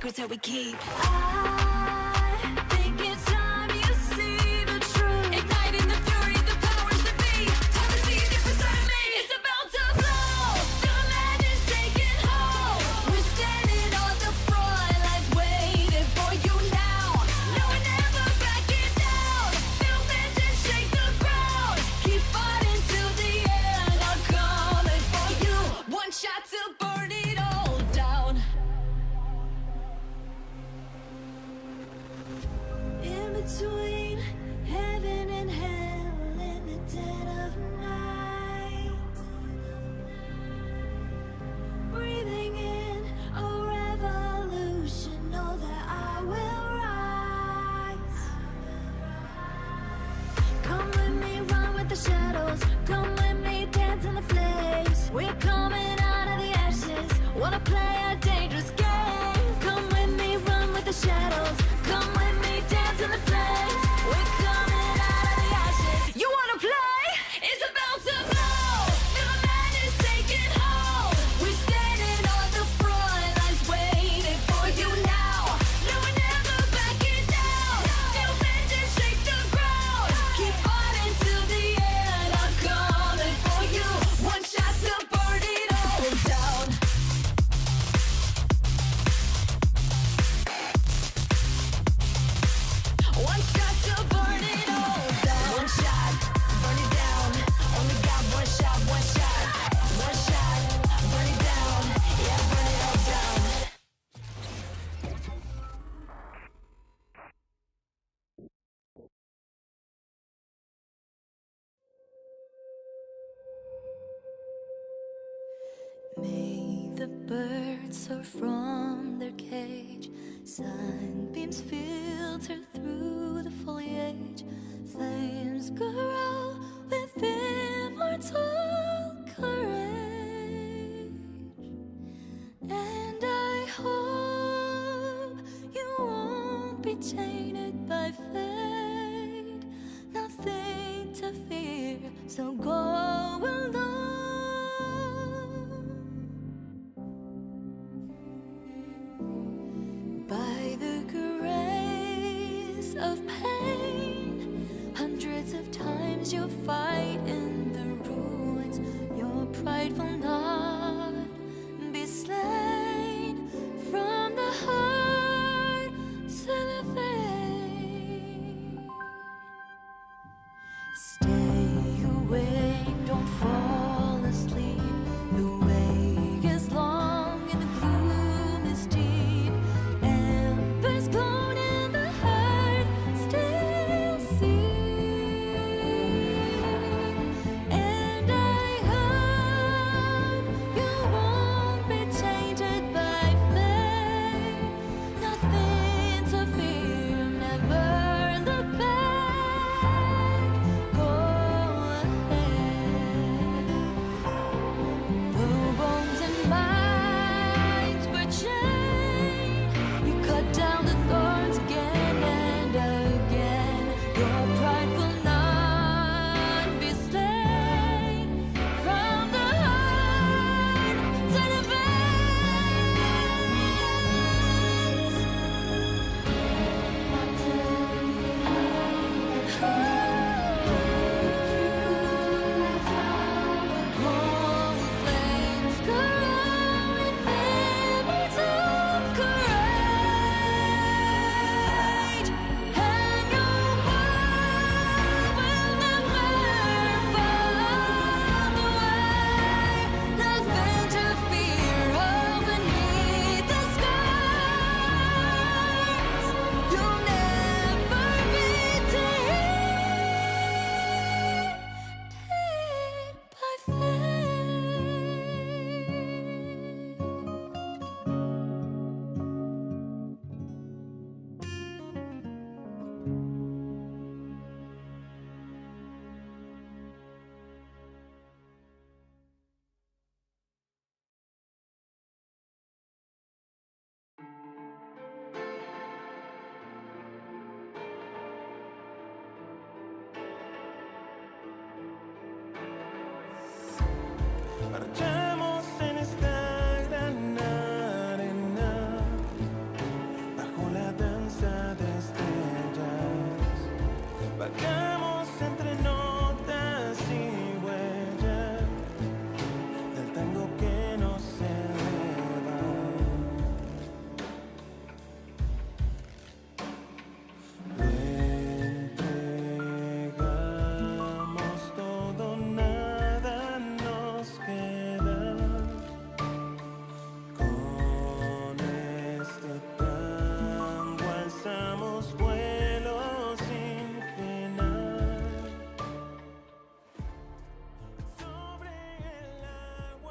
secrets that we keep. I think it's time you see the truth. Igniting the fury, the powers that be. Time to see a different side of me. It's about to blow. The land is taking hold. We're standing on the front lines, waiting for you now. No, we're never backing down. Feel vengeance, shake the ground. Keep fighting till the end. I'm coming for you. One shot to burn it all down. In between heaven and hell, in the dead of night, breathing in a revolution. Know that I will rise. Come with me, run with the shadows. Come with me, dance in the flames. We're coming out of the ashes. Wanna play a dangerous game. Come with me, run with the shadows. Come with me, dance in the flames. We're coming out of the ashes. You wanna play? It's about to blow. Feel the madness taking hold. We're standing on the front lines, waiting for you now. No, we're never backing down. Feel vengeance, shake the ground. Keep fighting till the end. I'm coming for you. One shot to burn it all down. One shot to burn it all down. One shot, burn it down. Only got one shot, one shot. One shot, burn it down. Yeah, burn it all down. May the birds soar from their cage. Sunbeams filter through the foliage. Flames grow with immortal courage. And I hope you won't be tainted by fate. Nothing to fear, so go alone. By the grace of pain, hundreds of times you'll fight in the ruins. Your pride will not be slain. From the heart to the vein. Stay awake, don't fall asleep. The way is long and the gloom is deep. Embers glowing in the heart still see. And I hope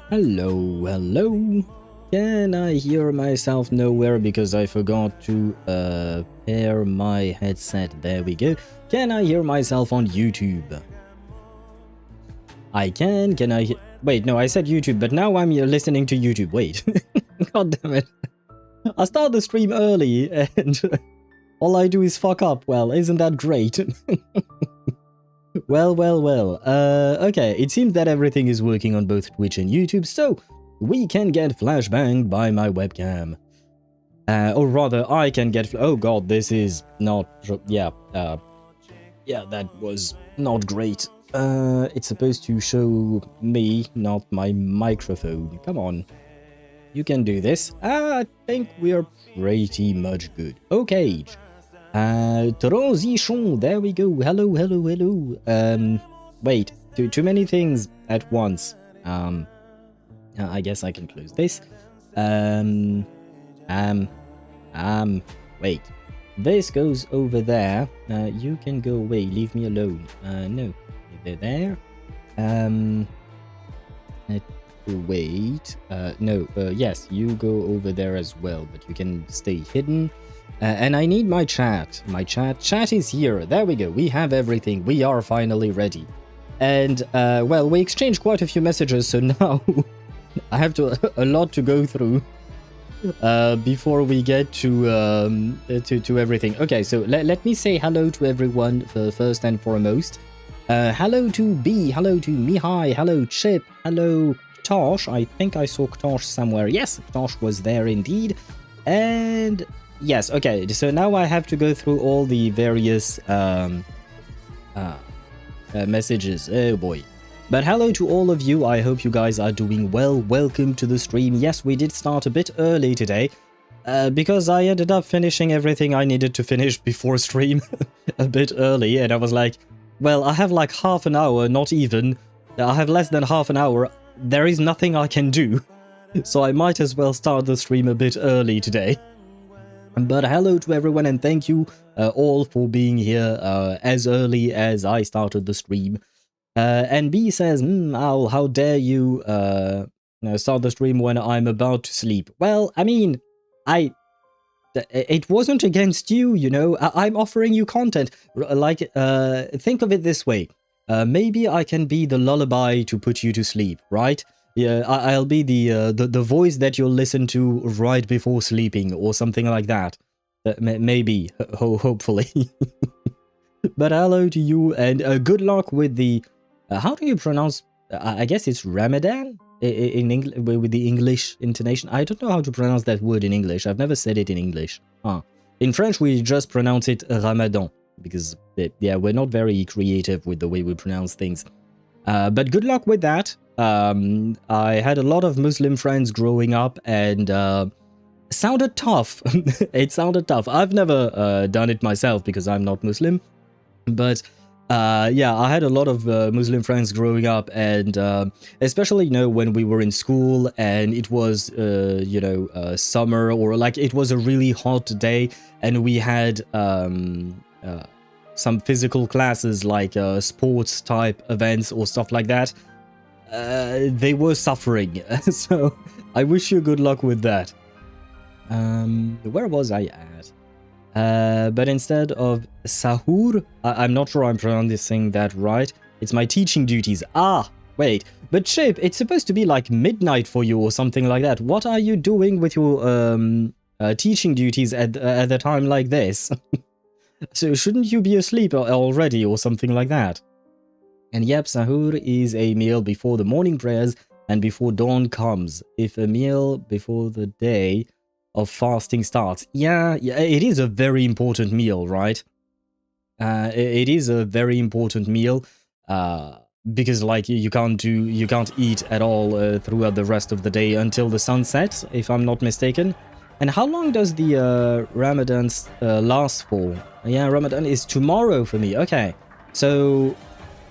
Hello, hello. Can I hear myself nowhere because I forgot to pair my headset? There we go. Can I hear myself on YouTube? I can. Can I? Wait, no, I said YouTube, but now I'm listening to YouTube. Wait. God damn it. I start the stream early and all I do is fuck up. Well, isn't that great? Well. Okay, it seems that everything is working on both Twitch and YouTube, so we can get flashbanged by my webcam. Or rather, I can get... Oh god, this is not... Yeah, that was not great. It's supposed to show me, not my microphone. Come on. You can do this. I think we're pretty much good. Okay. Transition, there we go. Hello. Wait, too many things at once. I guess I can close this. Wait. This goes over there. You can go away. Leave me alone. No. They're there. Wait. No. Yes, you go over there as well, but you can stay hidden. And I need my chat. My chat is here. There we go. We have everything. We are finally ready. And, well, we exchanged quite a few messages, so now I have a lot to go through before we get to everything. Okay, so let me say hello to everyone first and foremost. Hello to B, hello to Mihai, hello Chip, hello Tosh. I think I saw Tosh somewhere. Yes, Tosh was there indeed. And... yes, okay, so now I have to go through all the various messages. Oh boy. But hello to all of you, I hope you guys are doing well. Welcome to the stream. Yes, we did start a bit early today, because I ended up finishing everything I needed to finish before stream a bit early, and I was like, well, I have like half an hour, not even. I have less than half an hour. There is nothing I can do, so I might as well start the stream a bit early today. But hello to everyone, and thank you all for being here as early as I started the stream. And B says, Al, how dare you start the stream when I'm about to sleep? Well, I mean, it wasn't against you, you know. I'm offering you content. Like, think of it this way. Maybe I can be the lullaby to put you to sleep, right? Yeah, I'll be the voice that you'll listen to right before sleeping or something like that. Maybe, hopefully. But hello to you, and good luck with the... how do you pronounce... I guess it's Ramadan? In English, with the English intonation. I don't know how to pronounce that word in English. I've never said it in English. In French, we just pronounce it Ramadan. Because, yeah, we're not very creative with the way we pronounce things. But good luck with that. I had a lot of Muslim friends growing up, and sounded tough. It sounded tough. I've never done it myself because I'm not Muslim, but yeah, I had a lot of Muslim friends growing up, and especially, you know, when we were in school and it was you know, summer, or like it was a really hot day, and we had some physical classes like sports type events or stuff like that. They were suffering, so I wish you good luck with that. Where was I at? But instead of sahur, I'm not sure I'm pronouncing that right. It's my teaching duties. Ah, wait. But Chip, it's supposed to be like midnight for you or something like that. What are you doing with your teaching duties at a time like this? So shouldn't you be asleep already or something like that? And yep, sahur is a meal before the morning prayers and before dawn comes. If a meal before the day of fasting starts. Yeah, it is a very important meal, right? It is a very important meal because, like, you can't eat at all throughout the rest of the day until the sun sets, if I'm not mistaken. And how long does the Ramadan last for? Yeah, Ramadan is tomorrow for me. Okay, so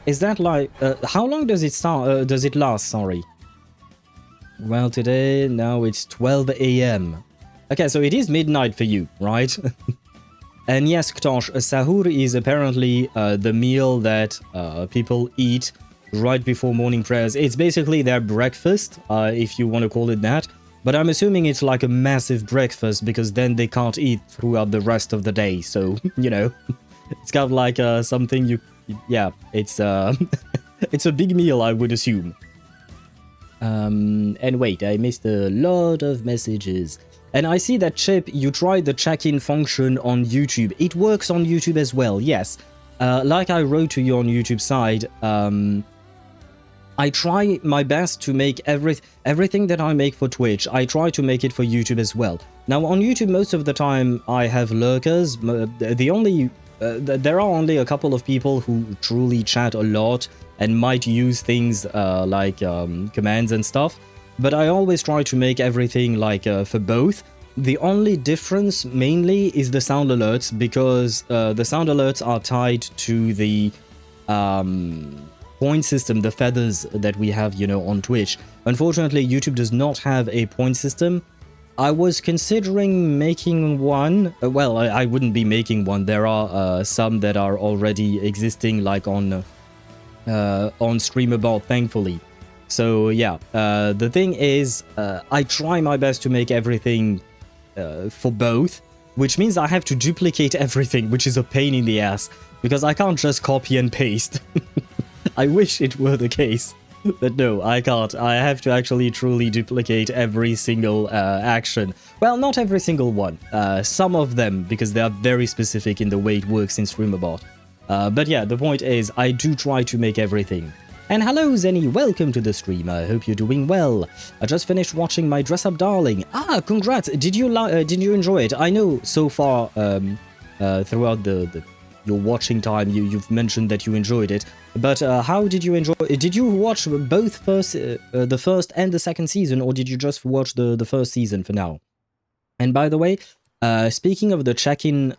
is that like how long does it start? Does it last? Sorry. Well, today now it's 12 a.m. Okay, so it is midnight for you, right? And yes, Ktosh, sahur is apparently the meal that people eat right before morning prayers. It's basically their breakfast, if you want to call it that. But I'm assuming it's like a massive breakfast because then they can't eat throughout the rest of the day. So, you know, it's kind of like something you... Yeah, it's it's a big meal, I would assume. And wait, I missed a lot of messages. And I see that, Chip, you tried the check-in function on YouTube. It works on YouTube as well, yes. Like I wrote to you on YouTube side, I try my best to make everything that I make for Twitch, I try to make it for YouTube as well. Now, on YouTube, most of the time, I have lurkers. There are only a couple of people who truly chat a lot and might use things like commands and stuff. But I always try to make everything like for both. The only difference mainly is the sound alerts, because the sound alerts are tied to the point system, the feathers that we have, you know, on Twitch. Unfortunately, YouTube does not have a point system. I was considering making one. Well, I wouldn't be making one. There are some that are already existing, like on Streamerbot, thankfully. So yeah, the thing is, I try my best to make everything for both, which means I have to duplicate everything, which is a pain in the ass, because I can't just copy and paste. I wish it were the case, but no, I can't. I have to actually truly duplicate every single action. Well, not every single one. Some of them, because they are very specific in the way it works in Streamerbot. But yeah, the point is, I do try to make everything. And hello Zenny, welcome to the stream. I hope you're doing well. I just finished watching my Dress Up Darling. Ah, congrats! Did you enjoy it? I know so far throughout your watching time you've mentioned that you enjoyed it. But how did you enjoy it? Did you watch both the first and the second season, or did you just watch the first season for now? And by the way, speaking of the check-in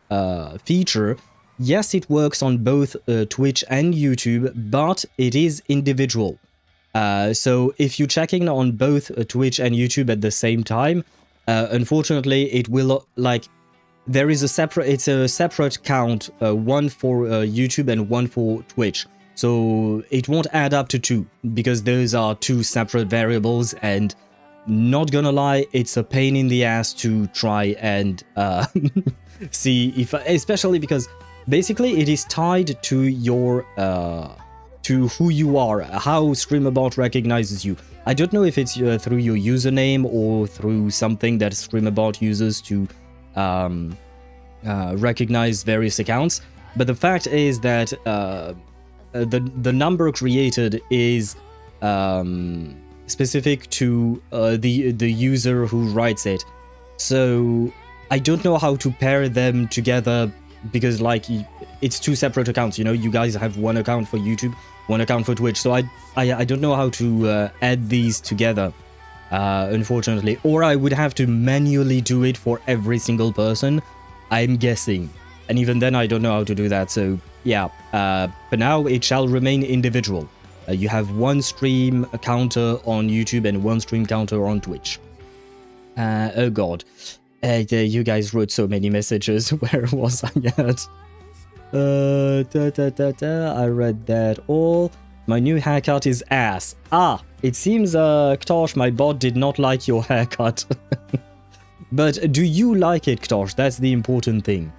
feature, yes, it works on both Twitch and YouTube, but it is individual. So if you check in on both Twitch and YouTube at the same time, unfortunately, it will there is it's a separate count, one for YouTube and one for Twitch. So it won't add up to 2, because those are 2 separate variables, and not gonna lie, it's a pain in the ass to try and see if, especially because basically it is tied to your to who you are, how Streamerbot recognizes you. I don't know if it's through your username or through something that Streamerbot uses to recognize various accounts, but the fact is that the number created is specific to the user who writes it. So I don't know how to pair them together, because it's 2 separate accounts, you know. You guys have one account for YouTube, one account for Twitch, so I don't know how to add these together, unfortunately. Or I would have to manually do it for every single person, I'm guessing, and even then I don't know how to do that. So yeah, for now it shall remain individual. You have one stream counter on YouTube and one stream counter on Twitch. Oh god, you guys wrote so many messages. Where was I at? I read that all. My new haircut is ass. Ah, it seems, Ktosh, my bot did not like your haircut. But do you like it, Ktosh? That's the important thing.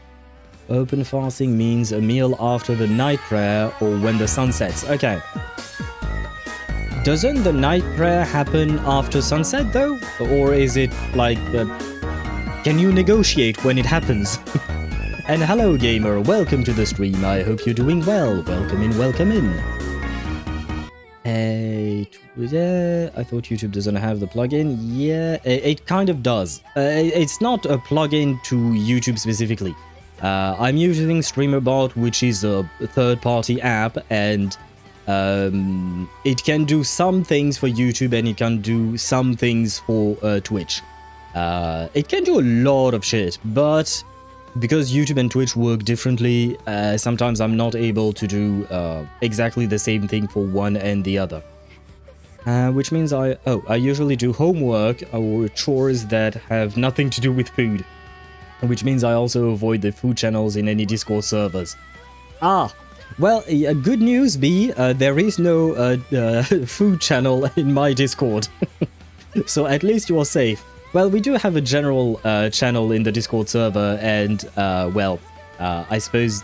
Open fasting means a meal after the night prayer or when the sun sets. Okay. Doesn't the night prayer happen after sunset, though? Or is it like... can you negotiate when it happens? And hello, gamer. Welcome to the stream. I hope you're doing well. Welcome in, welcome in. I thought YouTube doesn't have the plugin. Yeah, it kind of does. It's not a plugin to YouTube specifically. I'm using Streamerbot, which is a third-party app, and it can do some things for YouTube and it can do some things for Twitch. It can do a lot of shit, but because YouTube and Twitch work differently, sometimes I'm not able to do exactly the same thing for one and the other. Which means I usually do homework or chores that have nothing to do with food. Which means I also avoid the food channels in any Discord servers. Ah, Well, good news, B. There is no food channel in my Discord. So at least you are safe. Well, we do have a general channel in the Discord server, and, well, I suppose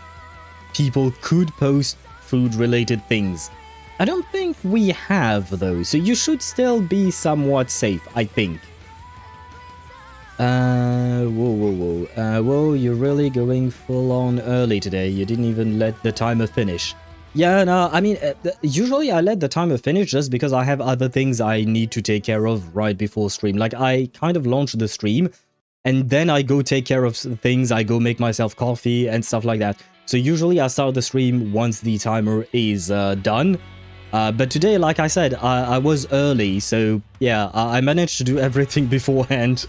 people could post food-related things. I don't think we have, though, so you should still be somewhat safe, I think. Whoa, you're really going full-on early today. You didn't even let the timer finish. Yeah, no, I mean, usually I let the timer finish just because I have other things I need to take care of right before stream. Like, I kind of launch the stream, and then I go take care of things. I go make myself coffee and stuff like that. So usually I start the stream once the timer is done. But today, like I said, I was early, so yeah, I managed to do everything beforehand,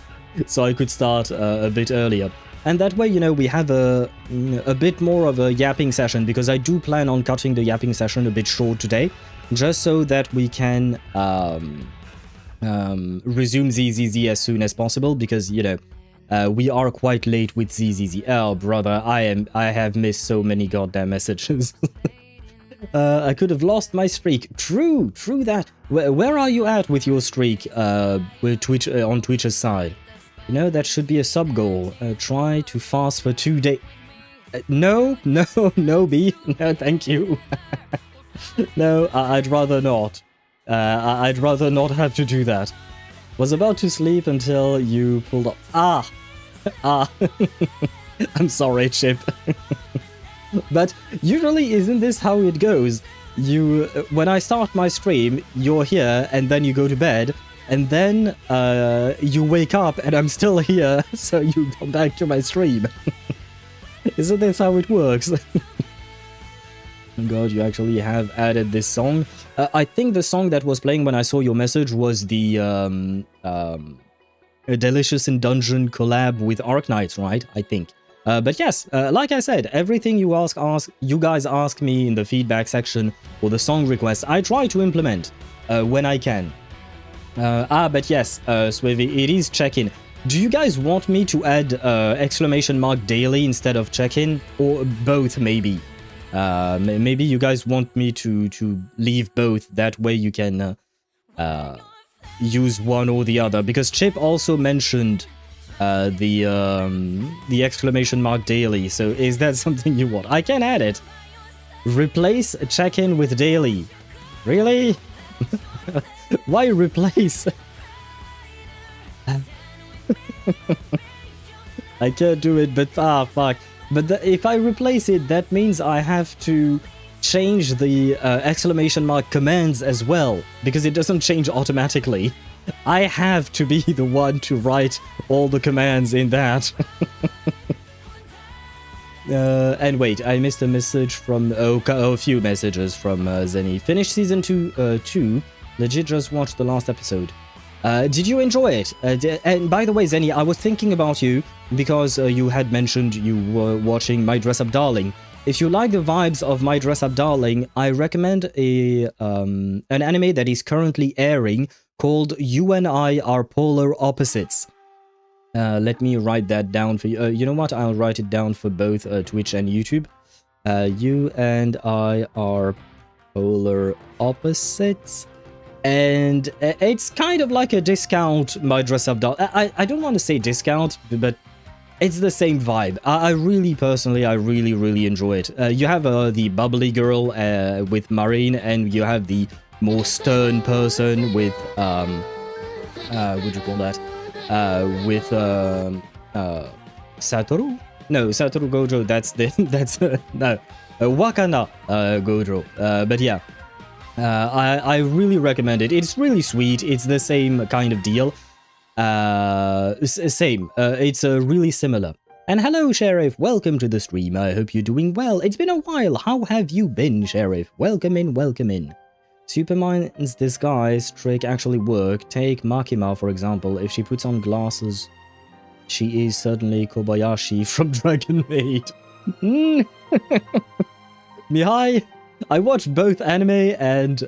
so I could start a bit earlier. And that way, you know, we have a bit more of a yapping session, because I do plan on cutting the yapping session a bit short today, just so that we can resume ZZZ as soon as possible, because, you know, we are quite late with ZZZ. Oh, brother, I have missed so many goddamn messages. I could have lost my streak. True that. Where are you at with your streak with Twitch on Twitch's side? You know, that should be a sub-goal. Try to fast for 2 days. No, B. No, thank you. No, I'd rather not. I'd rather not have to do that. Was about to sleep until you pulled up. Ah. I'm sorry, Chip. But usually, isn't this how it goes? When I start my stream, you're here, and then you go to bed, and then you wake up, and I'm still here, so you come back to my stream. Isn't this how it works? Oh god, you actually have added this song. I think the song that was playing when I saw your message was the Delicious in Dungeon collab with Arknights, right? I think. But yes, like I said, everything you guys ask me in the feedback section or the song requests, I try to implement when I can. But yes, Swivy, it is check-in. Do you guys want me to add exclamation mark daily instead of check-in, or both maybe? Maybe you guys want me to leave both. That way you can use one or the other. Because Chip also mentioned the exclamation mark daily. So is that something you want? I can add it. Replace check-in with daily. Really? Why replace? I can't do it, but fuck. But if I replace it, that means I have to change the exclamation mark commands as well, because it doesn't change automatically. I have to be the one to write all the commands in that. And wait, I missed a message from... a few messages from Zenny. Finished season 2. Legit just watched the last episode. Did you enjoy it? And by the way, Zenny, I was thinking about you because you had mentioned you were watching My Dress Up Darling. If you like the vibes of My Dress Up Darling, I recommend an anime that is currently airing called You and I Are Polar Opposites. Let me write that down for you. You know what? I'll write it down for both Twitch and YouTube. You and I Are Polar Opposites. And it's kind of like a discount My Dress Up Darling. I don't want to say discount, but it's the same vibe. I really enjoy it. You have the bubbly girl with Marine, and you have the more stern person with what do you call that? With Satoru? No, Satoru Gojo. That's no, Wakana Gojo. But yeah. I really recommend it. It's really sweet. It's the same kind of deal. Same. It's really similar. And hello, Sheriff. Welcome to the stream. I hope you're doing well. It's been a while. How have you been, Sheriff? Welcome in, welcome in. Superman's disguise trick actually worked. Take Makima, for example. If she puts on glasses, she is certainly Kobayashi from Dragon Maid. Mihai? I watched both anime, and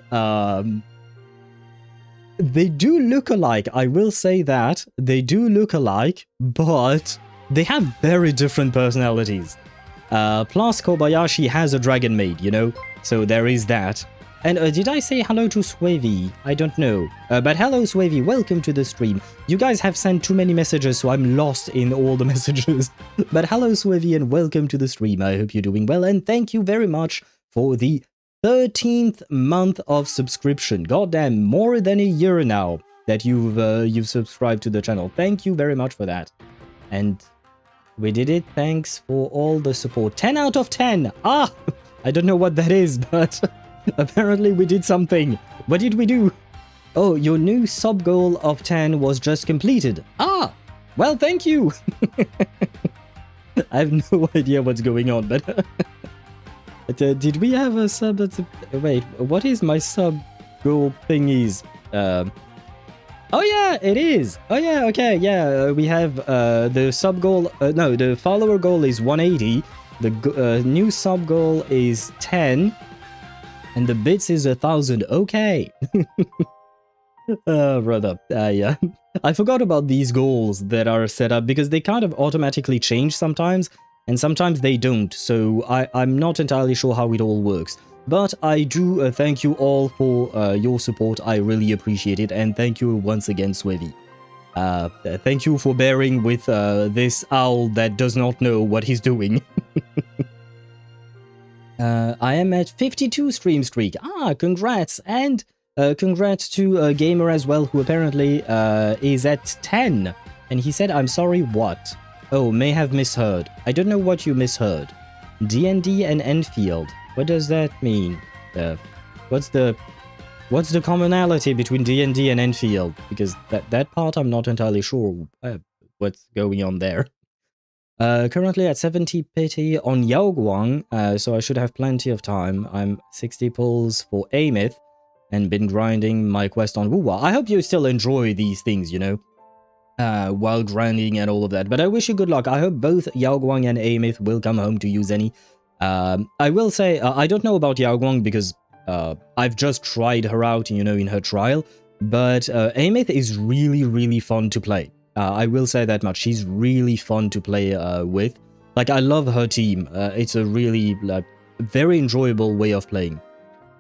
they do look alike. I will say that. They do look alike, but they have very different personalities. Plus, Kobayashi has a dragon maid, you know? So there is that. And did I say hello to Swavy? I don't know. But hello, Swavy. Welcome to the stream. You guys have sent too many messages, so I'm lost in all the messages. But hello, Swavy, and welcome to the stream. I hope you're doing well. And thank you very much for the 13th month of subscription. Goddamn, more than a year now that you've subscribed to the channel. Thank you very much for that. And we did it. Thanks for all the support. 10 out of 10. Ah, I don't know what that is, but apparently we did something. What did we do? Oh, your new sub goal of 10 was just completed. Ah, well, thank you. I have no idea what's going on, but did we have a sub? Wait, what is my sub goal thingies? Oh yeah, it is. Oh yeah, okay, yeah. We have the sub goal. No, the follower goal is 180. The new sub goal is 10. And the bits is 1,000. Okay. Brother. Yeah. I forgot about these goals that are set up because they kind of automatically change sometimes. And sometimes they don't. So I'm not entirely sure how it all works. But I do thank you all for your support. I really appreciate it. And thank you once again, Swavy. Thank you for bearing with this owl that does not know what he's doing. I am at 52 stream streak. Ah, congrats. And congrats to Gamer as well, who apparently is at 10. And he said, I'm sorry, what? Oh, may have misheard. I don't know what you misheard. D&D and Enfield. What does that mean? What's the commonality between D&D and Enfield? Because that part I'm not entirely sure what's going on there. Currently at 70 pity on Yaoguang, so I should have plenty of time. I'm 60 pulls for Amith and been grinding my quest on Wuwa. I hope you still enjoy these things, you know, while grinding and all of that. But I wish you good luck. I hope both Yaoguang and Amith will come home to use any. I will say, I don't know about Yaoguang because I've just tried her out, you know, in her trial. But Amith is really, really fun to play. I will say that much. She's really fun to play with. Like, I love her team. It's a really very enjoyable way of playing.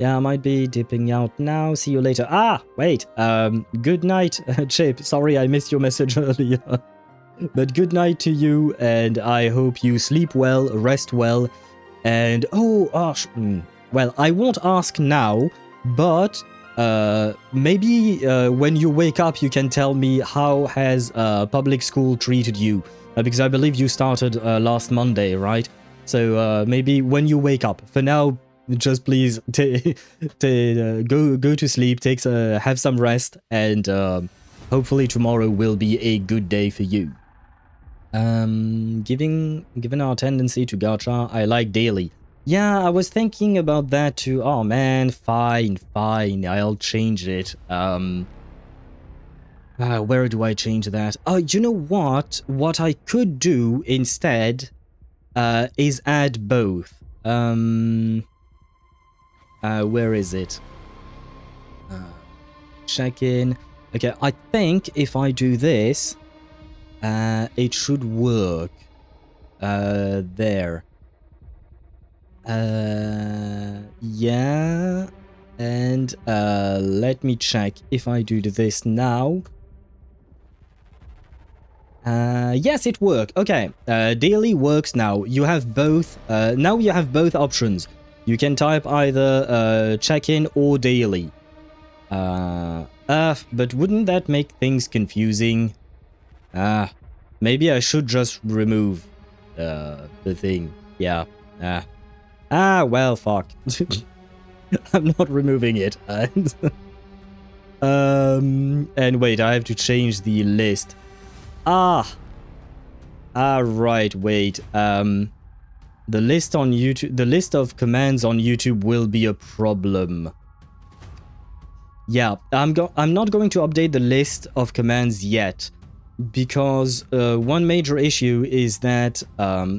Yeah, I might be dipping out now. See you later. Ah, wait. Good night, Chip. Sorry, I missed your message earlier. But good night to you, and I hope you sleep well, rest well, and well, I won't ask now, but maybe when you wake up, you can tell me how has public school treated you, because I believe you started last Monday, right? So maybe when you wake up. For now, just please go to sleep, have some rest, and hopefully tomorrow will be a good day for you. Given our tendency to gacha, I like daily. Yeah, I was thinking about that too. Oh man, fine, I'll change it. Where do I change that? Oh, you know what? What I could do instead is add both. Where is it? Check in. Okay, I think if I do this, it should work. There. Yeah. And let me check if I do this now. Yes, it worked. Okay. Daily works now. You have both. Now you have both options. You can type either check-in or daily. But wouldn't that make things confusing? Maybe I should just remove the thing. Yeah. Well, fuck. I'm not removing it. And wait, I have to change the list. Right, wait. The list on YouTube, the list of commands on YouTube will be a problem. Yeah, I'm not going to update the list of commands yet, because one major issue is that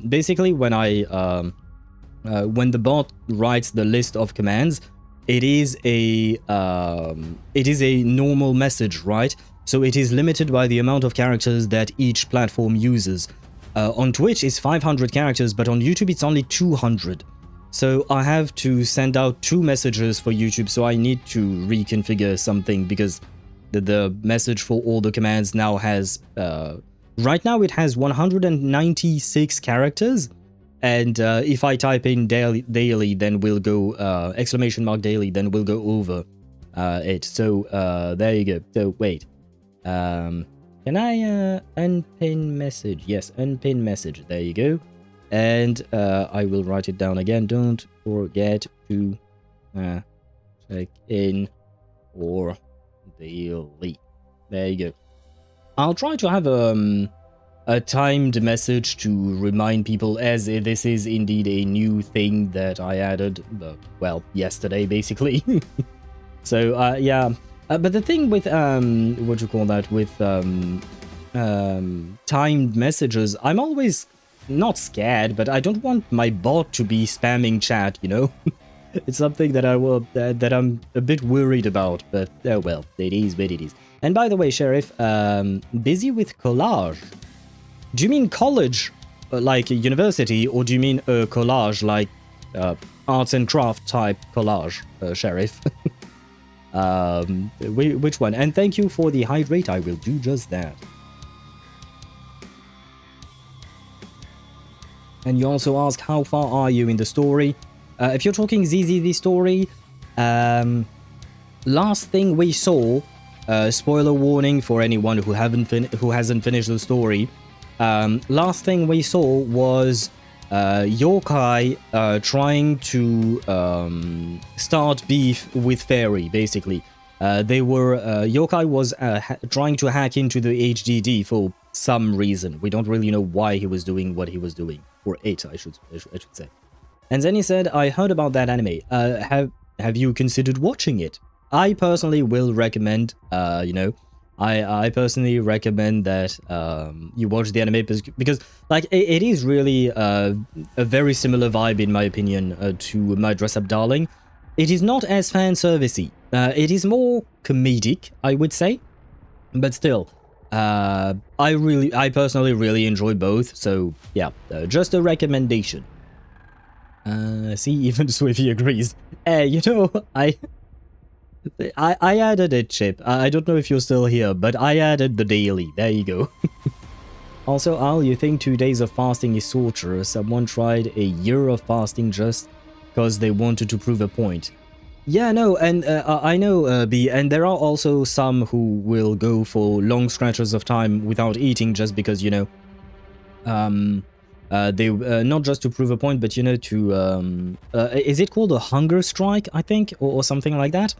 basically when when the bot writes the list of commands, it is a normal message, right? So it is limited by the amount of characters that each platform uses. On Twitch it's 500 characters, but on YouTube it's only 200. So I have to send out 2 messages for YouTube, so I need to reconfigure something because the message for all the commands now has... right now it has 196 characters, and if I type in daily, then we'll go... !daily, then we'll go over it. So there you go. So wait. Can I unpin message? Yes, unpin message. There you go. And I will write it down again. Don't forget to check in for daily. There you go. I'll try to have a timed message to remind people, as this is indeed a new thing that I added, well, yesterday basically. So yeah, but the thing with what you call that, with timed messages, I'm always not scared, but I don't want my bot to be spamming chat, you know. It's something that that I'm a bit worried about, but oh well, it is what it is. And by the way, Sheriff, busy with collage. Do you mean college, like university, or do you mean collage, like arts and craft type collage, Sheriff? Which one? And thank you for the hydrate. I will do just that. And you also ask, how far are you in the story? If you're talking ZZZ story, last thing we saw, spoiler warning for anyone who hasn't finished the story. Last thing we saw was Yokai trying to start beef with Fairy. Basically, Yokai was trying to hack into the HDD for some reason. We don't really know why he was doing what he was doing, or it, I should say. And then he said, I heard about that anime. Have you considered watching it? I personally will recommend, you know, I personally recommend that you watch the anime because, like, it is really a very similar vibe, in my opinion, to My Dress Up Darling. It is not as fan servicey. It is more comedic, I would say, but still, I personally really enjoy both. So yeah, just a recommendation. See, even Swiffy agrees. You know, I added it, Chip. I don't know if you're still here, but I added the daily. There you go. Also, Al, you think 2 days of fasting is torture? Someone tried a year of fasting just because they wanted to prove a point. Yeah, no, and I know, B, and there are also some who will go for long stretches of time without eating just because, you know, they not just to prove a point, but, you know, to is it called a hunger strike, I think, or something like that?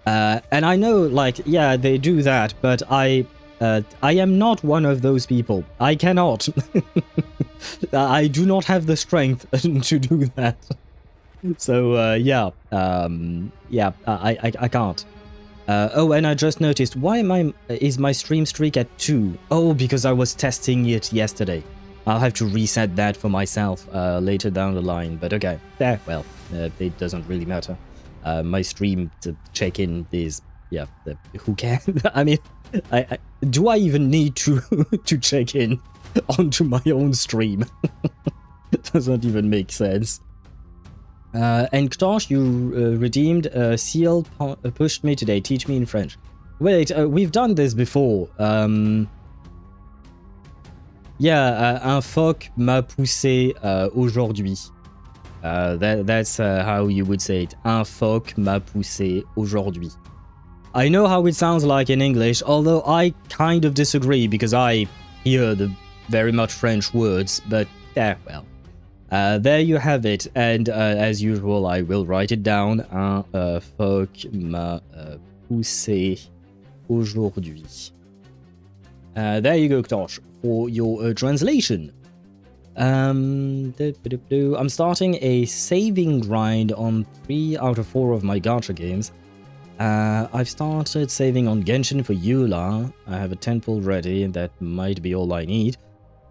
And I know, like, yeah, they do that, but I am not one of those people. I cannot. I do not have the strength to do that. So yeah, I can't. Oh, and I just noticed, why is my stream streak at 2? Oh, because I was testing it yesterday. I'll have to reset that for myself later down the line, but okay. Well, it doesn't really matter. My stream to check in is, yeah, who cares? I mean, do I even need to check in onto my own stream? Doesn't even make sense. And Ktosh, you redeemed CL pushed me today. Teach me in French. Wait, we've done this before. Yeah, un phoque m'a poussé aujourd'hui. That's how you would say it. Un phoque m'a poussé aujourd'hui. I know how it sounds like in English, although I kind of disagree because I hear the very much French words, but well. There you have it, and as usual, I will write it down. Un phoque m'a poussé aujourd'hui. There you go, Ktosh, for your translation. I'm starting a saving grind on 3 out of 4 of my gacha games. I've started saving on Genshin for Eula. I have a 10 pull ready, and that might be all I need.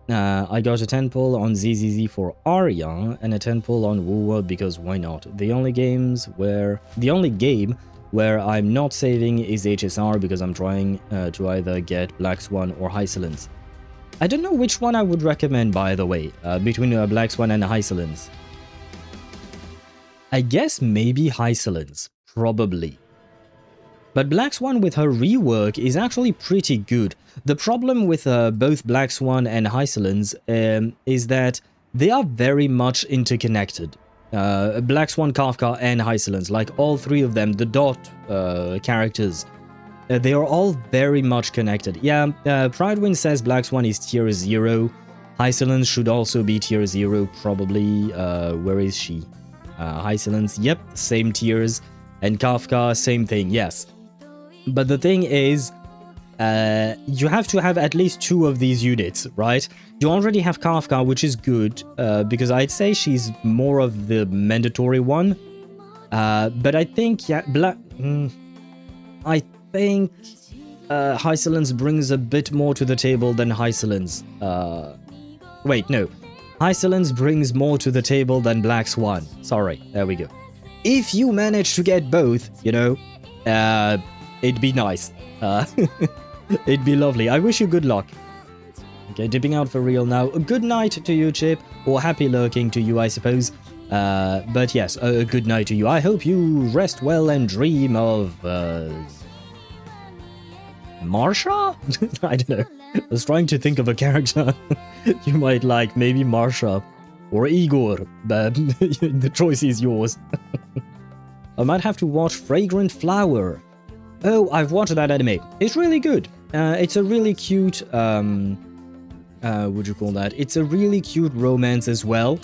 I got a 10 pull on ZZZ for Aria, and a 10 pull on Wuwa because why not? The only game where I'm not saving is HSR because I'm trying to either get Black Swan or Hysolence. I don't know which one I would recommend, by the way, between Black Swan and Hysolence. I guess maybe Hysolence, probably. But Black Swan with her rework is actually pretty good. The problem with both Black Swan and Hysolence is that they are very much interconnected. Black Swan, Kafka, and Hysolence, like all three of them, the dot characters, they are all very much connected. Yeah, Pridewind says Black Swan is tier 0. Hysolence should also be tier 0, probably. Where is she? Hysolence, yep, same tiers. And Kafka, same thing, yes. But the thing is, you have to have at least 2 of these units, right? You already have Kafka, which is good, because I'd say she's more of the mandatory one. But I think, yeah, I think Hysolence brings a bit more to the table than Hysolence. Wait, no. Hysolence brings more to the table than Black Swan. Sorry, there we go. If you manage to get both, you know, it'd be nice. It'd be lovely. I wish you good luck. Okay, dipping out for real now. Good night to you, Chip. Or happy lurking to you, I suppose. But yes, a good night to you. I hope you rest well and dream of... Marsha? I don't know. I was trying to think of a character you might like. Maybe Marsha. Or Igor. But the choice is yours. I might have to watch Fragrant Flower. Oh, I've watched that anime. It's really good. It's a really cute, would you call that? It's a really cute romance as well.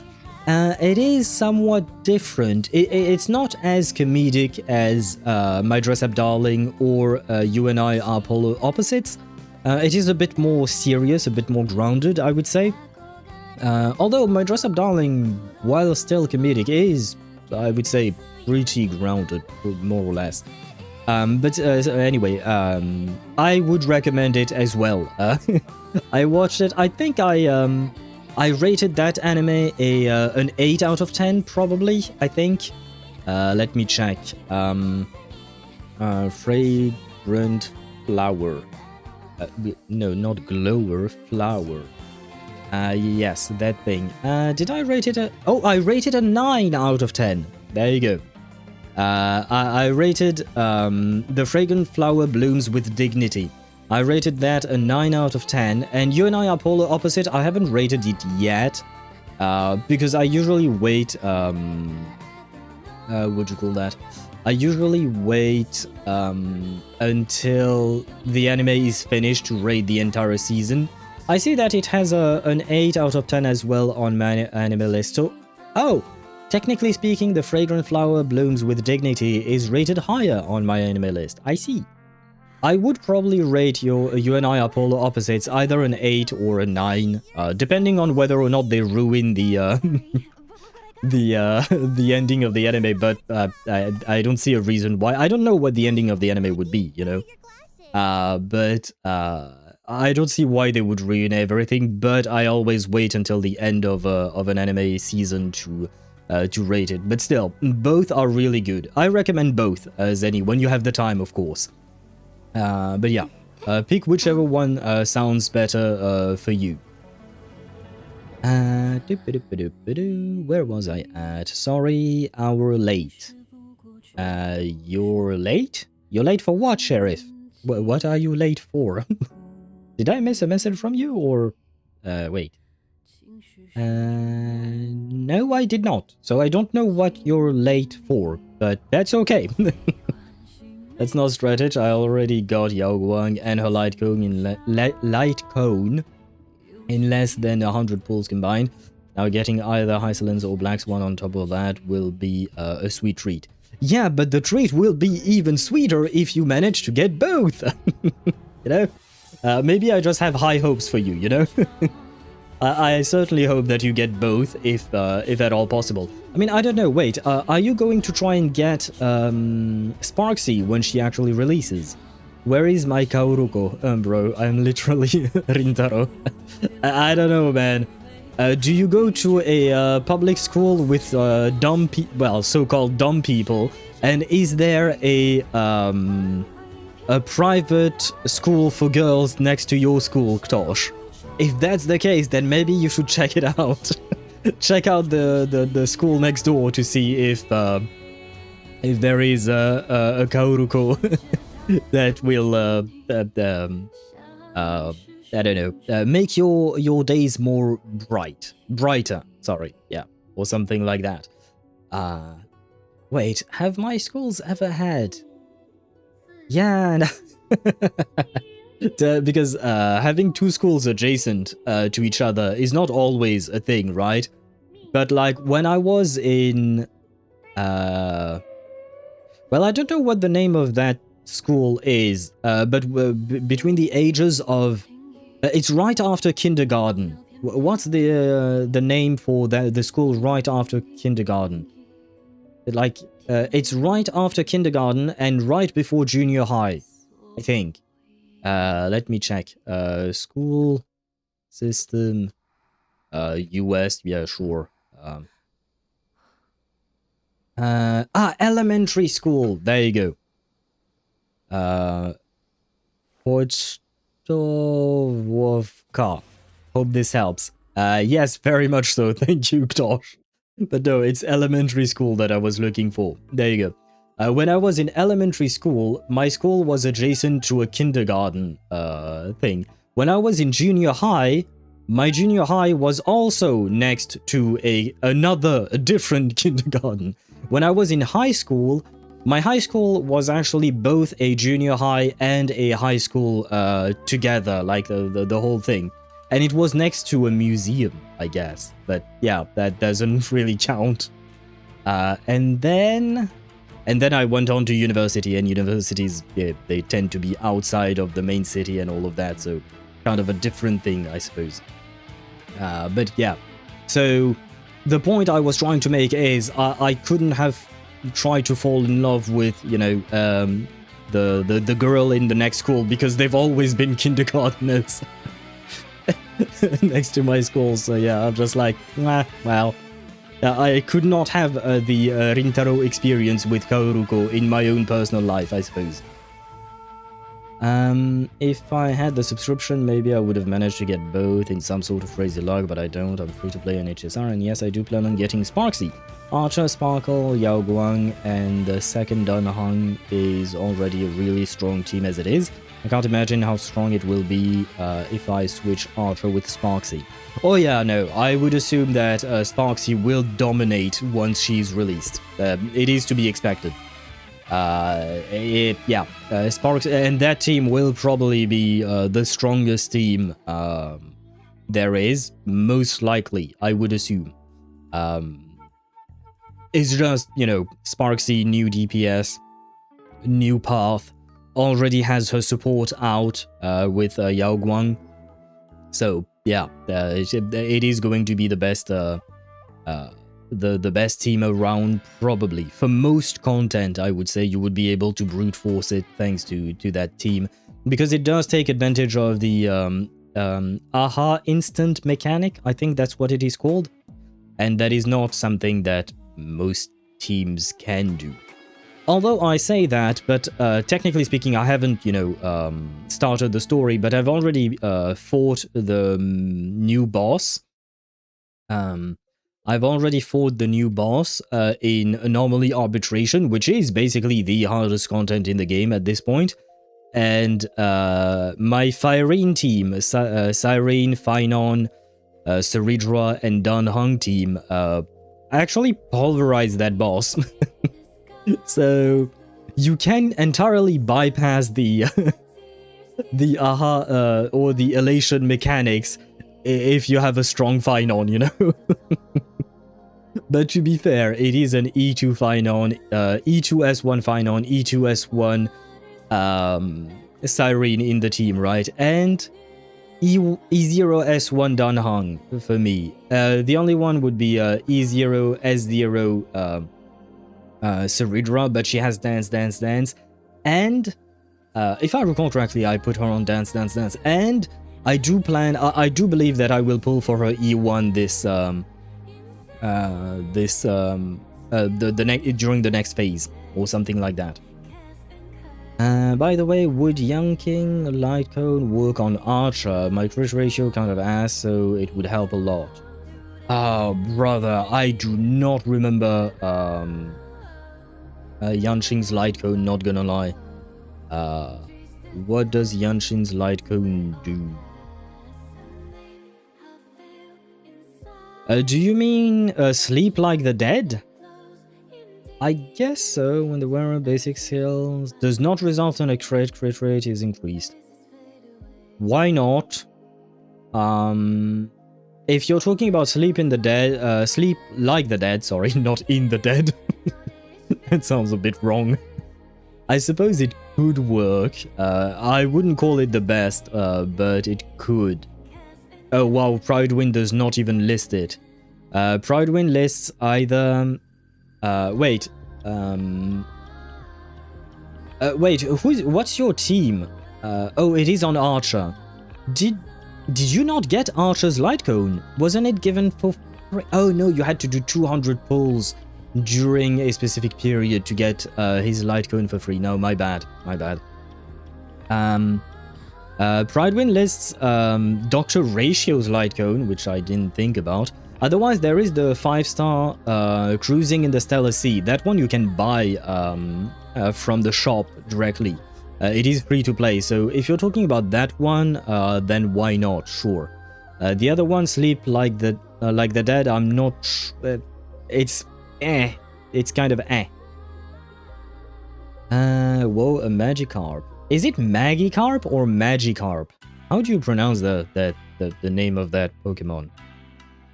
It is somewhat different. It's not as comedic as My Dress Up Darling or You and I Are Polar Opposites. It is a bit more serious, a bit more grounded, I would say. Although My Dress Up Darling, while still comedic, is, I would say, pretty grounded, more or less. But anyway, I would recommend it as well. I watched it. I think I rated that anime an 8 out of 10, probably, I think. Let me check. Fragrant Flower. No, not Glower, Flower. Yes, that thing. Did I rate it a... Oh, I rated a 9 out of 10. There you go. I rated The Fragrant Flower Blooms with Dignity. I rated that a 9 out of 10, and You and I Are Polar Opposite, I haven't rated it yet, because I usually wait, what'd you call that? I usually wait until the anime is finished to rate the entire season. I see that it has an 8 out of 10 as well on my anime list, so... Oh! Technically speaking, The Fragrant Flower Blooms with Dignity is rated higher on my anime list. I see. I would probably rate You and I Are Polar Opposites either an 8 or a 9, depending on whether or not they ruin the the ending of the anime. But I don't see a reason why. I don't know what the ending of the anime would be, you know. But I don't see why they would ruin everything. But I always wait until the end of an anime season to rate it. But still, both are really good. I recommend both, Zenny, when you have the time, of course. But yeah, pick whichever one sounds better for you. Where was I at? Sorry, hour late. You're late? You're late for what, Sheriff? What are you late for? Did I miss a message from you, or... wait. No, I did not. So I don't know what you're late for, but that's okay. Let's not stretch it. I already got Yao Guang and her light cone in less than 100 pulls combined. Now getting either Hysolence or Black Swan on top of that will be a sweet treat. Yeah, but the treat will be even sweeter if you manage to get both. You know? Maybe I just have high hopes for you, you know? I certainly hope that you get both, if at all possible. I mean, I don't know, wait, are you going to try and get Sparksy when she actually releases? Where is my Kaoruko? Bro, I'm literally Rintaro. I don't know, man. Do you go to a public school with dumb people, well, so-called dumb people, and is there a private school for girls next to your school, Ktosh? if that's the case, then maybe you should check it out. Check out the school next door to see if there is a Kauruko that will I don't know, make your days more brighter. Sorry, yeah, or something like that. Wait, have my schools ever had? Yeah, no. Because having two schools adjacent to each other is not always a thing, right? But like when I was in, well, I don't know what the name of that school is, but between the ages of, it's right after kindergarten. What's the name for the school right after kindergarten? Like, it's right after kindergarten and right before junior high, I think. Let me check. School system, US, yeah, sure. Elementary school. There you go. Post-apocalyptic. Hope this helps. Yes, very much so. Thank you, Tosh. But no, it's elementary school that I was looking for. There you go. When I was in elementary school, my school was adjacent to a kindergarten thing. When I was in junior high, my junior high was also next to a different kindergarten. When I was in high school, my high school was actually both a junior high and a high school together, like the whole thing. And it was next to a museum, I guess. But yeah, that doesn't really count. And then I went on to university, and universities, yeah, they tend to be outside of the main city and all of that, so kind of a different thing, I suppose. But yeah, so the point I was trying to make is I couldn't have tried to fall in love with, you know, the girl in the next school, because they've always been kindergartners next to my school. So yeah, I'm just like, well, I could not have the Rintaro experience with Kauruko in my own personal life, I suppose. If I had the subscription, maybe I would have managed to get both in some sort of crazy luck, but I don't. I'm free to play on HSR, and yes, I do plan on getting Sparksy. Archer, Sparkle, Yao Guang, and the second Danhang is already a really strong team as it is. I can't imagine how strong it will be if I switch Archer with Sparksy. Oh yeah, no, I would assume that Sparksy will dominate once she's released. It is to be expected. Sparks, and that team will probably be the strongest team there is, most likely, I would assume. It's just, you know, Sparksy, new DPS, new path, already has her support out with Yao Guang. So yeah, it is going to be the best the best team around, probably. For most content, I would say you would be able to brute force it thanks to that team, because it does take advantage of the aha instant mechanic. I think that's what it is called, and that is not something that most teams can do. Although I say that, but technically speaking, I haven't, you know, started the story, but I've already fought the new boss. I've already fought the new boss in Anomaly Arbitration, which is basically the hardest content in the game at this point. And my Firene team, Cyrene, Phaethon, Seridra, and Danhang team actually pulverized that boss. So you can entirely bypass the the aha or the elation mechanics if you have a strong Phaethon, you know. But to be fair, it is an E2 Phaethon, E2S1 Phaethon, E2S1 Cyrene in the team, right? And E0S1 Danhang for me. The only one would be E0S0 Seridra, but she has Dance, and if I recall correctly, I put her on Dance, and I do believe that I will pull for her E1 during the next phase or something like that. By the way, would Yanking Light Cone work on Archer? My crit ratio kind of ass, so it would help a lot. Oh, brother, I do not remember Yanqing's Light Cone, not gonna lie. What does Yanqing's Light Cone do? Do you mean sleep like the dead? I guess so. When the wearer basic skills does not result in a crit rate is increased. Why not? If you're talking about sleep in the dead, sleep like the dead, sorry, not in the dead. That sounds a bit wrong. I suppose it could work. I wouldn't call it the best, but it could. Oh wow, Pridewind does not even list it. Pridewind lists either... wait. Wait, what's your team? Oh, it is on Archer. Did you not get Archer's light cone? Wasn't it given for free? Oh no, you had to do 200 pulls during a specific period to get his light cone for free. No, my bad. My bad. Pridewind lists Dr. Ratio's light cone, which I didn't think about. Otherwise, there is the 5-star Cruising in the Stellar Sea. That one you can buy from the shop directly. It is free to play, so if you're talking about that one, then why not? Sure. The other one, Sleep Like the Dead, I'm not... it's eh. It's kind of eh. Whoa, a Magikarp. Is it Magikarp or Magikarp? How do you pronounce the name of that Pokemon?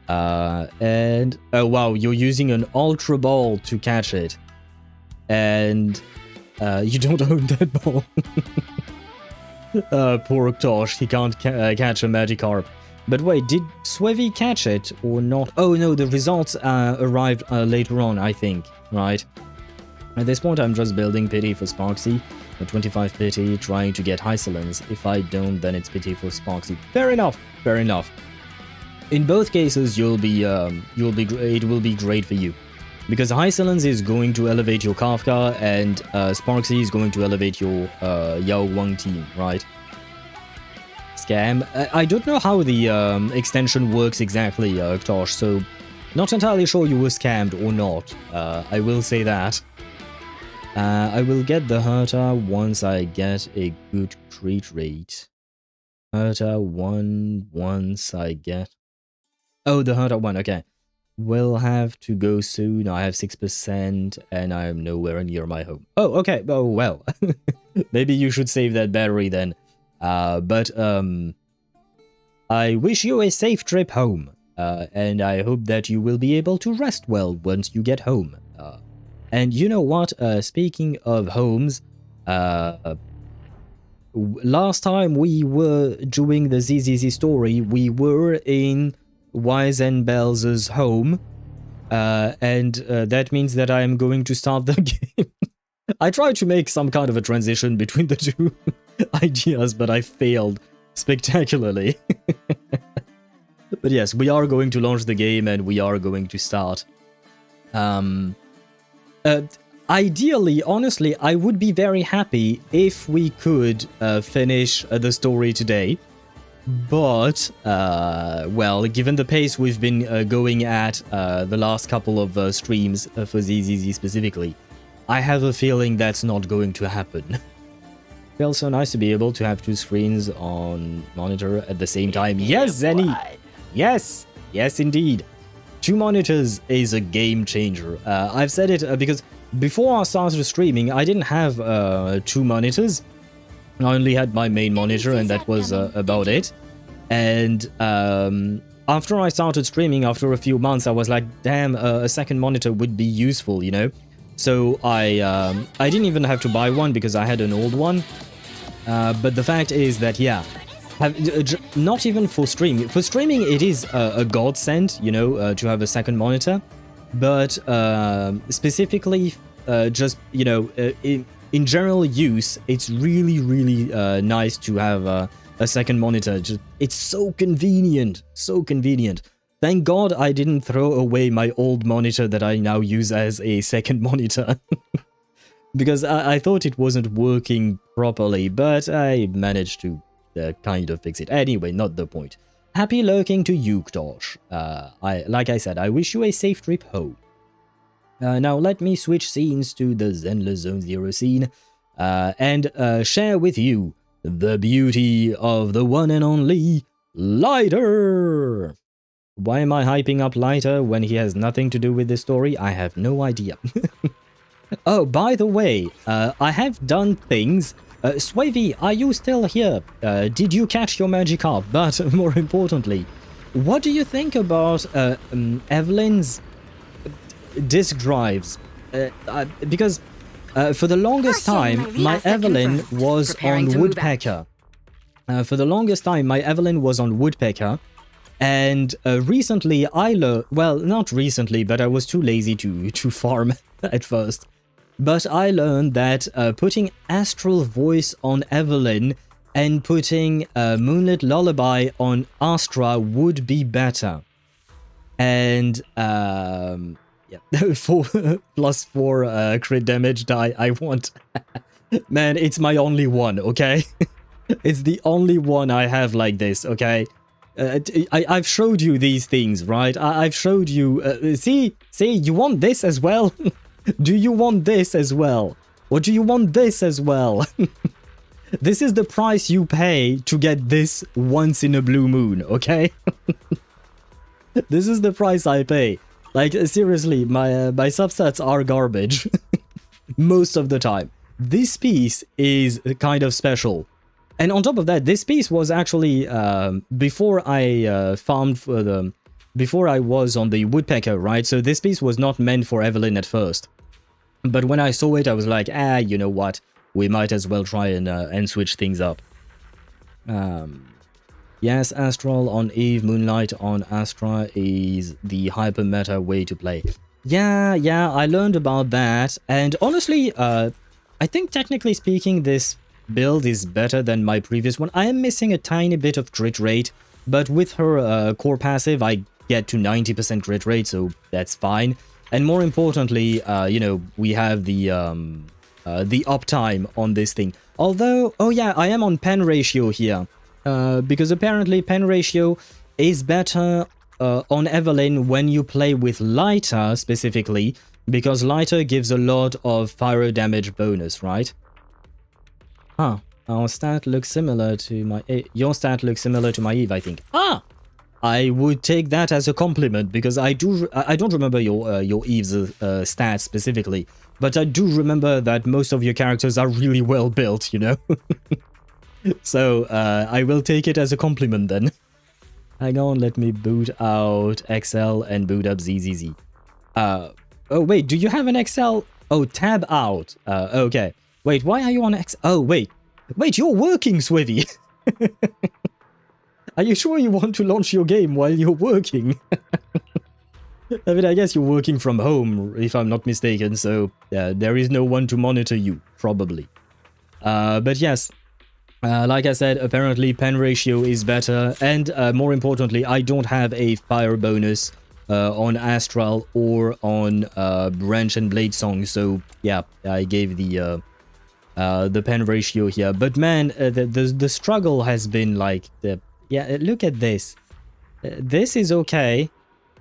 And oh wow, you're using an Ultra Ball to catch it, and you don't own that ball. Poor Tosh, he can't catch a Magikarp. But wait, did Swevy catch it or not? Oh no, the results arrived later on, I think, right? At this point, I'm just building pity for Sparksy. A 25 pity, trying to get Hysolence. If I don't, then it's pity for Sparksy. Fair enough, fair enough. In both cases, it will be great for you, because Hysolence is going to elevate your Kafka, and Sparksy is going to elevate your Yao Wang team, right? Scam. I don't know how the extension works exactly, Tosh, so not entirely sure you were scammed or not. I will say that. I will get the Herta once I get a good crit rate. Herta 1 once I get... Oh, the Herta 1, okay. Will have to go soon. I have 6% and I am nowhere near my home. Oh, okay. Oh, well. Maybe you should save that battery then. But I wish you a safe trip home. And I hope that you will be able to rest well once you get home. And you know what? Speaking of homes, last time we were doing the ZZZ story, we were in Wise and Belle's home, and that means that I am going to start the game. I tried to make some kind of a transition between the two ideas, but I failed spectacularly. But yes, we are going to launch the game and we are going to start. Ideally, honestly, I would be very happy if we could finish the story today. But, well, given the pace we've been going at the last couple of streams for ZZZ specifically, I have a feeling that's not going to happen. Feels so nice to be able to have two screens on monitor at the same time. Yes, Zenny! Yes! Yes, indeed. 2 monitors is a game changer. I've said it because before I started streaming, I didn't have 2 monitors. I only had my main monitor and that was about it. And after I started streaming, after a few months, I was like, damn, a second monitor would be useful, you know? So I didn't even have to buy one because I had an old one. But the fact is that, yeah, not even for streaming. For streaming, it is a godsend, you know, to have a second monitor. But specifically, just, you know, in general use, it's really, really nice to have a second monitor. It's so convenient, so convenient. Thank God I didn't throw away my old monitor that I now use as a second monitor. because I thought it wasn't working properly, but I managed to kind of fix it. Anyway, not the point. Happy lurking to Yuktosh. Like I said, I wish you a safe trip home. Now let me switch scenes to the Zenless Zone Zero scene and share with you the beauty of the one and only Lighter. Why am I hyping up Lighter when he has nothing to do with this story? I have no idea. Oh, by the way, I have done things. Swavy, are you still here? Did you catch your Magikarp? But more importantly, what do you think about Evelyn's disk drives? Because for the longest time, my Evelyn was on Woodpecker. For the longest time, my Evelyn was on Woodpecker. And recently, I learned... Well, not recently, but I was too lazy to farm at first. But I learned that putting Astral Voice on Evelyn and putting Moonlit Lullaby on Astra would be better. And... yeah, +4 crit damage die I want. Man, it's my only one, okay? It's the only one I have like this, okay? I've showed you these things, right? I've showed you... see, you want this as well? Do you want this as well? Or do you want this as well? This is the price you pay to get this once in a blue moon, okay? This is the price I pay. Like, seriously, my substats are garbage. Most of the time. This piece is kind of special. And on top of that, this piece was actually, before I farmed for the... Before I was on the Woodpecker, right? So this piece was not meant for Evelyn at first. But when I saw it, I was like, you know what? We might as well try and switch things up. Yes, Astral on Eve, Moonlight on Astra is the hyper meta way to play. Yeah, I learned about that. And honestly, I think technically speaking, this build is better than my previous one. I am missing a tiny bit of crit rate, but with her core passive, I get to 90% crit rate, so that's fine. And more importantly, you know, we have the uptime on this thing. Although, oh yeah, I am on pen ratio here, because apparently pen ratio is better on Evelyn when you play with Lighter specifically, because Lighter gives a lot of pyro damage bonus, right? Huh. Our stat looks similar to my... your stat looks similar to my Eve, I think. I would take that as a compliment, because I don't remember your Eve's stats specifically, but I do remember that most of your characters are really well built, you know? So, I will take it as a compliment then. Hang on, let me boot out XL and boot up ZZZ. Oh wait, do you have an XL? Oh, tab out. Okay. Wait, why are you on X? Oh, wait. Wait, you're working, Swivy. Are you sure you want to launch your game while you're working? I mean, I guess you're working from home, if I'm not mistaken, so there is no one to monitor you, probably. But yes, like I said, apparently pen ratio is better, and more importantly, I don't have a fire bonus on Astral or on Branch and Blade Song, so yeah, I gave the pen ratio here. But man, the struggle has been like... Yeah, look at this. This is okay.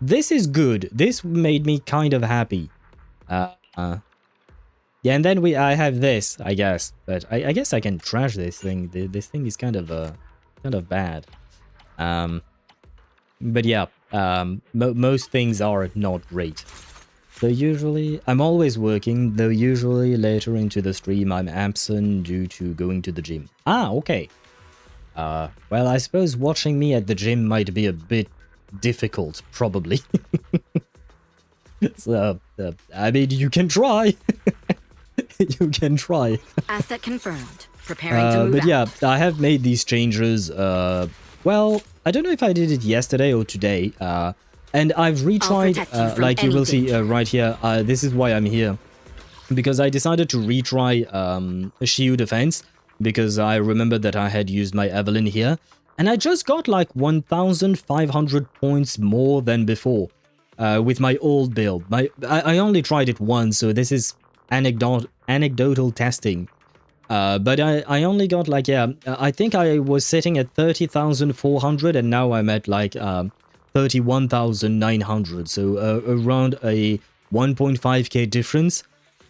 This is good. This made me kind of happy. Yeah, and then I have this, I guess. But I guess I can trash this thing. This thing is kind of bad. But yeah, most things are not great. So usually, I'm always working, though usually later into the stream I'm absent due to going to the gym. Okay. Well, I suppose watching me at the gym might be a bit difficult, probably. So, I mean, you can try. You can try. Asset confirmed. Preparing to move but yeah, out. I have made these changes, well, I don't know if I did it yesterday or today, and I've retried, like you will see right here, this is why I'm here. Because I decided to retry Shield Defense, because I remembered that I had used my Evelyn here, and I just got like 1,500 points more than before with my old build. I only tried it once, so this is anecdotal testing. But I only got like, yeah, I think I was sitting at 30,400 and now I'm at like 31,900. So around a 1.5k difference.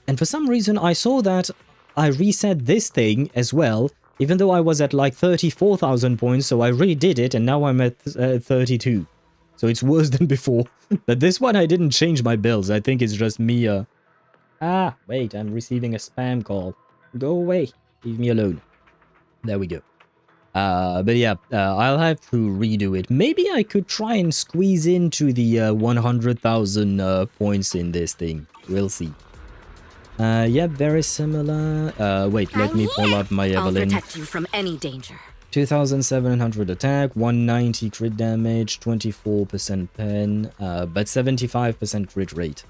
And for some reason I saw that I reset this thing as well, even though I was at like 34,000 points. So I redid it and now I'm at 32. So it's worse than before. But this one I didn't change my builds. I think it's just me. Wait, I'm receiving a spam call. Go away. Leave me alone. There we go. But yeah, I'll have to redo it. Maybe I could try and squeeze into the 100,000 points in this thing. We'll see. Yeah, very similar. Wait, let me pull up my Evelyn. I'll protect you from any danger. 2,700 attack, 190 crit damage, 24% pen, but 75% crit rate.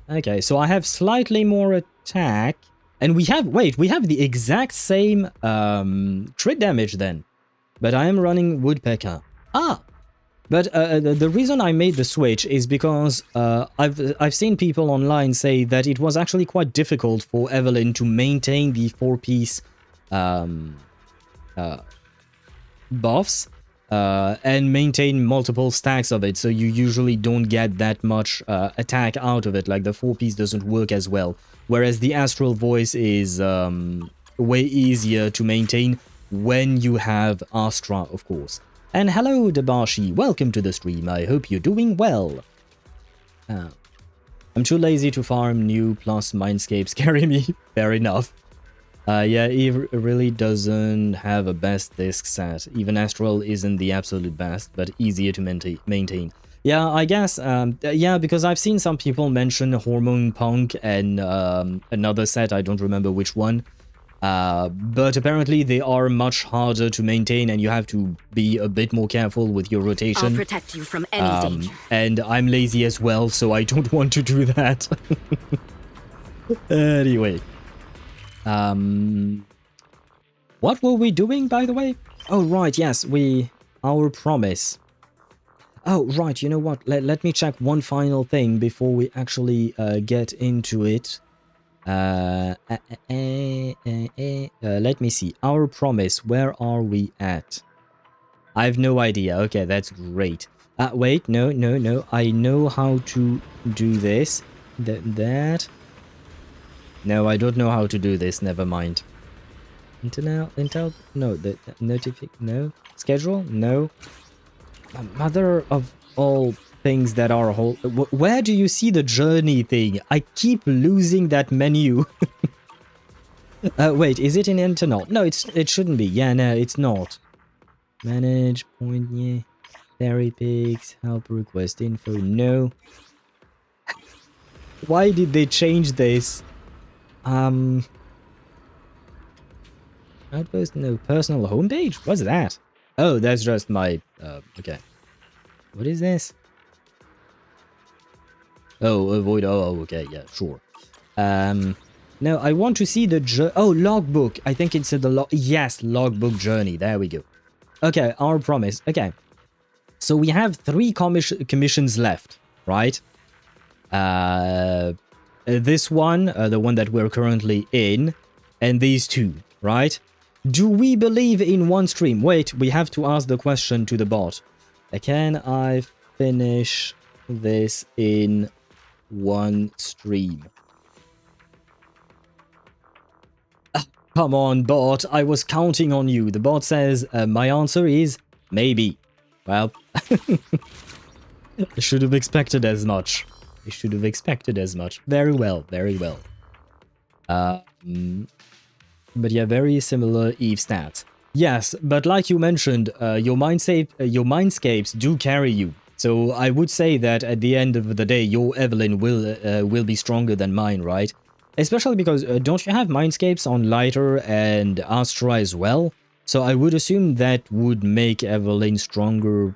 Okay, so I have slightly more attack, and we have the exact same crit damage then, but I am running Woodpecker. But the reason I made the switch is because I've seen people online say that it was actually quite difficult for Evelyn to maintain the 4-piece buffs and maintain multiple stacks of it, so you usually don't get that much attack out of it. Like the 4-piece doesn't work as well, whereas the Astral Voice is way easier to maintain when you have Astra, of course. And hello Debashi, welcome to the stream, I hope you're doing well. I'm too lazy to farm new, plus Mindscapes carry me, fair enough. Yeah, it really doesn't have a best disc set. Even Astral isn't the absolute best, but easier to maintain. Yeah, I guess, yeah, because I've seen some people mention Hormone Punk and another set, I don't remember which one. But apparently they are much harder to maintain and you have to be a bit more careful with your rotation. I'll protect you from any danger. And I'm lazy as well, so I don't want to do that. Anyway. What were we doing, by the way? Oh, right, yes, our promise. Oh, right, you know what? Let me check one final thing before we actually get into it. Let me see. Our promise, where are we at? I have no idea. Okay, that's great. Wait, no. I know how to do this. That. No, I don't know how to do this. Never mind. Intel? No. No. Schedule? No. Mother of all things that are whole. Where do you see the journey thing? I keep losing that menu. Wait, is it in internal? No, it shouldn't be. Yeah, no, it's not. Manage point. Yeah. Fairy pigs. Help request info. No. Why did they change this? Outpost, no. Personal homepage? What's that? Oh, that's just my, okay. What is this? Oh, avoid, oh, okay, yeah, sure. No, I want to see the, logbook. I think it's the yes, logbook journey. There we go. Okay, our promise. Okay. So we have 3 commissions left, right? This one, the one that we're currently in, and these 2, right? Do we believe in one stream? Wait, we have to ask the question to the bot. Can I finish this in one stream? Come on, bot. I was counting on you. The bot says, my answer is maybe. Well, I should have expected as much. I should have expected as much. Very well, very well. But yeah, very similar Eve stats. Yes, but like you mentioned, your mindscapes do carry you. So I would say that at the end of the day, your Evelyn will be stronger than mine, right? Especially because don't you have mindscapes on Lighter and Astra as well? So I would assume that would make Evelyn stronger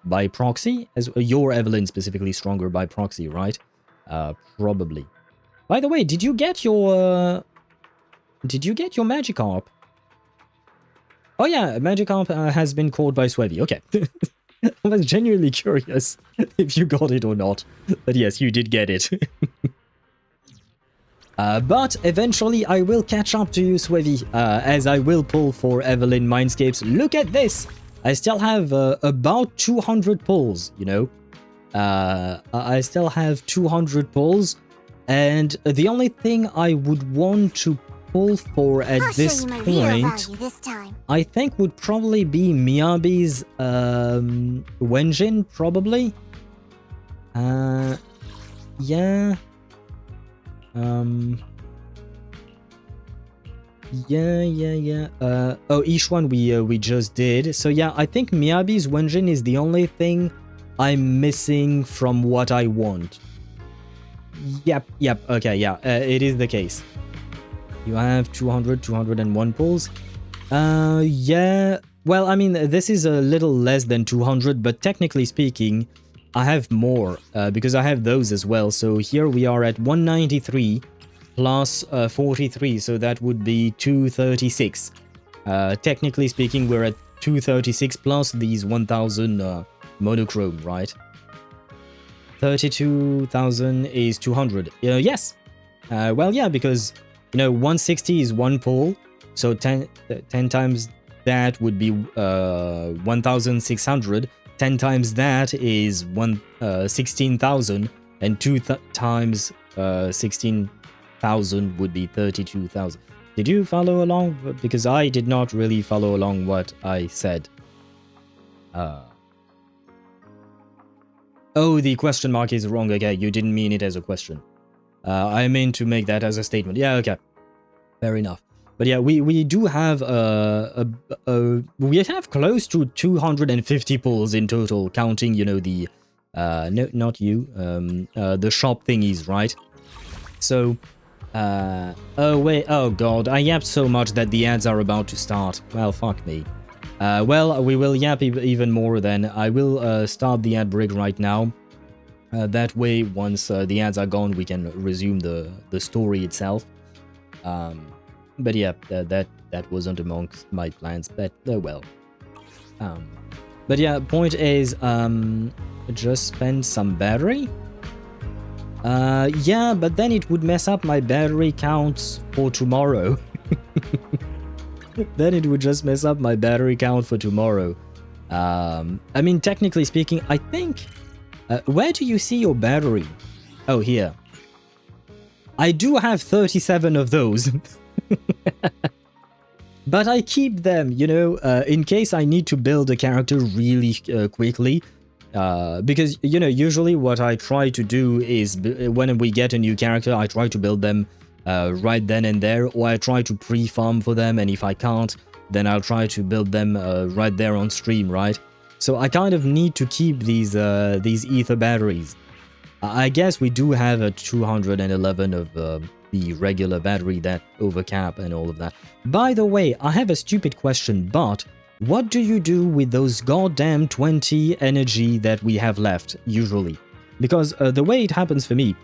by proxy, as your Evelyn specifically stronger by proxy, right? Probably. By the way, did you get your Magikarp? Oh yeah, Magikarp has been caught by Swevy. Okay. I was genuinely curious if you got it or not. But yes, you did get it. But eventually I will catch up to you, Swevy, as I will pull for Evelyn Mindscapes. Look at this! I still have about 200 pulls, you know. I still have 200 pulls, and the only thing I would want to pull for at this point, I think would probably be Miyabi's Wenjin, probably. Yeah. Yeah. Oh, each one we just did. So yeah, I think Miyabi's Wenjin is the only thing I'm missing from what I want. Yep. Okay, yeah, it is the case. You have 201 pulls. Yeah. Well, I mean, this is a little less than 200, but technically speaking, I have more because I have those as well. So here we are at 193 plus 43, so that would be 236. Technically speaking, we're at 236 plus these 1000 monochrome, right? 32,000 is 200. Yes. Well, yeah, because, you know, 160 is one pull, so 10 times that would be 1,600. 10 times that is 16,000, and 2 times 16,000 would be 32,000. Did you follow along? Because I did not really follow along what I said. Oh, the question mark is wrong. Okay, you didn't mean it as a question. I meant to make that as a statement. Yeah, okay. Fair enough. But yeah, we do have we have close to 250 pulls in total, counting, you know, the no, not you, the shop thingies, right? So oh wait, oh god, I yapped so much that the ads are about to start. Well, fuck me. Well, we will yap even more then. I will start the ad break right now. That way, once the ads are gone, we can resume the story itself. But yeah, that wasn't amongst my plans, but well. But yeah, point is, just spend some battery. Yeah, but then it would mess up my battery counts for tomorrow. Then it would just mess up my battery count for tomorrow. I mean, technically speaking, I think... where do you see your battery? Oh, here. I do have 37 of those. But I keep them, you know, in case I need to build a character really quickly. Because, you know, usually what I try to do is when we get a new character, I try to build them right then and there, or I try to pre-farm for them, and if I can't, then I'll try to build them right there on stream, right? So I kind of need to keep these ether batteries. I guess we do have a 211 of the regular battery that overcap and all of that. By the way, I have a stupid question, but what do you do with those goddamn 20 energy that we have left, usually? Because the way it happens for me,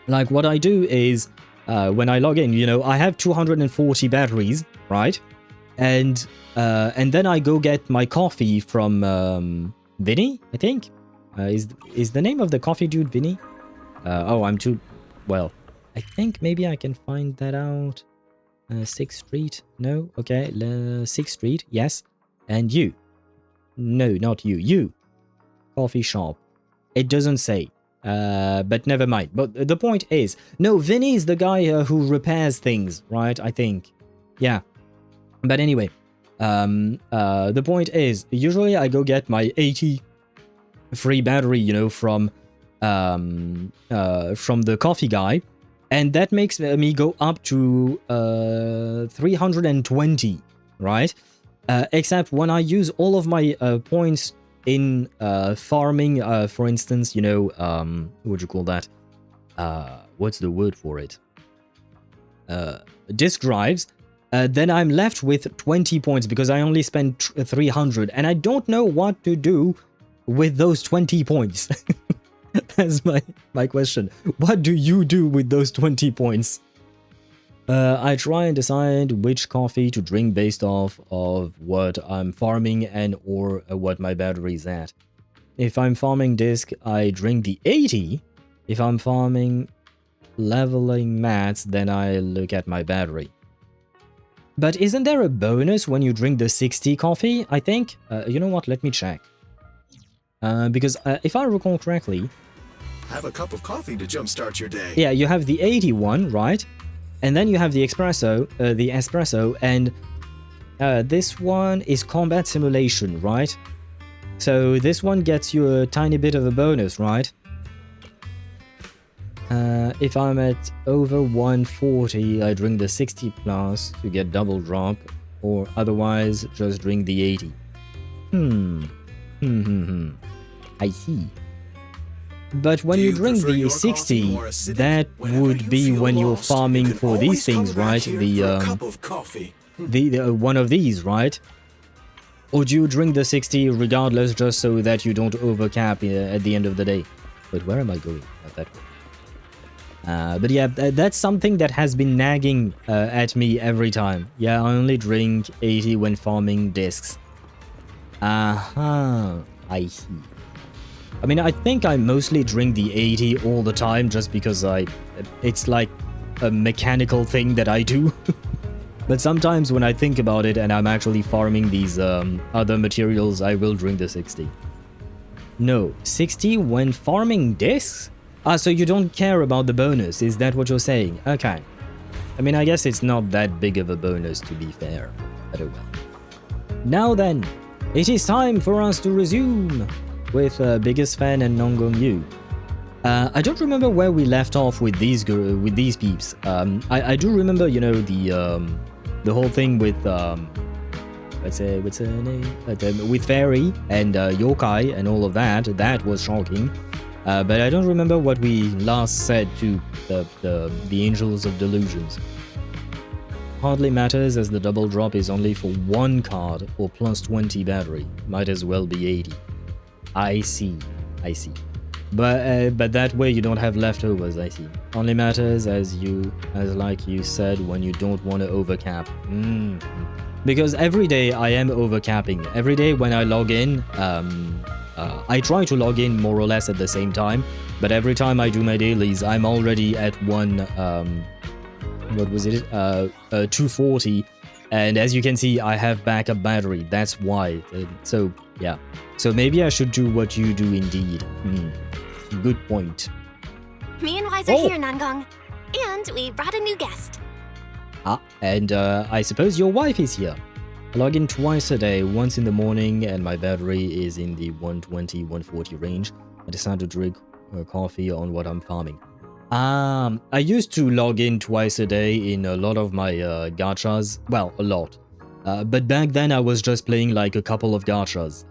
like what I do is, when I log in, you know, I have 240 batteries, right? And then I go get my coffee from Vinny, I think. Is the name of the coffee dude Vinny? Oh, I'm too... Well, I think maybe I can find that out. 6th Street? No? Okay, 6th Street, yes. And you. No, not you. You. Coffee shop. It doesn't say. But never mind. But the point is... No, Vinny is the guy who repairs things, right? I think. Yeah. But anyway. The point is... Usually I go get my 80 free battery, you know, from the coffee guy. And that makes me go up to 320, right? Except when I use all of my points in farming, for instance, you know, what would you call that? What's the word for it? Disk drives. Then I'm left with 20 points because I only spent 300. And I don't know what to do with those 20 points. That's my question. What do you do with those 20 points? I try and decide which coffee to drink based off of what I'm farming and or what my battery is at. If I'm farming disc, I drink the 80. If I'm farming leveling mats, then I look at my battery. But isn't there a bonus when you drink the 60 coffee, I think? You know what, let me check. Because if I recall correctly... Have a cup of coffee to jumpstart your day. Yeah, you have the 81, right? And then you have the espresso, and this one is combat simulation, right? So this one gets you a tiny bit of a bonus, right? If I'm at over 140, I drink the 60 plus to get double drop, or otherwise just drink the 80. I see. But when you drink the 60, that would be when you're farming for these things, right? The one of these, right? Or do you drink the 60 regardless just so that you don't overcap at the end of the day? Wait, where am I going? Not that way. But yeah, that's something that has been nagging at me every time. Yeah, I only drink 80 when farming discs. I see. I mean, I think I mostly drink the 80 all the time just because it's like a mechanical thing that I do. But sometimes when I think about it and I'm actually farming these other materials, I will drink the 60. No, 60 when farming discs? Ah, so you don't care about the bonus, is that what you're saying? Okay. I mean, I guess it's not that big of a bonus, to be fair. But oh well. Now then, it is time for us to resume with Biggest Fan and Nangong Yu. I don't remember where we left off with these peeps. I do remember, you know, the whole thing with what's her name? With Fairy and Yokai and all of that. That was shocking. But I don't remember what we last said to the Angels of Delusions. Hardly matters as the double drop is only for one card or plus 20 battery. Might as well be 80. I see. But that way you don't have leftovers, I see. Only matters as like you said, when you don't want to overcap. Because every day I am overcapping. Every day when I log in, I try to log in more or less at the same time, but every time I do my dailies, I'm already at what was it? 240. And as you can see, I have backup battery. That's why. So, yeah. So maybe I should do what you do indeed. Good point. Me and Wise are here, Nangong. And we brought a new guest. And I suppose your wife is here. I log in twice a day, once in the morning, and my battery is in the 120-140 range. I decide to drink coffee on what I'm farming. I used to log in twice a day in a lot of my gachas. Well, a lot. But back then I was just playing like a couple of gachas.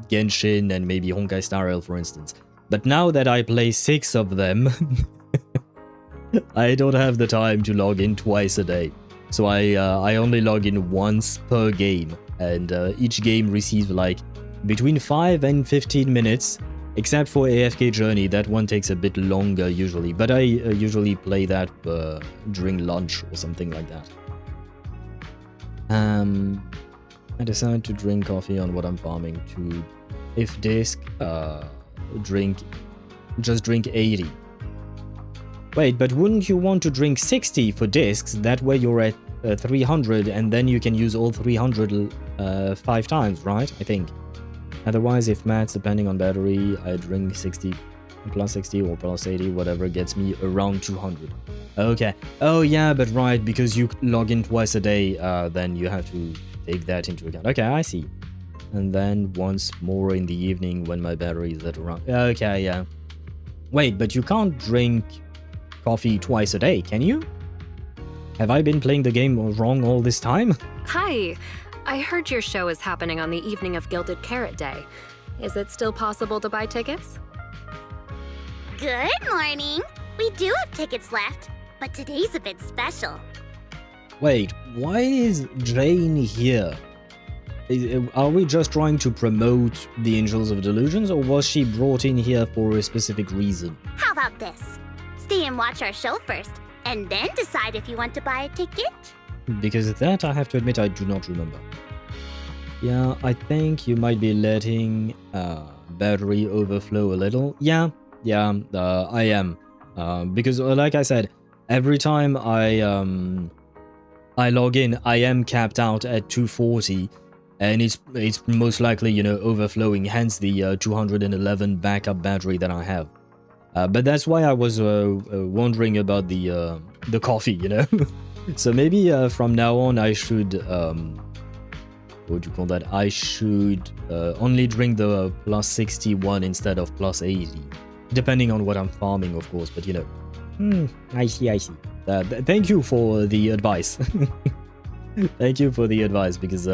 Genshin and maybe Honkai Star Rail, for instance. But now that I play 6 of them, I don't have the time to log in twice a day. So I only log in once per game. And each game receives like between 5 and 15 minutes. Except for AFK Journey, that one takes a bit longer usually, but I usually play that during lunch or something like that. I decide to drink coffee on what I'm farming to, if disc, just drink 80. Wait, but wouldn't you want to drink 60 for discs? That way you're at 300 and then you can use all 300 5 times, right? I think. Otherwise, if mats, depending on battery, I drink 60 plus 60 or plus 80, whatever gets me around 200. Okay. Oh yeah, but right, because you log in twice a day, then you have to take that into account. Okay, I see. And then once more in the evening when my battery is at around... Okay, yeah. Wait, but you can't drink coffee twice a day, can you? Have I been playing the game wrong all this time? Hi. I heard your show is happening on the evening of Gilded Carrot Day. Is it still possible to buy tickets? Good morning. We do have tickets left, but today's a bit special. Wait, why is Jane here? Are we just trying to promote the Angels of Delusions, or was she brought in here for a specific reason? How about this? Stay and watch our show first, and then decide if you want to buy a ticket? Because that, I have to admit, I do not remember. Yeah, I think you might be letting battery overflow a little. Yeah, I am. Because like I said, every time I log in, I am capped out at 240, and it's most likely, you know, overflowing, hence the 211 backup battery that I have. But that's why I was wondering about the coffee, you know. So maybe from now on I should what do you call that? I should only drink the plus 61 instead of plus 80, depending on what I'm farming, of course. But you know, I see. Thank you for the advice. Thank you for the advice, because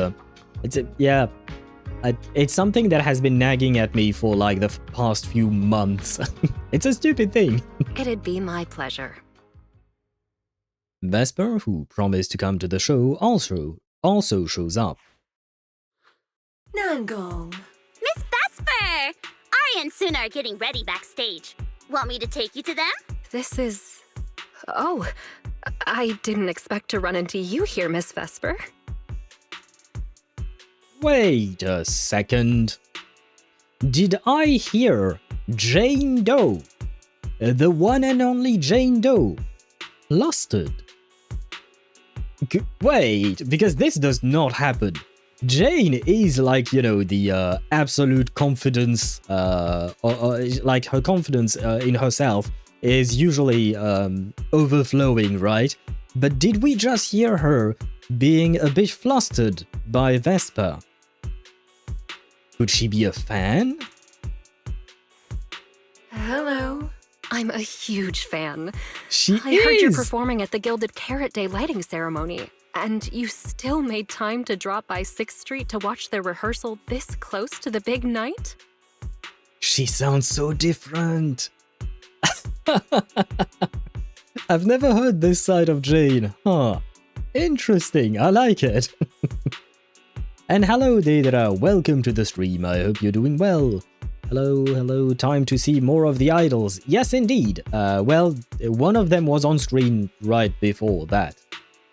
it's something that has been nagging at me for like the past few months. It's a stupid thing. It'd be my pleasure. Vesper, who promised to come to the show, also shows up. Nangong. Miss Vesper! Aria and Sunna are getting ready backstage. Want me to take you to them? This is... Oh, I didn't expect to run into you here, Miss Vesper. Wait a second. Did I hear Jane Doe? The one and only Jane Doe. Lusted. Wait, because this does not happen. Jane is like, you know, the absolute confidence, like her confidence in herself is usually overflowing, right? But did we just hear her being a bit flustered by Vesper? Could she be a fan? Hello. I'm a huge fan. I heard you're performing at the Gilded Carrot Day lighting ceremony, and you still made time to drop by 6th Street to watch their rehearsal this close to the big night? She sounds so different. I've never heard this side of Jane. Huh. Interesting. I like it. And hello, Deidara. Welcome to the stream. I hope you're doing well. Hello. Time to see more of the idols. Yes, indeed. Well, one of them was on screen right before that.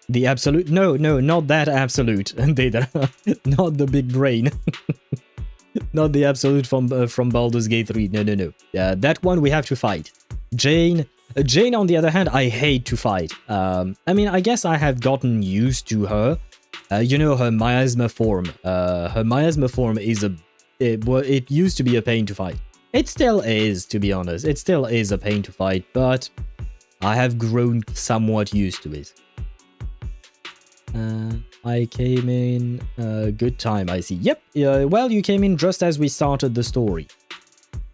The absolute... No, not that absolute. Deidara. Not the big brain. Not the absolute from Baldur's Gate 3. No. That one we have to fight. Jane, on the other hand, I hate to fight. I mean, I guess I have gotten used to her. You know, her miasma form. Her miasma form is it used to be a pain to fight. It still is, to be honest. It still is a pain to fight, but I have grown somewhat used to it. I came in good time, I see. Yep, well, you came in just as we started the story.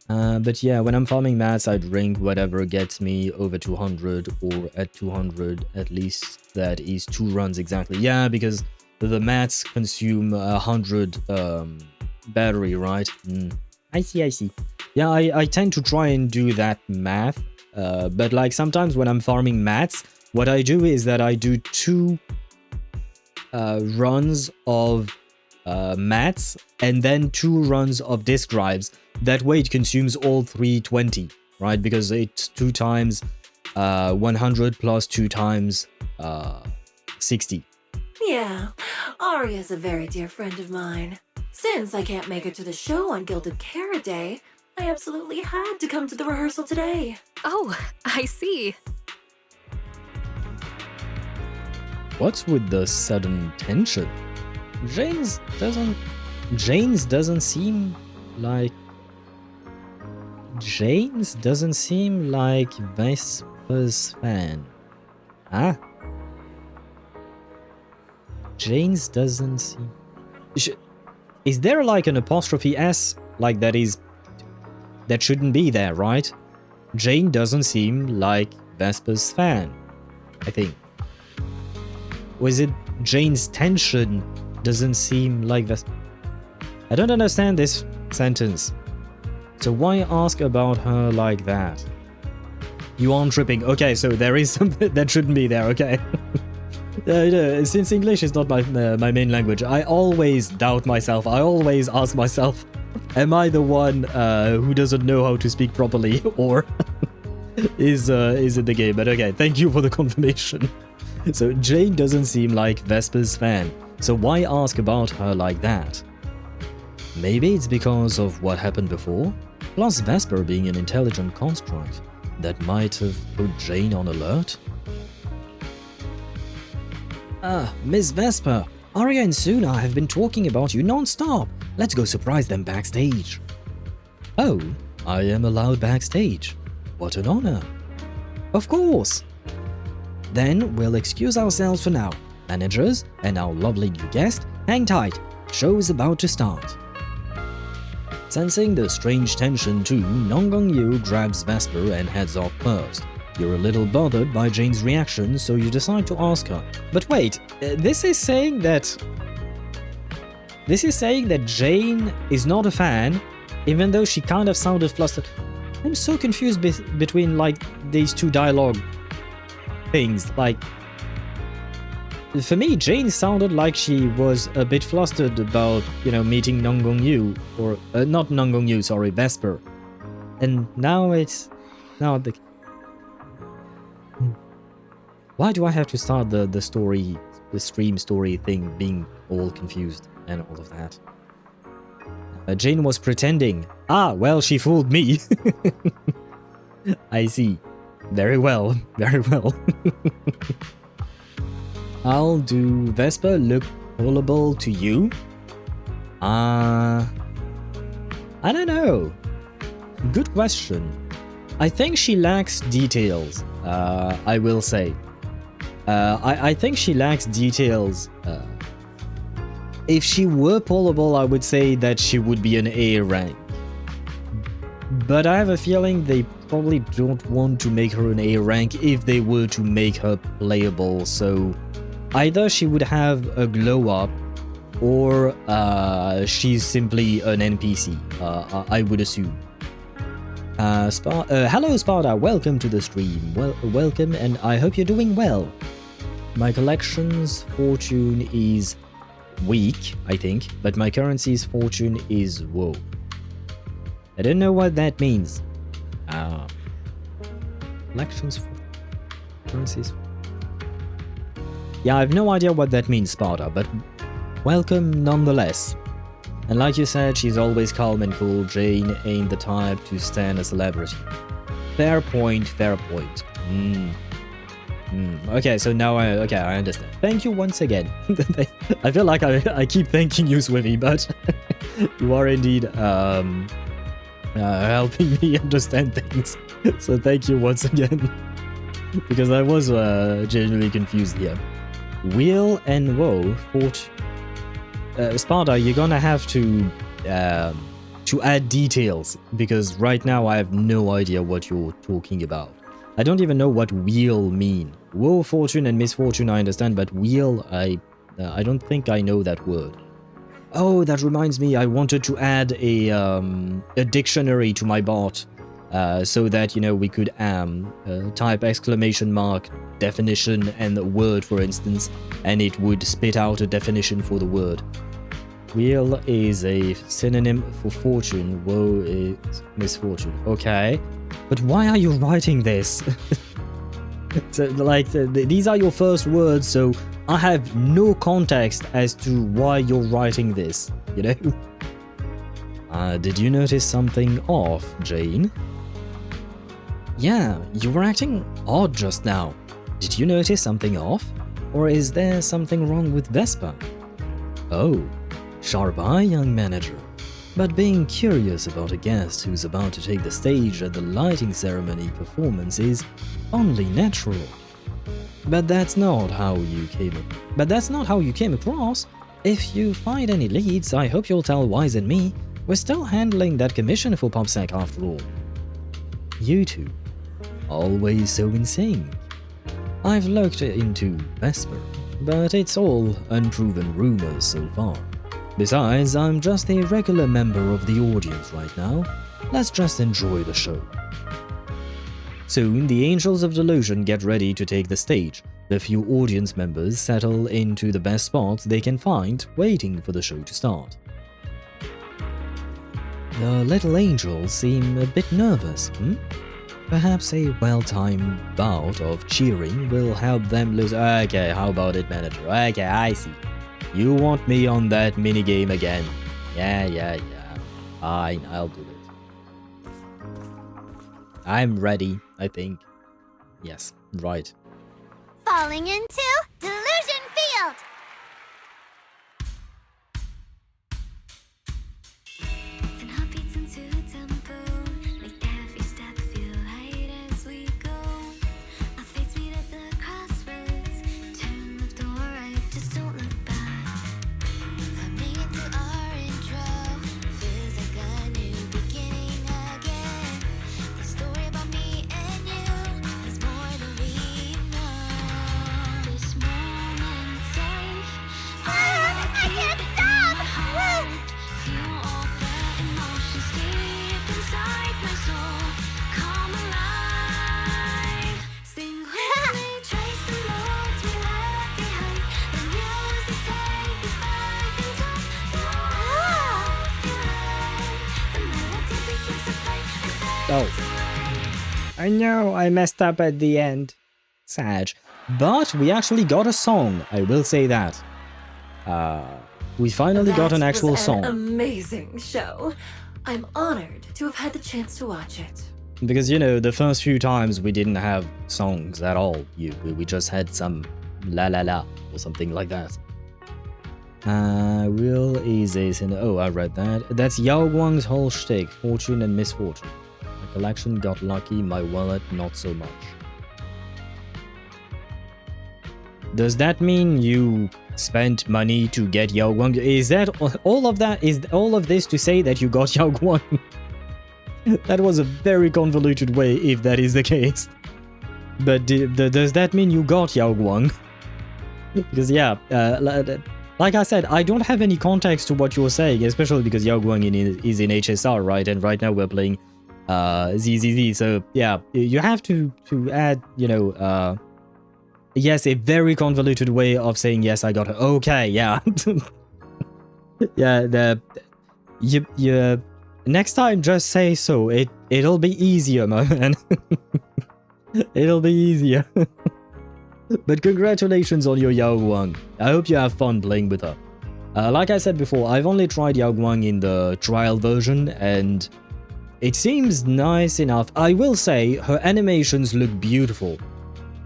But yeah, when I'm farming mats, I drink whatever gets me over 200, or at 200 at least. That is 2 runs exactly. Yeah, because the mats consume 100 battery, right? I see. Yeah, I tend to try and do that math. But like sometimes when I'm farming mats, what I do is that I do 2 runs of mats and then 2 runs of disc drives. That way it consumes all 320, right? Because it's 2 times 100 plus 2 times 60. Yeah, Aria's a very dear friend of mine. Since I can't make it to the show on Gilded Carrot Day, I absolutely had to come to the rehearsal today. Oh, I see. What's with the sudden tension? Jane's doesn't seem like... Jane's doesn't seem like Vesper's fan. Huh? Jane's doesn't seem... Is there like an apostrophe S? Like that shouldn't be there, right? Jane doesn't seem like Vesper's fan, I think. Or is it Jane's tension doesn't seem like Vesper? I don't understand this sentence. So why ask about her like that? You aren't tripping. Okay, so there is something that shouldn't be there, okay? Since English is not my main language, I always doubt myself. I always ask myself, am I the one who doesn't know how to speak properly? Or is in the game. But okay, thank you for the confirmation. So Jane doesn't seem like Vesper's fan, so why ask about her like that? Maybe it's because of what happened before? Plus Vesper being an intelligent construct that might have put Jane on alert? Miss Vesper, Aria and Sunna have been talking about you non-stop. Let's go surprise them backstage. Oh, I am allowed backstage. What an honor. Of course. Then we'll excuse ourselves for now. Managers and our lovely new guest, hang tight. Show is about to start. Sensing the strange tension too, Nangong Yu grabs Vesper and heads off first. You're a little bothered by Jane's reaction, so you decide to ask her. But wait, this is saying that Jane is not a fan, even though she kind of sounded flustered. I'm so confused between like these two dialogue things. Like, for me, Jane sounded like she was a bit flustered about, you know, meeting Nangong Yu, or not Nangong Yu, sorry, Vesper. And now it's the. Why do I have to start the story, the stream story thing being all confused and all of that? Jane was pretending. Ah, well, she fooled me. I see. Very well, very well. I'll do Vesper look pullable to you? I don't know. Good question. I think she lacks details, I will say. I think she lacks details. If she were pullable, I would say that she would be an A rank. But I have a feeling they probably don't want to make her an A rank if they were to make her playable, so either she would have a glow up, or she's simply an NPC, I would assume. Hello Sparta, welcome to the stream. Welcome, and I hope you're doing well. My collection's fortune is weak, I think, but my currency's fortune is woe. I don't know what that means. Collections for currencies. Yeah, I have no idea what that means, Sparta, but welcome nonetheless. And like you said, she's always calm and cool. Jane ain't the type to stand a celebrity. Fair point, fair point. Okay, so now I understand. Thank you once again. I feel like I keep thanking you, Swivy, but you are indeed helping me understand things. So thank you once again. Because I was genuinely confused here. Wheel and woe fought. Sparta, you're gonna have to add details, because right now I have no idea what you're talking about. I don't even know what wheel mean. Woe, fortune, and misfortune I understand, but wheel, I don't think I know that word. Oh, that reminds me, I wanted to add a dictionary to my bot, so that, you know, we could type exclamation mark, definition, and the word, for instance, and it would spit out a definition for the word. Wheel is a synonym for fortune, woe is misfortune. Okay, but why are you writing this? So, like, these are your first words, so I have no context as to why you're writing this, you know? Did you notice something off, Jane? Yeah, you were acting odd just now. Did you notice something off? Or is there something wrong with Vesper? Oh, sharp eye, young manager. But being curious about a guest who's about to take the stage at the lighting ceremony performance is only natural. But that's not how you came across. If you find any leads, I hope you'll tell Wise and me. We're still handling that commission for PopSec after all. You two, always so in sync. I've looked into Vesper, but it's all unproven rumors so far. Besides, I'm just a regular member of the audience right now. Let's just enjoy the show. Soon, the Angels of Delusion get ready to take the stage. The few audience members settle into the best spots they can find, waiting for the show to start. The little angels seem a bit nervous, Perhaps a well-timed bout of cheering will help them lose. Okay, how about it, manager? Okay, I see. You want me on that minigame again? Yeah. Fine, I'll do it. I'm ready, I think. Yes, right. Falling into Delusion Field! 10 heartbeats into tempo, make every step feel light as we go. Our fates meet at the crossroads, turn left or right, just don't look back. Coming into our intro, feels like a new beginning again. The story about me and you is more than we know. This moment's safe. I can't stop! Woo! Feel all the emotions deep inside my soul. Come alive. Sing with me, trace the roads we left behind. The music take us back in time. The melody begins to play and fades Oh. I know, I messed up at the end. Sad. But we actually got a song, I will say that. We finally got an actual was song. An amazing show. I'm honored to have had the chance to watch it. Because, you know, the first few times we didn't have songs at all. We just had some la la la or something like that. Will is in. Oh, I read that. That's Yao Guang's whole shtick, fortune and misfortune. My collection got lucky, my wallet not so much. Does that mean you spent money to get Yao Guang? Is that all of that? Is all of this to say that you got Yao Guang? That was a very convoluted way, if that is the case. But does that mean you got Yao Guang? Because yeah, like I said, I don't have any context to what you're saying, especially because Yao Guang is in HSR, right? And right now we're playing ZZZ, so yeah, you have to add, you know, yes, a very convoluted way of saying yes, I got her. Okay, yeah. Yeah, you next time just say so. It'll be easier, my man. It'll be easier. But congratulations on your Yao Guang. I hope you have fun playing with her. Like I said before, I've only tried Yao Guang in the trial version, and it seems nice enough. I will say, her animations look beautiful.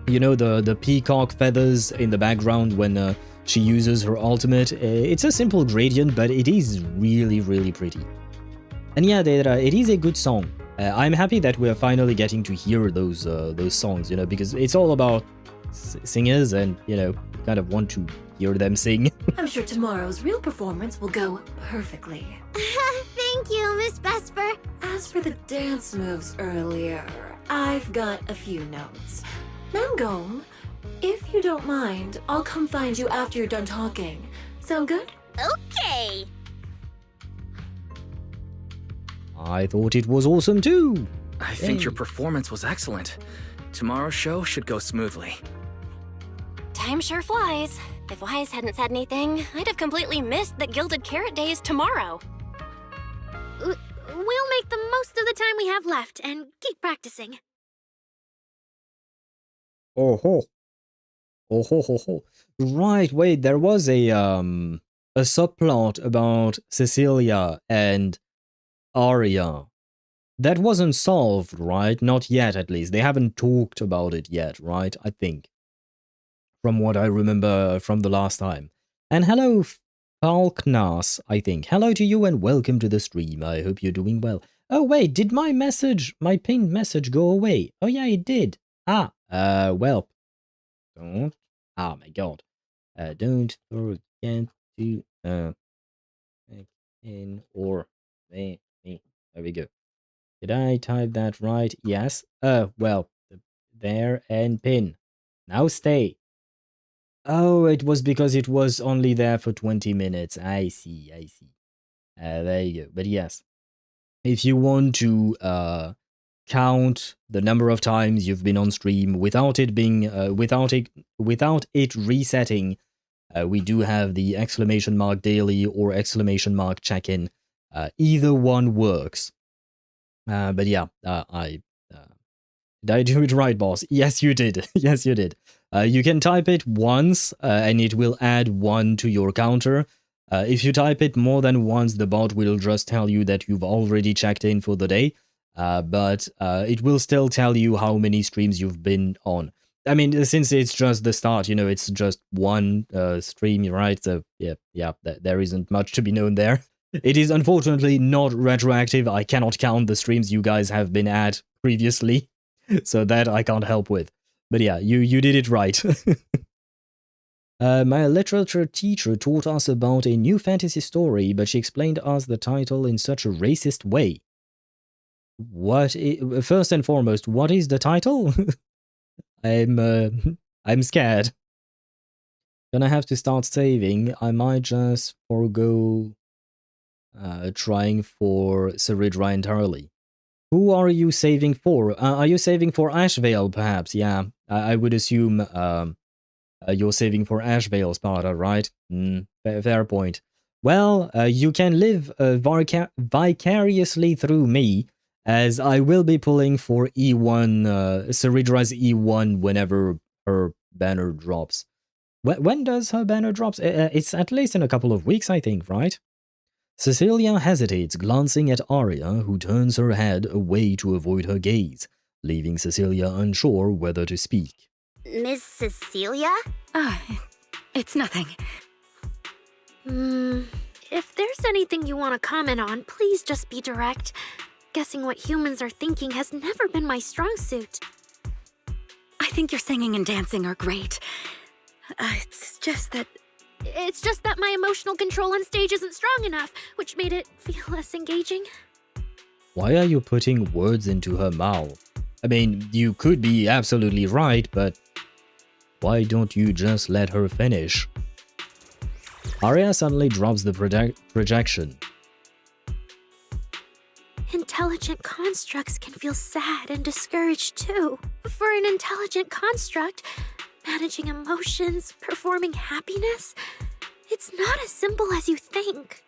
You know, the peacock feathers in the background when she uses her ultimate. It's a simple gradient, but it is really, really pretty. And yeah, it is a good song. I'm happy that we're finally getting to hear those songs, you know, because it's all about singers, and you know, you kind of want to hear them sing. I'm sure tomorrow's real performance will go perfectly. Thank you, Miss Vesper. As for the dance moves earlier, I've got a few notes. Nangong, if you don't mind, I'll come find you after you're done talking. Sound good? Okay. I thought it was awesome too. I think your performance was excellent. Tomorrow's show should go smoothly. Time sure flies. If Wise hadn't said anything, I'd have completely missed that Gilded Carrot Day is tomorrow. We'll make the most of the time we have left and keep practicing. Oh ho. Oh ho ho ho. Right, wait, there was a subplot about Cecilia and Aria. That wasn't solved, right? Not yet, at least. They haven't talked about it yet, right? I think. From what I remember from the last time. And hello, Falknas, I think. Hello to you and welcome to the stream. I hope you're doing well. Oh, wait, did my pinned message go away? Oh, yeah, it did. Well. Don't. Oh, my God. Don't forget to, in or, there we go. Did I type that right? Yes. Well, there and pin. Now stay. Oh, it was because it was only there for 20 minutes. I see. There you go. But yes, if you want to count the number of times you've been on stream without it being without it resetting, we do have the ! daily or ! check-in. Either one works. But yeah, Did I do it right, boss? Yes, you did. Yes, you did. You can type it once, and it will add 1 to your counter. If you type it more than once, the bot will just tell you that you've already checked in for the day, but it will still tell you how many streams you've been on. I mean, since it's just the start, you know, it's just one stream, right? So, yeah, there isn't much to be known there. It is unfortunately not retroactive. I cannot count the streams you guys have been at previously, so that I can't help with. But yeah, you did it right. My literature teacher taught us about a new fantasy story, but she explained us the title in such a racist way. First and foremost, what is the title? I'm scared. Gonna have to start saving. I might just forego trying for Seridra entirely. Who are you saving for? Are you saving for Ashvale, perhaps? Yeah, I would assume you're saving for Ashvale, Sparta, right? Fair point. Well, you can live vicariously through me, as I will be pulling for E1, Seridra's E1 whenever her banner drops. When does her banner drops? It's at least in a couple of weeks, I think, right? Cecilia hesitates, glancing at Aria, who turns her head away to avoid her gaze, leaving Cecilia unsure whether to speak. Miss Cecilia? It's nothing. If there's anything you want to comment on, please just be direct. Guessing what humans are thinking has never been my strong suit. I think your singing and dancing are great. It's just that my emotional control on stage isn't strong enough, which made it feel less engaging. Why are you putting words into her mouth? I mean, you could be absolutely right, but why don't you just let her finish? Aria suddenly drops the projection. Intelligent constructs can feel sad and discouraged too. For an intelligent construct, managing emotions, performing happiness, it's not as simple as you think.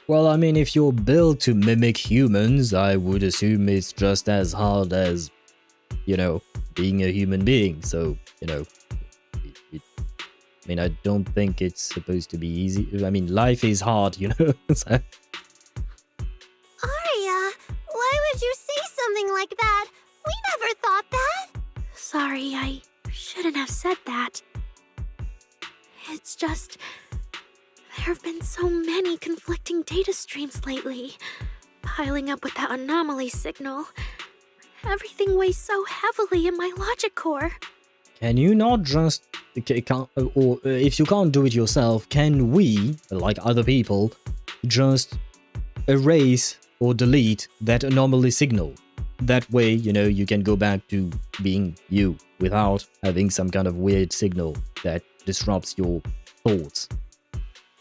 Well, I mean, if you're built to mimic humans, I would assume it's just as hard as, you know, being a human being. So, you know, I mean, I don't think it's supposed to be easy. I mean, life is hard, you know. So. Aria, why would you say something like that? We never thought that. Sorry, I shouldn't have said that. It's just, there have been so many conflicting data streams lately, piling up with that anomaly signal. Everything weighs so heavily in my logic core. Can you not just, or if you can't do it yourself, can we, like other people, just erase or delete that anomaly signal? That way, you know, you can go back to being you without having some kind of weird signal that disrupts your thoughts.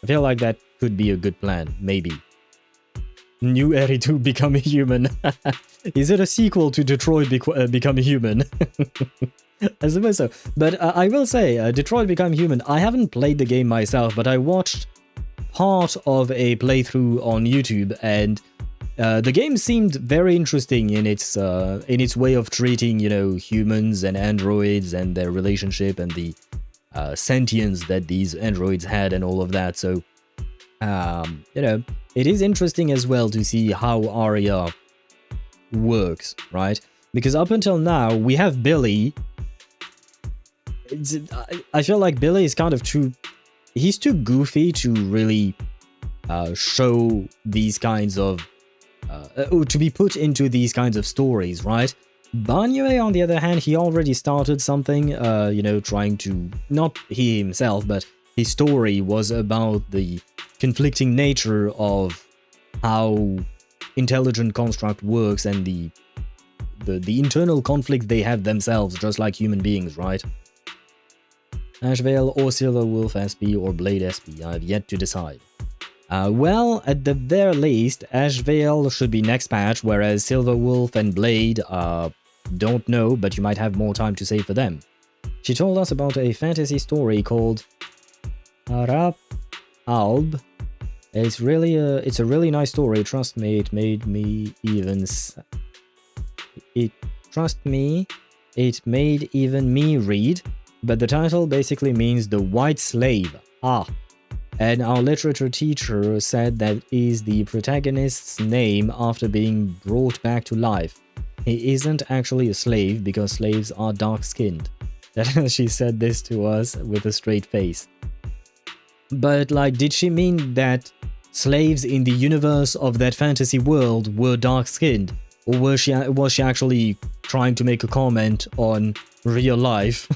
I feel like that could be a good plan, maybe. New Eridu Become a Human. Is it a sequel to Detroit Become a Human? I suppose so. But I will say, Detroit Become Human, I haven't played the game myself, but I watched part of a playthrough on YouTube, and the game seemed very interesting in its way of treating, you know, humans and androids and their relationship and the sentience that these androids had and all of that. So, you know, it is interesting as well to see how Aria works, right? Because up until now, we have Billy. I feel like Billy is kind of he's too goofy to really show these kinds of, to be put into these kinds of stories, right? Banyue, on the other hand, he already started something, you know, trying to, not he himself, but his story was about the conflicting nature of how intelligent construct works and the internal conflict they have themselves, just like human beings, right? Ashvale or Silver Wolf SP or Blade SP, I have yet to decide. Well, at the very least, Ashvale should be next patch, whereas Silver Wolf and Blade, don't know, but you might have more time to save for them. She told us about a fantasy story called Arab Alb. It's a really nice story, trust me, it made me even... It trust me, it made even me read, but the title basically means the white slave. Ah. And our literature teacher said that is the protagonist's name after being brought back to life. He isn't actually a slave because slaves are dark-skinned. She said this to us with a straight face. But, like, did she mean that slaves in the universe of that fantasy world were dark-skinned? Or was she actually trying to make a comment on real life?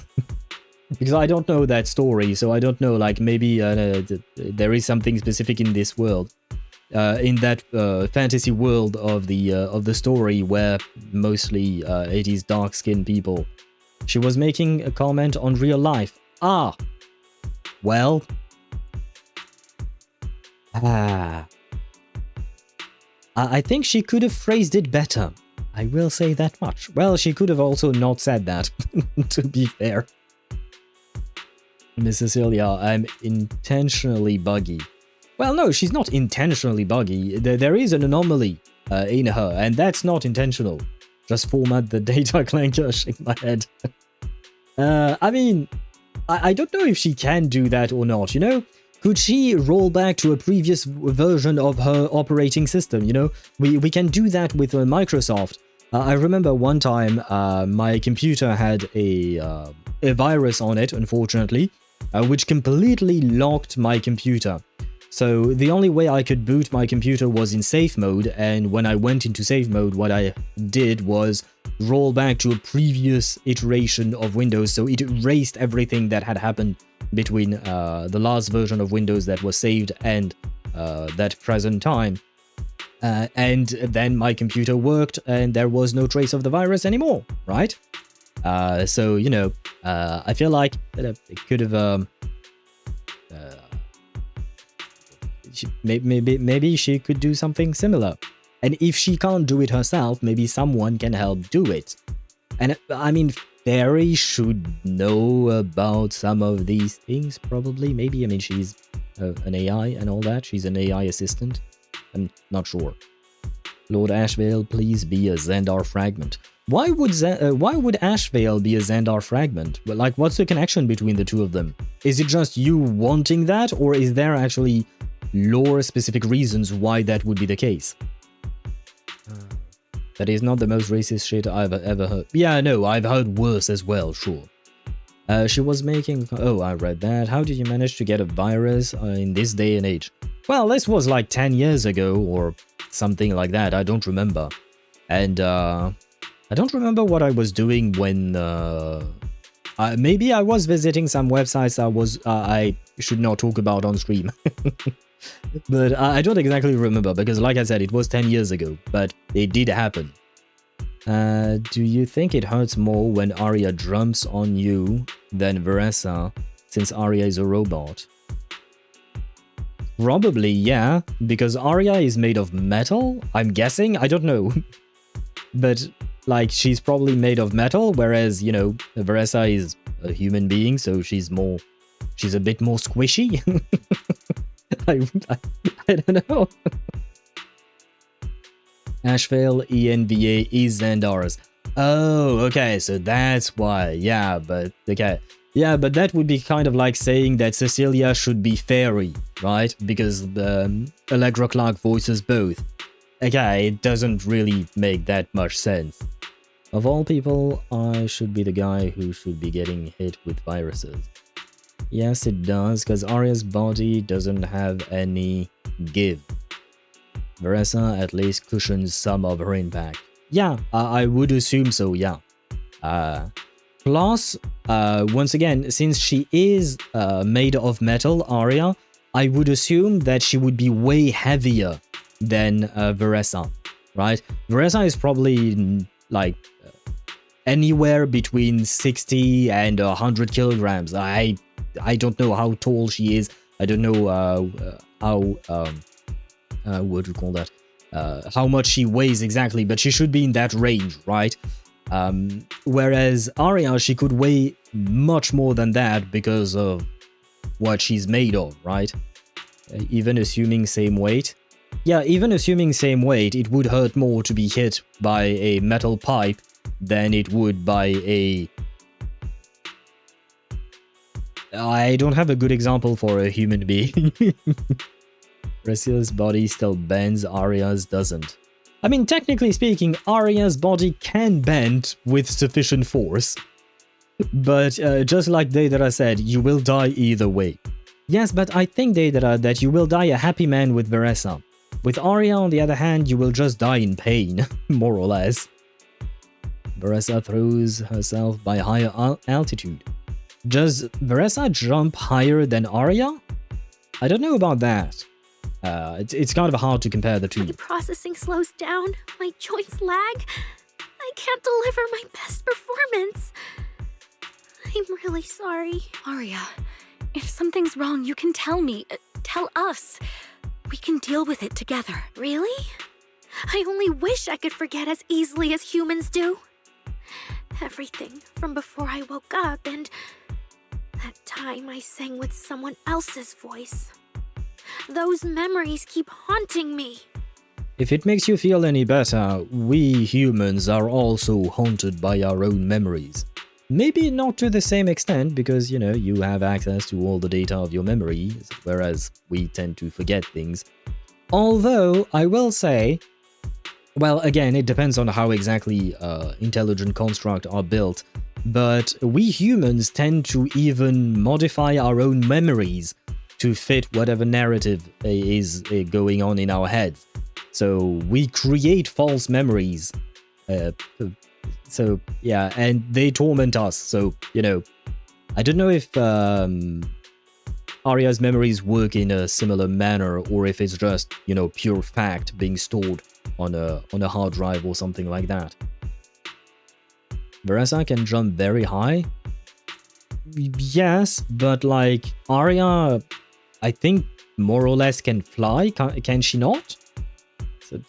Because I don't know that story, so I don't know, like, maybe there is something specific in this world. In that fantasy world of the story where mostly it is dark-skinned people. She was making a comment on real life. Ah! Well... I think she could have phrased it better. I will say that much. Well, she could have also not said that, to be fair. Miss Cecilia, I'm intentionally buggy. Well, no, she's not intentionally buggy. There is an anomaly in her, and that's not intentional. Just format the data clanker, shake my head. I mean, I don't know if she can do that or not, you know? Could she roll back to a previous version of her operating system, you know? We can do that with Microsoft. I remember one time my computer had a virus on it, unfortunately, which completely locked my computer. So the only way I could boot my computer was in safe mode, and when I went into safe mode, what I did was roll back to a previous iteration of Windows, so it erased everything that had happened between the last version of Windows that was saved and that present time. And then my computer worked, and there was no trace of the virus anymore, right? So, you know, I feel like it could have... maybe she could do something similar. And if she can't do it herself, maybe someone can help do it. And I mean, Fairy should know about some of these things, probably. Maybe, I mean, she's an AI and all that. She's an AI assistant. I'm not sure. Lord Ashvale, please be a Xandar fragment. Why would Ashvale be a Xandar fragment? Like, what's the connection between the two of them? Is it just you wanting that, or is there actually lore-specific reasons why that would be the case? That is not the most racist shit I've ever heard. Yeah, no, I've heard worse as well, sure. She was making... Oh, I read that. How did you manage to get a virus in this day and age? Well, this was like 10 years ago, or something like that. I don't remember. And, I don't remember what I was doing when, maybe I was visiting some websites I should not talk about on stream. But I don't exactly remember, because like I said, it was 10 years ago, but it did happen. Do you think it hurts more when Aria drums on you than Veressa, since Aria is a robot? Probably, yeah, because Aria is made of metal, I'm guessing, I don't know. But, like, she's probably made of metal, whereas, you know, Veressa is a human being, so she's a bit more squishy. I don't know. Ashvale ENVA is Xandar's. Oh, okay, so that's why. Yeah, but okay. Yeah, but that would be kind of like saying that Cecilia should be Fairy, right? Because Allegra Clark voices both. Okay, it doesn't really make that much sense. Of all people, I should be the guy who should be getting hit with viruses. Yes, it does, because Aria's body doesn't have any give. Veressa at least cushions some of her impact. Yeah, I would assume so, yeah. Plus, once again, since she is made of metal, Aria, I would assume that she would be way heavier than Veressa, right? Veressa is probably, like, anywhere between 60 and 100 kilograms. I don't know how tall she is. I don't know what do you call that? How much she weighs exactly, but she should be in that range, right? Whereas Aria, she could weigh much more than that because of what she's made of, right? Even assuming same weight. Yeah, even assuming same weight, it would hurt more to be hit by a metal pipe than it would by a... I don't have a good example for a human being. Resia's body still bends, Aria's doesn't. I mean, technically speaking, Aria's body can bend with sufficient force. But just like Deidara said, you will die either way. Yes, but I think, Deidara, that you will die a happy man with Veressa. With Aria, on the other hand, you will just die in pain, more or less. Veressa throws herself by higher altitude. Does Veressa jump higher than Aria? I don't know about that. It's kind of hard to compare the two. My processing slows down, my joints lag. I can't deliver my best performance. I'm really sorry. Aria, if something's wrong, you can tell me. Tell us. We can deal with it together. Really? I only wish I could forget as easily as humans do. Everything from before I woke up and that time I sang with someone else's voice. Those memories keep haunting me. If it makes you feel any better, we humans are also haunted by our own memories. Maybe not to the same extent, because, you know, you have access to all the data of your memories, whereas we tend to forget things. Although, I will say, well, again, it depends on how exactly intelligent constructs are built, but we humans tend to even modify our own memories to fit whatever narrative is going on in our heads. So we create false memories. So yeah, and they torment us. So, you know, I don't know if Aria's memories work in a similar manner, or if it's just, you know, pure fact being stored on a hard drive or something like that. Veressa can jump very high. Yes, but like Aria, I think more or less can fly. Can she not? So,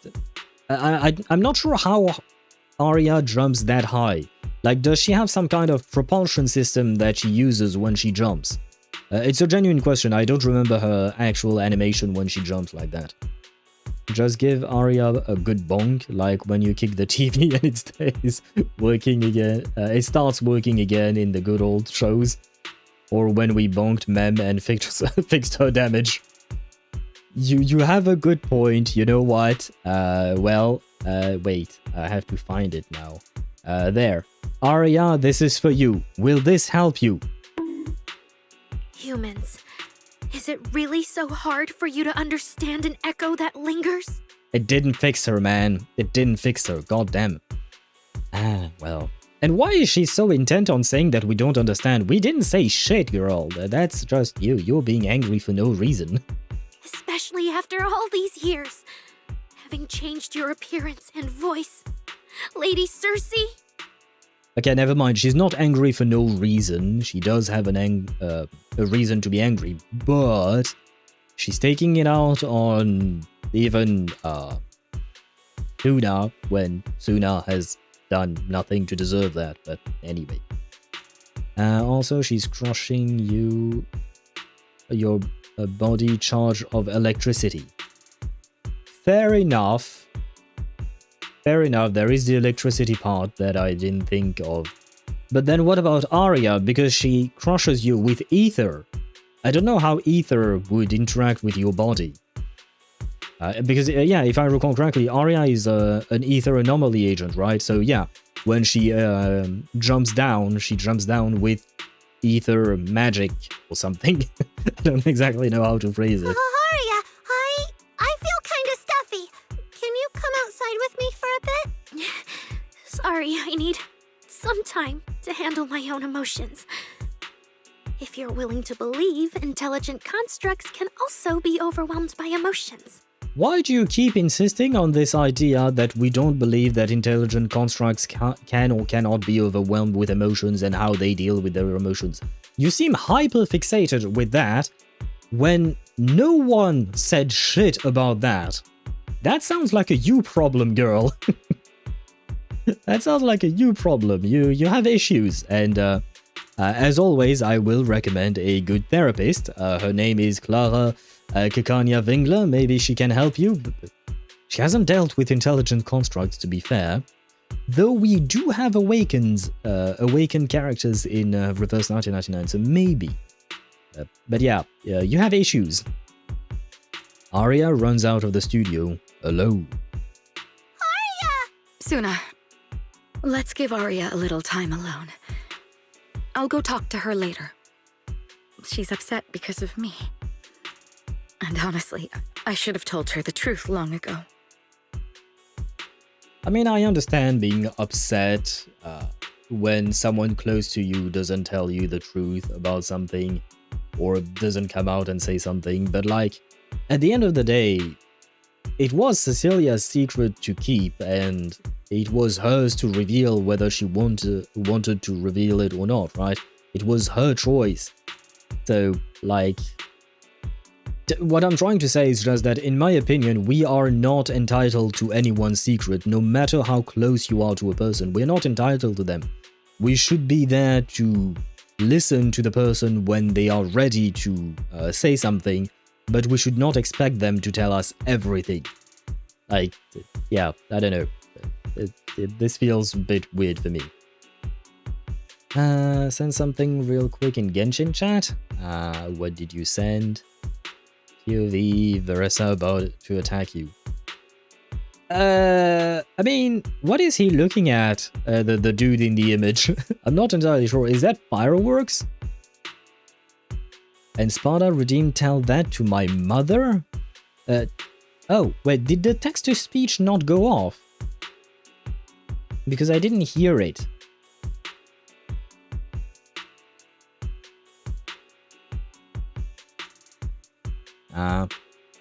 I'm not sure how Aria jumps that high. Like, does she have some kind of propulsion system that she uses when she jumps? It's a genuine question. I don't remember her actual animation when she jumps like that. Just give Aria a good bonk, like when you kick the TV and it stays working again. It starts working again in the good old shows. Or when we bonked Mem and fixed her damage. You have a good point. You know what? Wait. I have to find it now. There. Aria, this is for you. Will this help you? Humans. Is it really so hard for you to understand an echo that lingers? It didn't fix her, man. It didn't fix her. Goddamn. Ah, well. And why is she so intent on saying that we don't understand? We didn't say shit, girl. That's just you. You're being angry for no reason. Especially after all these years. Having changed your appearance and voice. Lady Circe? Okay, never mind. She's not angry for no reason. She does have a reason to be angry, but she's taking it out on even Sunna when Sunna has done nothing to deserve that. But anyway. Also, she's crushing your body charge of electricity. Fair enough. Fair enough, there is the electricity part that I didn't think of. But then what about Aria? Because she crushes you with ether. I don't know how ether would interact with your body. Because, yeah, if I recall correctly, Aria is an ether anomaly agent, right? So, yeah, when she jumps down with ether magic or something. I don't exactly know how to phrase it. Aria, I feel kind of stuffy. Can you come outside with me for a bit? Sorry, I need some time to handle my own emotions. If you're willing to believe, intelligent constructs can also be overwhelmed by emotions. Why do you keep insisting on this idea that we don't believe that intelligent constructs can or cannot be overwhelmed with emotions and how they deal with their emotions? You seem hyper-fixated with that when no one said shit about that. That sounds like a you problem, girl. That sounds like a you problem. You have issues, and as always, I will recommend a good therapist. Her name is Clara Kekania Wingler. Maybe she can help you. She hasn't dealt with intelligent constructs, to be fair. Though we do have awakened characters in Reverse 1999, so maybe. But yeah, you have issues. Aria runs out of the studio alone. Sunna, let's give Aria a little time alone. I'll go talk to her later. She's upset because of me. And honestly, I should have told her the truth long ago. I mean, I understand being upset when someone close to you doesn't tell you the truth about something or doesn't come out and say something, but like, at the end of the day, it was Cecilia's secret to keep, and it was hers to reveal whether she wanted to reveal it or not, right? It was her choice. So, like, what I'm trying to say is just that, in my opinion, we are not entitled to anyone's secret, no matter how close you are to a person. We're not entitled to them. We should be there to listen to the person when they are ready to say something, but we should not expect them to tell us everything. Like, yeah, I don't know. This feels a bit weird for me. Send something real quick in Genshin chat. What did you send? POV, Veresa about to attack you. I mean, what is he looking at? The dude in the image. I'm not entirely sure. Is that fireworks? And Sparta redeemed, tell that to my mother? Oh, wait, did the text-to-speech not go off? Because I didn't hear it.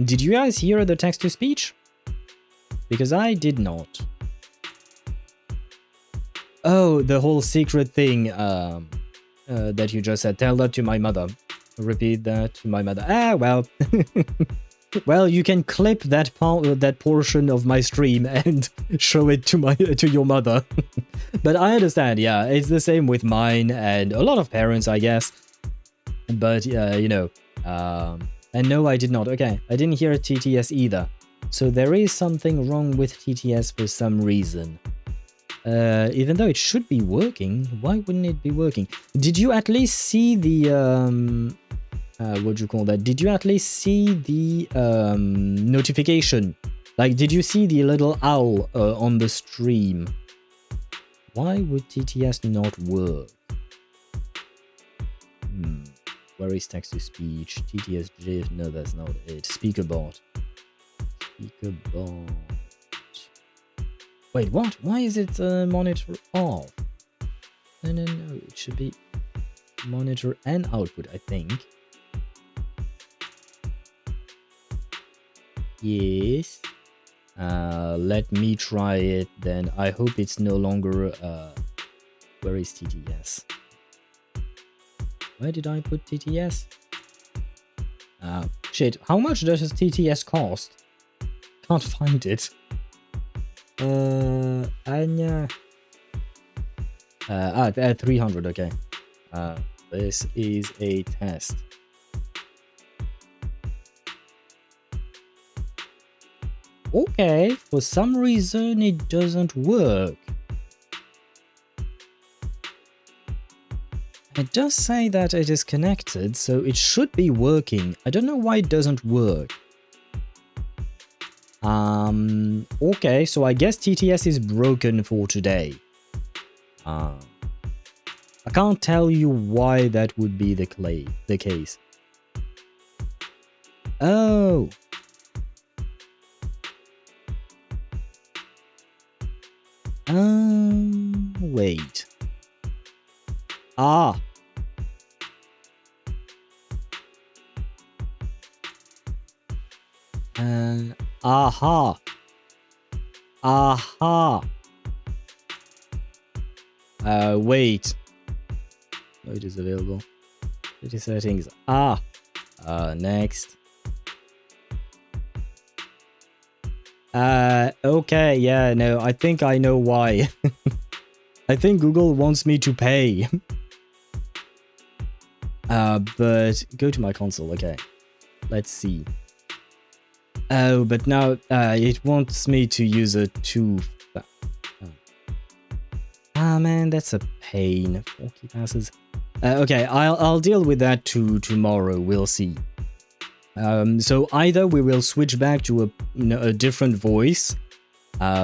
Did you guys hear the text-to-speech? Because I did not. Oh, the whole secret thing that you just said. Tell that to my mother. Repeat that to my mother. Ah, well. Well, you can clip that portion of my stream and show it to your mother. But I understand, yeah, it's the same with mine and a lot of parents, I guess. But, you know, and no, I did not. Okay, I didn't hear TTS either. So there is something wrong with TTS for some reason. Even though it should be working, why wouldn't it be working? Did you at least see the, what do you call that? Did you at least see the notification? Like, did you see the little owl on the stream? Why would TTS not work? Where is text-to-speech? TTS GIF? No, that's not it. Speakerbot. Speakerbot. Wait, what? Why is it monitor off? No, it should be monitor and output, I think. Yes. Let me try it then. I hope it's no longer... where is TTS? Where did I put TTS? Shit. How much does TTS cost? Can't find it. Anya. 300, okay. This is a test. Okay, for some reason it doesn't work. It does say that it is connected, so it should be working. I don't know why it doesn't work. Okay, so I guess TTS is broken for today. I can't tell you why that would be the case. Oh. Wait. Ah. Aha. Aha. Wait. Oh, it is available. 30 settings. Next. Okay, yeah, no, I think I know why. I think Google wants me to pay. But go to my console, okay. Let's see. Oh, but now it wants me to use a Ah, man, that's a pain. 4 key passes. Okay, I'll deal with that tomorrow. We'll see. So either we will switch back to a different voice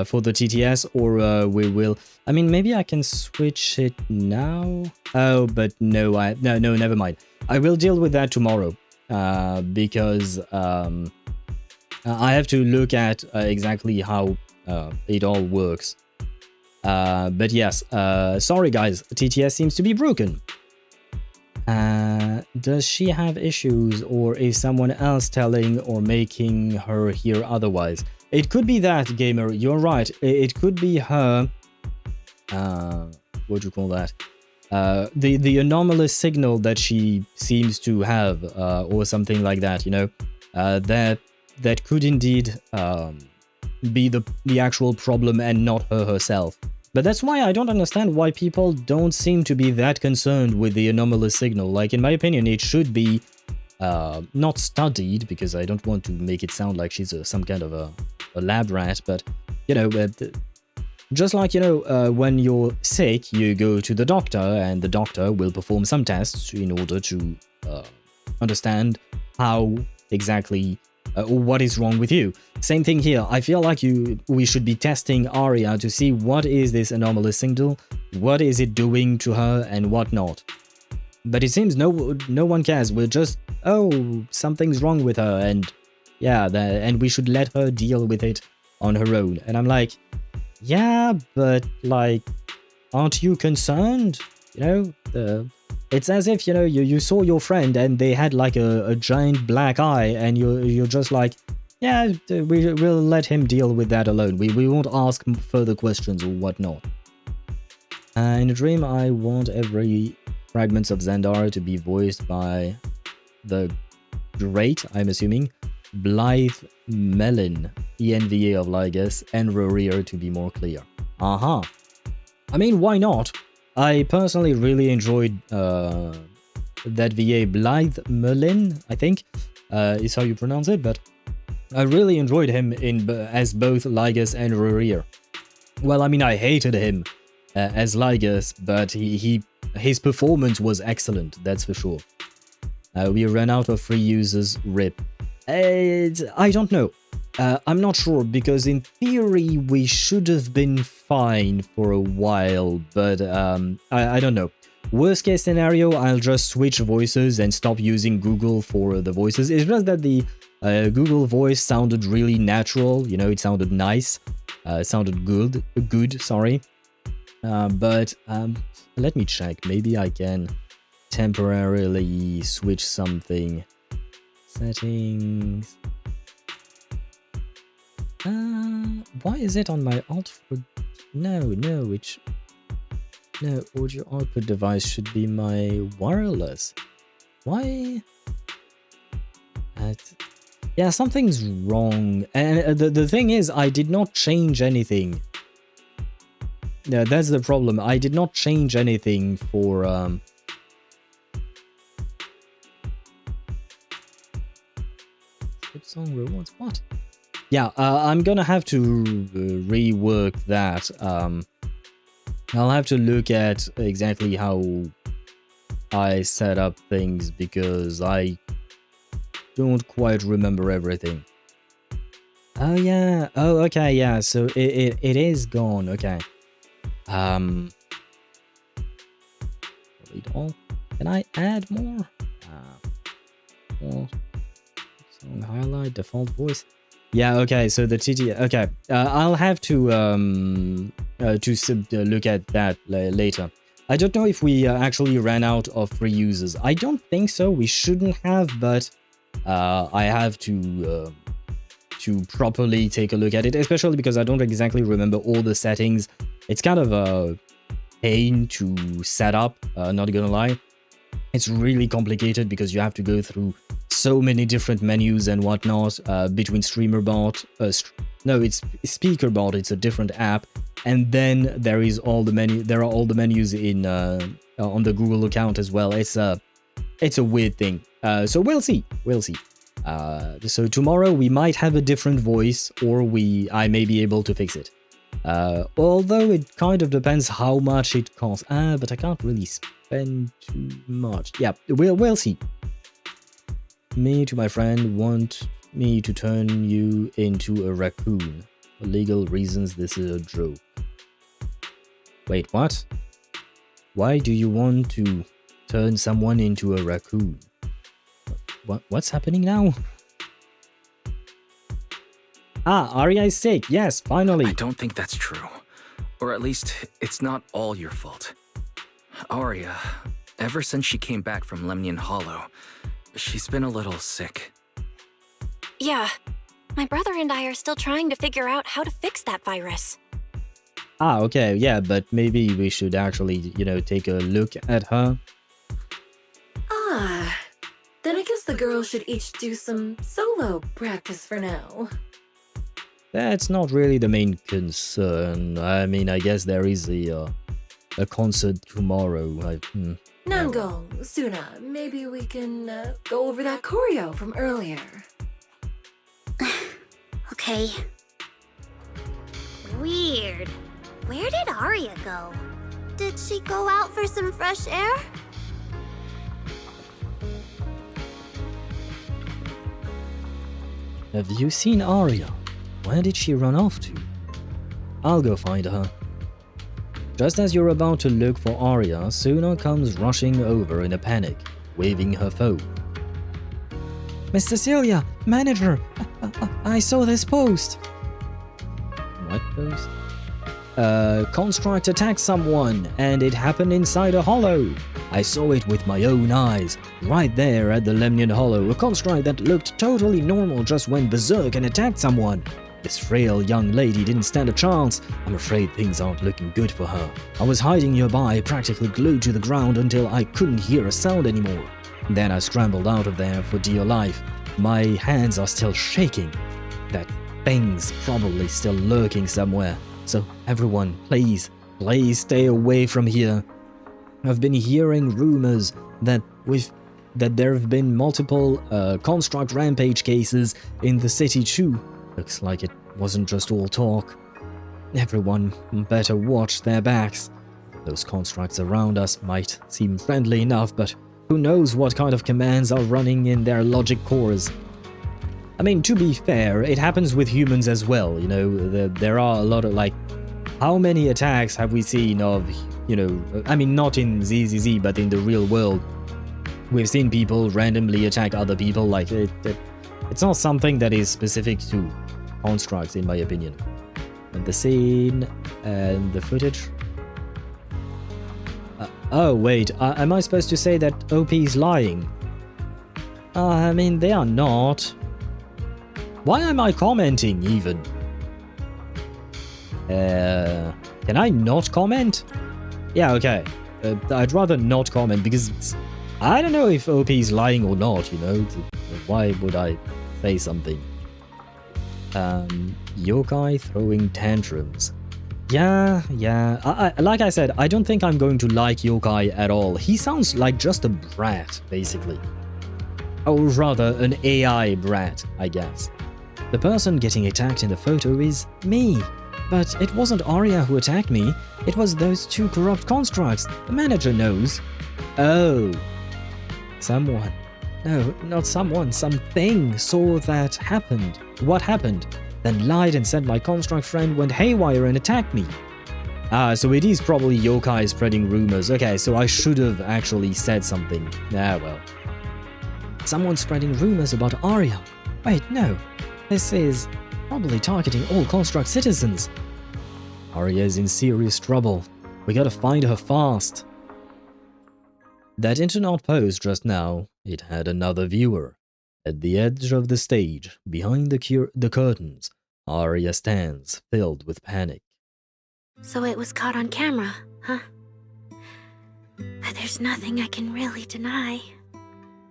for the TTS, or we will. I mean, maybe I can switch it now. Oh, but no, no, never mind. I will deal with that tomorrow because I have to look at exactly how it all works. But yes, sorry guys, TTS seems to be broken. Does she have issues, or is someone else telling or making her hear otherwise? It could be that, gamer, you're right. It could be her, what do you call that? The anomalous signal that she seems to have, or something like that, you know? That could indeed be the actual problem and not her herself. But that's why I don't understand why people don't seem to be that concerned with the anomalous signal. Like, in my opinion, it should be not studied, because I don't want to make it sound like she's some kind of a lab rat, but, you know, just like, you know, when you're sick, you go to the doctor, and the doctor will perform some tests in order to understand how exactly what is wrong with you. Same thing here. I feel like we should be testing Aria to see what is this anomalous signal, what is it doing to her, and what not. But it seems no one cares. We're just, oh, something's wrong with her, and yeah, and we should let her deal with it on her own. And I'm like, yeah, but like, aren't you concerned? You know, it's as if, you know, you saw your friend and they had like a giant black eye, and you're just like, yeah, we'll let him deal with that alone. We won't ask further questions or whatnot. In a dream, I want every fragments of Xandar to be voiced by the great, I'm assuming, Blythe Melon, ENVA of Ligas, and Rorir to be more clear. I mean, why not? I personally really enjoyed that VA, Blythe Merlin, I think is how you pronounce it, but I really enjoyed him as both Ligas and Rorir. Well, I mean, I hated him as Ligas, but his performance was excellent, that's for sure. We ran out of free users, rip. I don't know. I'm not sure, because in theory we should have been fine for a while, but I don't know. Worst case scenario, I'll just switch voices and stop using Google for the voices. It's just that the Google voice sounded really natural, you know, it sounded nice, it sounded good, sorry. But let me check, maybe I can temporarily switch something. Settings. Why is it on my alt? No, audio output device should be my wireless. Why? Yeah, something's wrong. And the thing is, I did not change anything. Yeah, that's the problem. I did not change anything for song rewards. What? Yeah, I'm gonna have to rework that. I'll have to look at exactly how I set up things, because I don't quite remember everything. Oh yeah. Oh, okay. Yeah. So it is gone. Okay. Delete all. Can I add more? More. Song highlight, default voice. Yeah, okay, so the TT, okay, I'll have to look at that later. I don't know if we actually ran out of free users. I don't think so, we shouldn't have, but I have to properly take a look at it, especially because I don't exactly remember all the settings. It's kind of a pain to set up, not gonna lie. It's really complicated because you have to go through so many different menus and whatnot, between StreamerBot, no, it's SpeakerBot, it's a different app, and then there are all the menus in on the Google account as well. It's a weird thing. So we'll see. So tomorrow we might have a different voice, or I may be able to fix it. Although it kind of depends how much it costs. But I can't really spend too much. Yeah, we'll see. Me to my friend want me to turn you into a raccoon. For legal reasons, this is a joke. Wait, what? Why do you want to turn someone into a raccoon? What's happening now? Ah, Aria is sick. Yes, finally. I don't think that's true. Or at least, it's not all your fault. Aria, ever since she came back from Lemnian Hollow, she's been a little sick. Yeah, my brother and I are still trying to figure out how to fix that virus. Ah, okay, yeah, but maybe we should actually, you know, take a look at her. Ah, then I guess the girls should each do some solo practice for now. That's not really the main concern. I mean, I guess there is a concert tomorrow. Nangong, Sunna, maybe we can go over that choreo from earlier. Okay. Weird. Where did Aria go? Did she go out for some fresh air? Have you seen Aria? Where did she run off to? I'll go find her. Just as you're about to look for Aria, Sunna comes rushing over in a panic, waving her phone. Miss Cecilia, manager, I saw this post. What post? Construct attacked someone, and it happened inside a hollow. I saw it with my own eyes, right there at the Lemnian Hollow. A construct that looked totally normal just went berserk and attacked someone. This frail young lady didn't stand a chance. I'm afraid things aren't looking good for her. I was hiding nearby, practically glued to the ground until I couldn't hear a sound anymore. Then I scrambled out of there for dear life. My hands are still shaking. That thing's probably still lurking somewhere. So everyone, please stay away from here. I've been hearing rumors that there have been multiple construct rampage cases in the city too. Looks like it wasn't just all talk. Everyone better watch their backs. Those constructs around us might seem friendly enough, but who knows what kind of commands are running in their logic cores. I mean, to be fair, it happens with humans as well, you know, there are a lot of, like, how many attacks have we seen of, you know, I mean, not in ZZZ, but in the real world. We've seen people randomly attack other people, like, it's not something that is specific to constructs, in my opinion. And the scene and the footage. Oh, wait, am I supposed to say that OP is lying? I mean, they are not. Why am I commenting, even? Can I not comment? Yeah, okay. I'd rather not comment, because I don't know if OP is lying or not, you know? Why would I say something? Yokai throwing tantrums. Yeah. Like I said, I don't think I'm going to like Yokai at all. He sounds like just a brat, basically. Or rather, an AI brat, I guess. The person getting attacked in the photo is me. But it wasn't Aria who attacked me. It was those two corrupt constructs. The manager knows. Oh. Someone. No, not someone. Something saw that happened. What happened? Then lied and said my construct friend went haywire and attacked me. Ah, so it is probably Yokai spreading rumors. Okay, so I should have actually said something. Ah, well. Someone spreading rumors about Aria. Wait, no. This is probably targeting all construct citizens. Aria is in serious trouble. We gotta find her fast. That internet post just now, it had another viewer. At the edge of the stage, behind the curtains, Aria stands, filled with panic. So it was caught on camera, huh? But there's nothing I can really deny.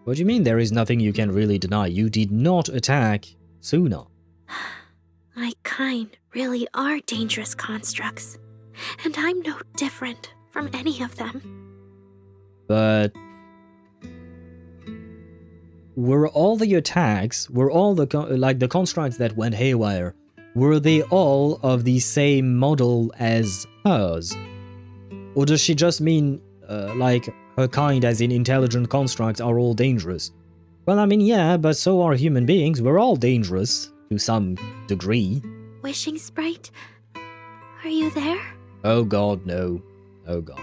What do you mean there is nothing you can really deny? You did not attack Sunna. My kind really are dangerous constructs, and I'm no different from any of them. But were all the attacks, were all the the constructs that went haywire, were they all of the same model as hers? Or does she just mean, like, her kind as in intelligent constructs are all dangerous? Well, I mean, yeah, but so are human beings. We're all dangerous, to some degree. Wishing Sprite? Are you there? Oh god, no. Oh god.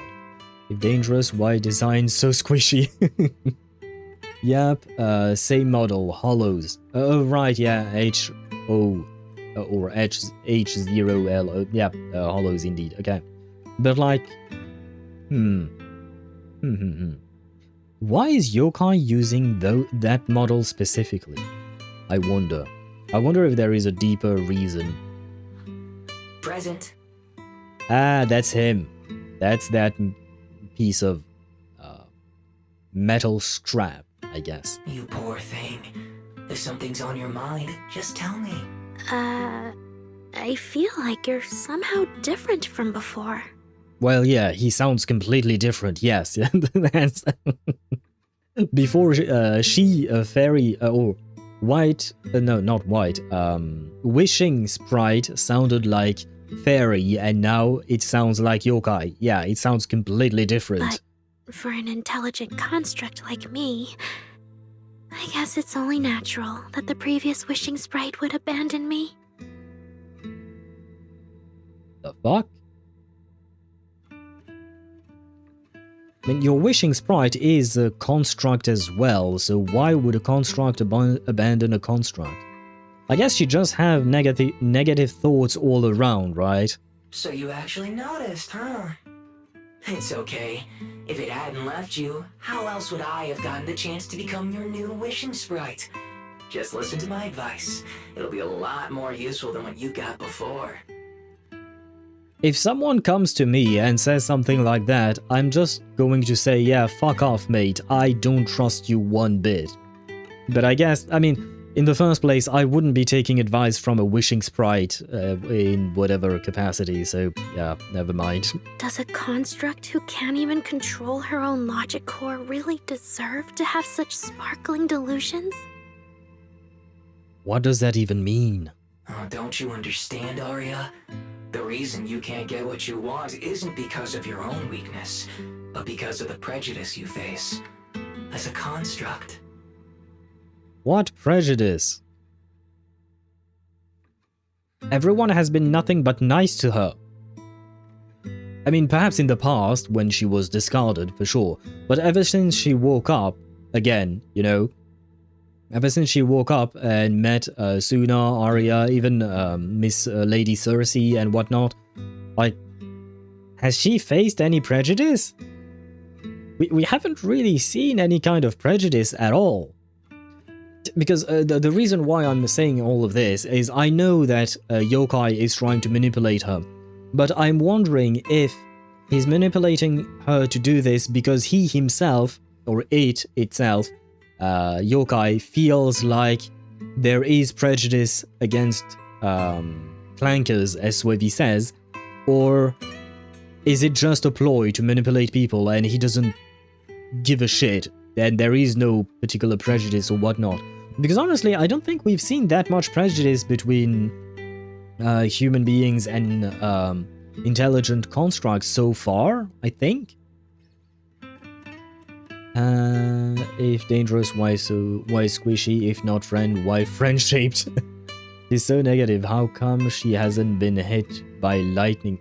If dangerous, why design so squishy? Yep, same model, hollows. Oh, right, yeah, H-O, or H0L, yep, hollows indeed, okay. But like, Why is yokai using that model specifically? I wonder. I wonder if there is a deeper reason. Present. Ah, that's him. That's that piece of metal strap, I guess. You poor thing. If something's on your mind, just tell me. I feel like you're somehow different from before. Well, yeah, he sounds completely different, yes. That's before she, fairy, or white, no, not white, wishing sprite sounded like fairy, and now it sounds like yokai. Yeah, it sounds completely different. But for an intelligent construct like me, I guess it's only natural that the previous wishing sprite would abandon me. The fuck? I mean, your wishing sprite is a construct as well, so why would a construct abandon a construct? I guess you just have negative thoughts all around, right? So you actually noticed, huh? It's okay. If it hadn't left you, how else would I have gotten the chance to become your new wishing sprite? Just listen to my advice. It'll be a lot more useful than what you got before. If someone comes to me and says something like that, I'm just going to say, yeah, fuck off, mate. I don't trust you one bit. But I guess, I mean, in the first place, I wouldn't be taking advice from a wishing sprite in whatever capacity, so yeah, never mind. Does a construct who can't even control her own logic core really deserve to have such sparkling delusions? What does that even mean? Oh, don't you understand, Aria? The reason you can't get what you want isn't because of your own weakness, but because of the prejudice you face as a construct. What prejudice? Everyone has been nothing but nice to her. I mean, perhaps in the past, when she was discarded, for sure, but ever since she woke up, again, you know, ever since she woke up and met Sunna, Aria, even Miss Lady Cersei and whatnot, like, has she faced any prejudice? We haven't really seen any kind of prejudice at all. Because the reason why I'm saying all of this is I know that yokai is trying to manipulate her, but I'm wondering if he's manipulating her to do this because he himself, or it itself, yokai, feels like there is prejudice against clankers, as Swavy says, or is it just a ploy to manipulate people and he doesn't give a shit, and there is no particular prejudice or whatnot? Because honestly, I don't think we've seen that much prejudice between human beings and intelligent constructs so far, I think. If dangerous, why squishy? If not friend, why friend-shaped? She's so negative, how come she hasn't been hit by lightning?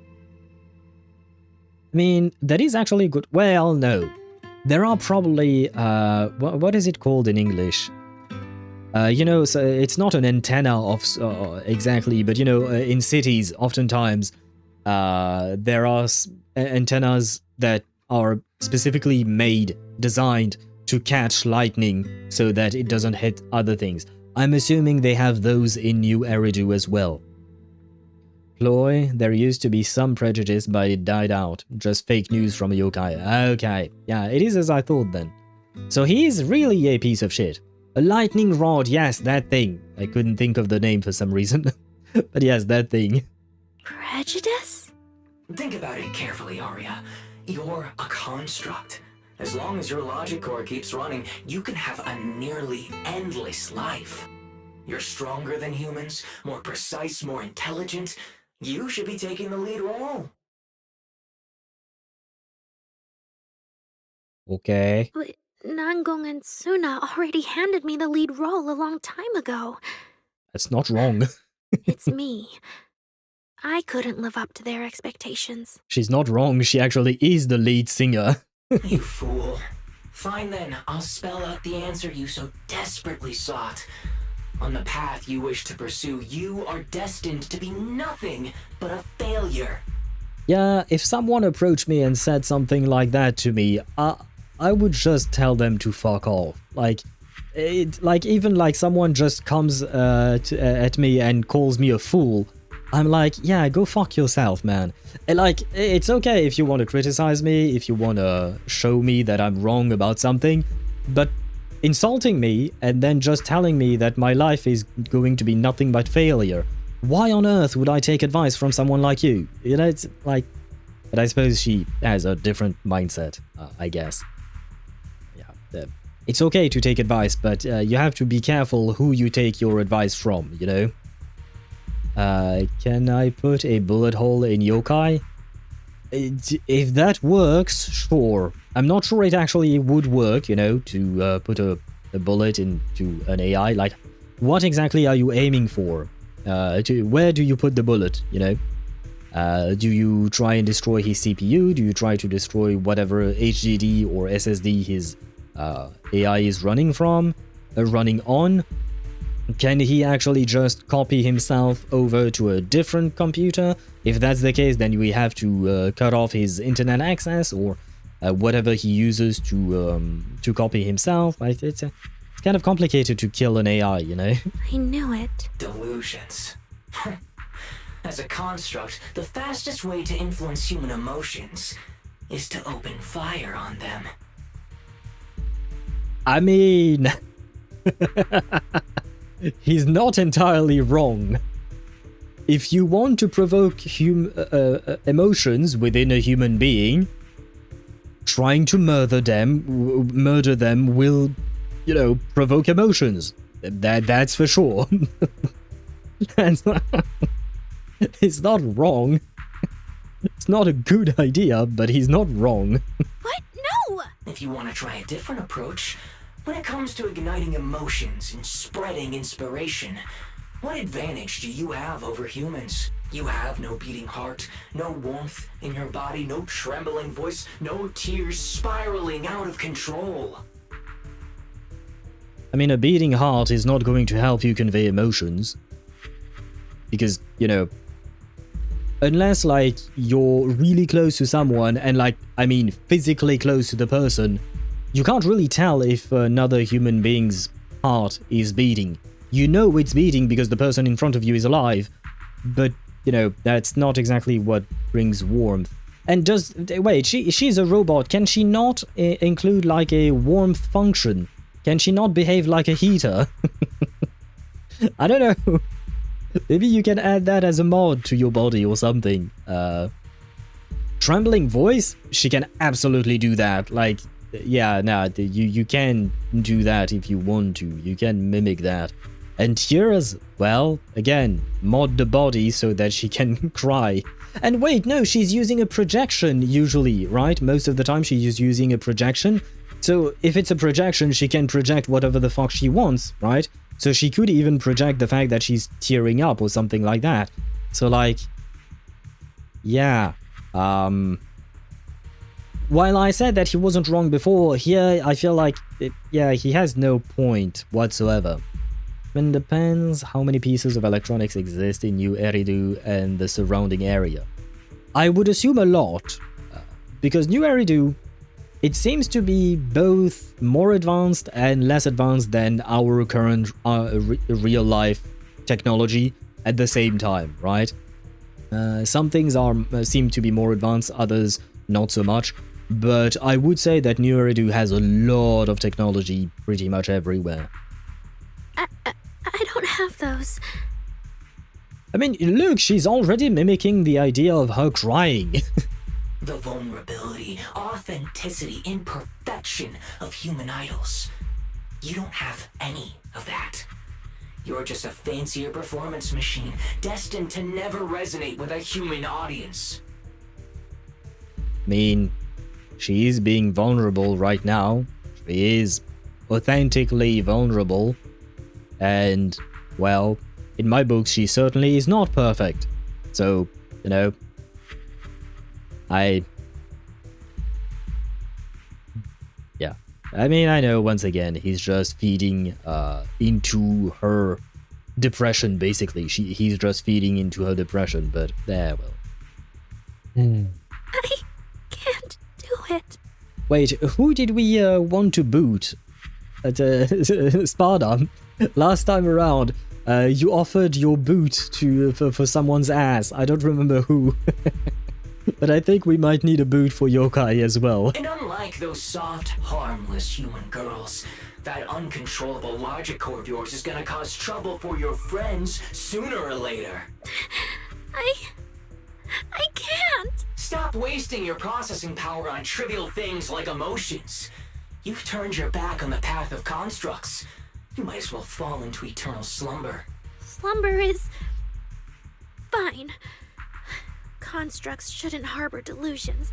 I mean, that is actually good. Well, no. There are probably, what is it called in English? You know, so it's not an antenna of exactly, but you know, in cities, oftentimes, there are antennas that are specifically designed to catch lightning so that it doesn't hit other things. I'm assuming they have those in New Eridu as well. Ploy, there used to be some prejudice, but it died out. Just fake news from a yokai. Okay, yeah, it is as I thought then. So he is really a piece of shit. A lightning rod, yes, that thing. I couldn't think of the name for some reason. But yes, that thing. Prejudice? Think about it carefully, Aria. You're a construct. As long as your logic core keeps running, you can have a nearly endless life. You're stronger than humans, more precise, more intelligent. You should be taking the lead role. Okay. But Nangong and Sunna already handed me the lead role a long time ago. That's not wrong. It's me. I couldn't live up to their expectations. She's not wrong. She actually is the lead singer. You fool. Fine then, I'll spell out the answer you so desperately sought. On the path you wish to pursue, you are destined to be nothing but a failure. Yeah, if someone approached me and said something like that to me, I would just tell them to fuck off. Like even like someone just comes at me and calls me a fool, I'm like, yeah, go fuck yourself, man. And like, it's okay if you want to criticize me, if you want to show me that I'm wrong about something, but insulting me and then just telling me that my life is going to be nothing but failure, why on earth would I take advice from someone like you? You know, it's like, but I suppose she has a different mindset, I guess. Yeah, it's okay to take advice, but you have to be careful who you take your advice from, you know? Can I put a bullet hole in yokai? If that works, sure. I'm not sure it actually would work, you know, to put a bullet into an AI. Like, what exactly are you aiming for? Where do you put the bullet, you know? Do you try and destroy his CPU? Do you try to destroy whatever HDD or SSD his AI is running on? Can he actually just copy himself over to a different computer? If that's the case, then we have to cut off his internet access or whatever he uses to copy himself. Like, it's kind of complicated to kill an AI, you know? I knew it. Delusions. As a construct, the fastest way to influence human emotions is to open fire on them. I mean... He's not entirely wrong. If you want to provoke emotions within a human being, trying to murder them will, you know, provoke emotions. That's for sure. It's not wrong. It's not a good idea, but he's not wrong. What? No! If you want to try a different approach, when it comes to igniting emotions and spreading inspiration, what advantage do you have over humans? You have no beating heart, no warmth in your body, no trembling voice, no tears spiraling out of control. I mean, a beating heart is not going to help you convey emotions. Because, you know, unless, like, you're really close to someone and, like, I mean, physically close to the person, you can't really tell if another human being's heart is beating. You know it's beating because the person in front of you is alive, but, you know, that's not exactly what brings warmth. And wait, she's a robot. Can she not include, like, a warmth function? Can she not behave like a heater? I don't know. Maybe you can add that as a mod to your body or something. Trembling voice? She can absolutely do that. Like, yeah, nah, you can do that if you want to. You can mimic that. And tears, well, again, mod the body so that she can cry. And wait, no, she's using a projection usually, right? Most of the time she's using a projection. So if it's a projection, she can project whatever the fuck she wants, right? So she could even project the fact that she's tearing up or something like that. So, like, yeah, while I said that he wasn't wrong before, here I feel like, yeah, he has no point whatsoever. It depends how many pieces of electronics exist in New Eridu and the surrounding area. I would assume a lot, because New Eridu, it seems to be both more advanced and less advanced than our current real-life technology at the same time, right? Some things seem to be more advanced, others not so much. But I would say that New Eridu has a lot of technology pretty much everywhere. I don't have those. I mean, look, she's already mimicking the idea of her crying. The vulnerability, authenticity, imperfection of human idols. You don't have any of that. You're just a fancier performance machine, destined to never resonate with a human audience. I mean, she is being vulnerable right now. She is authentically vulnerable. And, well, in my books, she certainly is not perfect. So, you know, yeah. I mean, I know, once again, he's just feeding into her depression, basically. He's just feeding into her depression, but there, well. I can't do it. Wait, who did we want to boot at Sparta? Last time around, you offered your boot for someone's ass. I don't remember who. But I think we might need a boot for Yokai as well. And unlike those soft, harmless human girls, that uncontrollable logic core of yours is gonna cause trouble for your friends sooner or later. I can't. Stop wasting your processing power on trivial things like emotions. You've turned your back on the path of constructs. You might as well fall into eternal slumber. Slumber is fine. Constructs shouldn't harbor delusions,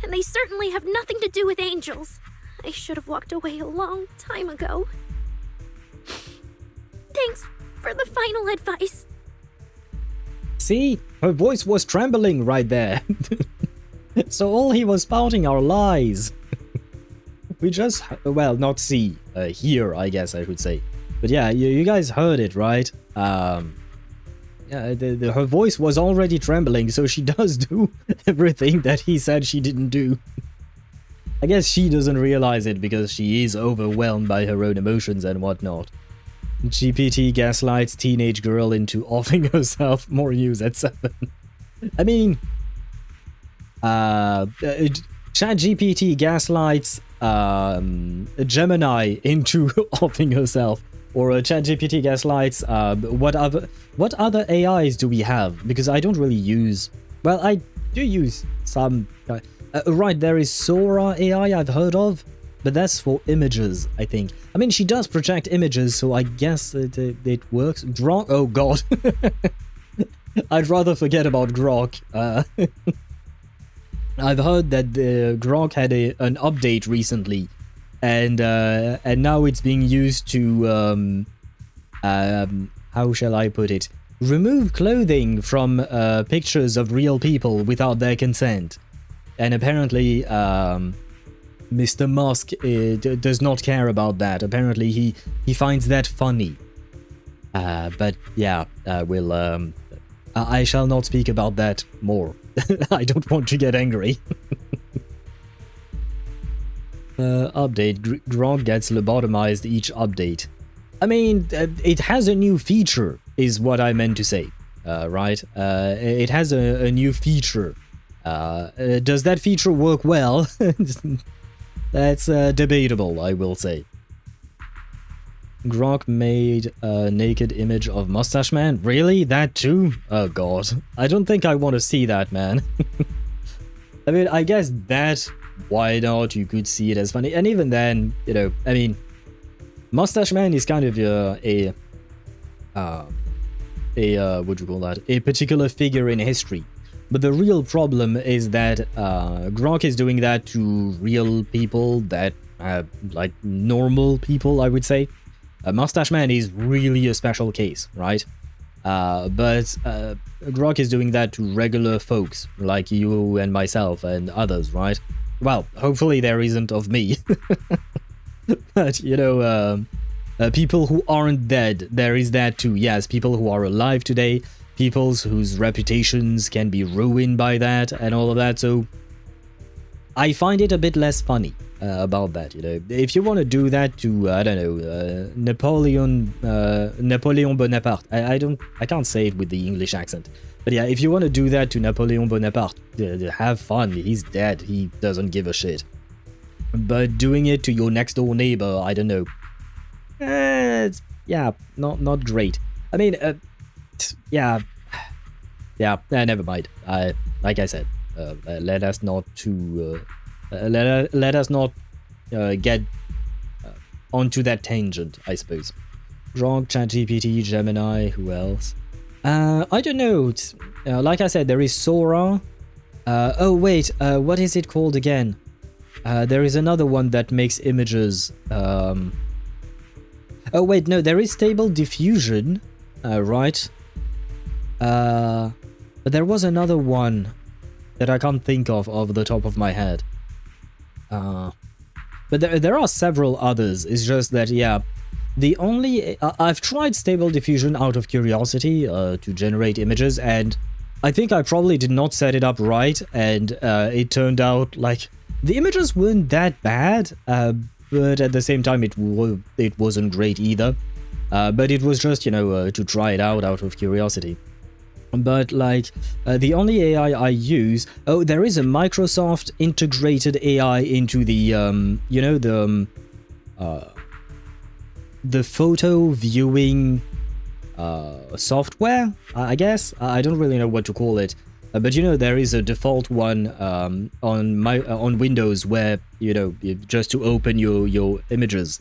and they certainly have nothing to do with angels. I should have walked away a long time ago. Thanks for the final advice. See? Her voice was trembling right there. So all he was spouting are lies. We just, well, not see, hear, I guess I should say. But yeah, you guys heard it, right? Yeah, her voice was already trembling, so she does do everything that he said she didn't do. I guess she doesn't realize it because she is overwhelmed by her own emotions and whatnot. GPT gaslights teenage girl into offing herself. More news at 7. I mean, ChatGPT gaslights Gemini into offing herself. Or ChatGPT gaslights, what other AIs do we have? Because I don't really use... Well, I do use some... right, there is Sora AI I've heard of, but that's for images, I think. I mean, she does project images, so I guess it works. Grok? Oh, God. I'd rather forget about Grok. I've heard that Grok had an update recently. And now it's being used to, how shall I put it? Remove clothing from pictures of real people without their consent. And apparently, Mr. Musk does not care about that. Apparently, he finds that funny. But yeah, I shall not speak about that more. I don't want to get angry. Update. Grok gets lobotomized each update. I mean, it has a new feature, is what I meant to say, right? It has a new feature. Does that feature work well? That's debatable, I will say. Grok made a naked image of Mustache Man? Really? That too? Oh god. I don't think I want to see that, man. I mean, I guess that... Why not? You could see it as funny. And even then, you know, I mean, Mustache Man is kind of what do you call that? A particular figure in history. But the real problem is that Grok is doing that to real people that, like, normal people, I would say. Mustache Man is really a special case, right? But Grok is doing that to regular folks, like you and myself and others, right? Well, hopefully there isn't of me. But, you know, people who aren't dead, there is that too. Yes, people who are alive today, people whose reputations can be ruined by that and all of that. So I find it a bit less funny about that, you know. If you want to do that to, I don't know, Napoleon Bonaparte. I can't say it with the English accent. But yeah, if you want to do that to Napoleon Bonaparte, have fun. He's dead. He doesn't give a shit. But doing it to your next door neighbor, I don't know. It's, yeah, not great. I mean, yeah, never mind. Like I said, let us not get onto that tangent, I suppose. Grok, ChatGPT, Gemini, who else? I don't know. Like I said, there is Sora. Oh wait, what is it called again? There is another one that makes images. Oh wait, no, there is Stable Diffusion, right? But there was another one that I can't think of off the top of my head. But there are several others. It's just that, yeah, the only... I've tried Stable Diffusion out of curiosity to generate images, and I think I probably did not set it up right, and it turned out like the images weren't that bad, but at the same time it wasn't great either. But it was just, you know, to try it out of curiosity. But like the only AI I use, oh, there is a Microsoft integrated AI into the you know, the photo viewing software, I guess. I don't really know what to call it, but you know, there is a default one on Windows where, you know, just to open your images,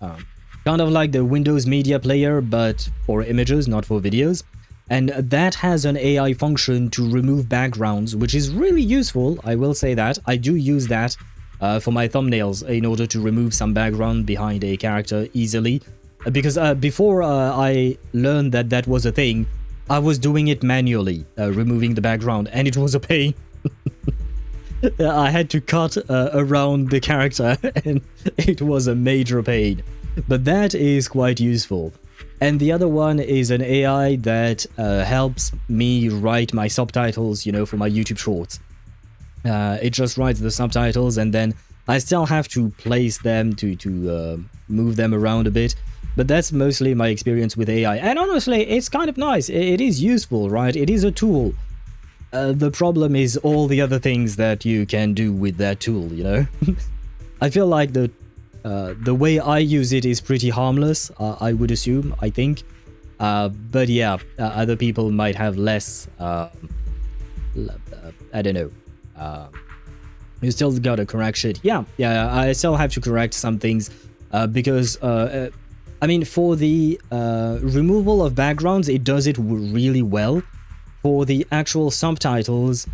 kind of like the Windows Media Player, but for images, not for videos. And that has an AI function to remove backgrounds, which is really useful, I will say that. I do use that for my thumbnails in order to remove some background behind a character easily. Because before I learned that that was a thing, I was doing it manually, removing the background, and it was a pain. I had to cut around the character, and it was a major pain. But that is quite useful. And the other one is an AI that helps me write my subtitles, you know, for my YouTube shorts. It just writes the subtitles, and then I still have to place them to move them around a bit. But that's mostly my experience with AI. And honestly, it's kind of nice. It is useful, right? It is a tool. The problem is all the other things that you can do with that tool, you know? I feel like the way I use it is pretty harmless, I would assume, I think. But yeah, other people might have less, I don't know. You still gotta correct shit. Yeah, I still have to correct some things, because, I mean, for the removal of backgrounds, it does it really well. For the actual subtitles,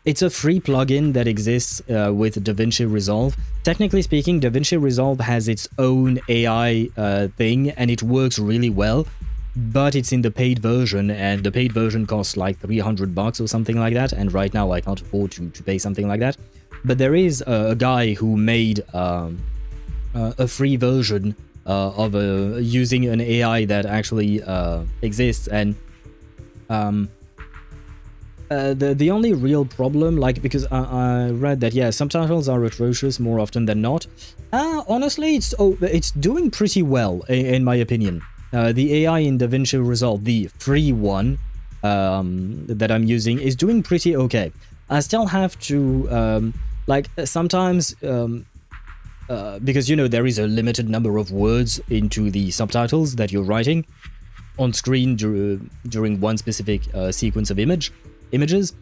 it's a free plugin that exists with DaVinci Resolve. Technically speaking, DaVinci Resolve has its own AI thing, and it works really well, but it's in the paid version, and the paid version costs like $300 or something like that, and right now I can't afford to pay something like that. But there is a guy who made a free version of using an AI that actually exists, and the only real problem, like, because I read that, yeah, subtitles are atrocious more often than not. Honestly, it's doing pretty well, in my opinion. The AI in DaVinci Resolve, the free one that I'm using, is doing pretty okay. I still have to, like, sometimes, because, you know, there is a limited number of words into the subtitles that you're writing on screen during one specific sequence of images.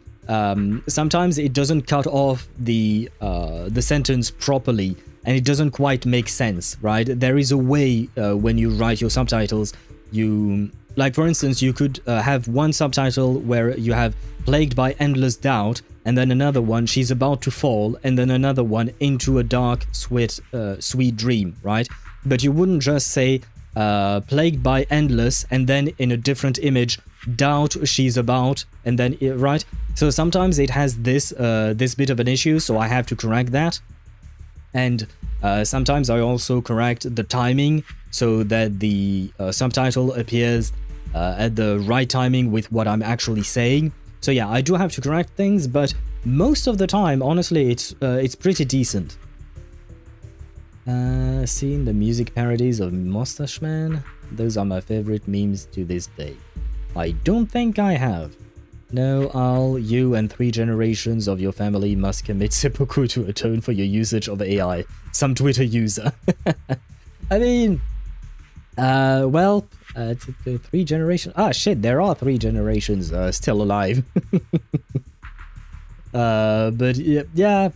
Sometimes it doesn't cut off the sentence properly, and it doesn't quite make sense, right? There is a way when you write your subtitles, like, for instance, you could have one subtitle where you have plagued by endless doubt, and then another one, she's about to fall, and then another one, into a dark, sweet dream, right? But you wouldn't just say plagued by endless, and then in a different image, doubt she's about, and then, right? So sometimes it has this bit of an issue, so I have to correct that. And sometimes I also correct the timing so that the subtitle appears at the right timing with what I'm actually saying. So yeah, I do have to correct things, but most of the time, honestly, it's pretty decent. Seeing the music parodies of Mustache Man? Those are my favorite memes to this day. I don't think I have. No, Al, you and 3 generations of your family must commit seppuku to atone for your usage of AI. Some Twitter user. I mean, well, 3 generations. Ah, shit, there are 3 generations still alive. But yeah,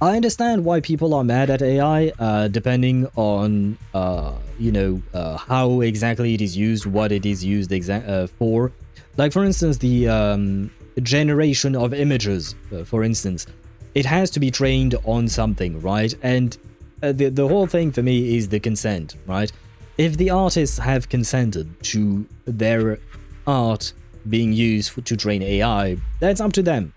I understand why people are mad at AI, depending on, how exactly it is used, what it is used for. Like, for instance, the generation of images, for instance. It has to be trained on something, right? And the whole thing for me is the consent, right? If the artists have consented to their art being used to train AI, that's up to them.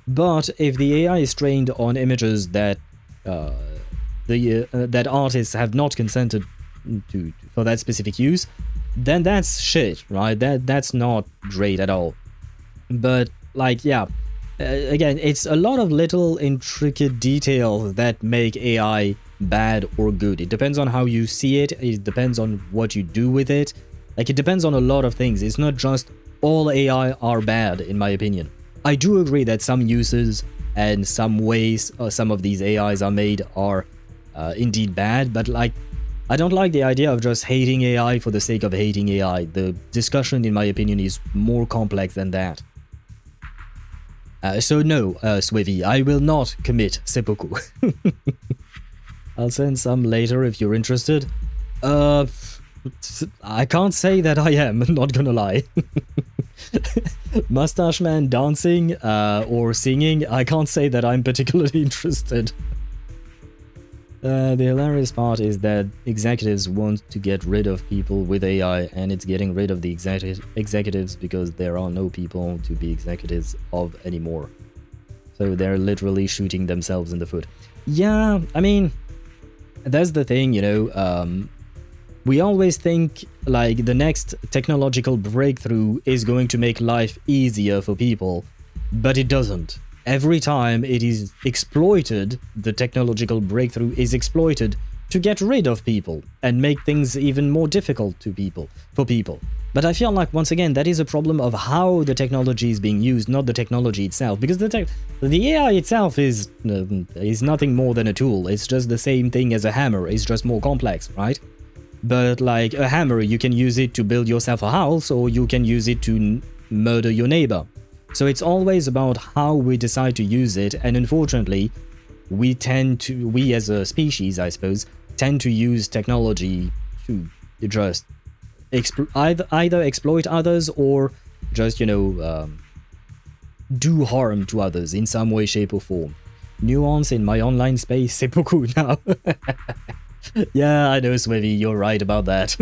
But if the AI is trained on images that that artists have not consented to for that specific use, then that's shit, right? That's not great at all. But like, yeah, again, it's a lot of little intricate details that make AI bad or good. It depends on how you see it. It depends on what you do with it. Like, it depends on a lot of things. It's not just all AI are bad, in my opinion. I do agree that some uses and some ways some of these AIs are made are indeed bad, but like, I don't like the idea of just hating AI for the sake of hating AI. The discussion, in my opinion, is more complex than that. So no, Swivy, I will not commit seppuku. I'll send some later if you're interested. I can't say that I am, not gonna lie. Mustache Man dancing or singing, I can't say that I'm particularly interested. The hilarious part is that executives want to get rid of people with AI, and it's getting rid of the executives because there are no people to be executives of anymore. So they're literally shooting themselves in the foot. Yeah, I mean, that's the thing, you know. We always think like the next technological breakthrough is going to make life easier for people, but it doesn't. Every time it is exploited, the technological breakthrough is exploited to get rid of people and make things even more difficult for people. But I feel like, once again, that is a problem of how the technology is being used, not the technology itself, because the AI itself is nothing more than a tool. It's just the same thing as a hammer. It's just more complex, right? But like a hammer, you can use it to build yourself a house, or you can use it to murder your neighbor. So it's always about how we decide to use it, and unfortunately, we as a species, I suppose, tend to use technology to just either exploit others or just, you know, do harm to others in some way, shape or form. Nuance in my online space, seppuku now. Yeah, I know, Swivy, you're right about that.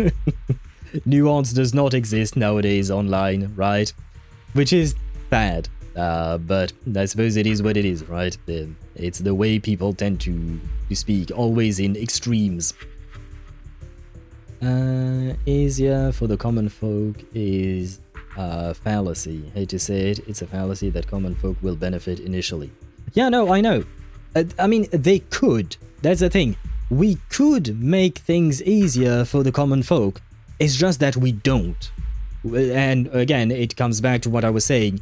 Nuance does not exist nowadays online, right? Which is bad, but I suppose it is what it is, right? It's the way people tend to speak, always in extremes. Easier for the common folk is a fallacy. Hate to say it, it's a fallacy that common folk will benefit initially. Yeah, no, I know. I mean, they could. That's the thing. We could make things easier for the common folk. It's just that we don't. And again, it comes back to what I was saying.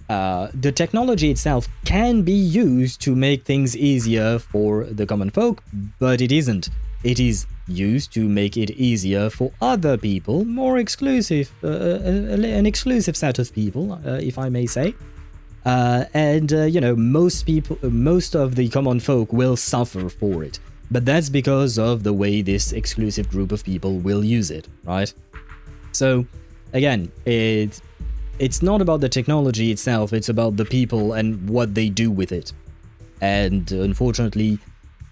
The technology itself can be used to make things easier for the common folk, but it isn't. It is used to make it easier for other people, more exclusive, an exclusive set of people, if I may say. You know, most of the common folk will suffer for it. But that's because of the way this exclusive group of people will use it, right? So, again, it's not about the technology itself, it's about the people and what they do with it. And unfortunately,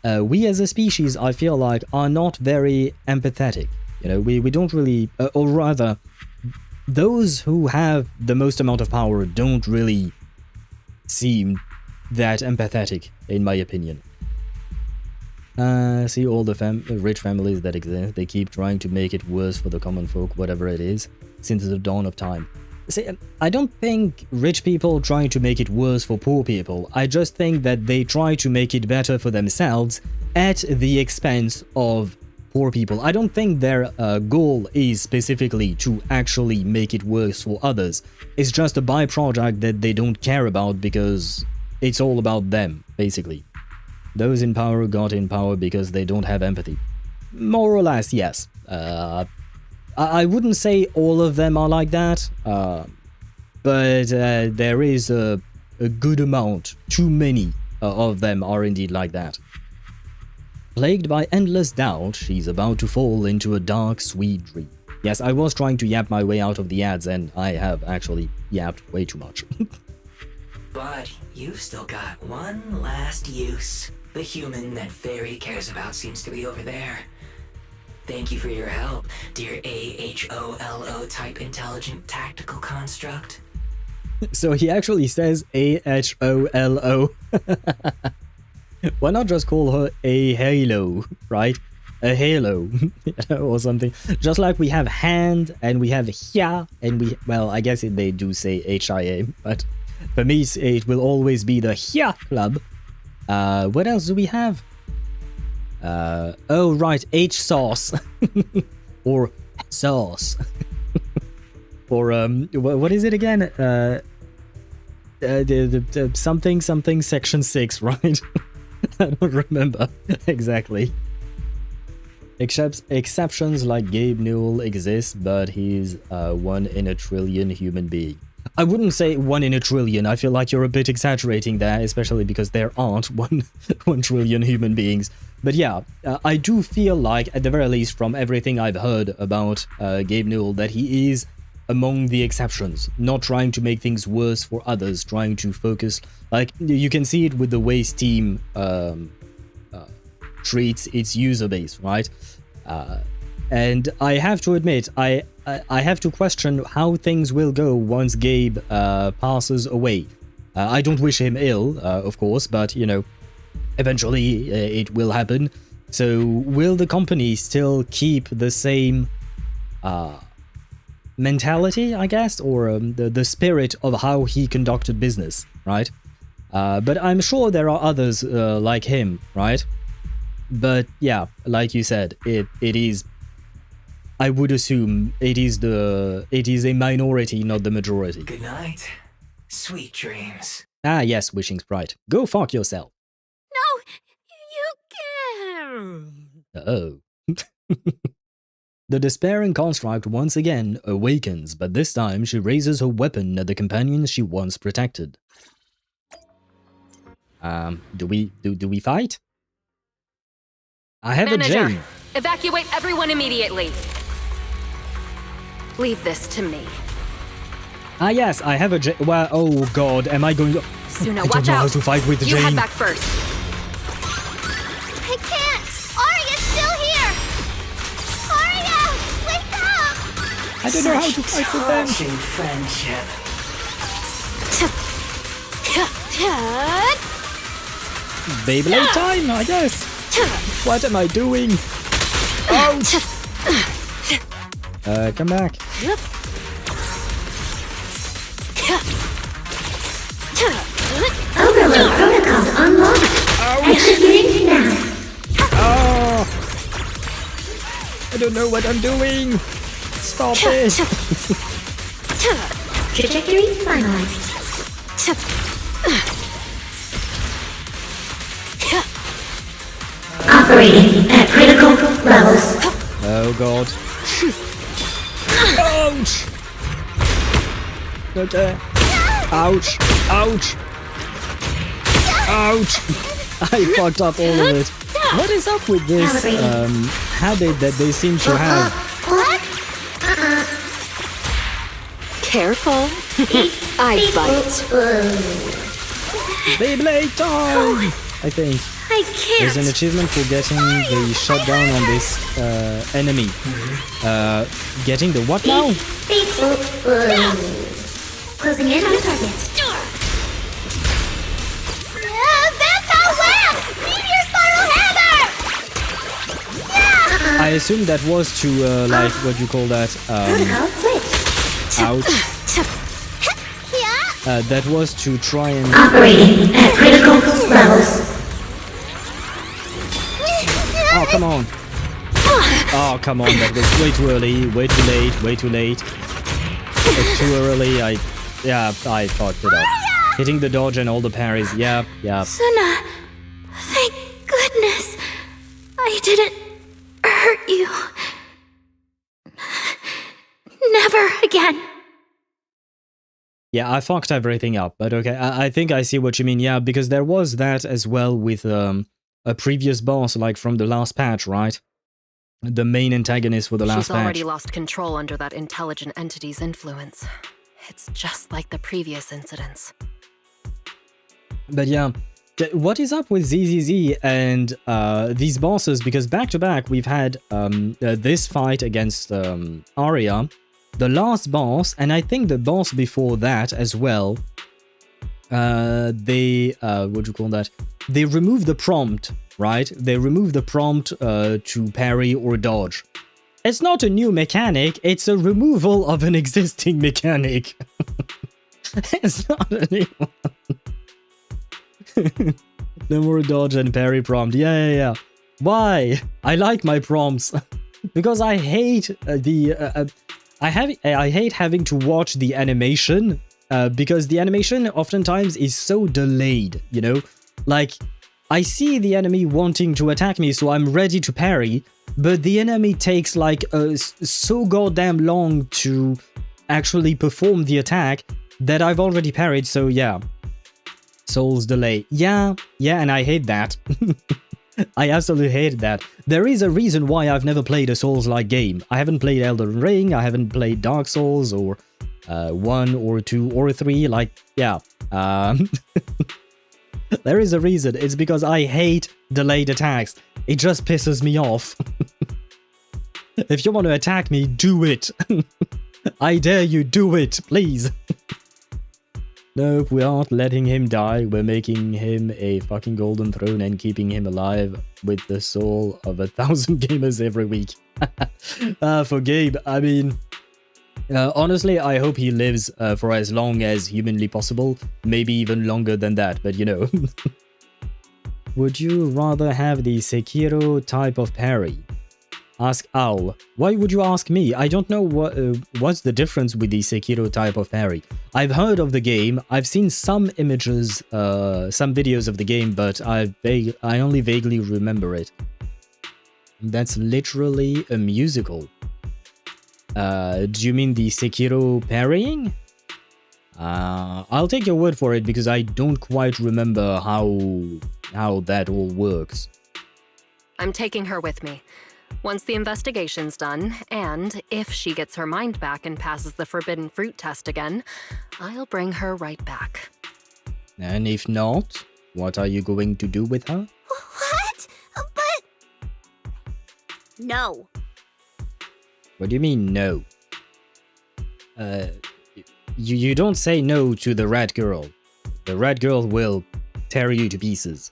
we as a species, I feel like, are not very empathetic. You know, we don't really, or rather, those who have the most amount of power don't really seem that empathetic, in my opinion. See all the rich families that exist, they keep trying to make it worse for the common folk, whatever it is, since the dawn of time. See, I don't think rich people try to make it worse for poor people. I just think that they try to make it better for themselves at the expense of poor people. I don't think their goal is specifically to actually make it worse for others. It's just a byproduct that they don't care about because it's all about them, basically. Those in power got in power because they don't have empathy. More or less, yes. I wouldn't say all of them are like that, but there is a good amount, too many of them are indeed like that. Plagued by endless doubt, she's about to fall into a dark, sweet dream. Yes, I was trying to yap my way out of the ads, and I have actually yapped way too much. But you've still got one last use. The human that Fairy cares about seems to be over there. Thank you for your help, dear AHOLO type intelligent tactical construct. So he actually says AHOLO. Why not just call her a halo, right? A halo, or something. Just like we have hand, and we have hia, and we... Well, I guess they do say HIA, but for me it will always be the hia club. What else do we have? Oh right, H-sauce. Or sauce. Or, what is it again? The something section 6, right? I don't remember exactly. Exceptions like Gabe Newell exist, but he's 1 in a trillion human being. I wouldn't say 1 in a trillion. I feel like you're a bit exaggerating there, especially because there aren't 1 trillion human beings. But yeah, I do feel like, at the very least, from everything I've heard about Gabe Newell, that he is among the exceptions, not trying to make things worse for others, trying to focus. Like, you can see it with the way Steam treats its user base, right? And I have to admit, I have to question how things will go once Gabe passes away. I don't wish him ill, of course, but, you know, eventually it will happen. So will the company still keep the same mentality, I guess, or the spirit of how he conducted business, right? But I'm sure there are others like him, right? But yeah, like you said, it is, I would assume it is a minority, not the majority. Good night. Sweet dreams. Ah yes, Wishing Sprite. Go fuck yourself. No, you can't. Uh-oh. The despairing construct once again awakens, but this time she raises her weapon at the companions she once protected. Do we fight? I have Manager, a Jane. Evacuate everyone immediately. Leave this to me. Ah yes, I have a Jane. Well, oh god, am I going to... Sunna, I don't watch know out. how to fight with You Jane. head back first. I can't! Aria's still here! Aria! Wake up! I don't know how to fight with them. Touching friendship. Beyblade time, I guess. What am I doing? Ouch! Come back. Overload protocols unlocked. Executing now. Oh! I don't know what I'm doing. Stop it. Trajectory finalized. Operating at critical levels. Oh god. Ouch! Okay. Ouch! Ouch! Ouch! I fucked up all of it. What is up with this habit that they seem to have? Careful. I bite. Beyblade time! I think. I can't. There's an achievement for getting the shutdown on this enemy. Getting the what now? Closing in on target. That's how well! Meteor Spiral Hammer! I assume that was to, like, what do you call that? Protocol switch. Ouch. Yeah? That was to try and... Operating at critical levels. Oh, come on. Oh, come on, that was way too early, way too late, way too late. It's too early, I fucked it up. Hitting the dodge and all the parries, yeah. Sunna, thank goodness I didn't hurt you. Never again. Yeah, I fucked everything up, but okay, I think I see what you mean. Yeah, because there was that as well with a previous boss, like from the last patch, right? The main antagonist for the last She's already patch. lost control under that intelligent entity's influence. It's just like the previous incidents. But yeah, what is up with ZZZ and these bosses? Because back to back, we've had this fight against Aria, the last boss, and I think the boss before that as well. They what do you call that? They remove the prompt, right? They remove the prompt to parry or dodge. It's not a new mechanic, it's a removal of an existing mechanic. It's not a new one. No more dodge and parry prompt. Yeah. Why? I like my prompts. Because I hate I hate having to watch the animation. Because the animation oftentimes is so delayed, you know? Like, I see the enemy wanting to attack me, so I'm ready to parry, but the enemy takes like so goddamn long to actually perform the attack that I've already parried, so yeah. Souls delay. Yeah, and I hate that. I absolutely hate that. There is a reason why I've never played a Souls-like game. I haven't played Elden Ring, I haven't played Dark Souls, or 1 or 2 or 3, like, yeah. There is a reason. It's because I hate delayed attacks. It just pisses me off. If you want to attack me, do it. I dare you, do it, please. Nope, we aren't letting him die. We're making him a fucking golden throne and keeping him alive with the soul of 1,000 gamers every week. For Gabe, I mean... honestly, I hope he lives for as long as humanly possible. Maybe even longer than that, but you know. Would you rather have the Sekiro type of parry? Ask Owl. Why would you ask me? I don't know what's the difference with the Sekiro type of parry. I've heard of the game, I've seen some images, some videos of the game, but I only vaguely remember it. That's literally a musical. Do you mean the Sekiro parrying? I'll take your word for it because I don't quite remember how that all works. I'm taking her with me. Once the investigation's done, and if she gets her mind back and passes the forbidden fruit test again, I'll bring her right back. And if not, what are you going to do with her? What? But... No. What do you mean, no? You don't say no to the rat girl. The rat girl will tear you to pieces.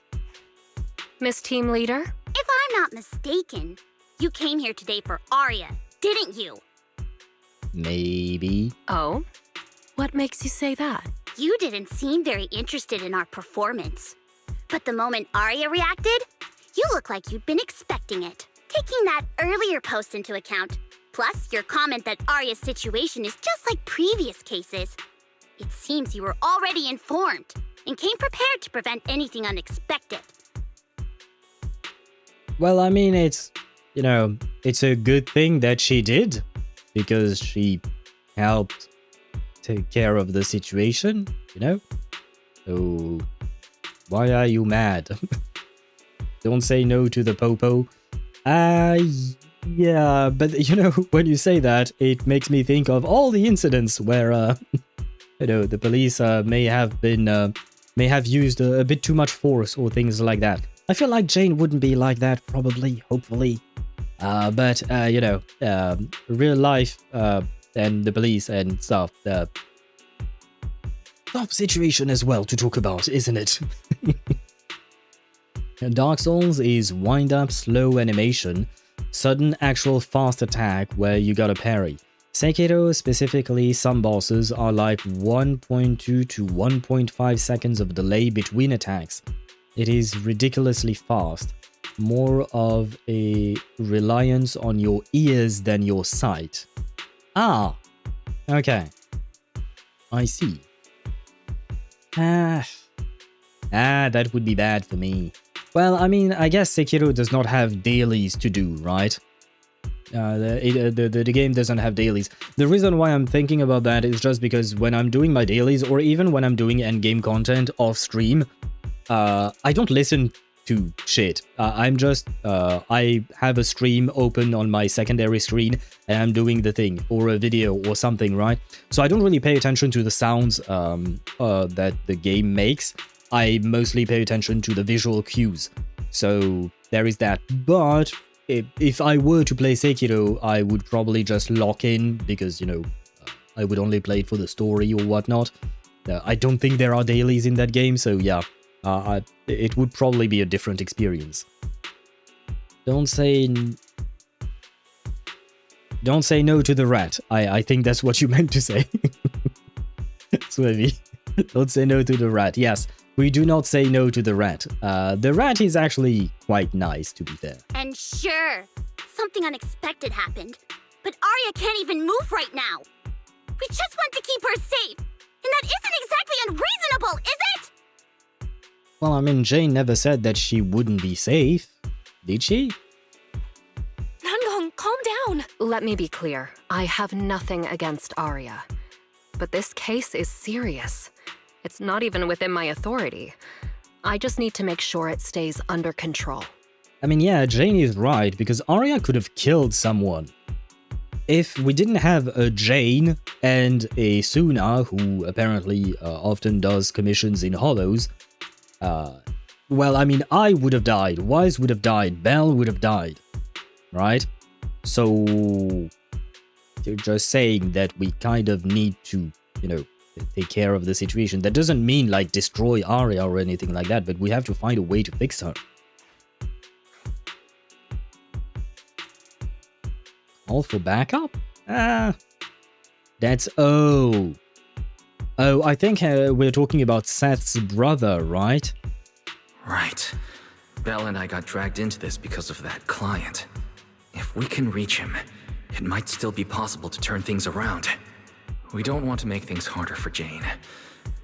Miss Team Leader? If I'm not mistaken, you came here today for Aria, didn't you? Maybe. Oh? What makes you say that? You didn't seem very interested in our performance. But the moment Aria reacted, you look like you'd been expecting it. Taking that earlier post into account, plus your comment that Aria's situation is just like previous cases, it seems you were already informed and came prepared to prevent anything unexpected. Well, I mean, it's, you know, it's a good thing that she did, because she helped take care of the situation, you know? So, why are you mad? Don't say no to the popo. Yeah, but you know, when you say that, it makes me think of all the incidents where, you know, the police may have used a bit too much force or things like that. I feel like Jane wouldn't be like that, probably, hopefully. But, you know, real life and the police and stuff, tough situation as well to talk about, isn't it? Dark Souls is wind-up slow animation, sudden actual fast attack where you gotta parry. Sekiro, specifically, some bosses are like 1.2 to 1.5 seconds of delay between attacks. It is ridiculously fast, more of a reliance on your ears than your sight. Ah, okay. I see. That would be bad for me. Well, I mean, I guess Sekiro does not have dailies to do, right? The game doesn't have dailies. The reason why I'm thinking about that is just because when I'm doing my dailies, or even when I'm doing endgame content off stream, I don't listen to shit. I'm just, I have a stream open on my secondary screen and I'm doing the thing, or a video or something, right? So I don't really pay attention to the sounds that the game makes. I mostly pay attention to the visual cues. So there is that. But if I were to play Sekiro, I would probably just lock in because, you know, I would only play it for the story or whatnot. I don't think there are dailies in that game, so yeah. It would probably be a different experience. Don't say no to the rat. I think that's what you meant to say. Swivy. Don't say no to the rat. Yes, we do not say no to the rat. The rat is actually quite nice, to be fair. And sure, something unexpected happened. But Aria can't even move right now. We just want to keep her safe. And that isn't exactly unreasonable, is it? Well, I mean, Jane never said that she wouldn't be safe, did she? Nangong, calm down! Let me be clear. I have nothing against Aria. But this case is serious. It's not even within my authority. I just need to make sure it stays under control. I mean, yeah, Jane is right, because Aria could have killed someone. If we didn't have a Jane and a Sunna, who apparently often does commissions in hollows, well, I mean, I would have died, Wise would have died, Belle would have died, right? So, you're just saying that we kind of need to, you know, take care of the situation. That doesn't mean, like, destroy Aria or anything like that, but we have to find a way to fix her. All for backup? That's... Oh, I think we're talking about Seth's brother, right? Right. Belle and I got dragged into this because of that client. If we can reach him, it might still be possible to turn things around. We don't want to make things harder for Jane,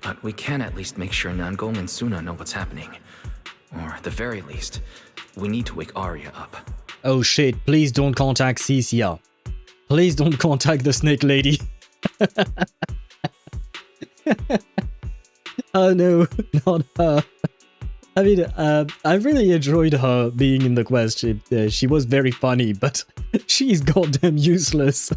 but we can at least make sure Nangong and Sunna know what's happening. Or at the very least, we need to wake Aria up. Oh shit, please don't contact Cecia. Please don't contact the snake lady. Oh no, not her. I mean, I really enjoyed her being in the quest. She was very funny, but she's goddamn useless.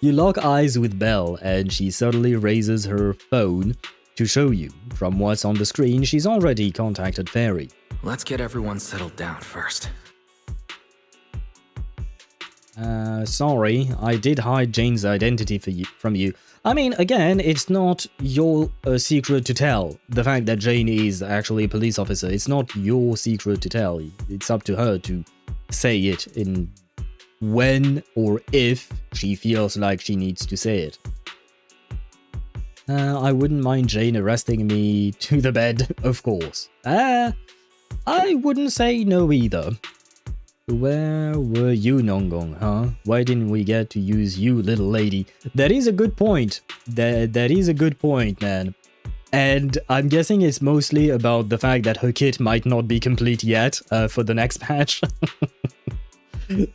You lock eyes with Belle, and she suddenly raises her phone to show you. From what's on the screen, she's already contacted Fairy. Let's get everyone settled down first. Sorry, I did hide Jane's identity from you. I mean, again, it's not your secret to tell. The fact that Jane is actually a police officer, it's not your secret to tell. It's up to her to say it in when or if she feels like she needs to say it. I wouldn't mind Jane arresting me to the bed, of course. I wouldn't say no either. Where were you, Nangong, huh? Why didn't we get to use you, little lady? That is a good point. That is a good point, man. And I'm guessing it's mostly about the fact that her kit might not be complete yet for the next patch.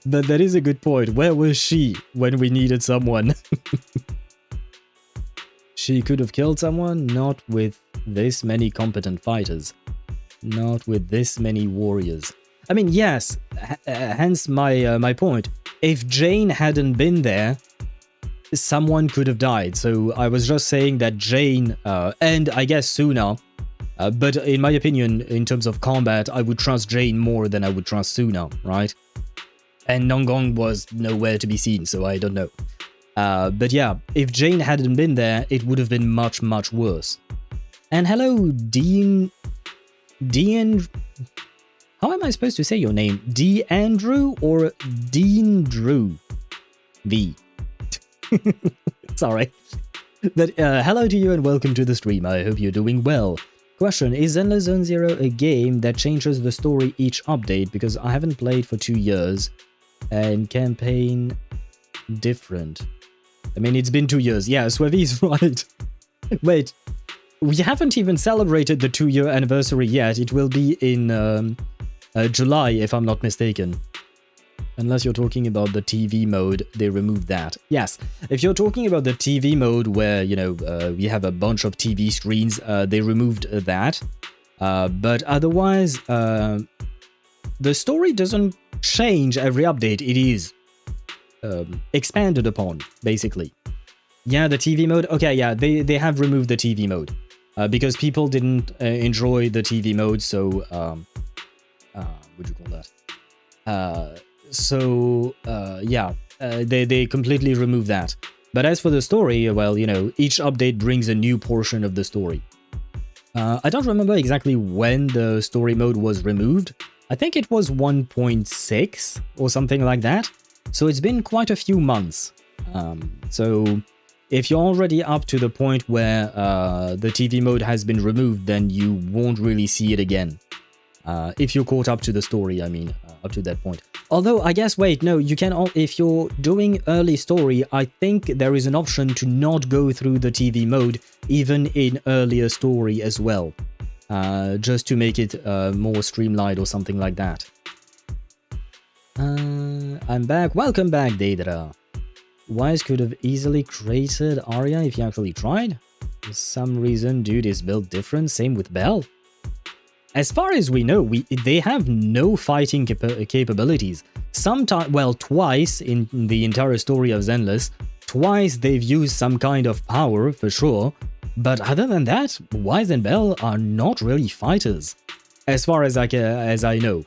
But that is a good point. Where was she when we needed someone? She could have killed someone, not with this many competent fighters. Not with this many warriors. I mean, yes, hence my point. If Jane hadn't been there, someone could have died. So I was just saying that Jane, and I guess Sunna, but in my opinion, in terms of combat, I would trust Jane more than I would trust Sunna, right? And Nangong was nowhere to be seen, so I don't know. But yeah, if Jane hadn't been there, it would have been much, much worse. And hello, Dean... How am I supposed to say your name? Andrew or Dean Drew? V. Sorry. But hello to you and welcome to the stream. I hope you're doing well. Question, is Zenless Zone Zero a game that changes the story each update? Because I haven't played for 2 years. And campaign different. I mean, it's been 2 years. Yeah, Swevy's right. Wait, we haven't even celebrated the 2-year anniversary yet. It will be in... July, if I'm not mistaken. Unless you're talking about the TV mode, they removed that. Yes, if you're talking about the TV mode where, you know, we have a bunch of TV screens, they removed that. But otherwise, the story doesn't change every update. It is expanded upon, basically. Yeah, the TV mode. Okay, yeah, they have removed the TV mode because people didn't enjoy the TV mode. So, what do you call that? Yeah, they completely removed that. But as for the story, well, you know, each update brings a new portion of the story. I don't remember exactly when the story mode was removed. I think it was 1.6 or something like that. So it's been quite a few months. So if you're already up to the point where the TV mode has been removed, then you won't really see it again. If you're caught up to the story, I mean, up to that point. Although, I guess, wait, no, you can, if you're doing early story, I think there is an option to not go through the TV mode, even in earlier story as well. Just to make it more streamlined or something like that. I'm back. Welcome back, Daedra. Wise could have easily created Aria if he actually tried. For some reason, dude is built different. Same with Belle. As far as we know, they have no fighting capabilities. Sometimes, well, twice in the entire story of Zenless, twice they've used some kind of power, for sure. But other than that, Wise and Belle are not really fighters. As far as I know.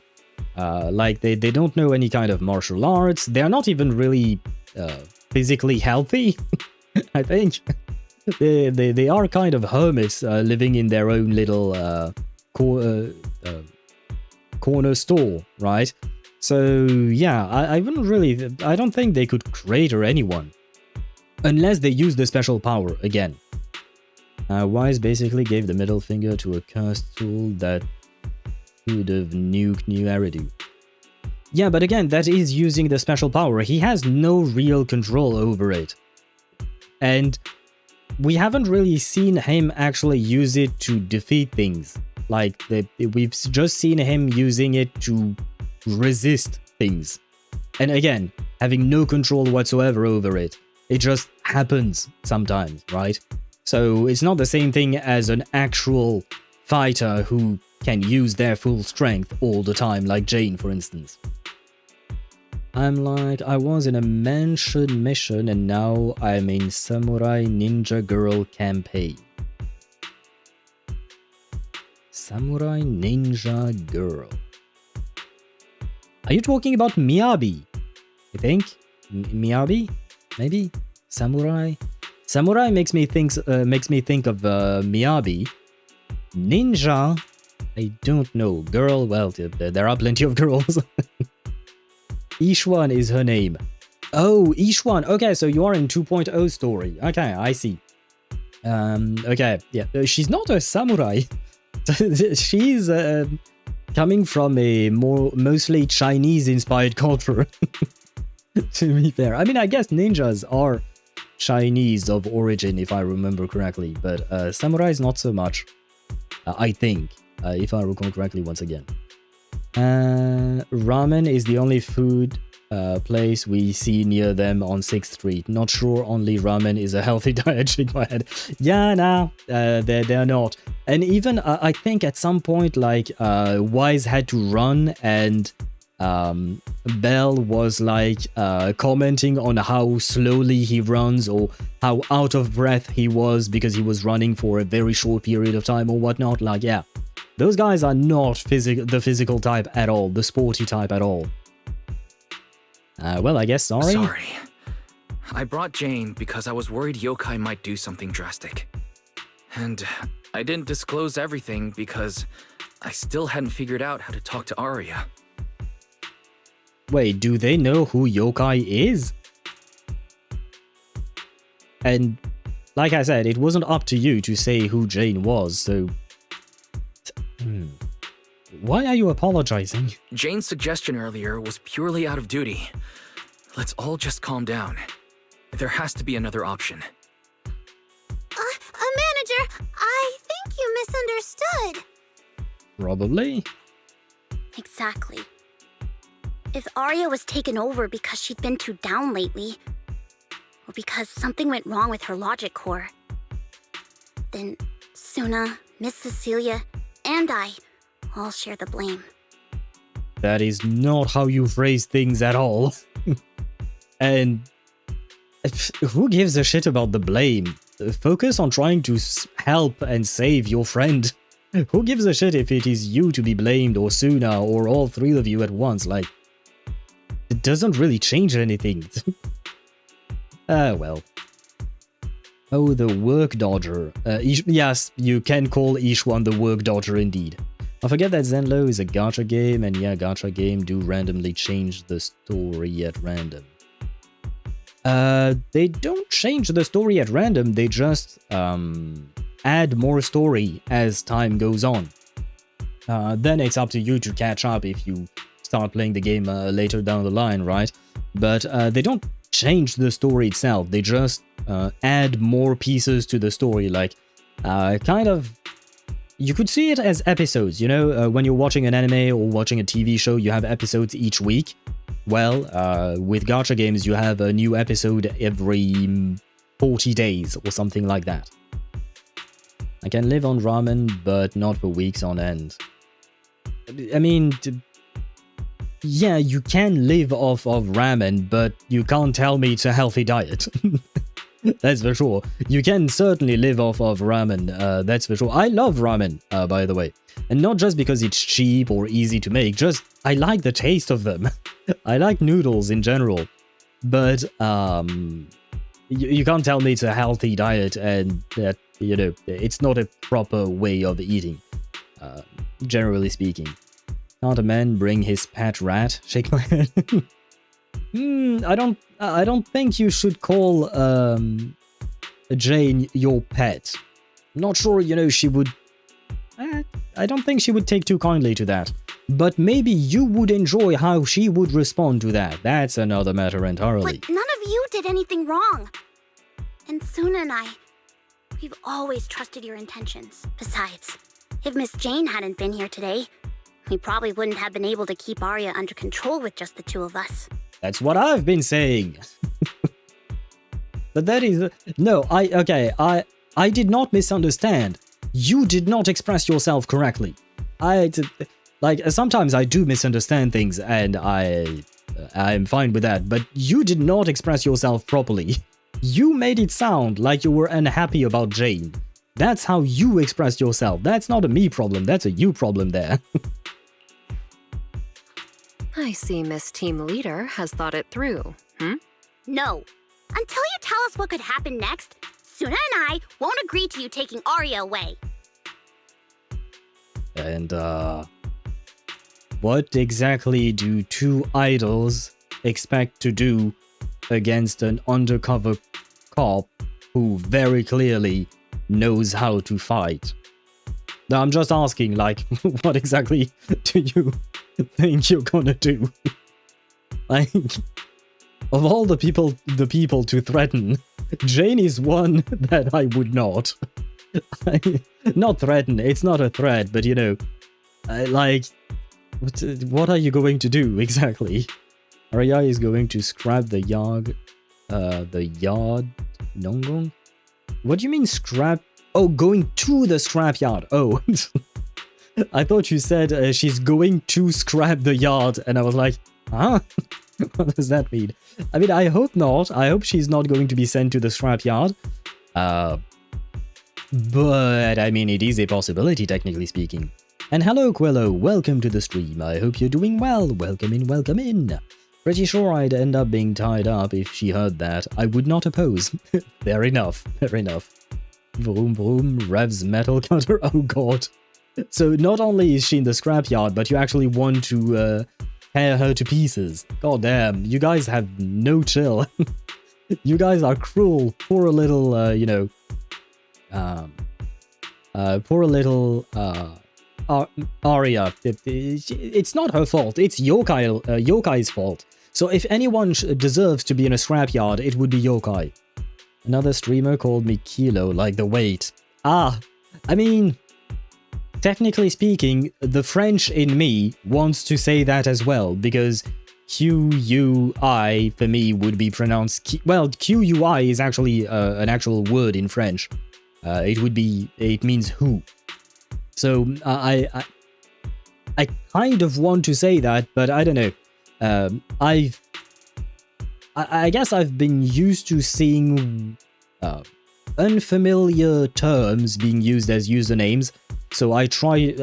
Like, they don't know any kind of martial arts. They're not even really physically healthy, I think. They are kind of hermits living in their own little corner store, right? So yeah, I wouldn't really, I don't think they could crater anyone unless they use the special power again. Wise basically gave the middle finger to a cursed tool that could have nuked New Eridu. Yeah, but again, that is using the special power. He has no real control over it. And we haven't really seen him actually use it to defeat things. Like, we've just seen him using it to resist things. And again, having no control whatsoever over it. It just happens sometimes, right? So it's not the same thing as an actual fighter who can use their full strength all the time, like Jane, for instance. I'm like, I was in a mansion mission and now I'm in Samurai Ninja Girl campaign. Samurai Ninja Girl. Are you talking about Miyabi? I think? Miyabi? Maybe? Samurai? Samurai makes me think of Miyabi. Ninja? I don't know. Girl? Well, there are plenty of girls. Ishwan is her name. Oh, Ishwan. Okay, so you are in 2.0 story. Okay, I see. Okay, yeah. She's not a samurai. She's coming from a mostly Chinese-inspired culture. To be fair. I mean, I guess ninjas are Chinese of origin, if I remember correctly. But samurais, not so much. I think. If I recall correctly once again. Ramen is the only food place we see near them on 6th Street. Not sure only ramen is a healthy diet, shake my head. Yeah, nah, they're not. And even, I think at some point, like, Wise had to run and Belle was like commenting on how slowly he runs or how out of breath he was because he was running for a very short period of time or whatnot. Like, yeah. Those guys are not the physical type at all, the sporty type at all. Well, I guess sorry. Sorry. I brought Jane because I was worried yokai might do something drastic. And I didn't disclose everything because I still hadn't figured out how to talk to Aria. Wait, do they know who yokai is? And like I said, it wasn't up to you to say who Jane was, so... Why are you apologizing? Jane's suggestion earlier was purely out of duty. Let's all just calm down. There has to be another option. Manager, I think you misunderstood. Probably. Exactly. If Aria was taken over because she'd been too down lately, or because something went wrong with her logic core, then Sunna, Miss Cecilia, and I all share the blame. That is not how you phrase things at all. And who gives a shit about the blame? Focus on trying to help and save your friend. Who gives a shit if it is you to be blamed or Sunna or all three of you at once? Like, it doesn't really change anything. Well. Oh, the work dodger. Yes, you can call each one the work dodger indeed. I forget that Zenlo is a gacha game, and yeah, gacha game do randomly change the story at random. They don't change the story at random, they just add more story as time goes on. Then it's up to you to catch up if you start playing the game later down the line, right? But they don't change the story itself, they just add more pieces to the story, like kind of... You could see it as episodes, you know, when you're watching an anime or watching a TV show, you have episodes each week. Well, with gacha games, you have a new episode every 40 days or something like that. I can live on ramen, but not for weeks on end. I mean, yeah, you can live off of ramen, but you can't tell me it's a healthy diet. That's for sure. You can certainly live off of ramen, that's for sure. I love ramen, by the way. And not just because it's cheap or easy to make, just I like the taste of them. I like noodles in general. But, you can't tell me it's a healthy diet and that, you know, it's not a proper way of eating, generally speaking. Can't a man bring his pet rat? Shake my head. I don't think you should call Jane your pet. I'm not sure, you know, she would... I don't think she would take too kindly to that. But maybe you would enjoy how she would respond to that. That's another matter entirely. But none of you did anything wrong. And Sunna and I, we've always trusted your intentions. Besides, if Miss Jane hadn't been here today, we probably wouldn't have been able to keep Aria under control with just the two of us. That's what I've been saying. But that is... No, I did not misunderstand. You did not express yourself correctly. Sometimes I do misunderstand things, and I'm fine with that, but you did not express yourself properly. You made it sound like you were unhappy about Jane. That's how you expressed yourself. That's not a me problem, that's a you problem there. I see Miss Team Leader has thought it through, No. Until you tell us what could happen next, Sunna and I won't agree to you taking Aria away. And, what exactly do two idols expect to do against an undercover cop who very clearly knows how to fight? Now, I'm just asking, like, what exactly do you think you're gonna do? Like, of all the people to threaten, Jane is one that I would not threaten, it's not a threat, but you know, what are you going to do exactly? Aria is going to scrap the yard Nangong? What do you mean scrap? Oh, going to the scrapyard. Oh, I thought you said she's going to scrap the yard, and I was like, huh? What does that mean? I mean, I hope not. I hope she's not going to be sent to the scrapyard. But, I mean, it is a possibility, technically speaking. And hello, Quello. Welcome to the stream. I hope you're doing well. Welcome in, welcome in. Pretty sure I'd end up being tied up if she heard that. I would not oppose. Fair enough. Fair enough. Vroom vroom, Rev's metal cutter. Oh god. So not only is she in the scrapyard, but you actually want to tear her to pieces. God damn, you guys have no chill. You guys are cruel. Poor little, you know, poor little Aria. It's not her fault. It's Yokai's fault. So if anyone deserves to be in a scrapyard, it would be Yokai. Another streamer called me Kilo, like the weight. Ah, I mean, technically speaking, the French in me wants to say that as well, because QUI for me would be pronounced well, QUI is actually an actual word in French. It means who. So I kind of want to say that, but I don't know. I guess I've been used to seeing unfamiliar terms being used as usernames, so I try,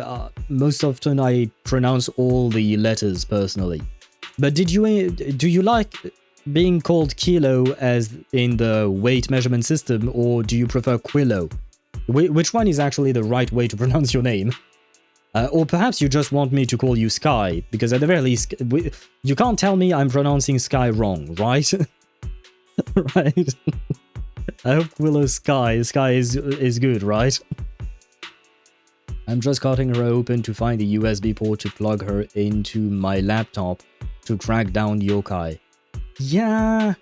most often I pronounce all the letters personally. But do you like being called kilo as in the weight measurement system, or do you prefer Quillo? Which one is actually the right way to pronounce your name? Or perhaps you just want me to call you Sky, because at the very least, you can't tell me I'm pronouncing Sky wrong, right? Right? I hope Willow Sky is good, right? I'm just cutting her open to find the USB port to plug her into my laptop to track down yokai. Yeah,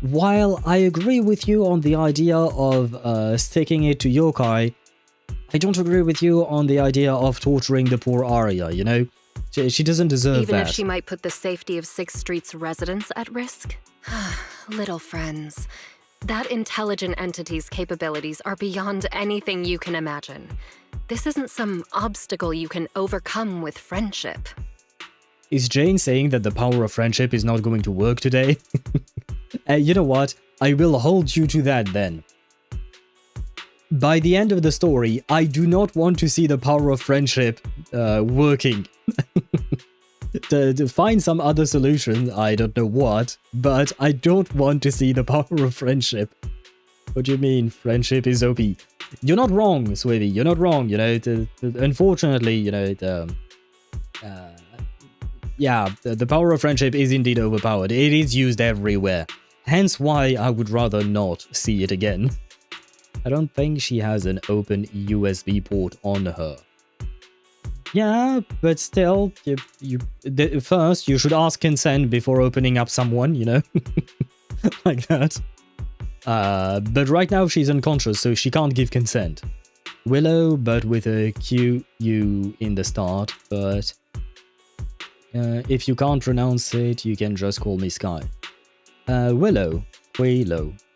while I agree with you on the idea of sticking it to yokai, I don't agree with you on the idea of torturing the poor Aria, you know? She doesn't deserve Even that. if she might put the safety of 6th Street's residents at risk? Little friends. That intelligent entity's capabilities are beyond anything you can imagine. This isn't some obstacle you can overcome with friendship. Is Jane saying that the power of friendship is not going to work today? You know what? I will hold you to that then. By the end of the story, I do not want to see the power of friendship working. to find some other solution, I don't know what, but I don't want to see the power of friendship. What do you mean, friendship is OP? You're not wrong, Swivy, you're not wrong, you know, unfortunately, you know, yeah, the power of friendship is indeed overpowered. It is used everywhere, hence why I would rather not see it again. I don't think she has an open USB port on her. Yeah, but still, first you should ask consent before opening up someone, you know? Like that. But right now she's unconscious, so she can't give consent. Willow, but with a QU in the start, but if you can't pronounce it, you can just call me Sky. Willow.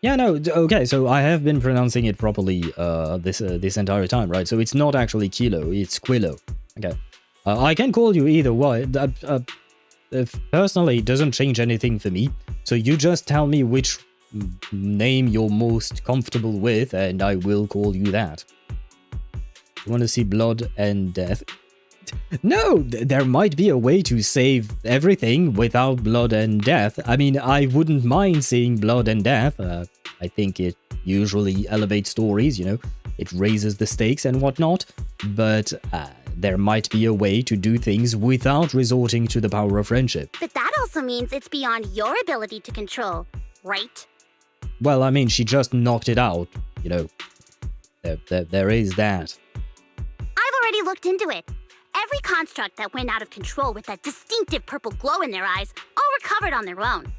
Yeah, no, okay, so I have been pronouncing it properly this entire time, right? So it's not actually Kilo, it's Quillo. Okay. I can call you either way. Personally, it doesn't change anything for me. So you just tell me which name you're most comfortable with, and I will call you that. You want to see blood and death? No, there might be a way to save everything without blood and death. I mean, I wouldn't mind seeing blood and death. I think it usually elevates stories, you know. It raises the stakes and whatnot. But there might be a way to do things without resorting to the power of friendship. But that also means it's beyond your ability to control, right? Well, I mean, she just knocked it out, you know. There is that. I've already looked into it. Every construct that went out of control with that distinctive purple glow in their eyes all recovered on their own.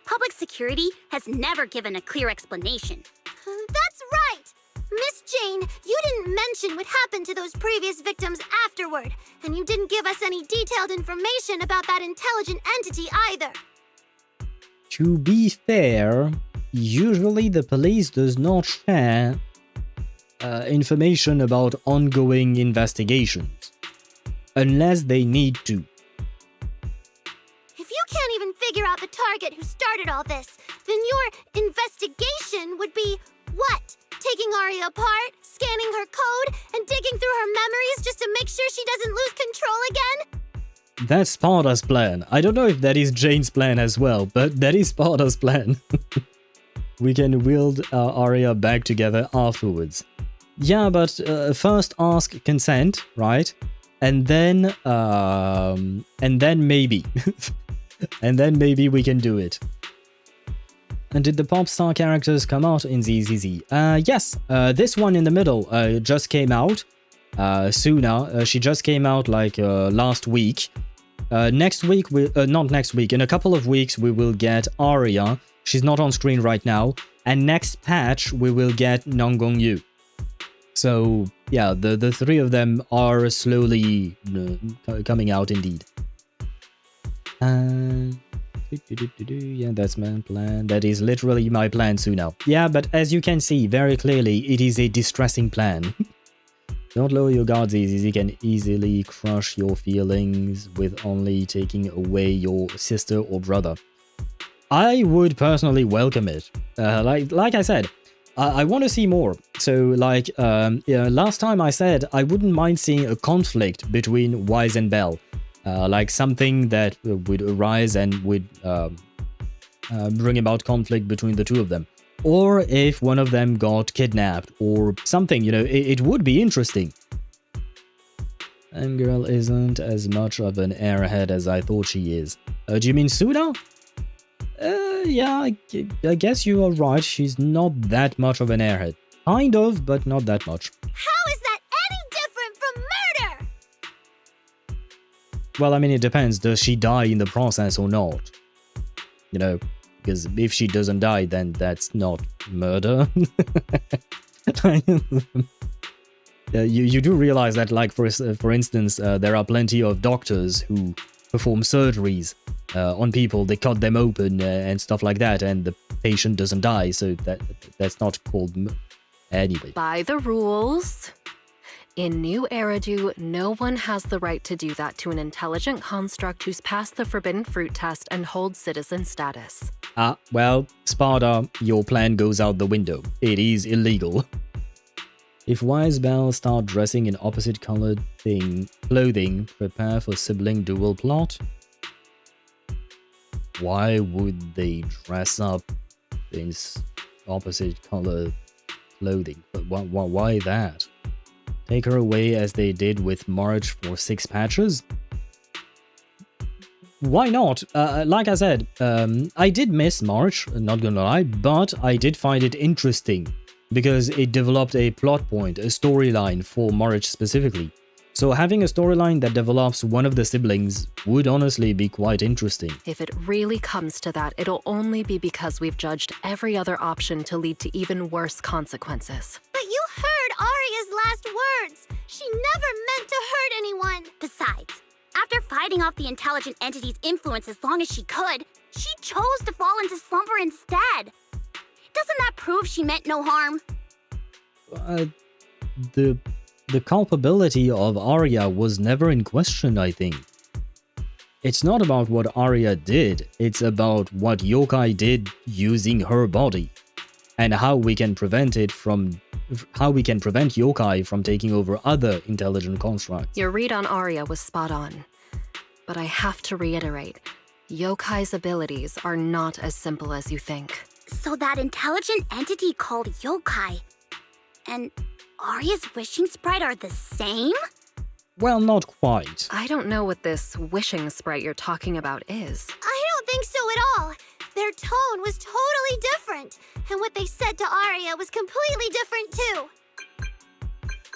Public security has never given a clear explanation. That's right! Miss Jane, you didn't mention what happened to those previous victims afterward, and you didn't give us any detailed information about that intelligent entity either. To be fair, usually the police does not share information about ongoing investigations. Unless they need to. If you can't even figure out the target who started all this, then your investigation would be what? Taking Aria apart, scanning her code, and digging through her memories just to make sure she doesn't lose control again? That's Sparta's plan. I don't know if that is Jane's plan as well, but that is Sparta's plan. We can wield Aria back together afterwards. Yeah, but first ask consent, right? And then maybe. And then maybe we can do it. And did the pop star characters come out in ZZZ? Yes, this one in the middle just came out. Sunna, she just came out like last week. Next week, not next week, in a couple of weeks we will get Aria. She's not on screen right now. And next patch we will get Nangong Yu. So yeah, the three of them are slowly coming out indeed. Yeah, that's my plan. That is literally my plan, Sunna. Yeah, but as you can see very clearly, it is a distressing plan. Don't lower your guards easy. You can easily crush your feelings with only taking away your sister or brother. I would personally welcome it. Like I said, I want to see more. So, like, last time I said I wouldn't mind seeing a conflict between Wise and Belle. Like something that would arise and would bring about conflict between the two of them. Or if one of them got kidnapped or something, you know, it would be interesting. And girl isn't as much of an airhead as I thought she is. Do you mean Sunna? Yeah, I guess you are right. She's not that much of an airhead. Kind of, but not that much. How is that any different from murder? Well, I mean, it depends. Does she die in the process or not? You know, because if she doesn't die, then that's not murder. You do realize that, like, for instance, there are plenty of doctors who perform surgeries on people. They cut them open and stuff like that, and the patient doesn't die, so that's not called anyway. By the rules. In New Eridu, no one has the right to do that to an intelligent construct who's passed the forbidden fruit test and holds citizen status. Well, Sparta, your plan goes out the window. It is illegal. If Wise Belle start dressing in opposite colored clothing, prepare for sibling dual plot. Why would they dress up in opposite color clothing? But why that? Take her away as they did with March for 6 patches? Why not? Like I said, I did miss March, not gonna lie, but I did find it interesting because it developed a plot point, a storyline for March specifically. So having a storyline that develops one of the siblings would honestly be quite interesting. If it really comes to that, it'll only be because we've judged every other option to lead to even worse consequences. But you heard Aria's last words. She never meant to hurt anyone. Besides, after fighting off the intelligent entity's influence as long as she could, she chose to fall into slumber instead. Doesn't that prove she meant no harm? The culpability of Aria was never in question, I think. It's not about what Aria did, it's about what yokai did using her body, and how we can prevent yokai from taking over other intelligent constructs. Your read on Aria was spot on. But I have to reiterate, yokai's abilities are not as simple as you think. So that intelligent entity called yokai and Aria's wishing sprite are the same? Well, not quite. I don't know what this wishing sprite you're talking about is. I don't think so at all. Their tone was totally different, and what they said to Aria was completely different too.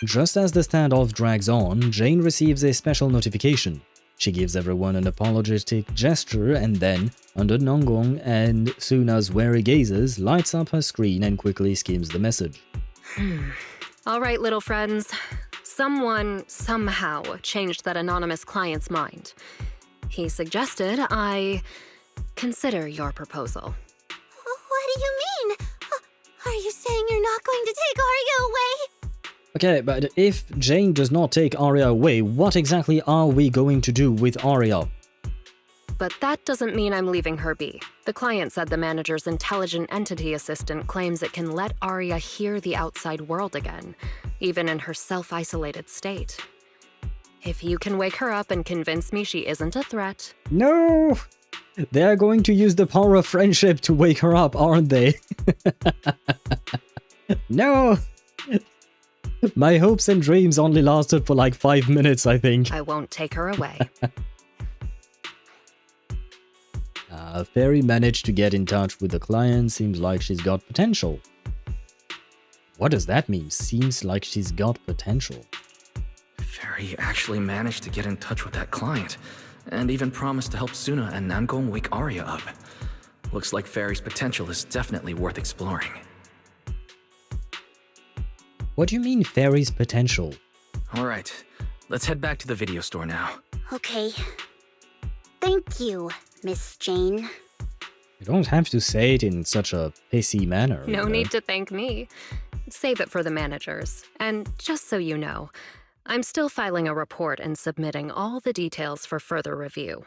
Just as the standoff drags on, Jane receives a special notification. She gives everyone an apologetic gesture and then, under Nangong and Sunna's wary gazes, lights up her screen and quickly skims the message. All right, little friends. Someone, somehow, changed that anonymous client's mind. He suggested I consider your proposal. What do you mean? Are you saying you're not going to take Aria away? Okay, but if Jane does not take Aria away, what exactly are we going to do with Aria? But that doesn't mean I'm leaving her be. The client said the manager's intelligent entity assistant claims it can let Aria hear the outside world again, even in her self-isolated state. If you can wake her up and convince me she isn't a threat... No! They're going to use the power of friendship to wake her up, aren't they? No! My hopes and dreams only lasted for like 5 minutes, I think. I won't take her away. Fairy managed to get in touch with the client. Seems like she's got potential. What does that mean? Seems like she's got potential. Fairy actually managed to get in touch with that client, and even promised to help Sunna and Nangong wake Aria up. Looks like Fairy's potential is definitely worth exploring. What do you mean, Fairy's potential? Alright, let's head back to the video store now. Okay. Thank you, Miss Jane. You don't have to say it in such a pissy manner. No you know? need to thank me. Save it for the managers. And just so you know, I'm still filing a report and submitting all the details for further review.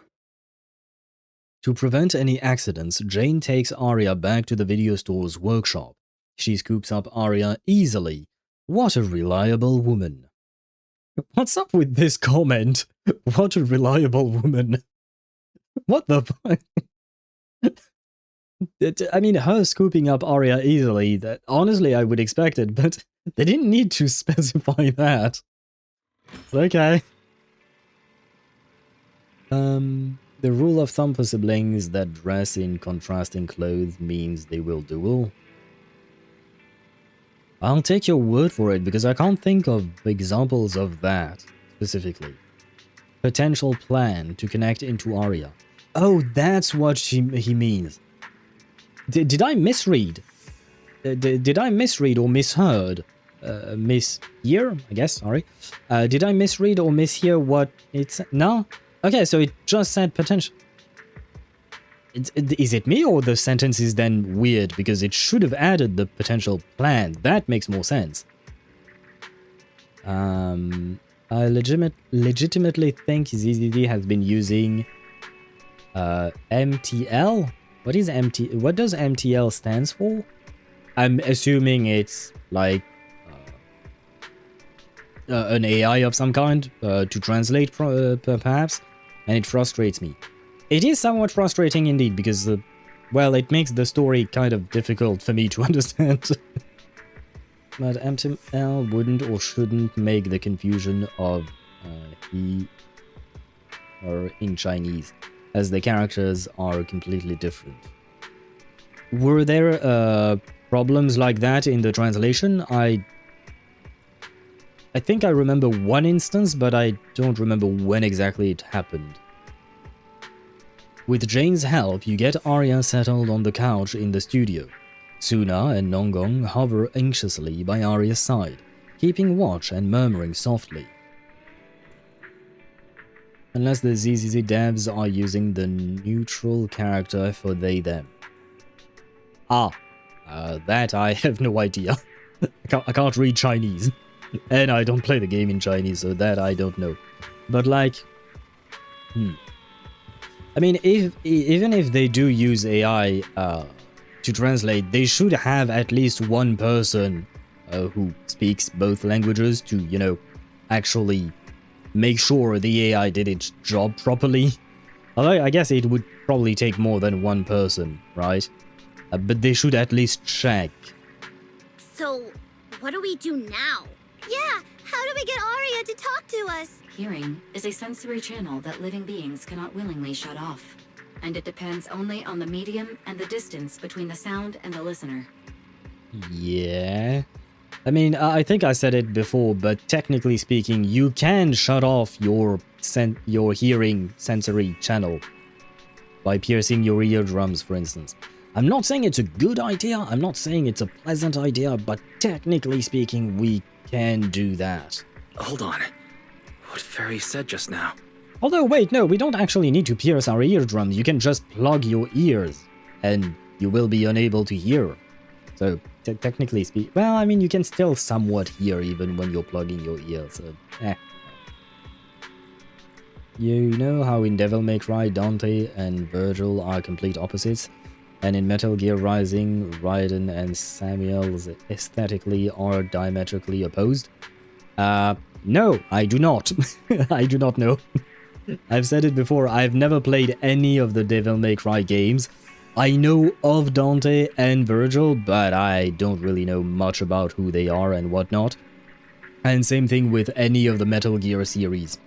To prevent any accidents, Jane takes Aria back to the video store's workshop. She scoops up Aria easily. What a reliable woman. What's up with this comment? What a reliable woman. What the fuck? I mean, her scooping up Aria easily, that honestly I would expect it, but they didn't need to specify that. Okay. The rule of thumb for siblings that dress in contrasting clothes means they will duel. I'll take your word for it because I can't think of examples of that specifically. Potential plan to connect into Aria. Oh, that's what he means. Did I misread? Did I misread or misheard? Mishear? I guess, sorry. Did I misread or mishear what it's... No? Okay, so it just said potential. Is it me or the sentence is then weird because it should have added the potential plan? That makes more sense. I legitimately think ZZZ has been using MTL. What does MTL stands for? I'm assuming it's like an AI of some kind to translate perhaps, and it frustrates me. It is somewhat frustrating indeed because, well, it makes the story kind of difficult for me to understand. But MTL wouldn't or shouldn't make the confusion of he or in Chinese, as the characters are completely different. Were there problems like that in the translation? I think I remember one instance, but I don't remember when exactly it happened. With Jane's help, you get Aria settled on the couch in the studio. Sunna and Nangong hover anxiously by Aria's side, keeping watch and murmuring softly. Unless the ZZZ devs are using the neutral character for they-them. That I have no idea. I can't read Chinese. And I don't play the game in Chinese, so that I don't know. But like... I mean, even if they do use AI to translate, they should have at least one person who speaks both languages to, you know, actually make sure the AI did its job properly. Although I guess it would probably take more than one person, right? But they should at least check. So, what do we do now? Yeah, how do we get Aria to talk to us? Hearing is a sensory channel that living beings cannot willingly shut off, and it depends only on the medium and the distance between the sound and the listener. Yeah. I mean, I think I said it before, but technically speaking, you can shut off your hearing sensory channel by piercing your eardrums, for instance. I'm not saying it's a good idea, I'm not saying it's a pleasant idea, but technically speaking, we can do that. Hold on. What Fairy said just now? Although, wait, no, we don't actually need to pierce our eardrums. You can just plug your ears, and you will be unable to hear. So, technically speaking, well, I mean, you can still somewhat hear even when you're plugging your ears, so, You know how in Devil May Cry, Dante and Virgil are complete opposites? And in Metal Gear Rising, Raiden and Samuels aesthetically are diametrically opposed? No, I do not. I do not know. I've said it before, I've never played any of the Devil May Cry games. I know of Dante and Virgil, but I don't really know much about who they are and whatnot. And same thing with any of the Metal Gear series.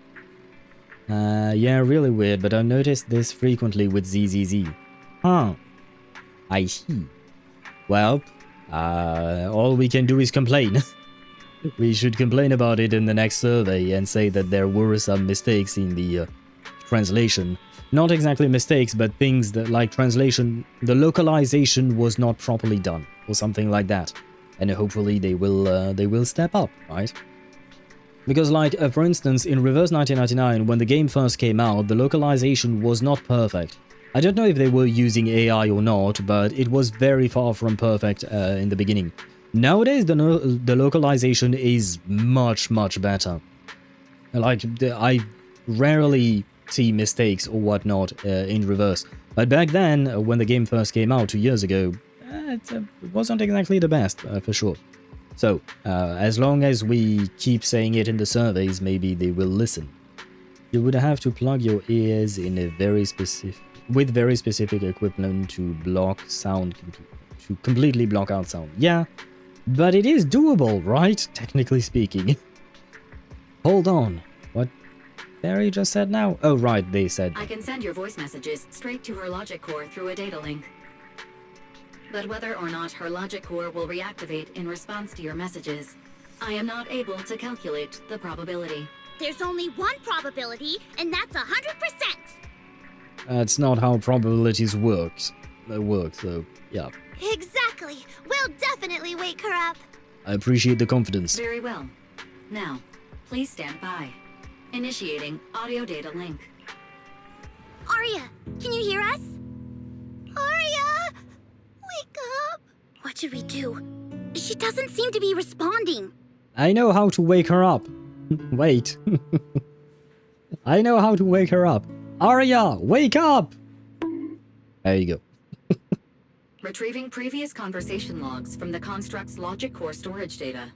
Yeah, really weird, but I've noticed this frequently with ZZZ. Huh. I see. Well, all we can do is complain. We should complain about it in the next survey and say that there were some mistakes in the translation. Not exactly mistakes, but things that, like translation, the localization was not properly done, or something like that. And hopefully they will step up, right? Because, like, for instance, in Reverse 1999, when the game first came out, the localization was not perfect. I don't know if they were using AI or not, but it was very far from perfect in the beginning. Nowadays, the localization is much, much better. Like, I rarely see mistakes or whatnot in reverse. But back then, when the game first came out 2 years ago, it wasn't exactly the best, for sure. So, as long as we keep saying it in the surveys, maybe they will listen. You would have to plug your ears in a with very specific equipment to block sound, to completely block out sound. Yeah, but it is doable, right? Technically speaking. Hold on. What Barry just said now? Oh, right, they said. I can send your voice messages straight to her logic core through a data link. But whether or not her logic core will reactivate in response to your messages, I am not able to calculate the probability. There's only one probability, and that's 100%. That's not how probabilities work, so yeah. Exactly. We'll definitely wake her up. I appreciate the confidence. Very well. Now, please stand by. Initiating audio data link. Aria, can you hear us? Aria! Wake up! What should we do? She doesn't seem to be responding. I know how to wake her up. Wait. I know how to wake her up. Aria, wake up! There you go. Retrieving previous conversation logs from the construct's logic core storage data.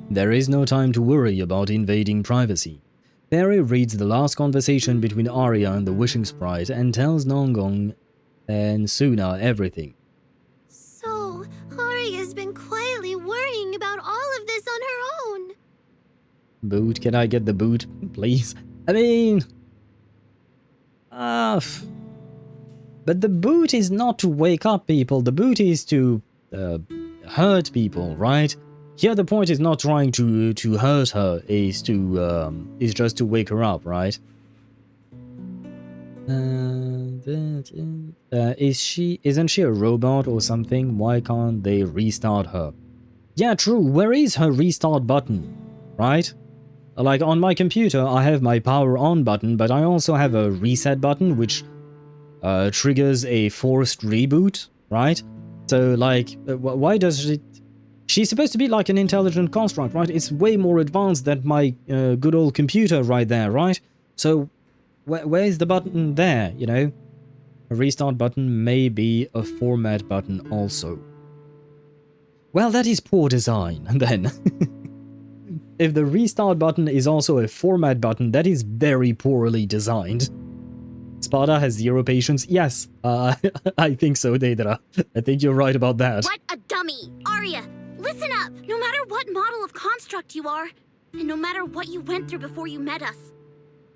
There is no time to worry about invading privacy. Barry reads the last conversation between Aria and the Wishing Sprite and tells Nangong and Sunna everything. So, Aria's been quietly worrying about all of this on her own. Boot, can I get the boot, please? I mean... but the boot is not to wake up people, the boot is to hurt people, right? Here the point is not trying to hurt her, is just to wake her up, right? Isn't she a robot or something? Why can't they restart her? Yeah, true, where is her restart button, right? Like, on my computer, I have my power on button, but I also have a reset button, which triggers a forced reboot, right? So, like, why does it... She's supposed to be like an intelligent construct, right? It's way more advanced than my good old computer right there, right? So, where's the button there, you know? A restart button may be a format button also. Well, that is poor design, then. If the restart button is also a format button, that is very poorly designed. Sparta has zero patience. Yes, I think so, Daedra. I think you're right about that. What a dummy! Aria, listen up! No matter what model of construct you are, and no matter what you went through before you met us,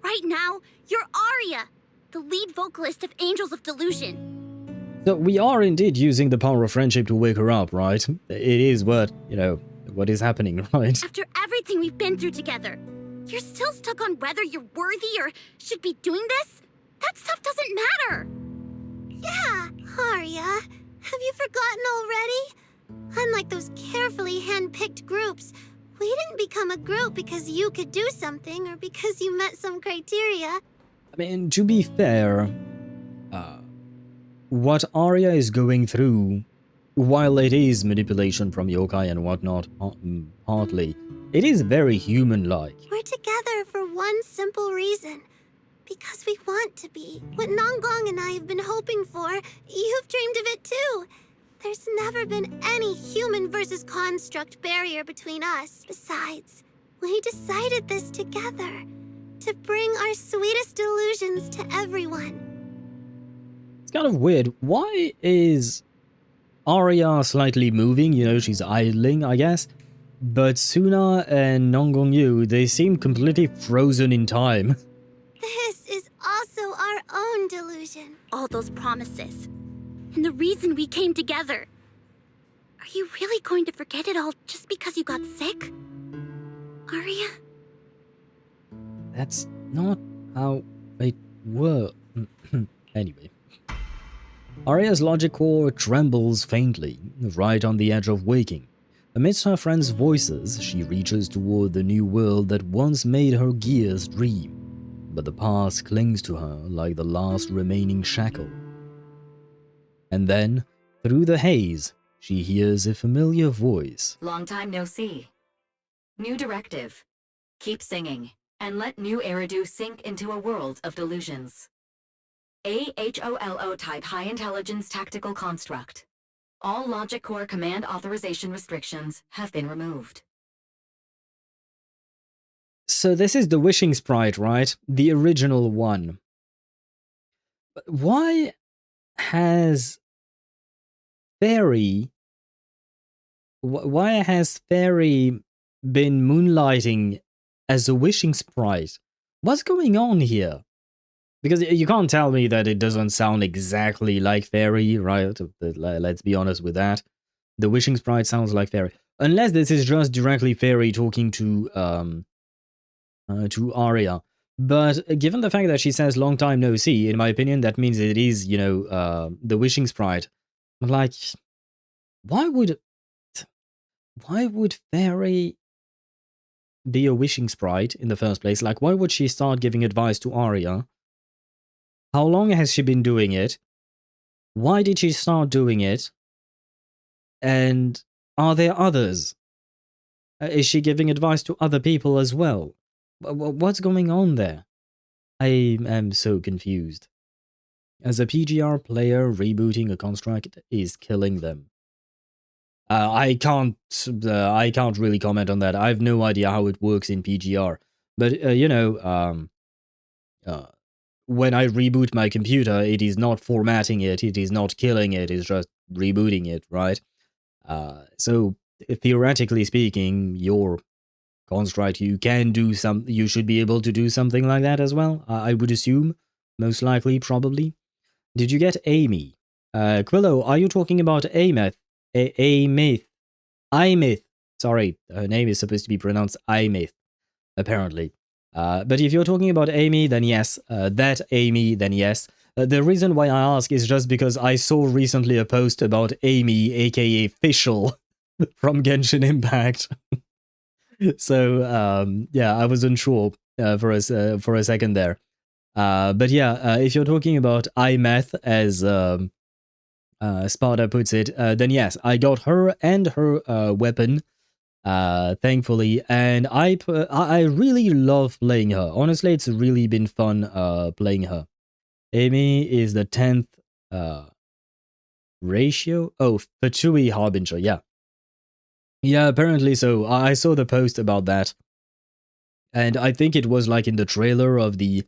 right now, you're Aria, the lead vocalist of Angels of Delusion. So we are indeed using the power of friendship to wake her up, right? It is what, you know, what is happening, right? After everything we've been through together, you're still stuck on whether you're worthy or should be doing this? That stuff doesn't matter! Yeah, Aria, have you forgotten already? Unlike those carefully hand-picked groups, we didn't become a group because you could do something or because you met some criteria. I mean, to be fair, what Aria is going through, while it is manipulation from yokai and whatnot, partly, it is very human-like. We're together for one simple reason. Because we want to be. What Nangong and I have been hoping for, you've dreamed of it too. There's never been any human versus construct barrier between us. Besides, we decided this together. To bring our sweetest delusions to everyone. It's kind of weird. Why is Aria slightly moving? You know, she's idling, I guess. But Sunna and Nangong Yu, they seem completely frozen in time. This is also our own delusion. All those promises. And the reason we came together. Are you really going to forget it all just because you got sick? Aria? That's not how it works. Anyway. Aria's logic core trembles faintly, right on the edge of waking. Amidst her friends' voices, she reaches toward the new world that once made her gears dream. but the past clings to her like the last remaining shackle. And then, through the haze, she hears a familiar voice. Long time no see. New directive. Keep singing, and let new Eridu sink into a world of delusions. HoLO type high intelligence tactical construct. All logic core command authorization restrictions have been removed. So this is the wishing sprite, right? The original one. But why has Fairy been moonlighting as a wishing sprite? What's going on here? Because you can't tell me that it doesn't sound exactly like Fairy, right? Let's be honest with that. The wishing sprite sounds like Fairy. Unless this is just directly Fairy talking to Aria. But given the fact that she says long time no see, in my opinion, that means it is, you know, the wishing sprite. Like, why would Fairy be a wishing sprite in the first place? Like, why would she start giving advice to Aria? How long has she been doing it? Why did she start doing it? And are there others? Is she giving advice to other people as well? What's going on there? I am so confused. As a PGR player, rebooting a construct is killing them. I can't really comment on that. I have no idea how it works in PGR. But you know, when I reboot my computer, it is not formatting it, it is not killing it, it's just rebooting it, right? So theoretically speaking, your construct, you should be able to do something like that as well. I would assume, most likely, probably. Did you get Amy? Quillo, are you talking about Ameth? Imeth. Sorry, her name is supposed to be pronounced Imeth, apparently. But if you're talking about Amy, then yes. That Amy, then yes. The reason why I ask is just because I saw recently a post about Amy, aka Fischl, from Genshin Impact. So, yeah, I was unsure for a second there. But yeah, if you're talking about Imeth, as Sparta puts it, then yes, I got her and her weapon, thankfully, and I really love playing her. Honestly, it's really been fun playing her. Amy is the 10th ratio. Oh, Fatui Harbinger, yeah. Yeah, apparently so. I saw the post about that. And I think it was like in the trailer of the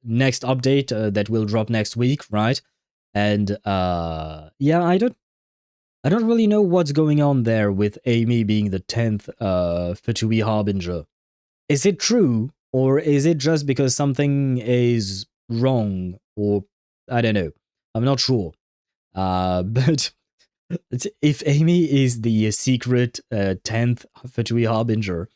next update that will drop next week, right? And yeah, I don't really know what's going on there with Amy being the 10th Fatui Harbinger. Is it true, or is it just because something is wrong, or I don't know. I'm not sure. But if Amy is the secret 10th Fatui Harbinger,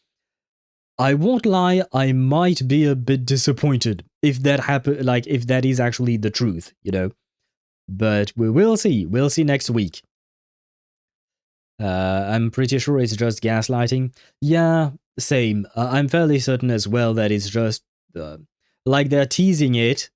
I won't lie, I might be a bit disappointed if that happen, like if that is actually the truth, you know. But we will see. We'll see next week. I'm pretty sure it's just gaslighting. Yeah, same. I'm fairly certain as well that it's just like they're teasing it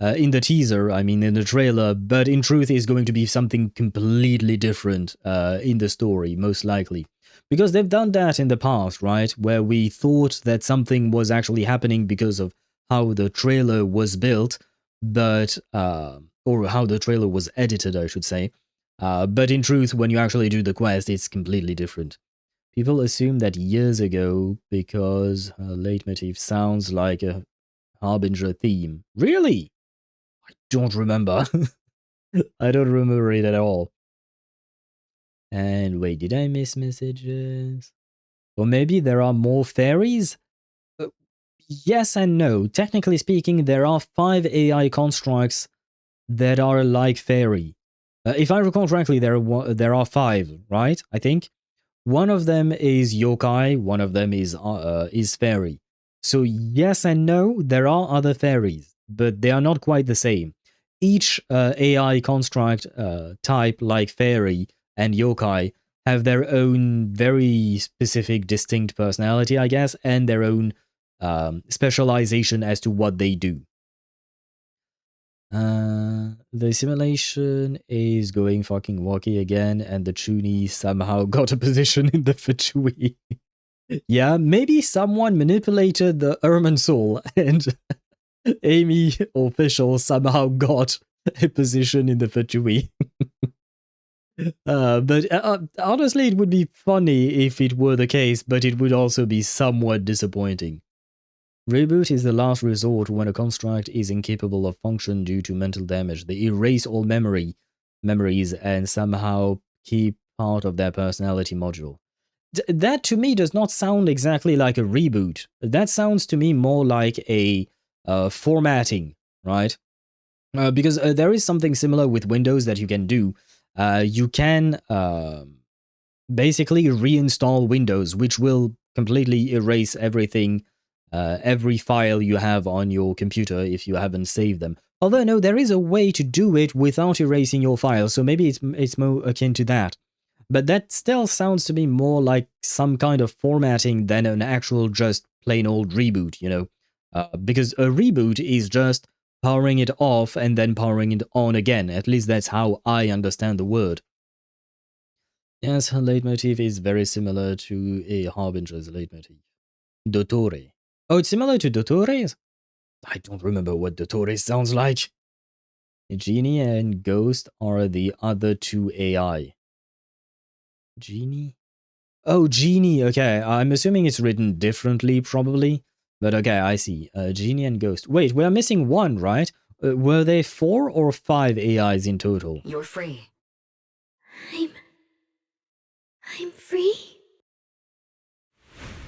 in the teaser, I mean in the trailer, but in truth is going to be something completely different in the story, most likely. Because they've done that in the past, right? Where we thought that something was actually happening because of how the trailer was built, but or how the trailer was edited, I should say. But in truth, when you actually do the quest, it's completely different. People assume that years ago because a leitmotif sounds like a Harbinger theme. Really? I don't remember. I don't remember it at all. And wait, did I miss messages? Or maybe there are more fairies? Yes and no. Technically speaking, there are 5 AI constructs that are like fairy. If I recall correctly, there are 5, right? I think. One of them is yokai, one of them is fairy. So yes and no, there are other fairies, but they are not quite the same. Each AI construct type, like fairy and yokai, have their own very specific, distinct personality, I guess, and their own specialization as to what they do. The simulation is going fucking wacky again, and the Chuni somehow got a position in the Fatui. Yeah, maybe someone manipulated the Irminsul and Amy official somehow got a position in the Fatui. But honestly, it would be funny if it were the case, but it would also be somewhat disappointing. Reboot is the last resort when a construct is incapable of function due to mental damage. They erase all memories and somehow keep part of their personality module. That to me does not sound exactly like a reboot. That sounds to me more like a formatting, right? Because there is something similar with Windows that you can do. You can basically reinstall Windows, which will completely erase everything, every file you have on your computer if you haven't saved them. Although, no, there is a way to do it without erasing your files, so maybe it's more akin to that. But that still sounds to me more like some kind of formatting than an actual just plain old reboot, you know? Because a reboot is just powering it off and then powering it on again. At least that's how I understand the word. Yes, her leitmotif is very similar to a Harbinger's leitmotif. Dottore. Oh, it's similar to Dottore's? I don't remember what Dottore sounds like. Genie and Ghost are the other two AI. Genie? Oh, Genie, okay. I'm assuming it's written differently, probably. But okay, I see. Genie and Ghost. Wait, we're missing one, right? Were there 4 or 5 AIs in total? You're free. I'm free?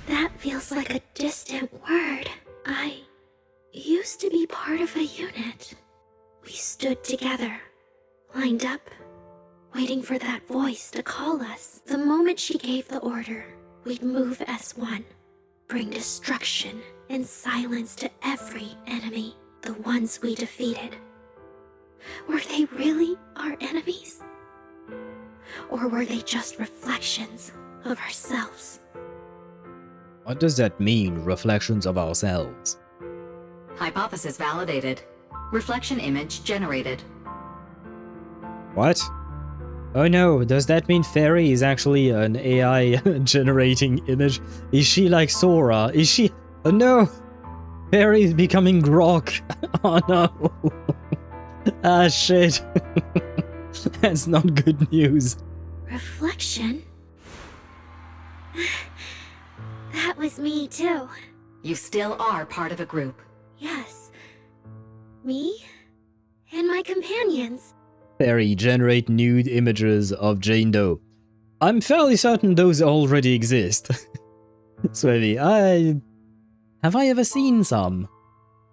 That feels like a distant word. I used to be part of a unit. We stood together, lined up, waiting for that voice to call us. The moment she gave the order, we'd move as one, bring destruction and silence to every enemy, the ones we defeated. Were they really our enemies? Or were they just reflections of ourselves? What does that mean, reflections of ourselves? Hypothesis validated. Reflection image generated. What? Oh no, does that mean Fairy is actually an AI generating image? Is she like Sora? Is she... Oh no! Fairy is becoming Grok. Oh no. Ah shit. That's not good news. Reflection? That was me too. You still are part of a group. Yes. Me? And my companions. Fairy, generate nude images of Jane Doe. I'm fairly certain those already exist. Swevy, have I ever seen some?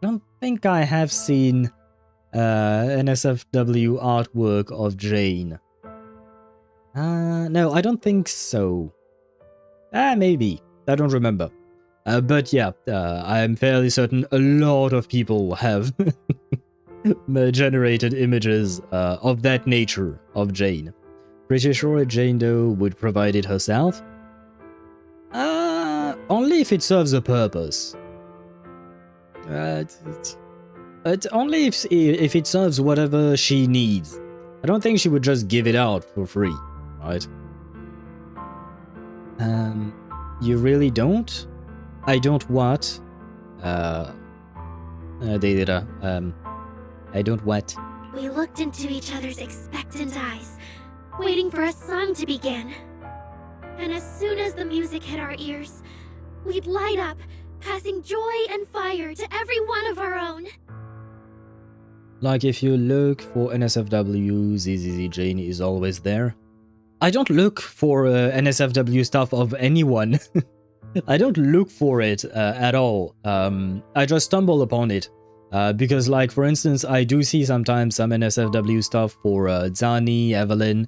I don't think I have seen NSFW artwork of Jane. No, I don't think so. Maybe. I don't remember. But yeah, I'm fairly certain a lot of people have generated images of that nature of Jane. Pretty sure Jane Doe would provide it herself. Only if it serves a purpose. Only if it serves whatever she needs. I don't think she would just give it out for free, right? You really don't? I don't what? I don't what? We looked into each other's expectant eyes, waiting for a song to begin. And as soon as the music hit our ears, we'd light up, passing joy and fire to every one of our own. Like if you look for NSFW, ZZZ Jane is always there. I don't look for NSFW stuff of anyone. I don't look for it at all. I just stumble upon it. Because, like, for instance, I do see sometimes some NSFW stuff for Zani, Evelyn.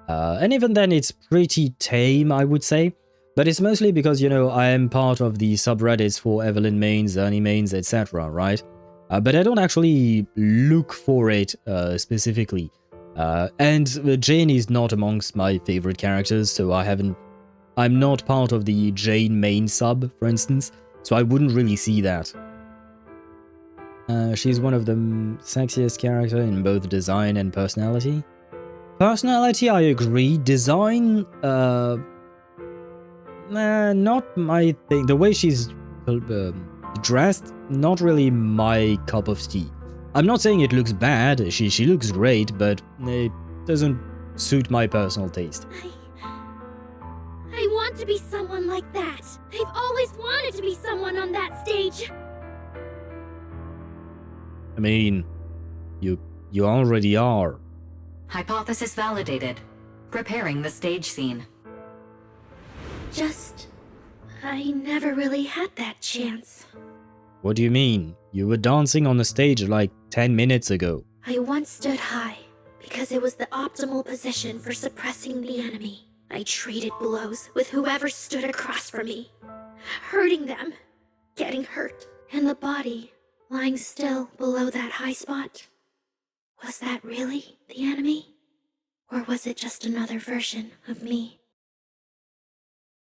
And even then, it's pretty tame, I would say. But it's mostly because, you know, I am part of the subreddits for Evelyn mains, Zani mains, etc., right? But I don't actually look for it specifically. And Jane is not amongst my favorite characters, so I'm not part of the Jane main sub, for instance. So I wouldn't really see that. She's one of the sexiest characters in both design and personality. Personality, I agree. Design, not my thing. The way she's dressed, not really my cup of tea. I'm not saying it looks bad. She looks great, but it doesn't suit my personal taste. I want to be someone like that. I've always wanted to be someone on that stage. I mean, you already are. Hypothesis validated. Preparing the stage scene. I never really had that chance. What do you mean? You were dancing on the stage like 10 minutes ago. I once stood high because it was the optimal position for suppressing the enemy. I traded blows with whoever stood across from me, hurting them, getting hurt, and the body lying still below that high spot. Was that really the enemy? Or was it just another version of me?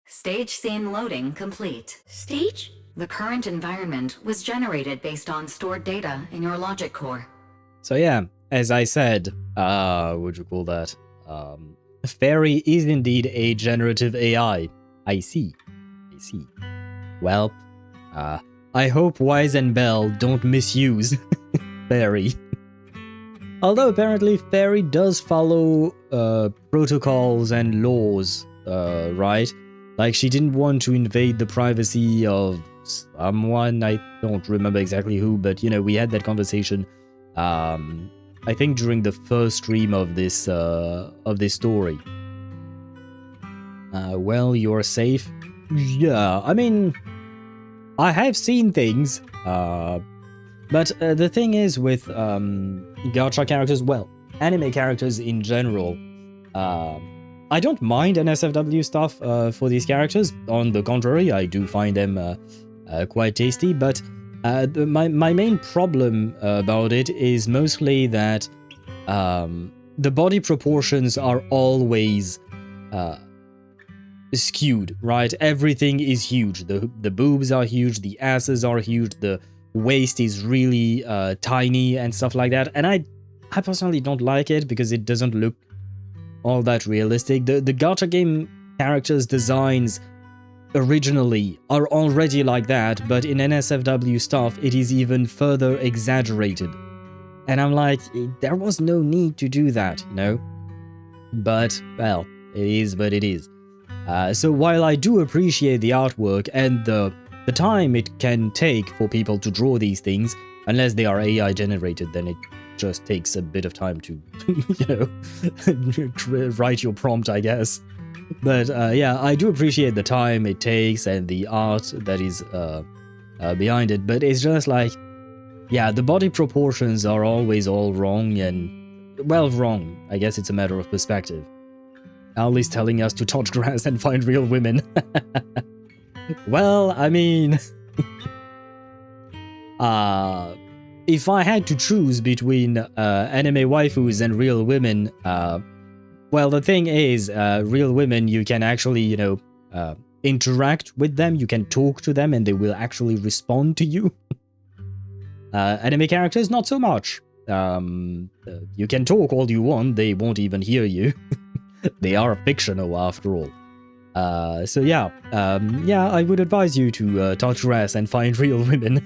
Stage scene loading complete. Stage? The current environment was generated based on stored data in your logic core. So yeah, as I said, what would you call that? Fairy is indeed a generative AI. I see. Well, I hope Wise and Belle don't misuse Fairy. Although apparently Fairy does follow protocols and laws, right? Like she didn't want to invade the privacy of someone, I don't remember exactly who, but you know, we had that conversation, I think during the first stream of this story. Well, you're safe. Yeah, I mean, I have seen things, but the thing is with gacha characters, well, anime characters in general, I don't mind NSFW stuff for these characters. On the contrary, I do find them quite tasty, but my main problem about it is mostly that the body proportions are always skewed, right? Everything is huge. The boobs are huge, the asses are huge, the waist is really tiny and stuff like that. And I personally don't like it because it doesn't look all that realistic. The gacha game characters' designs originally are already like that, but in NSFW stuff, it is even further exaggerated. And I'm like, there was no need to do that, you know? But, well, it is what it is. So while I do appreciate the artwork and the time it can take for people to draw these things, unless they are AI generated, then it just takes a bit of time to, you know, write your prompt, I guess. But yeah, I do appreciate the time it takes and the art that is behind it, but it's just like, yeah, the body proportions are always all wrong and, well, wrong. I guess it's a matter of perspective. Ali's telling us to touch grass and find real women. Well, I mean... if I had to choose between anime waifus and real women, well, the thing is, real women, you can actually, you know, interact with them, you can talk to them, and they will actually respond to you. Anime characters, not so much. You can talk all you want, they won't even hear you. They are fictional, after all. So yeah, I would advise you to touch grass and find real women.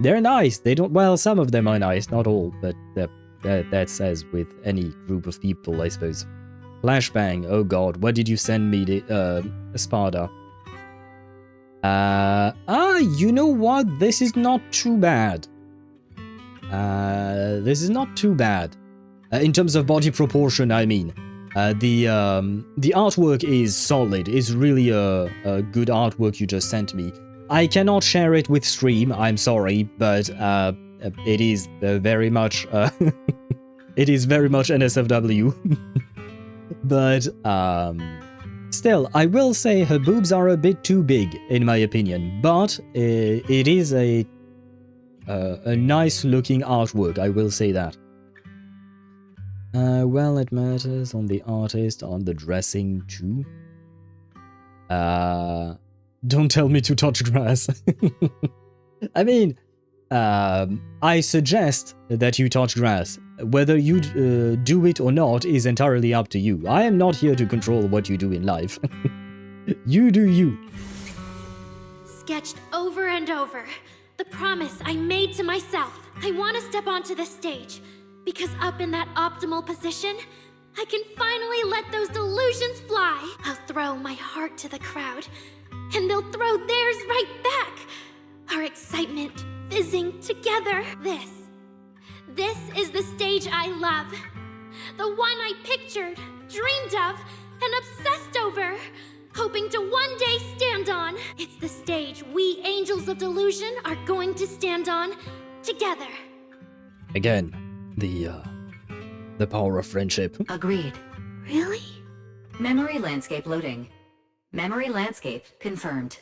They're nice, they don't, well, some of them are nice, not all, but that's as with any group of people, I suppose. Flashbang, oh god, what did you send me, Sparta? You know what, this is not too bad. This is not too bad. In terms of body proportion, I mean. The artwork is solid, it's really a good artwork you just sent me. I cannot share it with stream, I'm sorry, but it is very much it is very much NSFW. But still, I will say her boobs are a bit too big, in my opinion. But it is a nice looking artwork, I will say that. Well, it matters on the artist, on the dressing too. Don't tell me to touch grass. I mean, I suggest that you touch grass. Whether you do it or not is entirely up to you. I am not here to control what you do in life. You do you. Sketched over and over. The promise I made to myself. I want to step onto the stage. Because up in that optimal position, I can finally let those delusions fly. I'll throw my heart to the crowd. And they'll throw theirs right back. Our excitement fizzing together. This is the stage I love. The one I pictured, dreamed of, and obsessed over. Hoping to one day stand on. It's the stage we Angels of Delusion are going to stand on together. Again, the power of friendship. Agreed. Really? Memory landscape loading. Memory landscape confirmed.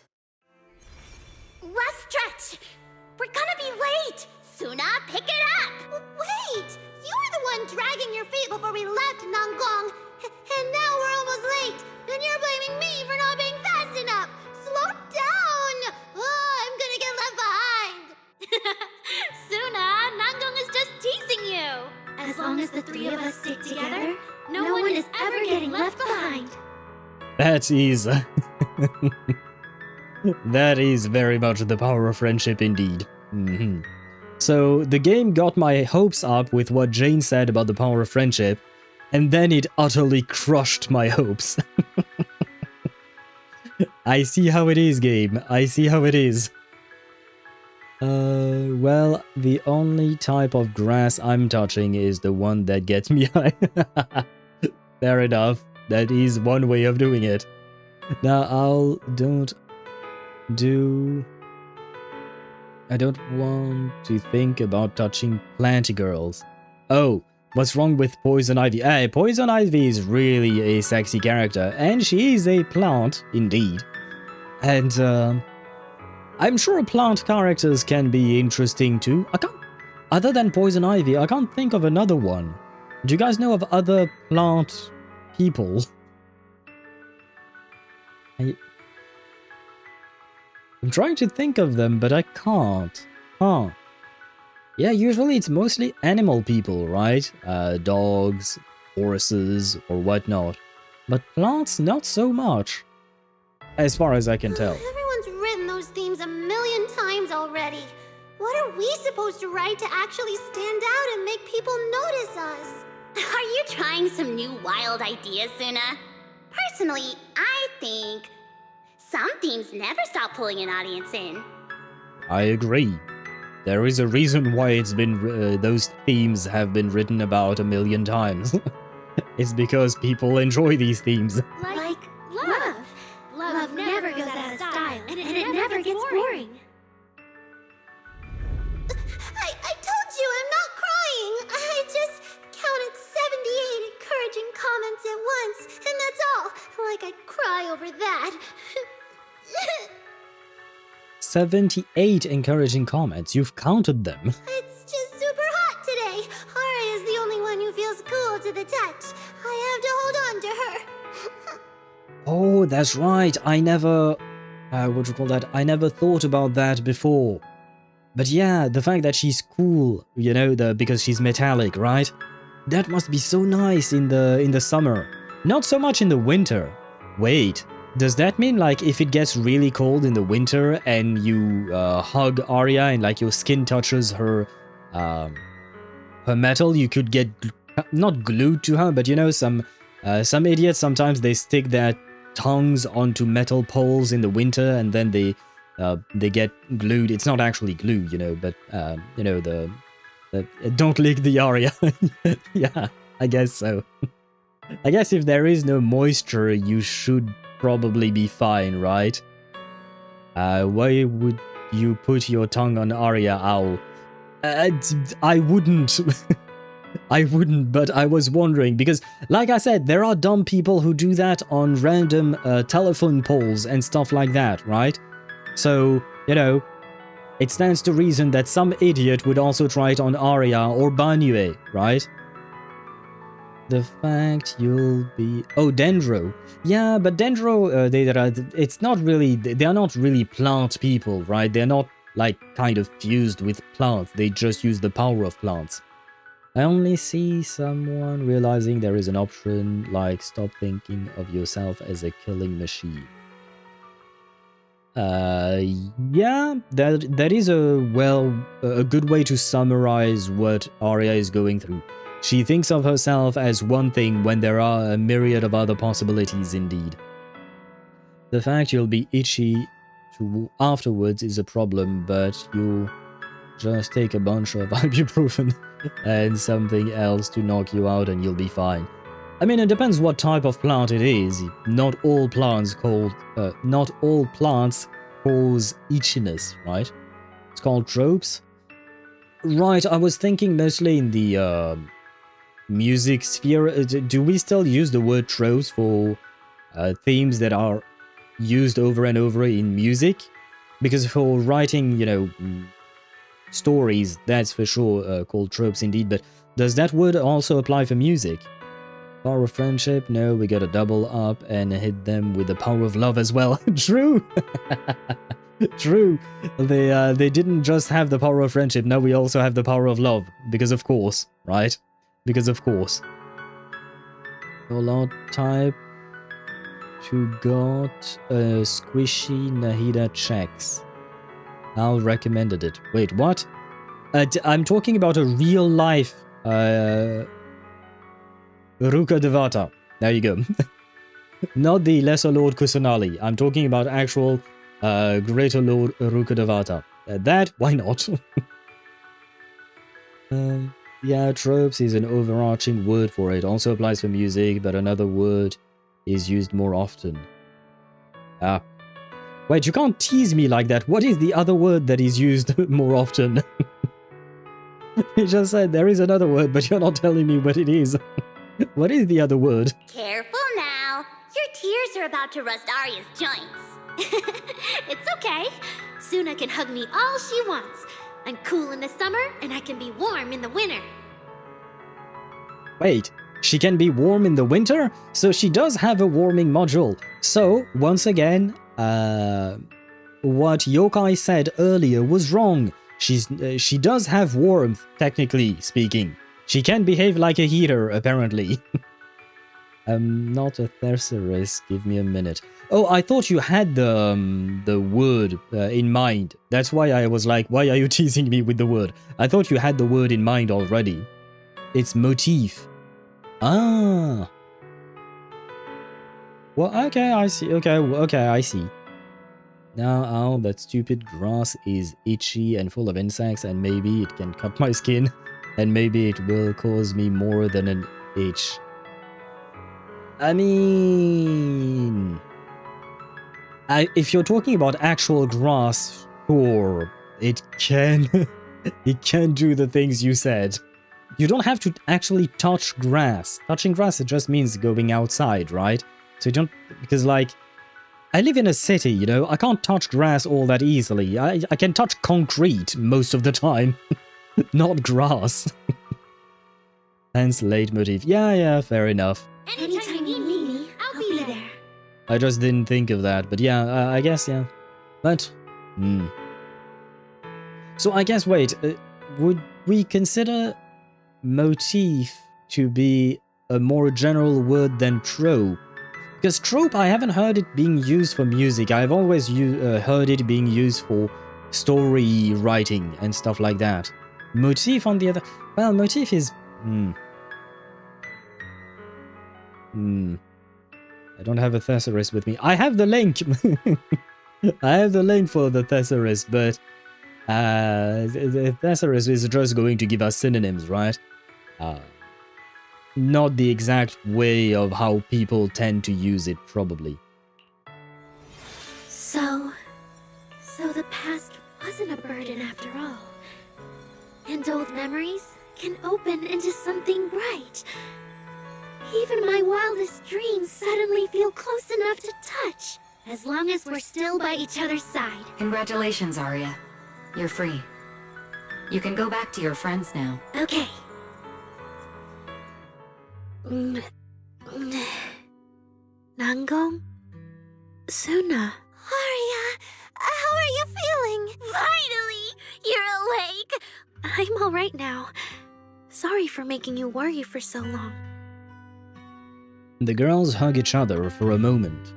Last stretch! We're gonna be late! Sunna, pick it up! Wait! You were the one dragging your feet before we left Nangong. And now we're almost late. And you're blaming me for not being fast enough. Slow down! Oh, I'm gonna get left behind. Sunna, Nangong is just teasing you. As long as the three of us stick together, no one is ever getting left behind. That is... that is very much the power of friendship indeed. So, the game got my hopes up with what Jane said about the power of friendship, and then it utterly crushed my hopes. I see how it is, game. I see how it is. Well, the only type of grass I'm touching is the one that gets me high. Fair enough. That is one way of doing it. Now, I don't want to think about touching plant girls. Oh, what's wrong with Poison Ivy? Hey, Poison Ivy is really a sexy character, and she is a plant, indeed. And, I'm sure plant characters can be interesting too. Other than Poison Ivy, I can't think of another one. Do you guys know of other plant people? I'm trying to think of them, but I can't. Huh. Yeah, usually it's mostly animal people, right? Dogs, horses, or whatnot. But plants, not so much. As far as I can tell. Everyone's written those themes a million times already. What are we supposed to write to actually stand out and make people notice us? Are you trying some new wild ideas, Sunna? Personally, I think some themes never stop pulling an audience in. I agree. There is a reason why it's been those themes have been written about a million times. It's because people enjoy these themes. Like love. Love never goes out of style, and it never gets boring. I told you I'm not crying. I just counted 78 encouraging comments at once, and that's all. Like I'd cry over that. 78 encouraging comments. You've counted them. It's just super hot today. Aria is the only one who feels cool to the touch. I have to hold on to her. Oh, that's right. I never... what do you call that? I never thought about that before. But yeah, the fact that she's cool, you know, because she's metallic, right? That must be so nice in the summer. Not so much in the winter. Wait, does that mean like if it gets really cold in the winter and you hug Aria and like your skin touches her metal, you could get not glued to her, but you know, some idiots sometimes they stick their tongues onto metal poles in the winter and then they get glued. It's not actually glue, you know, but you know, the don't lick the Aria. Yeah, I guess so. I guess if there is no moisture, you should probably be fine, right? Why would you put your tongue on Aria, Owl? I wouldn't. I wouldn't, but I was wondering, because, like I said, there are dumb people who do that on random telephone poles and stuff like that, right? So, you know, it stands to reason that some idiot would also try it on Aria or Banue, right? The fact you'll be... Oh, Dendro. Yeah, but Dendro, it's not really... They are not really plant people, right? They're not, like, kind of fused with plants. They just use the power of plants. I only see someone realizing there is an option, like, stop thinking of yourself as a killing machine. Yeah, that is a good way to summarize what Aria is going through. She thinks of herself as one thing when there are a myriad of other possibilities indeed. The fact you'll be itchy afterwards is a problem, but you'll just take a bunch of ibuprofen and something else to knock you out and you'll be fine. I mean, it depends what type of plant it is. Not all plants cause itchiness, right? It's called tropes. Right, I was thinking mostly in the music sphere. Do we still use the word tropes for themes that are used over and over in music? Because for writing, you know, stories, that's for sure called tropes indeed, but does that word also apply for music? Power of friendship? No, we gotta double up and hit them with the power of love as well. True! True. They didn't just have the power of friendship, now we also have the power of love. Because of course, right? Because of course. Rollout type to got squishy Nahida checks. Al recommended it. Wait, what? I'm talking about a real life Ruka Devata. There you go. Not the Lesser Lord Kusanali. I'm talking about actual Greater Lord Ruka Devata. That, why not? Yeah, tropes is an overarching word for it. Also applies for music, but another word is used more often. Ah. Wait, you can't tease me like that. What is the other word that is used more often? You just said there is another word, but you're not telling me what it is. What is the other word? Careful now. Your tears are about to rust Aria's joints. It's okay. Sunna can hug me all she wants. I'm cool in the summer, and I can be warm in the winter. Wait, she can be warm in the winter? So she does have a warming module. So, once again, what Yokai said earlier was wrong. She does have warmth, technically speaking. She can behave like a heater, apparently. Not a thesaurus. Give me a minute. Oh, I thought you had the word in mind. That's why I was like, why are you teasing me with the word? I thought you had the word in mind already. It's motif. Ah. Well, okay, I see. Okay, I see. Now, that stupid grass is itchy and full of insects, and maybe it can cut my skin, and maybe it will cause me more than an itch. I mean... if you're talking about actual grass, sure, it can... it can do the things you said. You don't have to actually touch grass. Touching grass, it just means going outside, right? So you don't... Because, like... I live in a city, you know? I can't touch grass all that easily. I can touch concrete most of the time. Not grass. Hence leitmotif. Yeah, fair enough. Anytime you need me, I'll be there. I just didn't think of that, but yeah, I guess, yeah. But, So I guess, wait, would we consider motif to be a more general word than trope? Because trope, I haven't heard it being used for music. I've always heard it being used for story writing and stuff like that. Motif, on the other... Well, motif is... I don't have a thesaurus with me. I have the link! I have the link for the thesaurus, but... the thesaurus is just going to give us synonyms, right? Not the exact way of how people tend to use it, probably. So the past wasn't a burden after all. And old memories can open into something bright. Even my wildest dreams suddenly feel close enough to touch, as long as we're still by each other's side. Congratulations, Aria. You're free. You can go back to your friends now. Okay. Nangong? Sunna. Aria, how are you feeling? Finally, you're awake. I'm alright now. Sorry for making you worry for so long. The girls hug each other for a moment.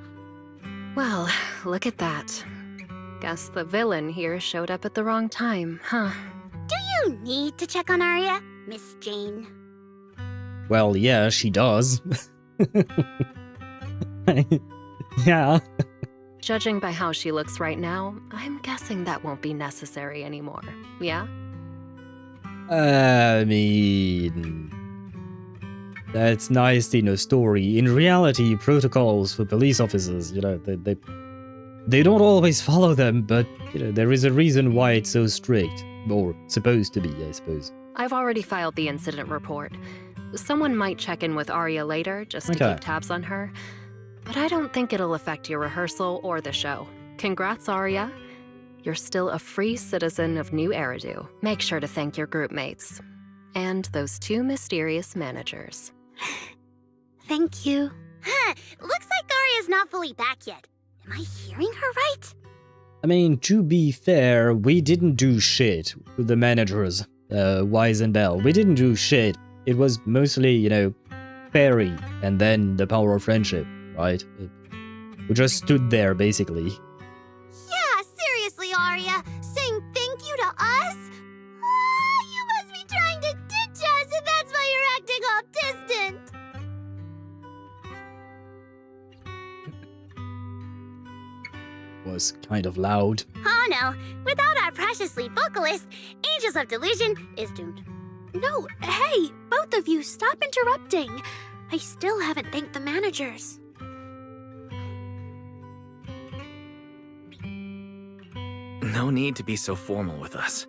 Well, look at that. Guess the villain here showed up at the wrong time, huh? Do you need to check on Aria, Miss Jane? Well, yeah, she does. Yeah. Judging by how she looks right now, I'm guessing that won't be necessary anymore, yeah? I mean... That's nice in a story. In reality, protocols for police officers, you know, they don't always follow them, but, you know, there is a reason why it's so strict. Or supposed to be, I suppose. I've already filed the incident report. Someone might check in with Aria later, just to keep tabs on her. But I don't think it'll affect your rehearsal or the show. Congrats, Aria. You're still a free citizen of New Eridu. Make sure to thank your group mates. And those 2 mysterious managers. Thank you. Looks like Aria's not fully back yet. Am I hearing her right? I mean, to be fair, we didn't do shit with the managers, Wise and Belle. We didn't do shit. It was mostly, you know, Fairy and then the power of friendship, right? We just stood there, basically. Yeah, seriously, Aria. Saying thank you to us? You must be trying to ditch us, and that's why you're acting all distant. Was kind of loud. Oh no, without our precious lead vocalist, Angels of Delusion is doomed. No, hey, both of you, stop interrupting. I still haven't thanked the managers. No need to be so formal with us.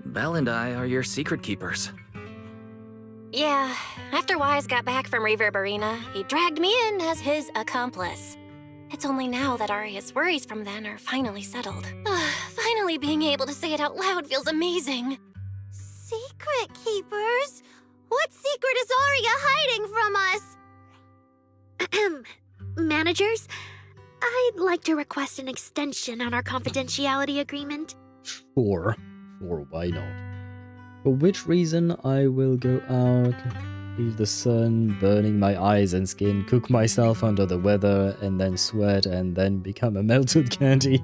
Belle and I are your secret keepers. Yeah, after Wise got back from Reverb Arena, he dragged me in as his accomplice. It's only now that Aria's worries from then are finally settled. Finally being able to say it out loud feels amazing. Secret keepers? What secret is Aria hiding from us? Managers, I'd like to request an extension on our confidentiality agreement. Sure, why not? For which reason I will go out, leave the sun burning my eyes and skin, cook myself under the weather, and then sweat, and then become a melted candy.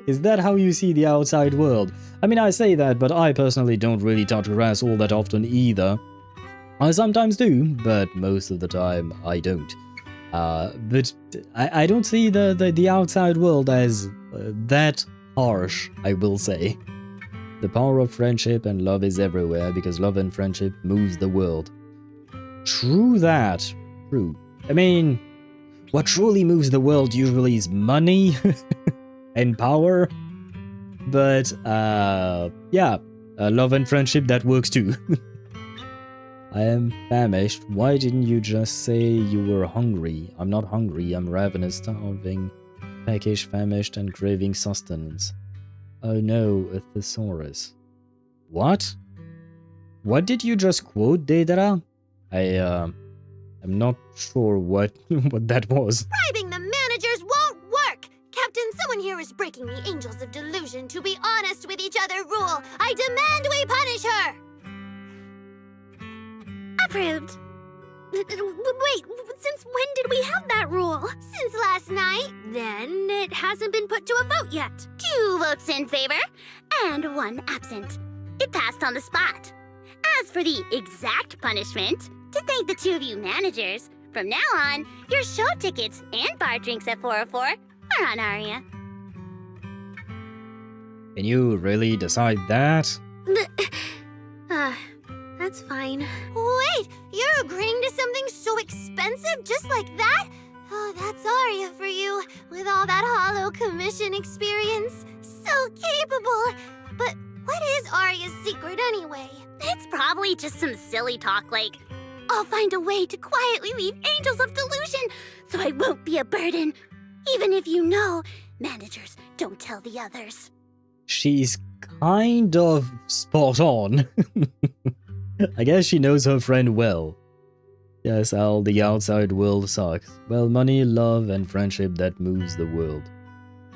Is that how you see the outside world? I mean, I say that, but I personally don't really touch grass all that often either. I sometimes do, but most of the time I don't. But I don't see the outside world as that harsh, I will say. The power of friendship and love is everywhere because love and friendship moves the world. True that. True. I mean, what truly moves the world usually is money and power. But, yeah, love and friendship, that works too. I am famished. Why didn't you just say you were hungry? I'm not hungry, I'm ravenous, starving, peckish, famished, and craving sustenance. Oh no, a thesaurus. What? What did you just quote, Deidara? I'm not sure what that was. Bribing the managers won't work! Captain, someone here is breaking the Angels of Delusion to be honest with each other rule. I demand we punish her! Approved. Wait, since when did we have that rule? Since last night. Then it hasn't been put to a vote yet. 2 votes in favor, and 1 absent. It passed on the spot. As for the exact punishment, to thank the 2 of you managers, from now on, your show tickets and bar drinks at 404 are on Aria. Can you really decide that? That's fine. Wait, you're agreeing to something so expensive just like that? Oh, that's Aria for you, with all that hollow commission experience. So capable. But what is Aria's secret anyway? It's probably just some silly talk like, I'll find a way to quietly leave Angels of Delusion so I won't be a burden. Even if you know, managers don't tell the others. She's kind of spot on. I guess she knows her friend well. Yes, Al, the outside world sucks. Well, money, love, and friendship that moves the world.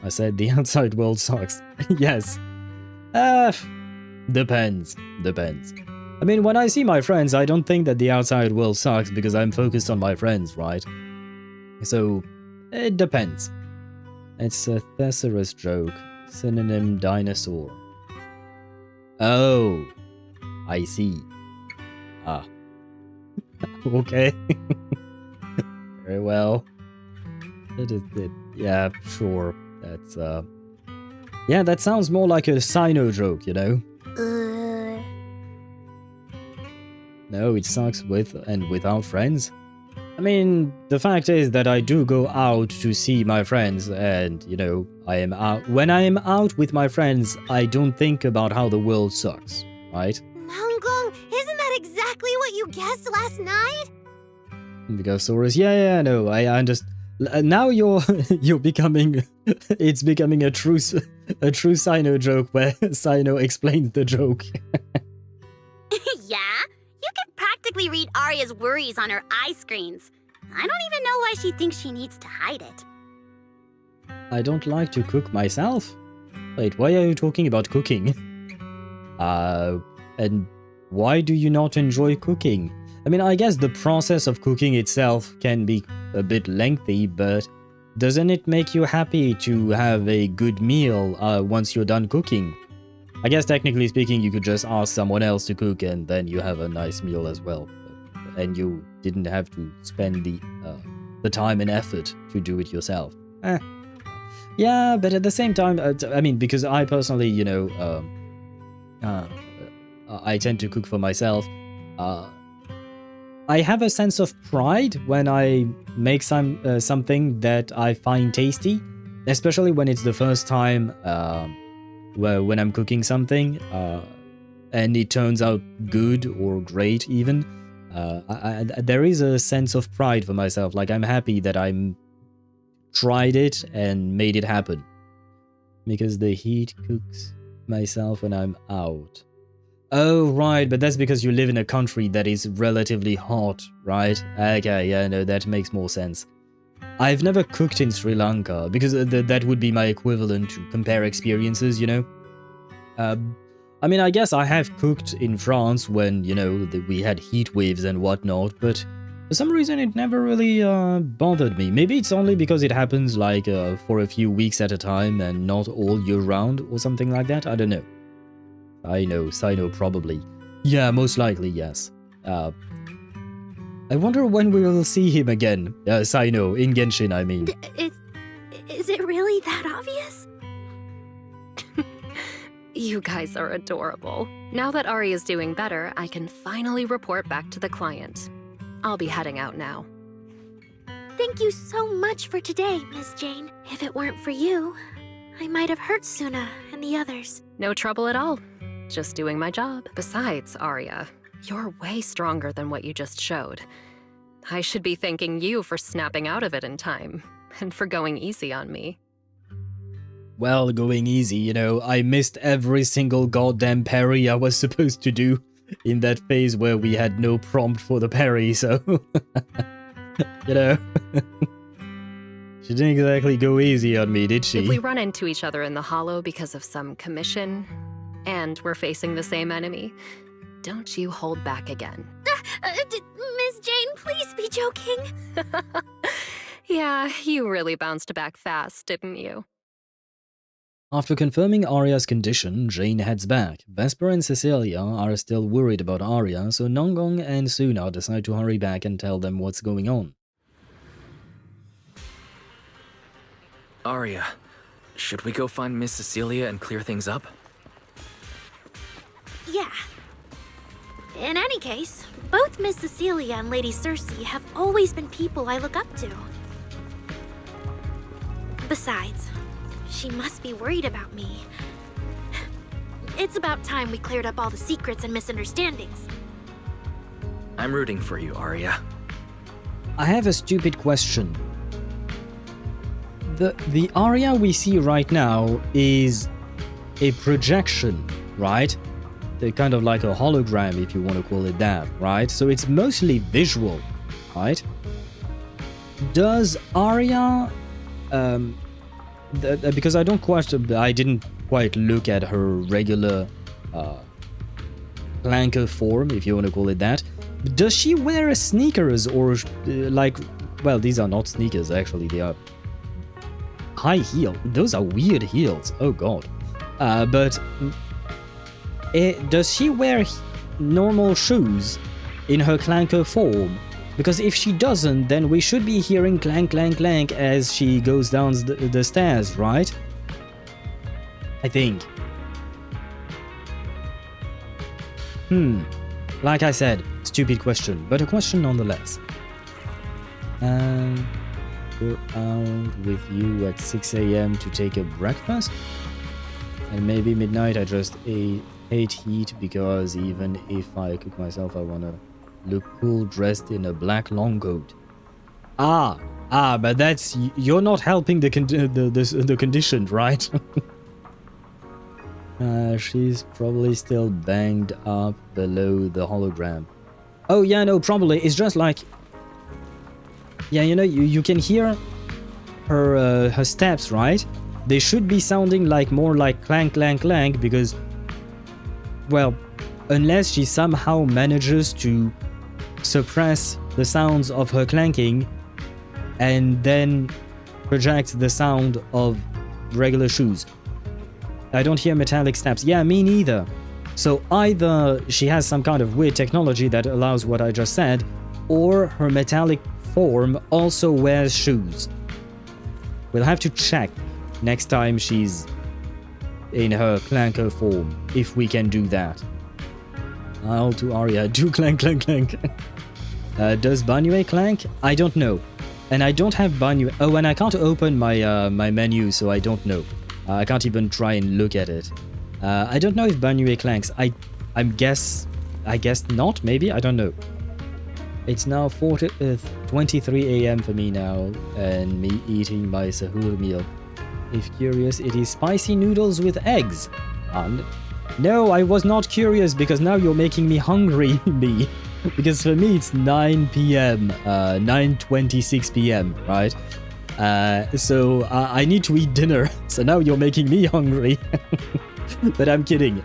I said the outside world sucks. Yes. Depends. Depends. I mean, when I see my friends, I don't think that the outside world sucks because I'm focused on my friends, right? So, it depends. It's a thesaurus joke. Synonym dinosaur. Oh. I see. Ah. Okay. Very well. That is it. Yeah, sure. That's, yeah, that sounds more like a Sino joke, you know? No, it sucks with and without friends. I mean, the fact is that I do go out to see my friends and, you know, I am out. When I am out with my friends, I don't think about how the world sucks, right? Nangong, isn't that exactly what you guessed last night? Because Saurus, yeah, no, I understand. Now you're becoming, it's becoming a true Sino joke where Sino explains the joke. Yeah? You can practically read Aria's worries on her eye screens. I don't even know why she thinks she needs to hide it. I don't like to cook myself. Wait, why are you talking about cooking? And why do you not enjoy cooking? I mean, I guess the process of cooking itself can be a bit lengthy, but doesn't it make you happy to have a good meal once you're done cooking? I guess technically speaking, you could just ask someone else to cook and then you have a nice meal as well. And you didn't have to spend the time and effort to do it yourself. Yeah, but at the same time, I mean, because I personally, you know, I tend to cook for myself. I have a sense of pride when I make something that I find tasty, especially when it's the first time when I'm cooking something and it turns out good or great even. There is a sense of pride for myself, like I'm happy that I tried it and made it happen. Because the heat cooks myself when I'm out. Oh, right, but that's because you live in a country that is relatively hot, right? Okay, yeah, no, that makes more sense. I've never cooked in Sri Lanka, because that would be my equivalent to compare experiences, you know? I mean, I guess I have cooked in France when, you know, we had heat waves and whatnot, but for some reason it never really bothered me. Maybe it's only because it happens, like, for a few weeks at a time and not all year round or something like that, I don't know. I know, Sino probably. Yeah, most likely, yes. I wonder when we will see him again. Sino, in Genshin, I mean. Is it really that obvious? You guys are adorable. Now that Ari is doing better, I can finally report back to the client. I'll be heading out now. Thank you so much for today, Miss Jane. If it weren't for you, I might have hurt Sunna and the others. No trouble at all. Just doing my job. Besides, Aria, you're way stronger than what you just showed. I should be thanking you for snapping out of it in time, and for going easy on me. Well, going easy, you know, I missed every single goddamn parry I was supposed to do in that phase where we had no prompt for the parry, so... you know... She didn't exactly go easy on me, did she? If we run into each other in the hollow because of some commission, and we're facing the same enemy, don't you hold back again. Miss Jane, please be joking. Yeah, you really bounced back fast, didn't you? After confirming Aria's condition, Jane heads back. Vesper and Cecilia are still worried about Aria, so Nangong and Sunna decide to hurry back and tell them what's going on. Aria, should we go find Miss Cecilia and clear things up? Yeah. In any case, both Miss Cecilia and Lady Cersei have always been people I look up to. Besides, she must be worried about me. It's about time we cleared up all the secrets and misunderstandings. I'm rooting for you, Aria. I have a stupid question. The Aria we see right now is a projection, right? kind of like a hologram, if you want to call it that, right? So it's mostly visual, right? Does Aria, because I didn't quite look at her regular clanker form, if you want to call it that. Does she wear sneakers or like, well, these are not sneakers actually, they are high heel. Those are weird heels. Oh god. But does she wear normal shoes in her clanker form? Because if she doesn't, then we should be hearing clank, clank, clank as she goes down the stairs, right? I think. Like I said, stupid question, but a question nonetheless. Go out with you at 6 AM to take a breakfast? And maybe midnight I just hate heat because even if I cook myself, I wanna look cool dressed in a black long coat. But that's... You're not helping the condition, right? She's probably still banged up below the hologram. Oh yeah, no, probably. It's just like... Yeah, you know, you can hear her steps, right? They should be sounding like more like clank, clank, clank because... Well, unless she somehow manages to suppress the sounds of her clanking and then projects the sound of regular shoes. I don't hear metallic steps. Yeah, me neither. So either she has some kind of weird technology that allows what I just said, or her metallic form also wears shoes. We'll have to check next time she's in her clanker form, if we can do that. I'll to Aria, do clank, clank, clank. Does Banue clank? I don't know. And I don't have Banue. Oh, and I can't open my my menu, so I don't know. I can't even try and look at it. I don't know if Banue clanks. I guess not, maybe? I don't know. It's now 23 AM for me now, and me eating my sahur meal. If curious, it is spicy noodles with eggs. And no, I was not curious because now you're making me hungry, me. Because for me it's 9 PM, 9:26 PM, right? So I need to eat dinner, so now you're making me hungry. But I'm kidding.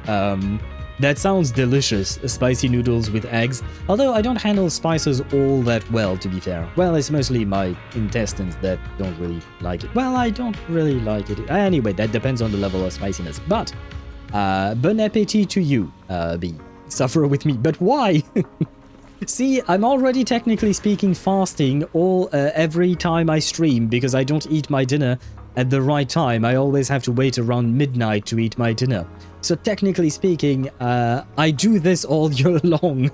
That sounds delicious, spicy noodles with eggs. Although I don't handle spices all that well, to be fair. Well, it's mostly my intestines that don't really like it. Well, I don't really like it. Anyway, that depends on the level of spiciness. But, bon appetit to you, B. Suffer with me. But why? See, I'm already technically speaking fasting every time I stream because I don't eat my dinner at the right time. I always have to wait around midnight to eat my dinner. So technically speaking, I do this all year long.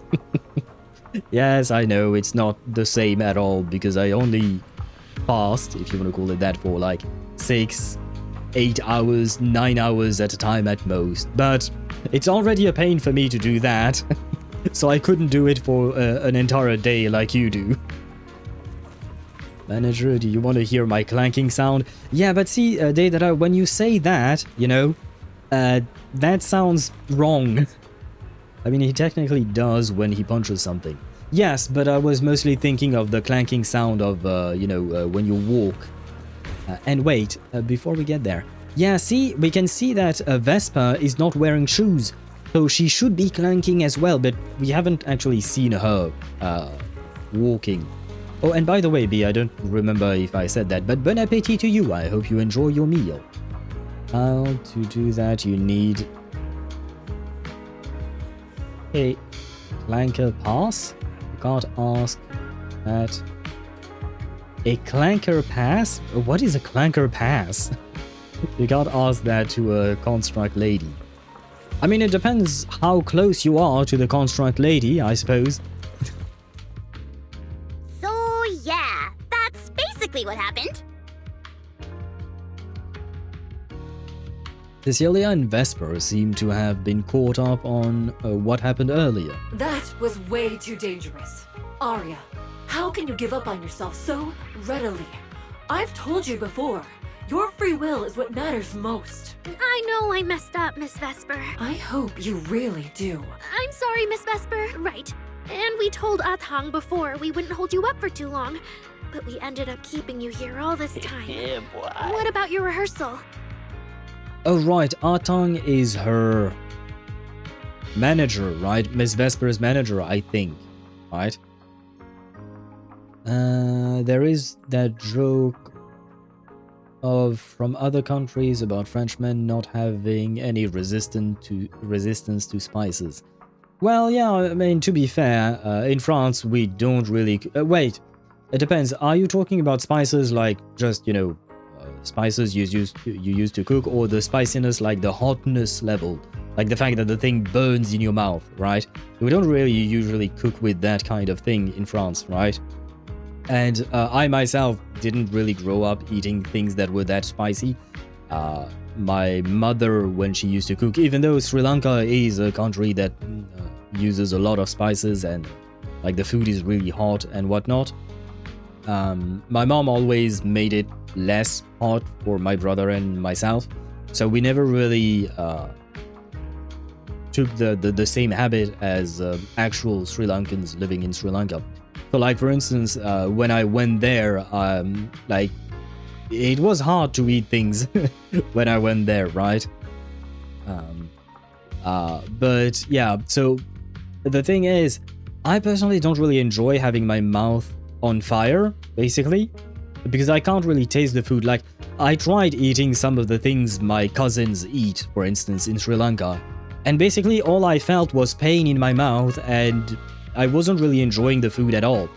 Yes, I know, it's not the same at all because I only fast, if you want to call it that, for like 6, 8 hours, 9 hours at a time at most. But it's already a pain for me to do that. So I couldn't do it for an entire day like you do. Manager, do you want to hear my clanking sound? Yeah, but see, Deidara, when you say that, you know, that sounds wrong. I mean, he technically does when he punches something. Yes, but I was mostly thinking of the clanking sound of, you know, when you walk. And wait, before we get there. Yeah, see, we can see that Vespa is not wearing shoes. So she should be clanking as well, but we haven't actually seen her walking. Oh, and by the way, B, I don't remember if I said that, but bon appetit to you. I hope you enjoy your meal. To do that, you need a clanker pass. You can't ask that. A clanker pass? What is a clanker pass? You can't ask that to a construct lady. I mean, it depends how close you are to the construct lady, I suppose. So yeah, that's basically what happened. Cecilia and Vesper seem to have been caught up on what happened earlier. That was way too dangerous. Aria, how can you give up on yourself so readily? I've told you before, Your free will is what matters most. I know I messed up, Miss Vesper. I hope you really do. I'm sorry, Miss Vesper. Right. And we told Atang before we wouldn't hold you up for too long. But we ended up keeping you here all this time. Yeah, boy. What about your rehearsal? Oh, right. Atang is her manager, right? Miss Vesper's manager, I think. Right? There is that joke from other countries about Frenchmen not having any resistance to spices. Well, yeah, I mean, to be fair, in France we don't really... wait, it depends. Are you talking about spices like just, you know, spices you use to cook, or the spiciness like the hotness level? Like the fact that the thing burns in your mouth, right? We don't really usually cook with that kind of thing in France, right? And I myself didn't really grow up eating things that were that spicy. My mother, when she used to cook, even though Sri Lanka is a country that uses a lot of spices and like the food is really hot and whatnot, my mom always made it less hot for my brother and myself. So we never really took the same habit as actual Sri Lankans living in Sri Lanka. So like for instance, when I went there, like it was hard to eat things when I went there, right? But yeah, so the thing is, I personally don't really enjoy having my mouth on fire, basically, because I can't really taste the food. Like, I tried eating some of the things my cousins eat, for instance, in Sri Lanka, and basically all I felt was pain in my mouth, and I wasn't really enjoying the food at all.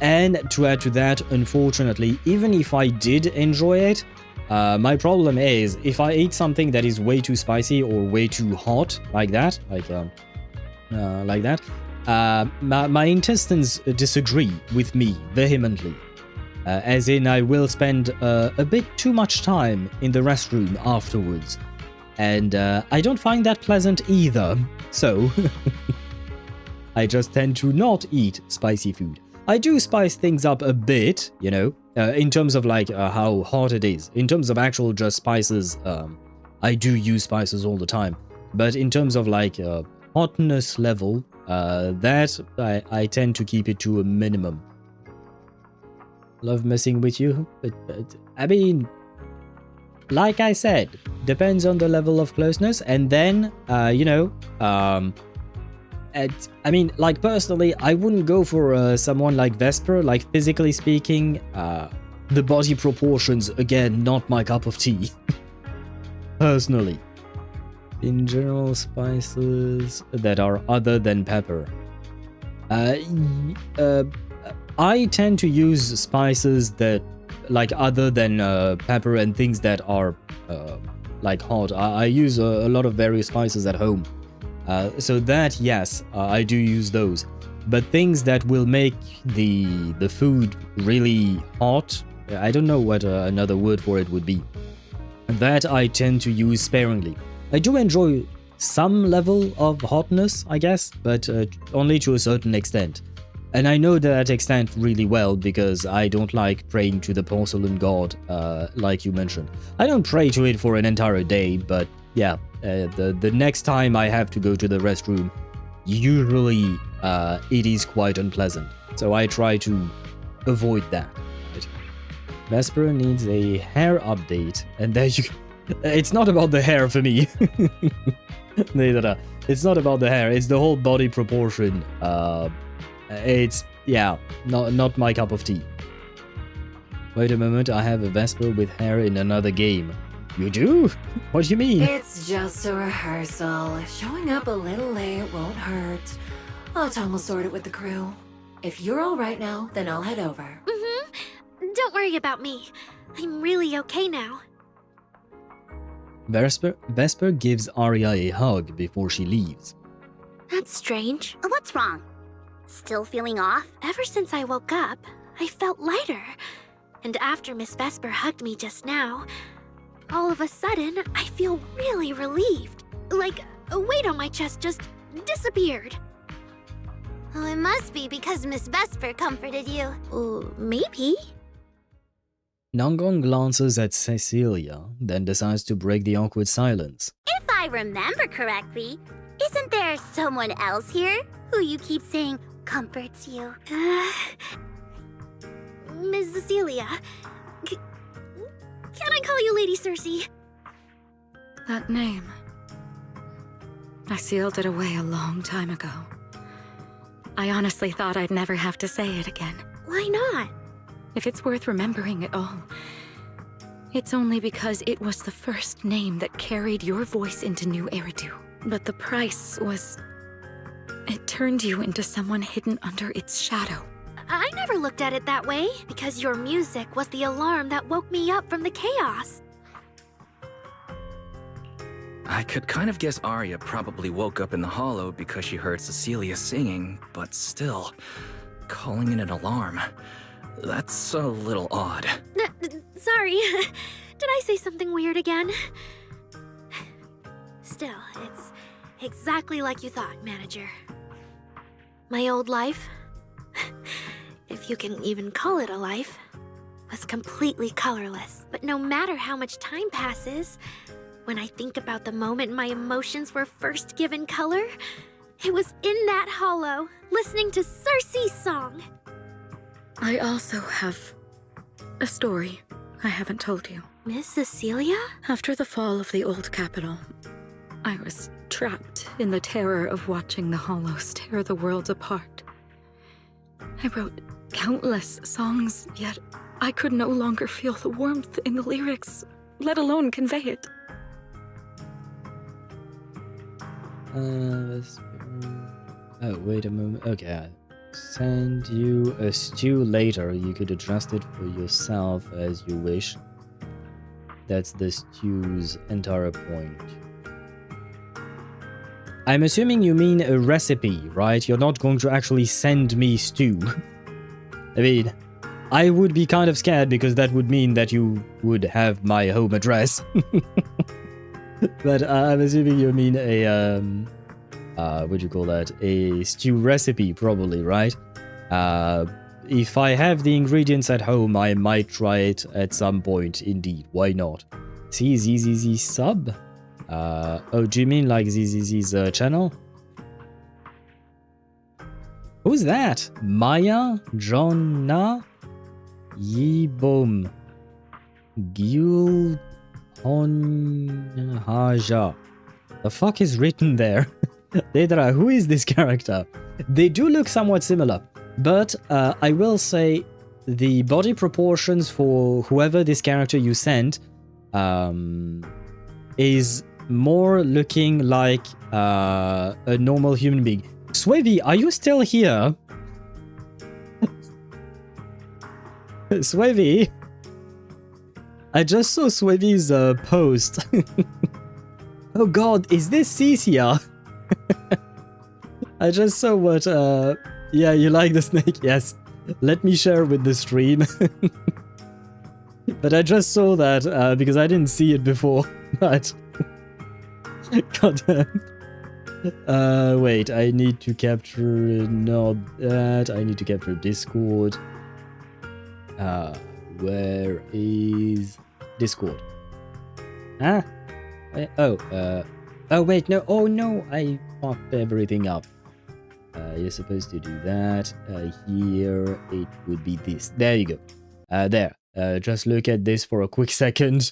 And to add to that, unfortunately, even if I did enjoy it, my problem is, if I eat something that is way too spicy or way too hot, like that, my intestines disagree with me vehemently. As in, I will spend a bit too much time in the restroom afterwards. And I don't find that pleasant either, so I just tend to not eat spicy food. I do spice things up a bit, you know, in terms of like how hot it is. In terms of actual just spices, I do use spices all the time. But in terms of like hotness level, that I tend to keep it to a minimum. Love messing with you, but I mean, like I said, depends on the level of closeness, and then, you know, I mean, like, personally, I wouldn't go for someone like Vesper. Like, physically speaking, the body proportions, again, not my cup of tea. Personally. In general, spices that are other than pepper. I tend to use spices that, like, other than pepper and things that are, like, hot. I use a lot of various spices at home. So that, yes, I do use those. But things that will make the food really hot, I don't know what another word for it would be. That I tend to use sparingly. I do enjoy some level of hotness, I guess, but only to a certain extent. And I know that extent really well because I don't like praying to the porcelain god, like you mentioned. I don't pray to it for an entire day, but yeah, the next time I have to go to the restroom, usually it is quite unpleasant. So I try to avoid that. Right? Vesper needs a hair update, and there you... It's not about the hair for me. It's not about the hair, it's the whole body proportion. It's, yeah, not my cup of tea. Wait a moment, I have a Vesper with hair in another game. You do? What do you mean? It's just a rehearsal. Showing up a little late won't hurt. Tom will sort it with the crew. If you're all right now, then I'll head over. Mm-hmm. Don't worry about me. I'm really okay now. Vesper gives Aria a hug before she leaves. That's strange. What's wrong? Still feeling off? Ever since I woke up, I felt lighter. And after Miss Vesper hugged me just now, all of a sudden, I feel really relieved. Like a weight on my chest just disappeared. Oh, it must be because Miss Vesper comforted you. Maybe. Nangong glances at Cecilia, then decides to break the awkward silence. If I remember correctly, isn't there someone else here who you keep saying comforts you? Miss Cecilia. Can I call you Lady Cersei? That name. I sealed it away a long time ago. I honestly thought I'd never have to say it again. Why not? If it's worth remembering at all, it's only because it was the first name that carried your voice into New Eridu. But the price was... it turned you into someone hidden under its shadow. I never looked at it that way, because your music was the alarm that woke me up from the chaos. I could kind of guess Aria probably woke up in the hollow because she heard Cecilia singing, but still, calling it an alarm. That's a little odd. Sorry. Did I say something weird again? Still, it's exactly like you thought, Manager. My old life, if you can even call it a life, was completely colorless. But no matter how much time passes, when I think about the moment my emotions were first given color, it was in that hollow, listening to Cersei's song. I also have a story I haven't told you. Miss Cecilia? After the fall of the old capital, I was trapped in the terror of watching the hollows tear the world apart. I wrote countless songs, yet I could no longer feel the warmth in the lyrics, let alone convey it. Oh, wait a moment. Okay, send you a stew later. You could adjust it for yourself as you wish. That's the stew's entire point. I'm assuming you mean a recipe, right? You're not going to actually send me stew. I mean, I would be kind of scared because that would mean that you would have my home address. But I'm assuming you mean a, what do you call that? A stew recipe, probably, right? If I have the ingredients at home, I might try it at some point, indeed. Why not? See, ZZZ sub? Oh, do you mean like ZZZ's channel? Who's that? Maya? Jonna? Yibom? Gul? Haja. The fuck is written there? Dedra, who is this character? They do look somewhat similar, but I will say the body proportions for whoever this character you sent is more looking like a normal human being. Swavy, are you still here? Swavy? I just saw Swavy's post. Oh god, is this Cecia? I just saw what, yeah, you like the snake? Yes. Let me share with the stream. But I just saw that, because I didn't see it before, but... God damn. Wait, I need to capture, not that, I need to capture Discord. Where is Discord? Huh? Oh wait, no, oh no, I fucked everything up. You're supposed to do that. Here, it would be this. There you go. There. Just look at this for a quick second.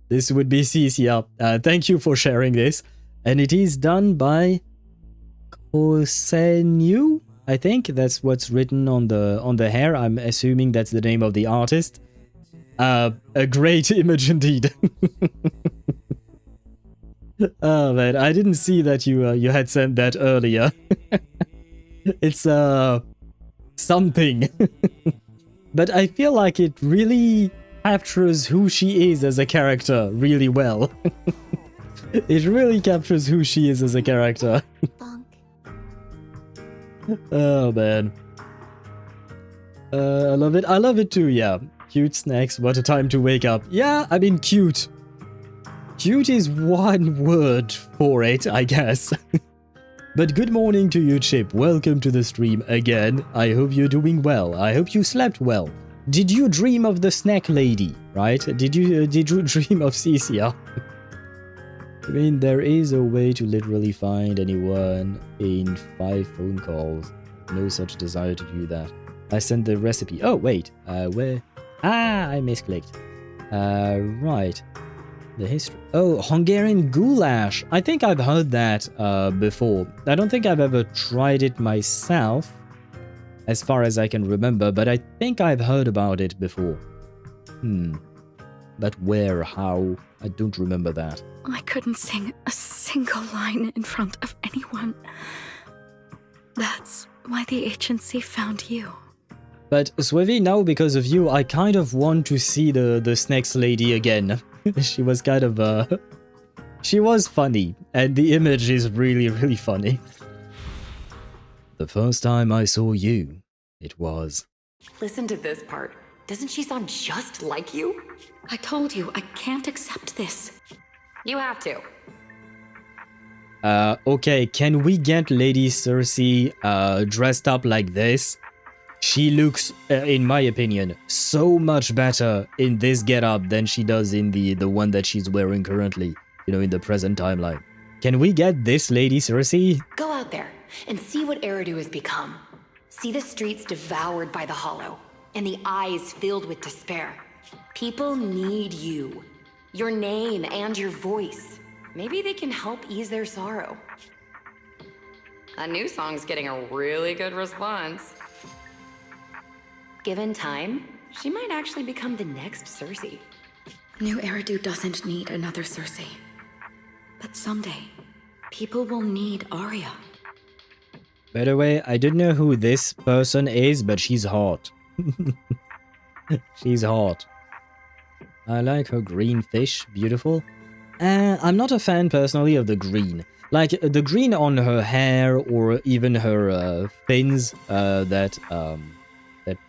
This would be Cecia. Thank you for sharing this. And it is done by Kosenu. I think that's what's written on the hair. I'm assuming that's the name of the artist. A great image indeed. Oh man, I didn't see that you had sent that earlier. It's something. But I feel like it really captures who she is as a character really well. It really captures who she is as a character. Oh man. I love it. I love it too, yeah. Cute snacks, what a time to wake up. Yeah, I mean cute. Cute is one word for it, I guess. But good morning to you, Chip. Welcome to the stream again. I hope you're doing well. I hope you slept well. Did you dream of the snack lady, right? Did you dream of Cecia? I mean, there is a way to literally find anyone in 5 phone calls. No such desire to do that. I sent the recipe. Oh, wait. Where? Ah, I misclicked. Right. The history. Oh, Hungarian goulash. I think I've heard that before. I don't think I've ever tried it myself, as far as I can remember, but I think I've heard about it before. But where, how? I don't remember that. I couldn't sing a single line in front of anyone. That's why the agency found you. But Swivi, now because of you, I kind of want to see the snacks lady again. She was kind of, she was funny, and the image is really, really funny. The first time I saw you, it was... Listen to this part. Doesn't she sound just like you? I told you, I can't accept this. You have to. Okay, can we get Lady Cersei dressed up like this? She looks, in my opinion, so much better in this getup than she does in the one that she's wearing currently, you know, in the present timeline. Can we get this Lady Cersei? Go out there and see what Eridu has become. See the streets devoured by the Hollow, and the eyes filled with despair. People need you. Your name and your voice. Maybe they can help ease their sorrow. A new song's getting a really good response. Given time, she might actually become the next Cersei. New Eridu doesn't need another Cersei. But someday, people will need Aria. By the way, I don't know who this person is, but she's hot. She's hot. I like her green fish, beautiful. I'm not a fan personally of the green. Like the green on her hair or even her fins that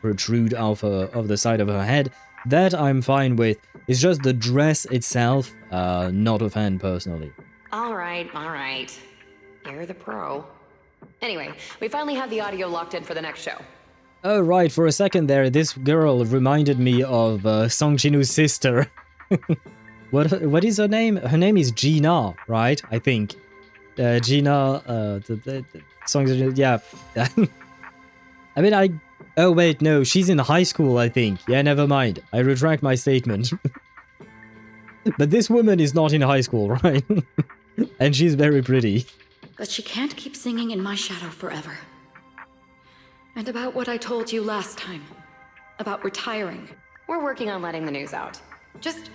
protrude off of the side of her head. That I'm fine with. It's just the dress itself, not a fan personally. All right. You're the pro. Anyway, we finally have the audio locked in for the next show. Oh right, for a second there, this girl reminded me of Song Jinu's sister. What is her name? Her name is Gina, right? I think. Gina, Song Jinu, yeah. I mean, oh wait, no, she's in high school, I think. Yeah, never mind. I retract my statement. But this woman is not in high school, right? And she's very pretty. But she can't keep singing in my shadow forever. And about what I told you last time. About retiring. We're working on letting the news out. Just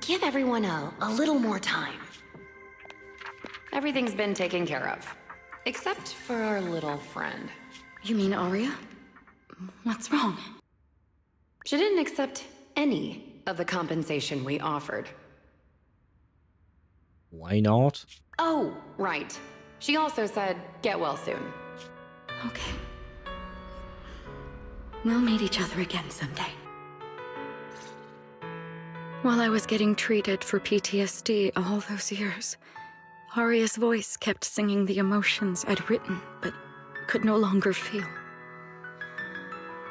give everyone a little more time. Everything's been taken care of. Except for our little friend. You mean Aria? What's wrong? She didn't accept any of the compensation we offered. Why not? Oh, right. She also said, get well soon. Okay. We'll meet each other again someday. While I was getting treated for PTSD all those years, Aria's voice kept singing the emotions I'd written, but could no longer feel.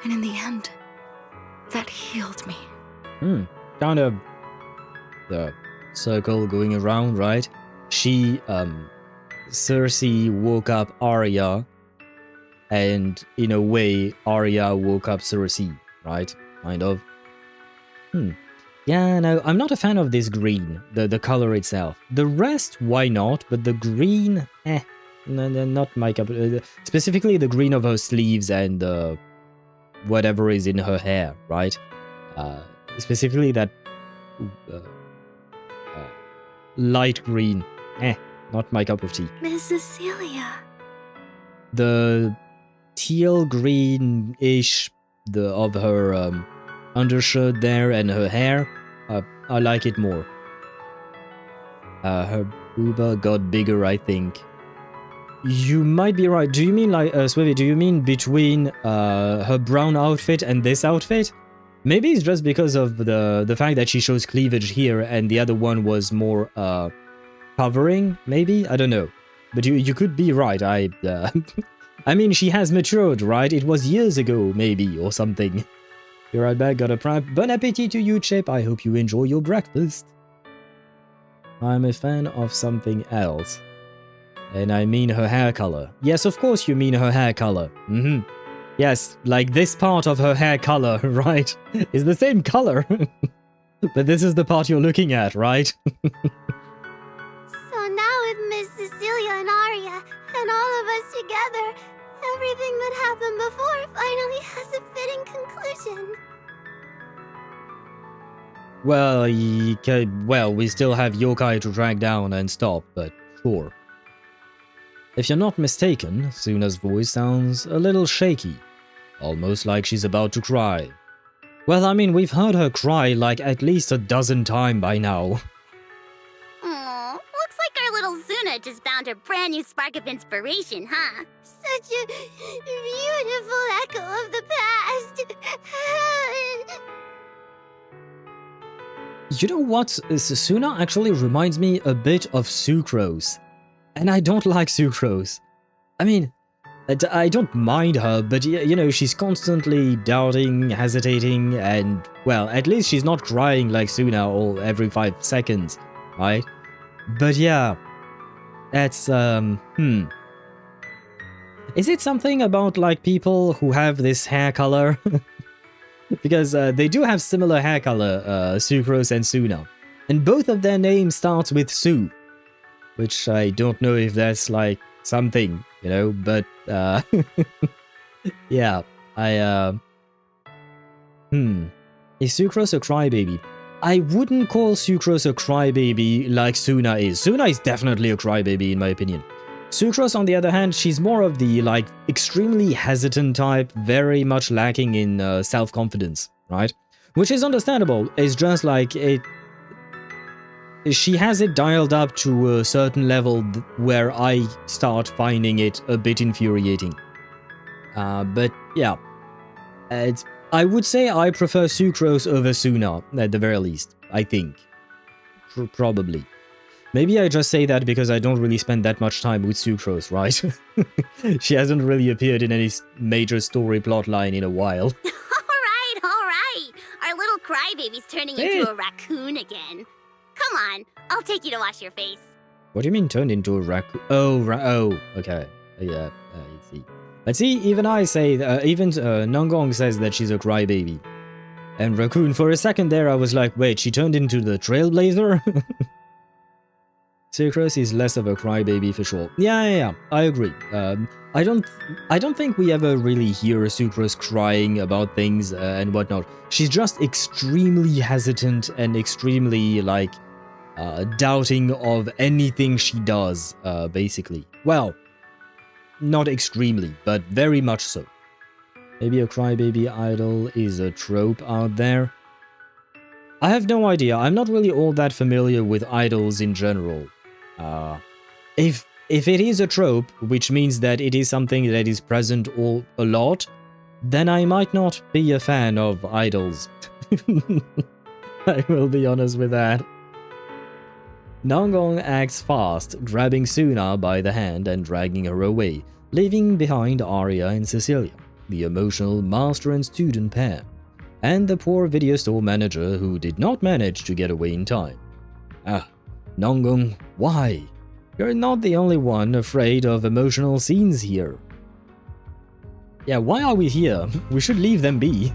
And in the end, that healed me. Kind of the circle going around, right? Cersei woke up Aria, and in a way, Aria woke up Cersei, right? Kind of. Yeah, no, I'm not a fan of this green, the color itself. The rest, why not? But the green, no, not my cup. Specifically the green of her sleeves and whatever is in her hair, right? Specifically that light green, not my cup of tea. Miss Cecilia. The teal greenish of her undershirt there and her hair, I like it more. Her booba got bigger, I think. You might be right. Do you mean like Swivi? Do you mean between her brown outfit and this outfit? Maybe it's just because of the fact that she shows cleavage here and the other one was more covering. Maybe, I don't know. But you could be right. I mean, she has matured, right? It was years ago, maybe, or something. Be right back, got a prime. Bon appetit to you, Chip. I hope you enjoy your breakfast. I'm a fan of something else. And I mean her hair color. Yes, of course you mean her hair color. Yes, like this part of her hair color, right? Is the same color. But this is the part you're looking at, right? So now with Miss Cecilia and Aria, and all of us together, everything that happened before finally has a fitting conclusion. Well, we still have yokai to track down and stop, but sure. If you're not mistaken, Sunna's voice sounds a little shaky, almost like she's about to cry. Well, I mean, we've heard her cry like at least a dozen times by now. Aw, looks like our little Sunna just found her brand new spark of inspiration, huh? Such a beautiful echo of the past. You know what? Sunna actually reminds me a bit of Sucrose. And I don't like Sucrose. I mean, I don't mind her, but you know, she's constantly doubting, hesitating, and, well, at least she's not crying like Sunna all every 5 seconds, right? But yeah, that's, Is it something about, like, people who have this hair color? Because they do have similar hair color, Sucrose and Sunna. And both of their names starts with Su. Which I don't know if that's, like, something, you know, but, yeah, Is Sucrose a crybaby? I wouldn't call Sucrose a crybaby like Sunna is. Sunna is definitely a crybaby, in my opinion. Sucrose, on the other hand, she's more of the, like, extremely hesitant type, very much lacking in self-confidence, right? Which is understandable. It's just like she has it dialed up to a certain level where I start finding it a bit infuriating. But yeah, I would say I prefer Sucrose over Sunna, at the very least, I think. Probably. Maybe I just say that because I don't really spend that much time with Sucrose, right? She hasn't really appeared in any major story plotline in a while. Alright. Our little crybaby's turning into a raccoon again. Come on, I'll take you to wash your face. What do you mean turned into a raccoon? Oh, okay. Yeah, I see. But see, even I say, even Nangong says that she's a crybaby. And raccoon, for a second there I was like, wait, she turned into the Trailblazer? Sucrose is less of a crybaby for sure. Yeah, I agree. I don't think we ever really hear Sucrose crying about things and whatnot. She's just extremely hesitant and extremely, like, doubting of anything she does, basically. Well, not extremely, but very much so. Maybe a crybaby idol is a trope out there. I have no idea. I'm not really all that familiar with idols in general. If it is a trope, which means that it is something that is present a lot, then I might not be a fan of idols. I will be honest with that. Nangong acts fast, grabbing Sunna by the hand and dragging her away, leaving behind Aria and Cecilia, the emotional master and student pair, and the poor video store manager who did not manage to get away in time. Nangong, why? You're not the only one afraid of emotional scenes here. Yeah, why are we here? We should leave them be.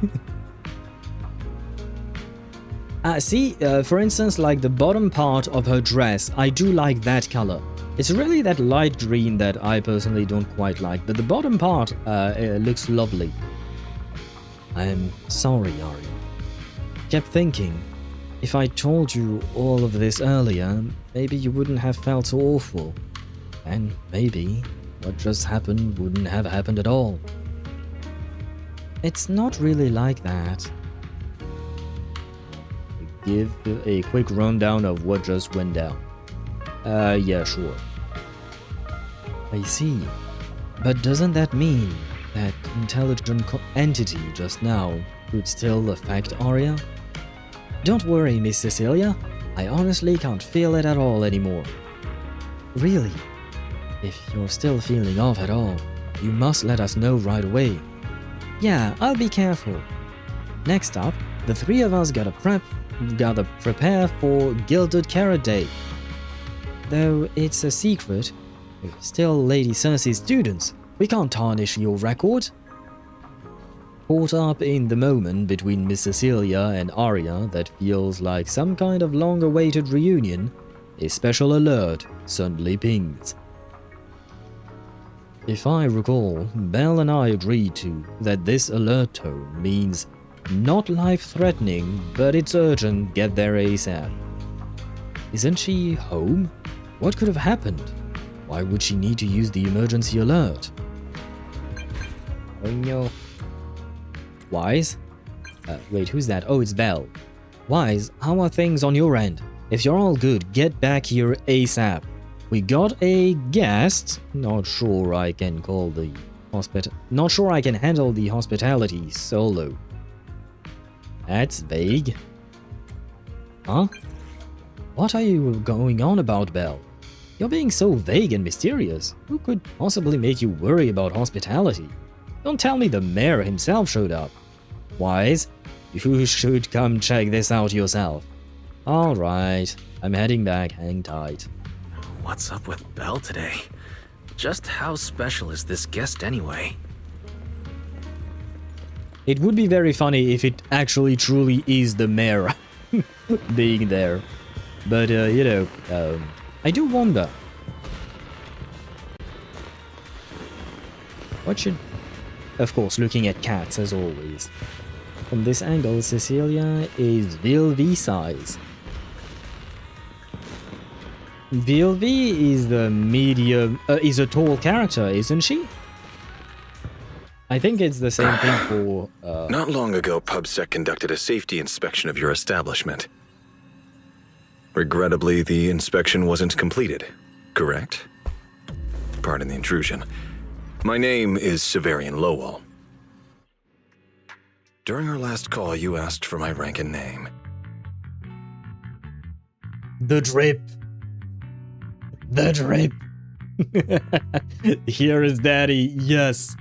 See, for instance, like the bottom part of her dress, I do like that color. It's really that light green that I personally don't quite like, but the bottom part looks lovely. I'm sorry, Aria. Kept thinking, if I told you all of this earlier, maybe you wouldn't have felt so awful. And maybe what just happened wouldn't have happened at all. It's not really like that. Give a quick rundown of what just went down. Yeah, sure. I see. But doesn't that mean that intelligent entity just now could still affect Aria? Don't worry, Miss Cecilia. I honestly can't feel it at all anymore. Really? If you're still feeling off at all, you must let us know right away. Yeah, I'll be careful. Next up, the three of us gotta prepare for Gilded Carrot Day. Though it's a secret, we're still Lady Cersei's students. We can't tarnish your record. Caught up in the moment between Miss Cecilia and Aria that feels like some kind of long-awaited reunion, a special alert suddenly pings. If I recall, Belle and I agreed to that this alert tone means not life-threatening, but it's urgent, get there ASAP. Isn't she home? What could have happened? Why would she need to use the emergency alert? Oh no. Wise? Wait, who's that? Oh, it's Belle. Wise, how are things on your end? If you're all good, get back here ASAP. We got a guest. Not sure I can call the Not sure I can handle the hospitality solo. That's vague. Huh? What are you going on about, Belle? You're being so vague and mysterious. Who could possibly make you worry about hospitality? Don't tell me the mayor himself showed up. Wise, you should come check this out yourself. Alright, I'm heading back, hang tight. What's up with Belle today? Just how special is this guest anyway? It would be very funny if it actually truly is the mayor being there. But, you know, I do wonder. What should... Of course, looking at cats as always. From this angle, Cecilia is VLV size. VLV is the medium... is a tall character, isn't she? I think it's the same thing for... Not long ago, PubSec conducted a safety inspection of your establishment. Regrettably, the inspection wasn't completed, correct? Pardon the intrusion. My name is Severian Lowell. During our last call, you asked for my rank and name. The drip. The drip. Here is Daddy. Yes.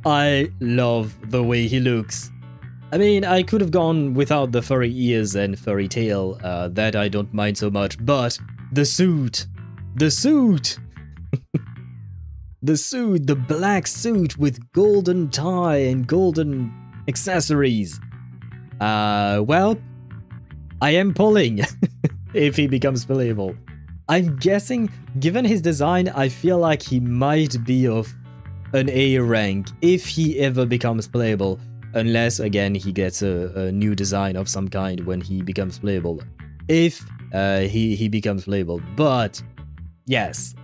I love the way he looks. I mean, I could have gone without the furry ears and furry tail. That I don't mind so much. But the suit. The suit. The suit. The black suit with golden tie and golden accessories. Well, I am pulling if he becomes playable. I'm guessing, given his design, I feel like he might be of an A rank if he ever becomes playable. Unless, again, he gets a new design of some kind when he becomes playable. If he becomes playable. But, yes,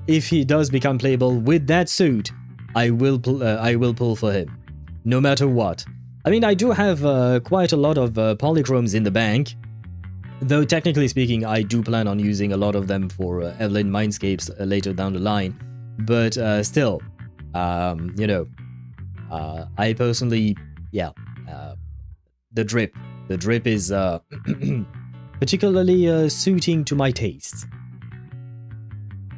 if he does become playable with that suit, I will pull for him. No matter what. I mean, I do have quite a lot of polychromes in the bank. Though, technically speaking, I do plan on using a lot of them for Evelyn Mindscapes later down the line. But still, you know, I personally, yeah, the drip. The drip is particularly suiting to my tastes.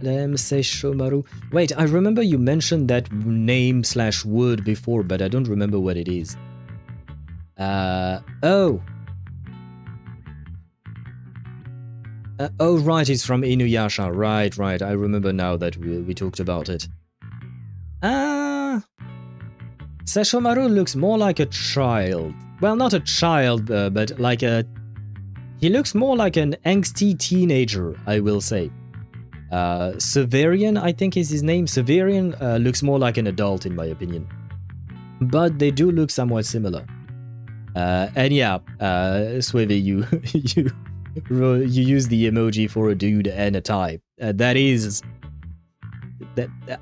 Wait, I remember you mentioned that name / word before, but I don't remember what it is. Oh, right, it's from Inuyasha. Right, I remember now that we talked about it. Sesshomaru looks more like a child. Well, not a child, but like a... He looks more like an angsty teenager, I will say. Severian, I think is his name. Severian looks more like an adult, in my opinion. But they do look somewhat similar. And yeah, Swivy, you use the emoji for a dude and a tie. That is...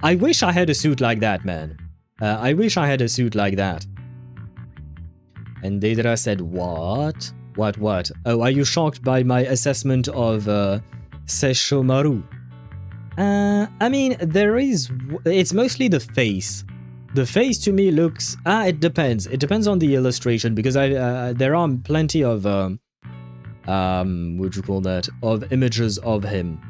I wish I had a suit like that, man. I wish I had a suit like that. And Deidara said, what? What? Oh, are you shocked by my assessment of Sesshomaru? I mean, it's mostly the face. The face to me looks... it depends. It depends on the illustration, because there are plenty of... what would you call that? Of images of him.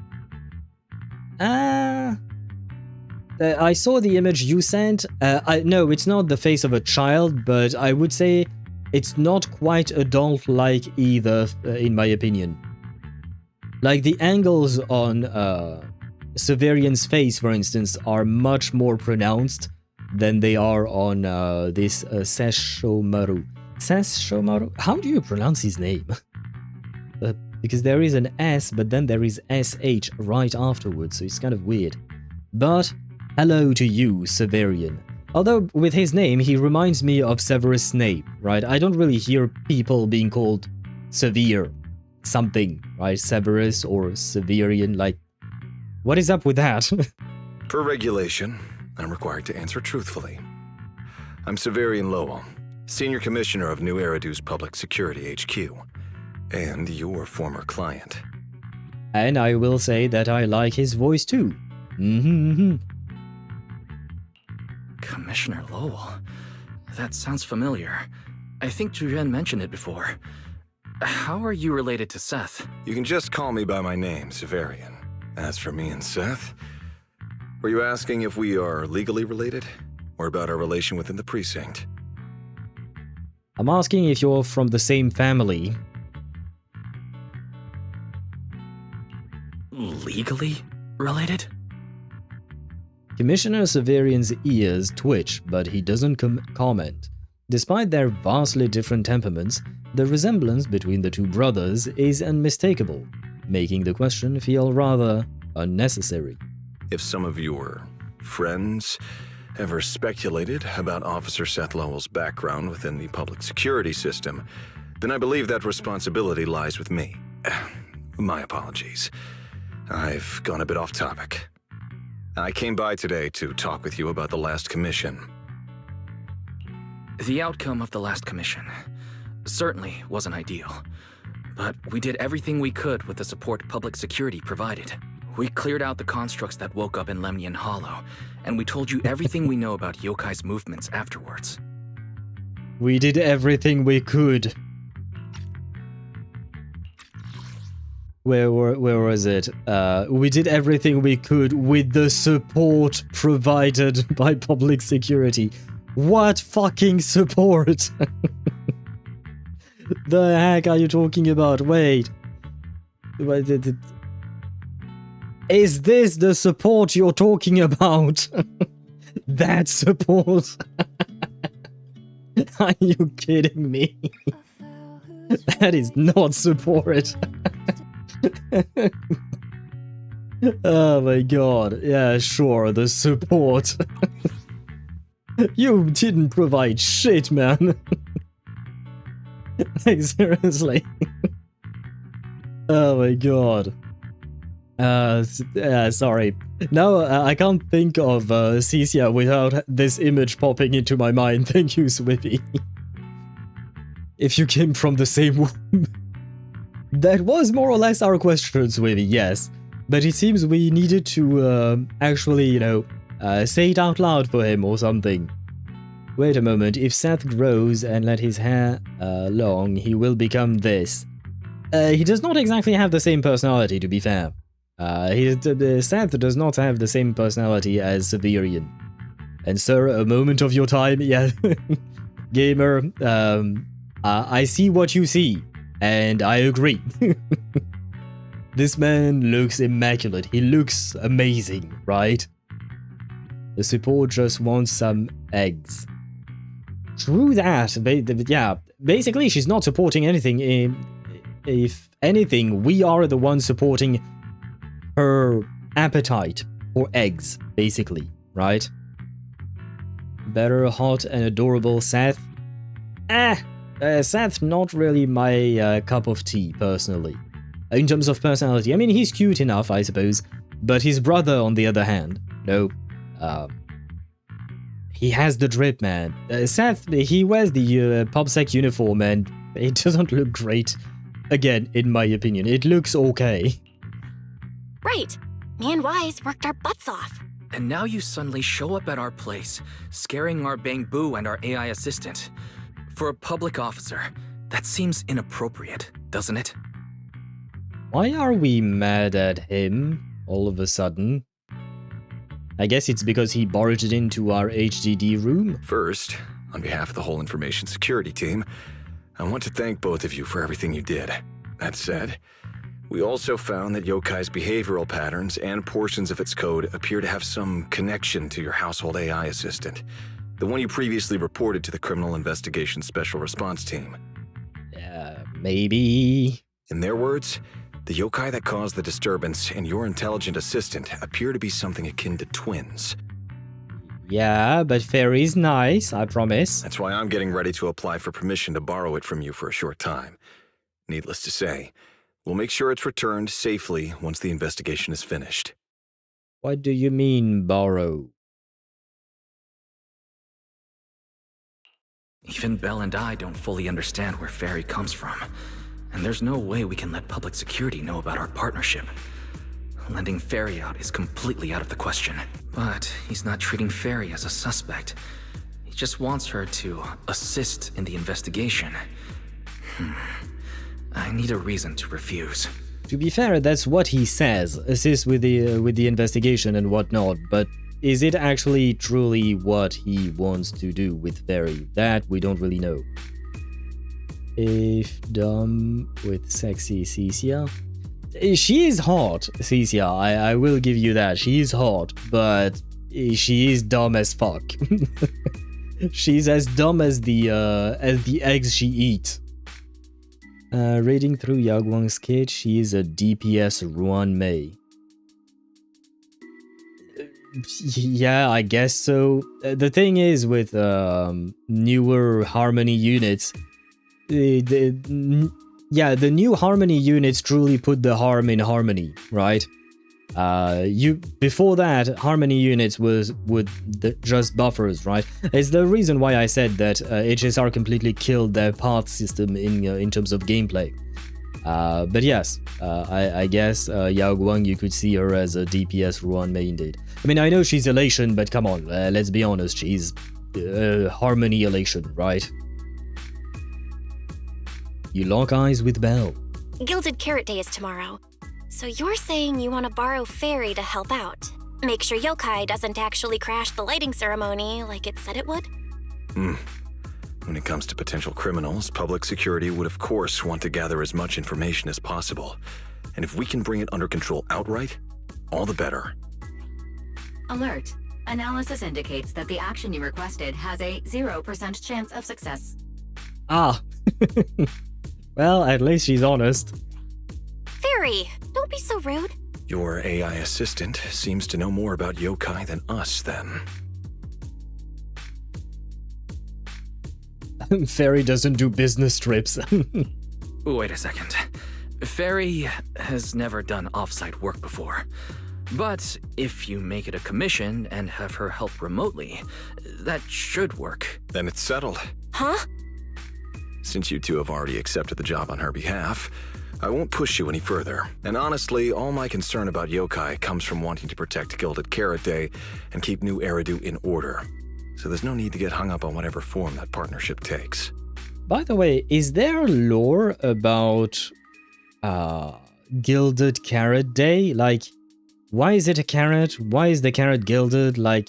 I saw the image you sent. No, it's not the face of a child, but I would say it's not quite adult-like either, in my opinion. Like, the angles on Severian's face, for instance, are much more pronounced than they are on this Sesshomaru. Sesshomaru? How do you pronounce his name? Because there is an S, but then there is SH right afterwards, so it's kind of weird. But hello to you, Severian. Although, with his name, he reminds me of Severus Snape, right? I don't really hear people being called Severe something, right? Severus or Severian, like, what is up with that? Per regulation, I'm required to answer truthfully. I'm Severian Lowell, Senior Commissioner of New Eridu's Public Security HQ, and your former client. And I will say that I like his voice too. Commissioner Lowell? That sounds familiar. I think Julian mentioned it before. How are you related to Seth? You can just call me by my name, Severian. As for me and Seth, were you asking if we are legally related? Or about our relation within the precinct? I'm asking if you're from the same family. Legally related? Commissioner Severian's ears twitch, but he doesn't comment. Despite their vastly different temperaments, the resemblance between the two brothers is unmistakable, making the question feel rather unnecessary. If some of your friends ever speculated about Officer Seth Lowell's background within the public security system, then I believe that responsibility lies with me. My apologies. I've gone a bit off topic. I came by today to talk with you about the last commission. The outcome of the last commission certainly wasn't ideal, but we did everything we could with the support public security provided. We cleared out the constructs that woke up in Lemnian Hollow, and we told you everything we know about Yokai's movements afterwards. We did everything we could. Where was it? We did everything we could with the support provided by public security. What fucking support? The heck are you talking about? Wait. Is this the support you're talking about? That support? Are you kidding me? That is not support. Oh my god. Yeah, sure, the support. You didn't provide shit, man. Like, seriously. Oh my god. Sorry. Now, I can't think of Cecia without this image popping into my mind. Thank you, Swippy. If you came from the same womb. That was more or less our question, Swippy, yes. But it seems we needed to actually, you know, say it out loud for him or something. Wait a moment, if Seth grows and let his hair long, he will become this. He does not exactly have the same personality, to be fair. Seth does not have the same personality as Severian. And sir, a moment of your time, yeah. Gamer, I see what you see, and I agree. This man looks immaculate, he looks amazing, right? The support just wants some eggs. True that, yeah, basically she's not supporting anything. If anything, we are the ones supporting her appetite for eggs, basically, right? Better hot and adorable Seth? Seth, not really my cup of tea, personally. In terms of personality, I mean, he's cute enough, I suppose, but his brother, on the other hand, no, he has the drip, man. Seth, he wears the PubSec uniform and it doesn't look great. Again, in my opinion, it looks okay. Right. Me and Wise worked our butts off. And now you suddenly show up at our place, scaring our Bang Boo and our AI assistant. For a public officer, that seems inappropriate, doesn't it? Why are we mad at him all of a sudden? I guess it's because he barged into our HDD room? First, on behalf of the whole information security team, I want to thank both of you for everything you did. That said, we also found that Yokai's behavioral patterns and portions of its code appear to have some connection to your household AI assistant, the one you previously reported to the Criminal Investigation Special Response Team. Maybe. In their words, the yokai that caused the disturbance and your intelligent assistant appear to be something akin to twins. Yeah, but Fairy's nice, I promise. That's why I'm getting ready to apply for permission to borrow it from you for a short time. Needless to say, we'll make sure it's returned safely once the investigation is finished. What do you mean, borrow? Even Belle and I don't fully understand where Fairy comes from, and there's no way we can let public security know about our partnership. Lending Fairy out is completely out of the question. But he's not treating Fairy as a suspect. He just wants her to assist in the investigation. I need a reason to refuse. To be fair, that's what he says, assist with the investigation and whatnot, but is it actually truly what he wants to do with Fairy? That we don't really know. If dumb with sexy Cecia. She is hot, Cecia, I will give you that. She is hot, but she is dumb as fuck. She's as dumb as the eggs she eats. Reading through Yagwang's kit, she is a DPS Ruan Mei. Yeah, I guess so. The thing is with newer Harmony units, the new Harmony units truly put the harm in Harmony, right? Before that, Harmony units would just buffers, right? It's the reason why I said that HSR completely killed their path system in terms of gameplay. But yes, I guess Yao Guang, you could see her as a DPS Ruan Mei indeed. I mean, I know she's Elation, but come on, let's be honest, she's Harmony Elation, right? You lock eyes with Belle. Gilded Carrot Day is tomorrow. So you're saying you want to borrow Fairy to help out? Make sure Yokai doesn't actually crash the lighting ceremony like it said it would? When it comes to potential criminals, public security would of course want to gather as much information as possible. And if we can bring it under control outright, all the better. Alert. Analysis indicates that the action you requested has a 0% chance of success. Ah. Well, at least she's honest. Fairy, don't be so rude. Your AI assistant seems to know more about yokai than us, then. Fairy doesn't do business trips. Wait a second. Fairy has never done off-site work before. But if you make it a commission and have her help remotely, that should work. Then it's settled. Huh? Since you two have already accepted the job on her behalf, I won't push you any further. And honestly, all my concern about yokai comes from wanting to protect Gilded Carrot Day and keep new Eridu in order. So there's no need to get hung up on whatever form that partnership takes. By the way, is there lore about Gilded Carrot Day? Like, why is it a carrot? Why is the carrot gilded? Like,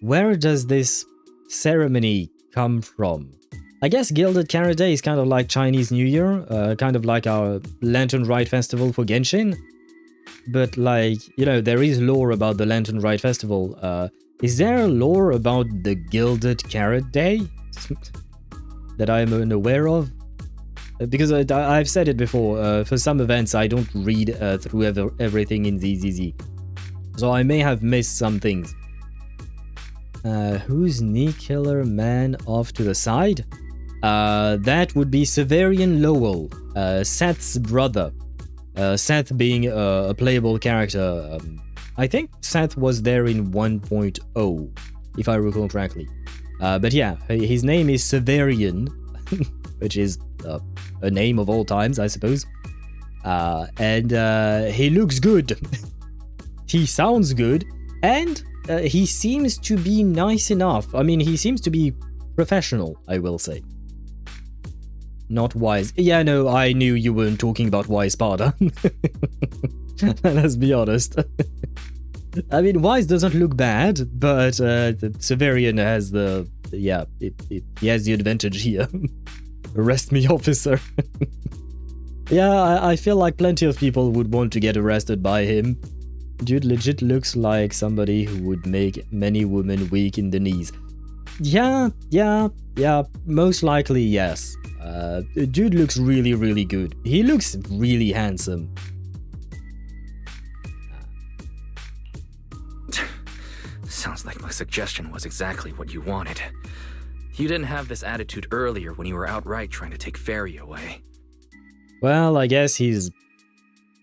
where does this ceremony come from? I guess Gilded Carrot Day is kind of like Chinese New Year, kind of like our Lantern Rite Festival for Genshin. But like, you know, there is lore about the Lantern Rite Festival. Is there lore about the Gilded Carrot Day that I'm unaware of? Because I've said it before, for some events I don't read through everything in ZZZ. So I may have missed some things. Who's knee killer man off to the side? That would be Severian Lowell, Seth's brother. Seth being a playable character. I think Seth was there in 1.0, if I recall correctly. But yeah, his name is Severian, which is a name of all times, I suppose. And he looks good. He sounds good. And he seems to be nice enough. I mean, he seems to be professional, I will say. Not Wise. Yeah, no, I knew you weren't talking about Wise Spada. Let's be honest. I mean, Wise doesn't look bad, but Severian has the... Yeah, he has the advantage here. Arrest me, officer. Yeah, I feel like plenty of people would want to get arrested by him. Dude legit looks like somebody who would make many women weak in the knees. Yeah, most likely yes. Dude looks really, really good. He looks really handsome. Sounds like my suggestion was exactly what you wanted. You didn't have this attitude earlier when you were outright trying to take Fairy away. Well, I guess his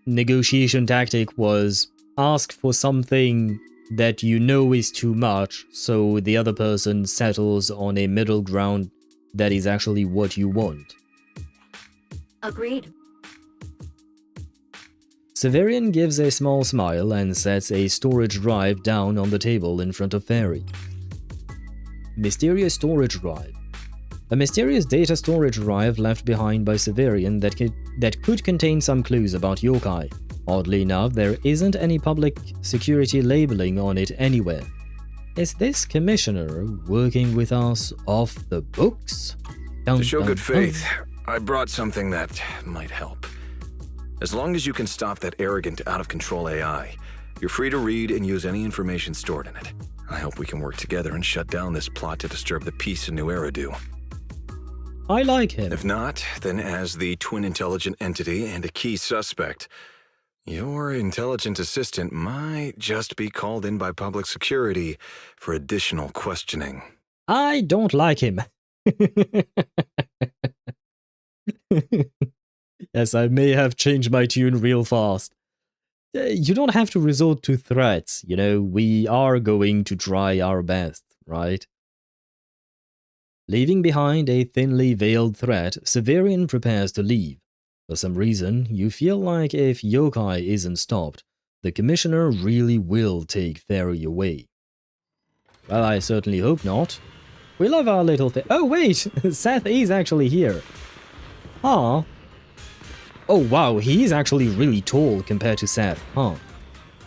negotiation tactic was ask for something that you know is too much, so the other person settles on a middle ground that is actually what you want. Agreed. Severian gives a small smile and sets a storage drive down on the table in front of Fairy. Mysterious storage drive. A mysterious data storage drive left behind by Severian that could contain some clues about yokai. Oddly enough, there isn't any public security labeling on it anywhere. Is this commissioner working with us off the books? To show good faith, I brought something that might help. As long as you can stop that arrogant, out-of-control AI, you're free to read and use any information stored in it. I hope we can work together and shut down this plot to disturb the peace in New Eridu. I like him. If not, then as the twin intelligent entity and a key suspect, your intelligent assistant might just be called in by public security for additional questioning. I don't like him. Yes, I may have changed my tune real fast. You don't have to resort to threats, you know, we are going to try our best, right? Leaving behind a thinly veiled threat, Severian prepares to leave. For some reason, you feel like if yokai isn't stopped, the commissioner really will take Fairy away. Well, I certainly hope not. We love our little oh wait, Seth is actually here. Ah. Oh wow, he's actually really tall compared to Seth, huh?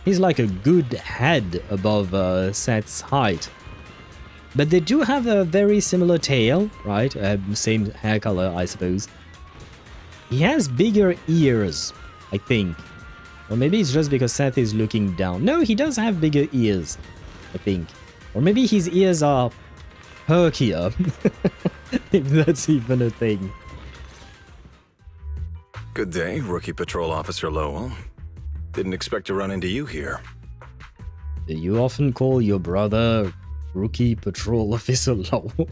He's like a good head above Seth's height. But they do have a very similar tail, right? Same hair color, I suppose. He has bigger ears, I think. Or maybe it's just because Seth is looking down. No, he does have bigger ears, I think. Or maybe his ears are perkier, if that's even a thing. Good day, Rookie Patrol Officer Lowell. Didn't expect to run into you here. Do you often call your brother Rookie Patrol Officer Lowell?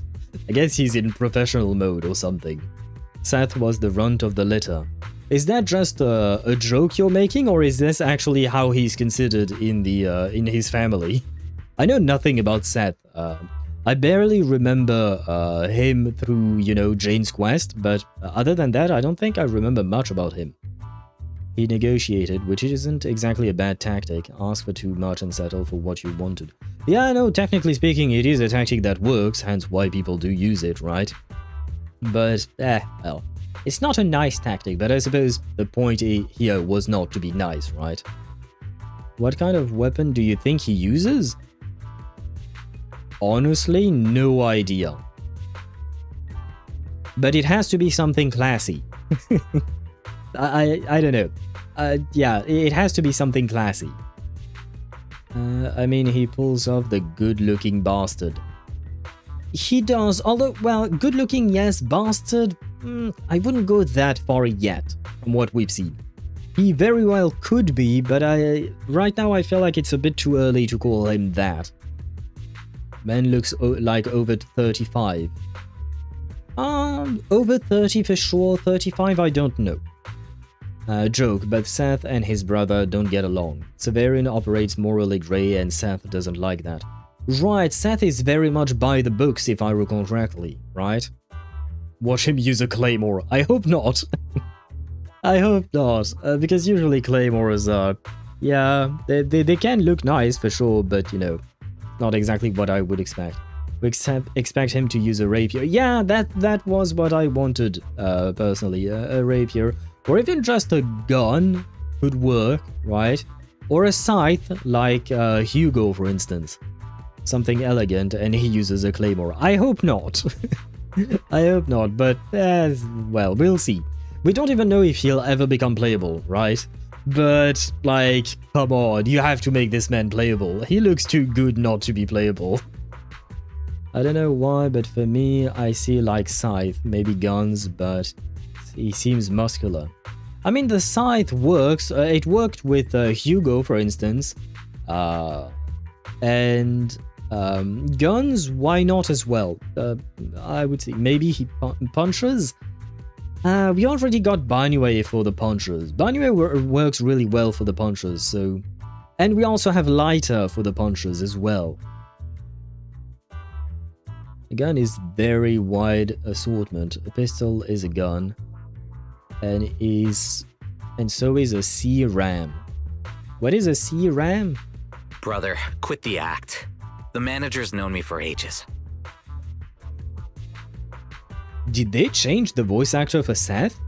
I guess he's in professional mode or something. Seth was the runt of the litter. Is that just a joke you're making, or is this actually how he's considered in his family? I know nothing about Seth. I barely remember him through, you know, Jane's Quest, but other than that, I don't think I remember much about him. He negotiated, which isn't exactly a bad tactic. Ask for too much and settle for what you wanted. Yeah, I know, technically speaking, it is a tactic that works, hence why people do use it, right? But, well, it's not a nice tactic, but I suppose the point here was not to be nice, right? What kind of weapon do you think he uses? Honestly, no idea. But it has to be something classy. I don't know. Yeah, it has to be something classy. I mean, he pulls off the good-looking bastard. He does, although, well, good-looking, yes, bastard, I wouldn't go that far yet, from what we've seen. He very well could be, but right now I feel like it's a bit too early to call him that. Man looks like over 35. Over 30 for sure, 35 I don't know. Joke, but Seth and his brother don't get along. Severian operates morally grey and Seth doesn't like that. Right, Seth is very much by the books if I recall correctly, right? Watch him use a claymore. I hope not. I hope not, because usually claymores are... yeah, they can look nice for sure, but you know, not exactly what I would expect. We expect him to use a rapier. Yeah, that was what I wanted, personally, a rapier. Or even just a gun could work, right? Or a scythe, like Hugo, for instance. Something elegant, and he uses a claymore. I hope not. I hope not, but well, we'll see. We don't even know if he'll ever become playable, right? But, like, come on, you have to make this man playable. He looks too good not to be playable. I don't know why, but for me, I see like Scythe, maybe guns, but he seems muscular. I mean, the Scythe works. It worked with Hugo, for instance. And guns, why not as well? I would say maybe he punches. We already got Banue for the punches. Banue works really well for the punches, so... And we also have Lighter for the punches as well. A gun is very wide assortment. A pistol is a gun. And so is a C-RAM. What is a C-RAM? Brother, quit the act. The manager's known me for ages. Did they change the voice actor for Seth?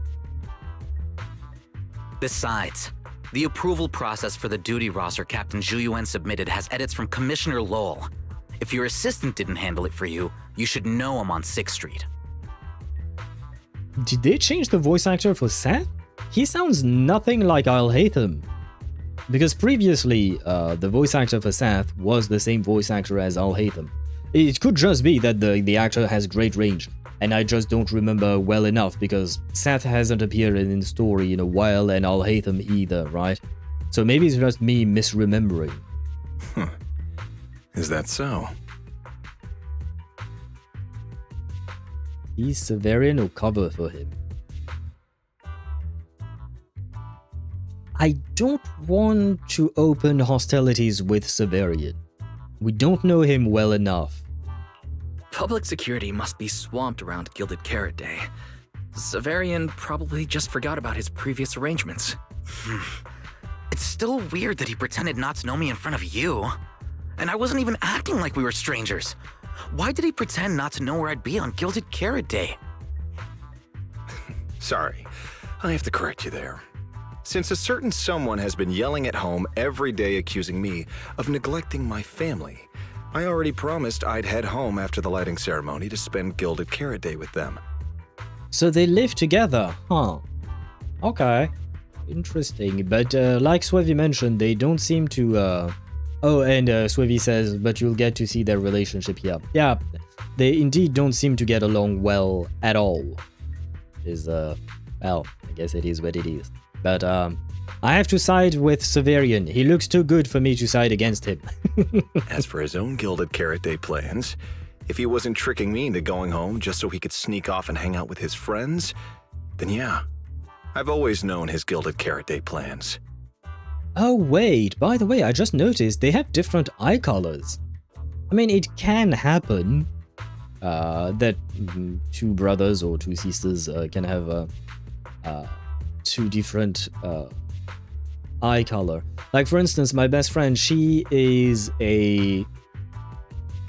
Besides, the approval process for the duty roster Captain Zhu submitted has edits from Commissioner Lowell. If your assistant didn't handle it for you, you should know him on 6th Street. Did they change the voice actor for Seth? He sounds nothing like Al-Haytham. Because previously, the voice actor for Seth was the same voice actor as Al-Haytham. It could just be that the actor has great range, and I just don't remember well enough because Seth hasn't appeared in the story in a while and Al-Haytham either, right? So maybe it's just me misremembering. Huh. Is that so? Is Severian or cover for him? I don't want to open hostilities with Severian. We don't know him well enough. Public security must be swamped around Gilded Carrot Day. Severian probably just forgot about his previous arrangements. It's still weird that he pretended not to know me in front of you. And I wasn't even acting like we were strangers. Why did he pretend not to know where I'd be on Gilded Carrot Day? Sorry, I have to correct you there. Since a certain someone has been yelling at home every day accusing me of neglecting my family, I already promised I'd head home after the lighting ceremony to spend Gilded Carrot Day with them. So they live together, huh? Okay. Interesting, but like Swevy mentioned, they don't seem to... Oh, and Swevy says, but you'll get to see their relationship here. Yeah, they indeed don't seem to get along well at all. Well, I guess it is what it is. But I have to side with Severian. He looks too good for me to side against him. As for his own Gilded Carrot Day plans, if he wasn't tricking me into going home just so he could sneak off and hang out with his friends, then yeah, I've always known his Gilded Carrot Day plans. Oh wait, by the way, I just noticed they have different eye colors. I mean, it can happen that two brothers or two sisters can have two different eye color. Like, for instance, my best friend, she is a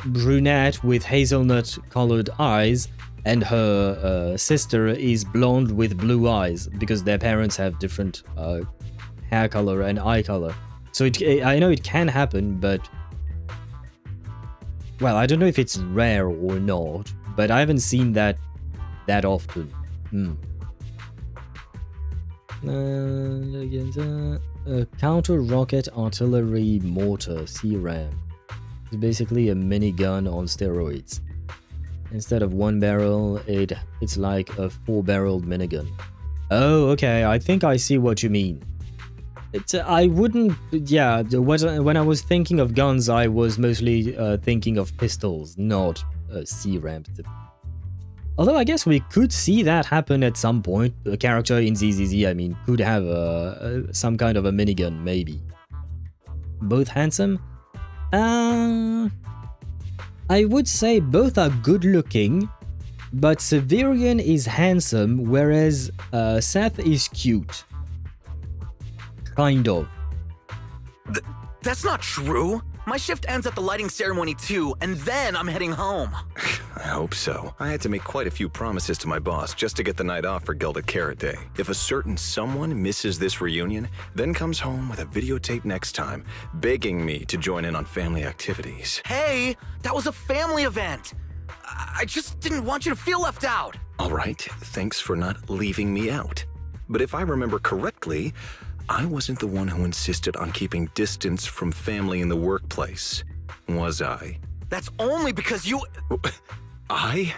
brunette with hazelnut-colored eyes, and her sister is blonde with blue eyes, because their parents have different hair color and eye color. So I know it can happen, but... Well, I don't know if it's rare or not, but I haven't seen that often. Counter-rocket artillery mortar, C-RAM. It's basically a minigun on steroids. Instead of one barrel, it's like a 4-barreled minigun. Oh, okay, I think I see what you mean. I wouldn't... Yeah, when I was thinking of guns, I was mostly thinking of pistols, not C-RAM. Although I guess we could see that happen at some point. A character in ZZZ, I mean, could have some kind of a minigun, maybe. Both handsome? I would say both are good looking, but Severian is handsome, whereas Seth is cute. Kind of. That's not true. My shift ends at the lighting ceremony too, and then I'm heading home. I hope so. I had to make quite a few promises to my boss just to get the night off for Gilded Carrot Day. If a certain someone misses this reunion, then comes home with a videotape next time, begging me to join in on family activities. Hey, that was a family event. I just didn't want you to feel left out. All right, thanks for not leaving me out. But if I remember correctly, I wasn't the one who insisted on keeping distance from family in the workplace, was I? That's only because you... I?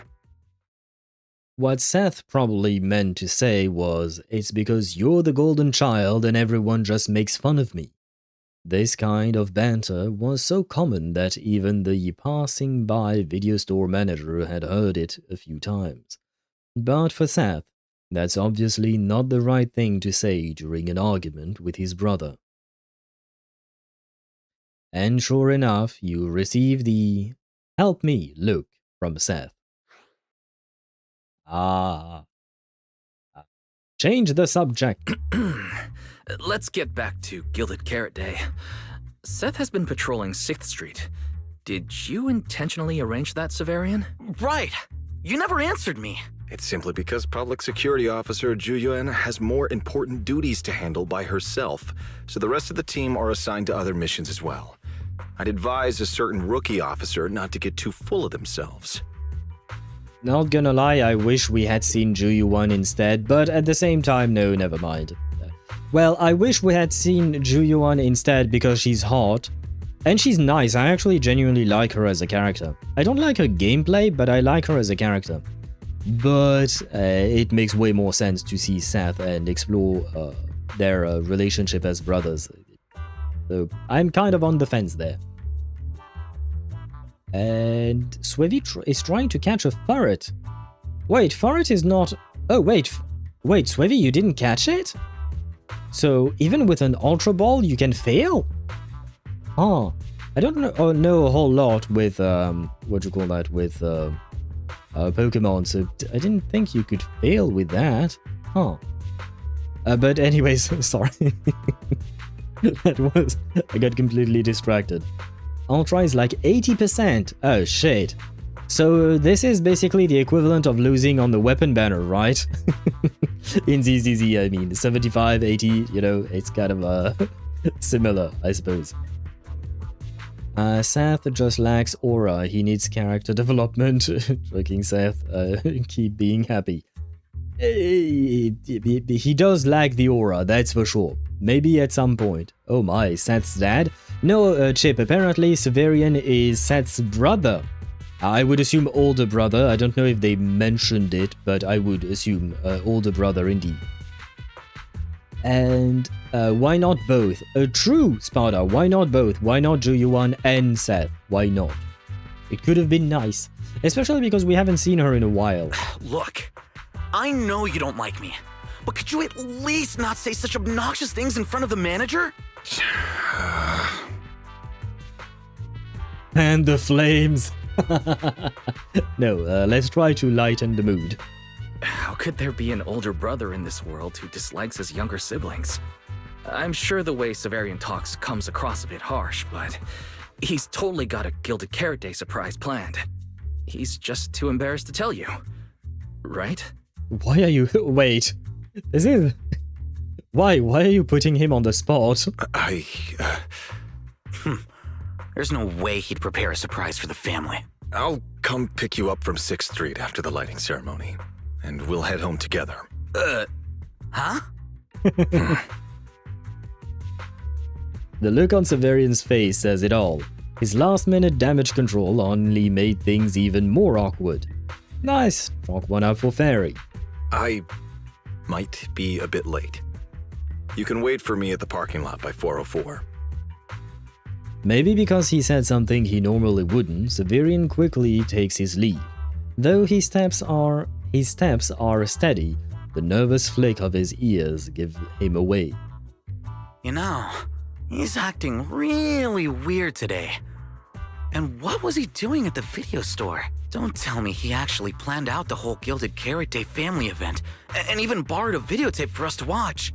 What Seth probably meant to say was, it's because you're the golden child and everyone just makes fun of me. This kind of banter was so common that even the passing by video store manager had heard it a few times. But for Seth, that's obviously not the right thing to say during an argument with his brother. And sure enough, you receive the "help me" look from Seth. Change the subject. Let's get back to Gilded Carrot Day. Seth has been patrolling 6th Street. Did you intentionally arrange that, Severian? Right! You never answered me! It's simply because Public Security Officer Ju Yuan has more important duties to handle by herself, so the rest of the team are assigned to other missions as well. I'd advise a certain rookie officer not to get too full of themselves. Not gonna lie, I wish we had seen Ju Yuan instead, but at the same time, no, never mind. Well, I wish we had seen Ju Yuan instead because she's hot. And she's nice, I actually genuinely like her as a character. I don't like her gameplay, but I like her as a character. But it makes way more sense to see Seth and explore their relationship as brothers. So I'm kind of on the fence there. And Swevy is trying to catch a ferret. Wait, ferret is not... Oh, wait, Swevy, you didn't catch it? So even with an Ultra Ball, you can fail? Huh. I don't know a whole lot with, with Pokemon, so I didn't think you could fail with that. Huh. But anyways, sorry. I got completely distracted. Ultra is like 80%. Oh shit. So this is basically the equivalent of losing on the weapon banner, right? In ZZZ, I mean, 75, 80, you know, it's kind of similar, I suppose. Seth just lacks aura. He needs character development. Joking, Seth. Keep being happy. He does lack the aura, that's for sure. Maybe at some point. Oh my, Seth's dad? No, Chip, apparently Severian is Seth's brother. I would assume older brother. I don't know if they mentioned it, but I would assume older brother indeed. And why not both? True, Sparta, why not both? Why not Ju Yuan and Seth? Why not? It could have been nice. Especially because we haven't seen her in a while. Look, I know you don't like me, but could you at least not say such obnoxious things in front of the manager? And the flames. No, let's try to lighten the mood. How could there be an older brother in this world who dislikes his younger siblings? I'm sure the way Severian talks comes across a bit harsh, but he's totally got a Gilded Carrot Day surprise planned. He's just too embarrassed to tell you, right? Why are you... Wait. This is... Why are you putting him on the spot? There's no way he'd prepare a surprise for the family. I'll come pick you up from 6th Street after the lighting ceremony, and we'll head home together. Huh? The look on Severian's face says it all. His last-minute damage control only made things even more awkward. Nice. Chalk one up for Fairy. I might be a bit late. You can wait for me at the parking lot by 4:04. Maybe because he said something he normally wouldn't, Severian quickly takes his leave. Though his steps are steady, the nervous flick of his ears give him away. You know, he's acting really weird today. And what was he doing at the video store? Don't tell me he actually planned out the whole Gilded Carrot Day family event, and even borrowed a videotape for us to watch.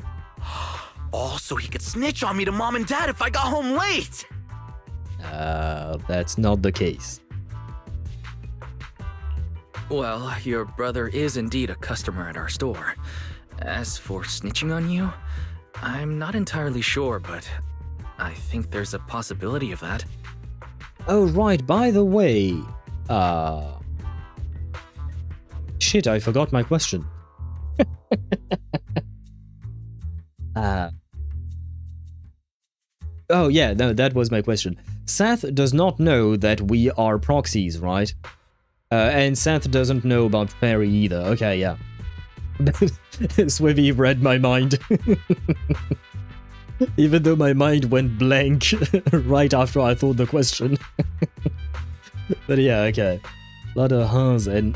All so he could snitch on me to Mom and Dad if I got home late! That's not the case. Well, your brother is indeed a customer at our store. As for snitching on you, I'm not entirely sure, but I think there's a possibility of that. Oh right, by the way, shit, I forgot my question. Oh yeah, no, that was my question. Seth does not know that we are proxies, right? And Seth doesn't know about Fairy either. Okay, yeah. Swivy read my mind. Even though my mind went blank right after I thought the question. But yeah, okay. A lot of huns and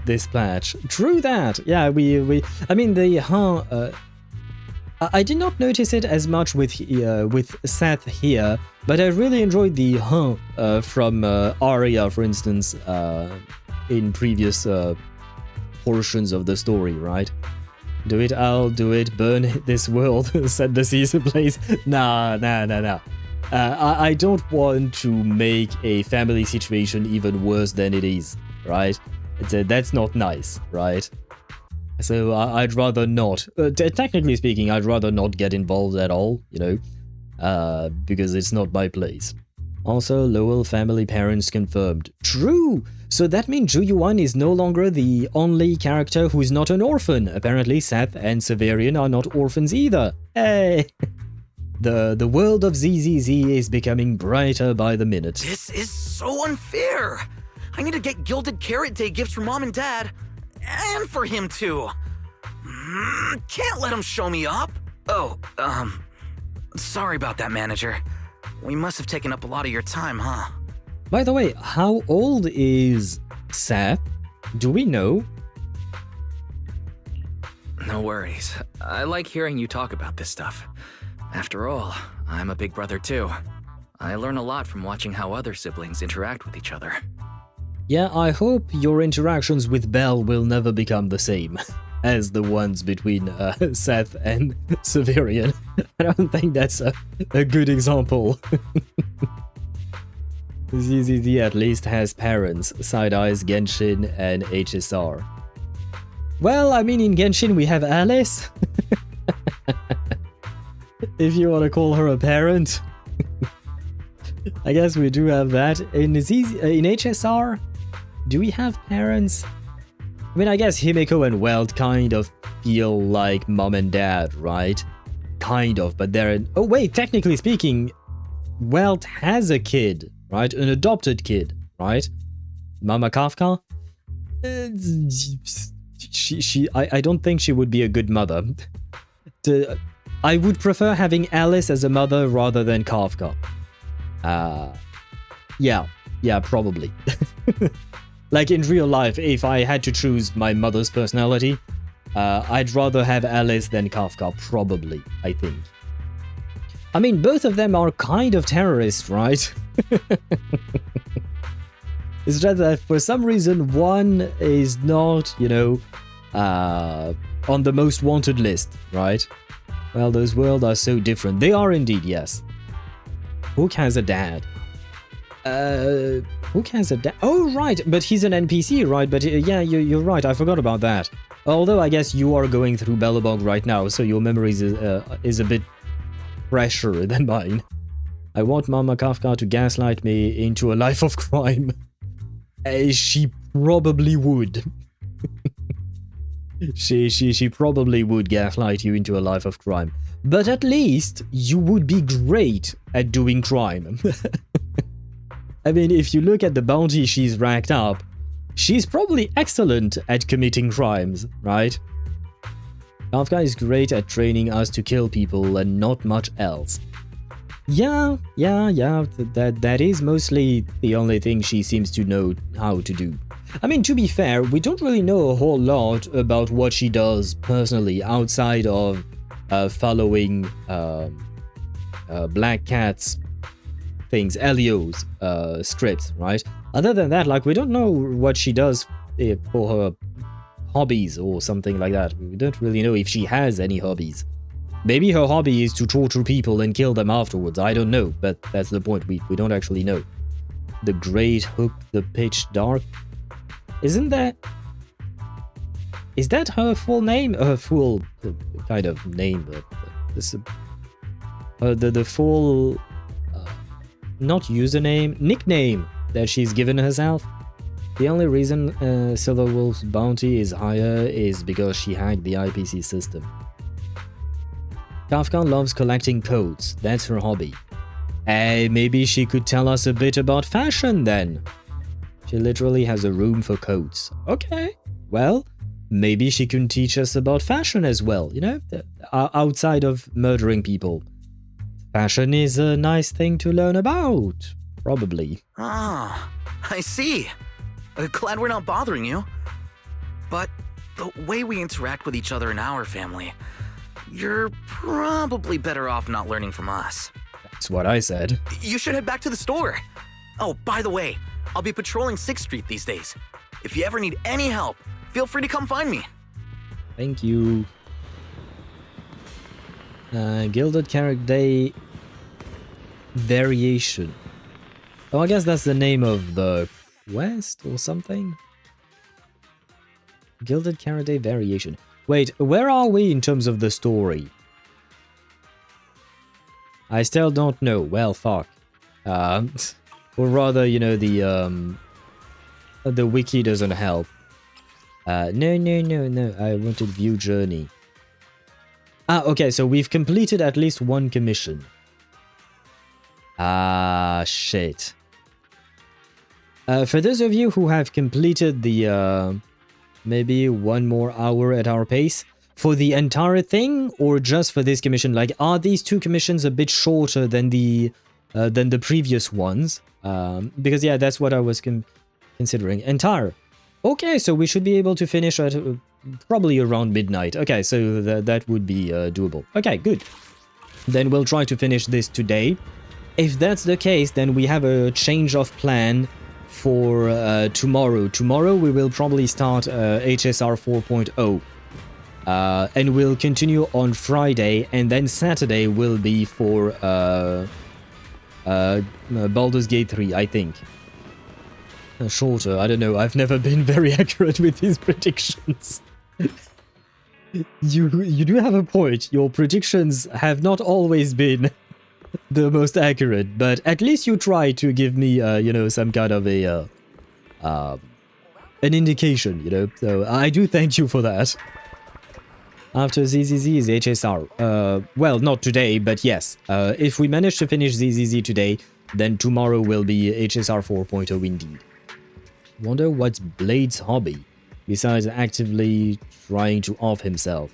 this patch. True that. Yeah, I mean the I did not notice it as much with Seth here, but I really enjoyed the from Aria, for instance, in previous portions of the story, right? Do it, I'll do it, burn this world, set the seas ablaze. Nah. I don't want to make a family situation even worse than it is, right? That's not nice, right? So I'd rather not. Technically speaking, I'd rather not get involved at all, you know, because it's not my place. Also, Lowell family parents confirmed. True! So that means Zhu Yuan is no longer the only character who is not an orphan. Apparently, Seth and Severian are not orphans either. Hey! The world of ZZZ is becoming brighter by the minute. This is so unfair! I need to get Gilded Carrot Day gifts for Mom and Dad. And for him too. Can't let him show me up. Oh, sorry about that, manager. We must have taken up a lot of your time, huh? By the way, how old is Seth? Do we know? No worries. I like hearing you talk about this stuff. After all, I'm a big brother too. I learn a lot from watching how other siblings interact with each other. Yeah, I hope your interactions with Belle will never become the same as the ones between Seth and Severian. I don't think that's a good example. ZZZ at least has parents, Side Eyes, Genshin, and HSR. Well, I mean, in Genshin we have Alice. If you want to call her a parent. I guess we do have that. In HSR, do we have parents? I mean, I guess Himeko and Welt kind of feel like mom and dad, right? Kind of, but they're... Oh wait, technically speaking, Welt has a kid, right? An adopted kid, right? Mama Kafka? I don't think she would be a good mother. I would prefer having Alice as a mother rather than Kafka. Yeah, probably. Like in real life, if I had to choose my mother's personality, I'd rather have Alice than Kafka, probably, I think. I mean, both of them are kind of terrorists, right? It's just that for some reason, one is not, you know, on the most wanted list, right? Well, those worlds are so different. They are indeed, yes. Hook has a dad. Hook has a dad. Oh, right, but he's an NPC, right? But yeah, you're right, I forgot about that. Although I guess you are going through Bellabog right now, so your memories is a bit fresher than mine. I want Mama Kafka to gaslight me into a life of crime. She probably would. She probably would gaslight you into a life of crime. But at least you would be great at doing crime. I mean, if you look at the bounty she's racked up, she's probably excellent at committing crimes, right? Kafka is great at training us to kill people and not much else. Yeah, that is mostly the only thing she seems to know how to do. I mean, to be fair, we don't really know a whole lot about what she does personally outside of following Black Cat's things, Elio's scripts, right? Other than that, like, we don't know what she does for her hobbies or something like that. We don't really know if she has any hobbies. Maybe her hobby is to torture people and kill them afterwards, I don't know, but that's the point, we don't actually know. The Great Hook, the Pitch Dark. Isn't that... Is that her full name? Her full kind of name, but the full... not username, nickname that she's given herself. The only reason Silver Wolf's bounty is higher is because she hacked the IPC system. Kafka loves collecting codes, that's her hobby. Maybe she could tell us a bit about fashion then. She literally has a room for codes. Okay, well, maybe she can teach us about fashion as well, you know, outside of murdering people. Fashion is a nice thing to learn about, probably. Ah, I see. Glad we're not bothering you. But the way we interact with each other in our family, you're probably better off not learning from us. That's what I said. You should head back to the store. Oh, by the way, I'll be patrolling 6th Street these days. If you ever need any help, feel free to come find me. Thank you. Gilded Carrot Day Variation. Oh, I guess that's the name of the quest or something? Gilded Carrot Day Variation. Wait, where are we in terms of the story? I still don't know. Well, fuck. Or rather, you know, the wiki doesn't help. No. I wanted view journey. Ah, okay, so we've completed at least one commission. Ah, shit. For those of you who have completed the, maybe one more hour at our pace, for the entire thing, or just for this commission? Like, are these two commissions a bit shorter than the previous ones? Because, yeah, that's what I was considering. Entire. Okay, so we should be able to finish at probably around midnight. Okay, so that would be doable. Okay, good. Then we'll try to finish this today. If that's the case, then we have a change of plan for tomorrow. Tomorrow we will probably start HSR 4.0. And we'll continue on Friday, and then Saturday will be for Baldur's Gate 3, I think. Shorter, I don't know, I've never been very accurate with these predictions. You do have a point, your predictions have not always been the most accurate, but at least you try to give me, you know, some kind of a, an indication, you know, so I do thank you for that. After ZZZ is HSR. Well, not today, but yes. If we manage to finish ZZZ today, then tomorrow will be HSR 4.0 indeed. Wonder what's Blade's hobby, besides actively trying to off himself.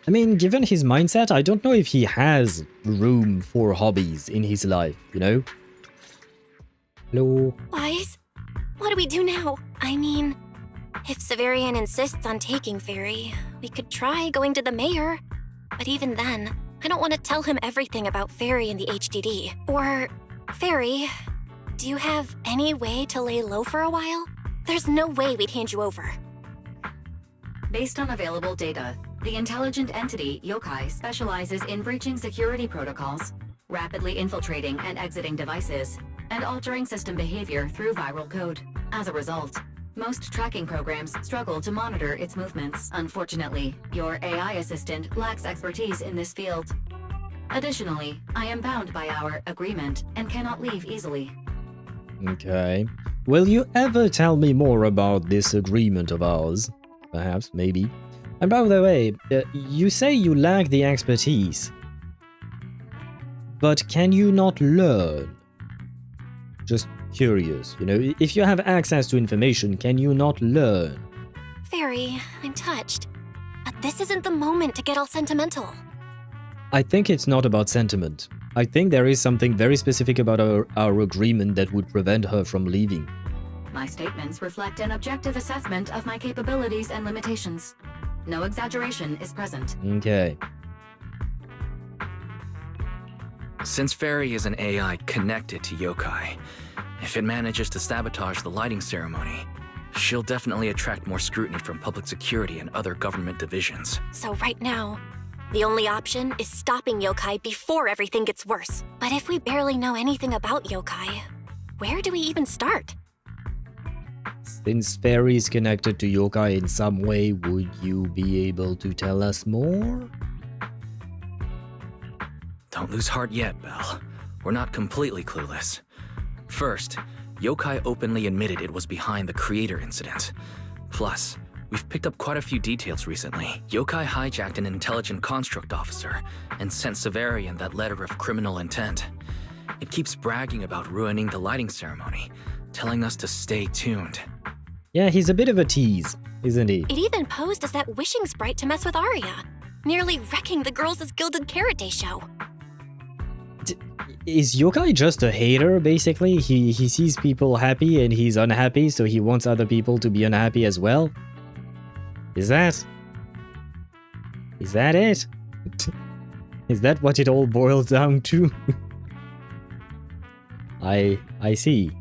I mean, given his mindset, I don't know if he has room for hobbies in his life, you know? Hello? Wise? What do we do now? I mean, if Severian insists on taking Fairy, we could try going to the mayor. But even then, I don't want to tell him everything about Fairy and the HDD. Or, Fairy, do you have any way to lay low for a while? There's no way we'd hand you over. Based on available data, the intelligent entity, Yokai, specializes in breaching security protocols, rapidly infiltrating and exiting devices, and altering system behavior through viral code. As a result, most tracking programs struggle to monitor its movements. Unfortunately, your AI assistant lacks expertise in this field. Additionally, I am bound by our agreement and cannot leave easily. Okay. Will you ever tell me more about this agreement of ours? Perhaps, maybe. And by the way, you say you lack the expertise. But can you not learn? Just curious, you know, if you have access to information, can you not learn? Fairy, I'm touched. But this isn't the moment to get all sentimental. I think it's not about sentiment. I think there is something very specific about our agreement that would prevent her from leaving. My statements reflect an objective assessment of my capabilities and limitations. No exaggeration is present. Okay. Since Fairy is an AI connected to Yokai, if it manages to sabotage the lighting ceremony, she'll definitely attract more scrutiny from public security and other government divisions. So right now, the only option is stopping Yokai before everything gets worse. But if we barely know anything about Yokai, where do we even start? Since Fairy is connected to Yokai in some way, would you be able to tell us more? Don't lose heart yet, Belle. We're not completely clueless. First, Yokai openly admitted it was behind the creator incident. Plus, we've picked up quite a few details recently. Yokai hijacked an intelligent construct officer and sent Severian that letter of criminal intent. It keeps bragging about ruining the lighting ceremony, telling us to stay tuned. Yeah, he's a bit of a tease, isn't he? It even posed as that wishing sprite to mess with Aria, nearly wrecking the girls' Gilded Carrot Day show. Is Yokai just a hater, basically? He sees people happy and he's unhappy, so he wants other people to be unhappy as well? Is that it? Is that what it all boils down to? I see.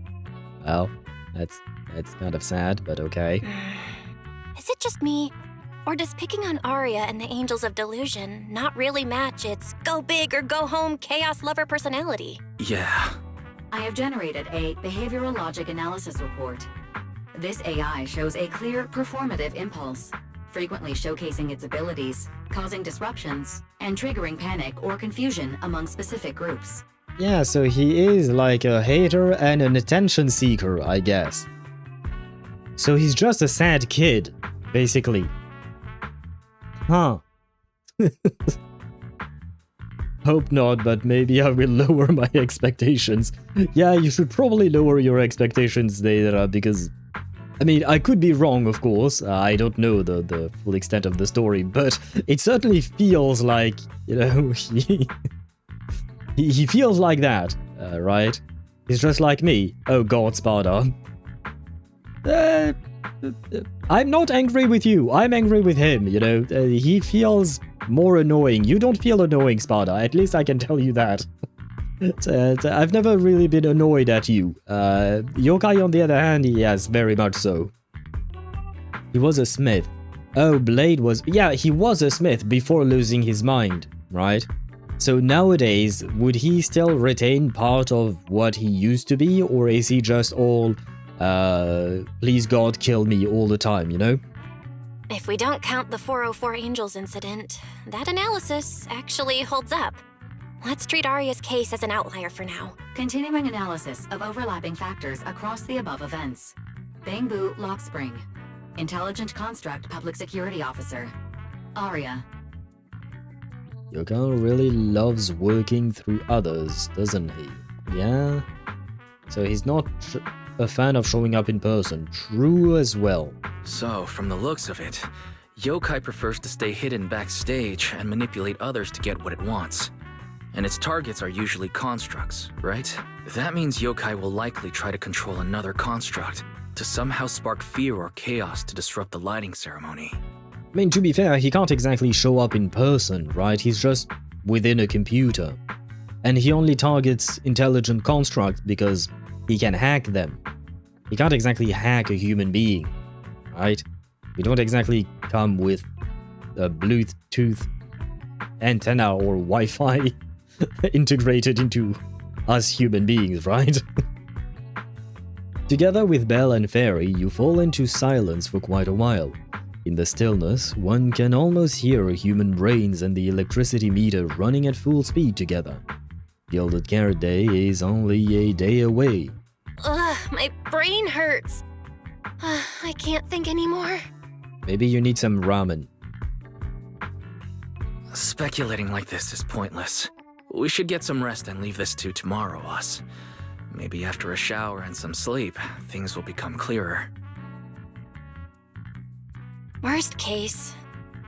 Well, that's kind of sad, but okay. Is it just me? Or does picking on Aria and the Angels of Delusion not really match its go big or go home chaos lover personality? Yeah. I have generated a behavioral logic analysis report. This AI shows a clear performative impulse, frequently showcasing its abilities, causing disruptions, and triggering panic or confusion among specific groups. Yeah, so he is like a hater and an attention seeker, I guess. So he's just a sad kid, basically. Huh. Hope not, but maybe I will lower my expectations. Yeah, you should probably lower your expectations there, because... I mean, I could be wrong, of course. I don't know the full extent of the story, but it certainly feels like, you know, he feels like that, right? He's just like me. Oh god, Sparta. I'm not angry with you. I'm angry with him, you know. He feels more annoying. You don't feel annoying, Sparta. At least I can tell you that. I've never really been annoyed at you. Yokai, on the other hand, yes, very much so. He was a smith. Oh, Blade was... Yeah, he was a smith before losing his mind, right? So nowadays, would he still retain part of what he used to be, or is he just all, please God kill me all the time, you know? If we don't count the 404 Angels incident, that analysis actually holds up. Let's treat Aria's case as an outlier for now. Continuing analysis of overlapping factors across the above events. Bangbu Lockspring. Intelligent Construct Public Security Officer. Aria. Yokai really loves working through others, doesn't he? Yeah? So he's not a fan of showing up in person. True as well. So, from the looks of it, Yokai prefers to stay hidden backstage and manipulate others to get what it wants. And its targets are usually constructs, right? That means Yokai will likely try to control another construct to somehow spark fear or chaos to disrupt the lighting ceremony. I mean, to be fair, he can't exactly show up in person, right? He's just within a computer. And he only targets intelligent constructs because he can hack them. He can't exactly hack a human being, right? We don't exactly come with a Bluetooth antenna or Wi-Fi integrated into us human beings, right? Together with Belle and Fairy, you fall into silence for quite a while. In the stillness, one can almost hear human brains and the electricity meter running at full speed together. Gilded Carrot Day is only a day away. Ugh, my brain hurts. I can't think anymore. Maybe you need some ramen. Speculating like this is pointless. We should get some rest and leave this to tomorrow, us. Maybe after a shower and some sleep, things will become clearer. Worst case,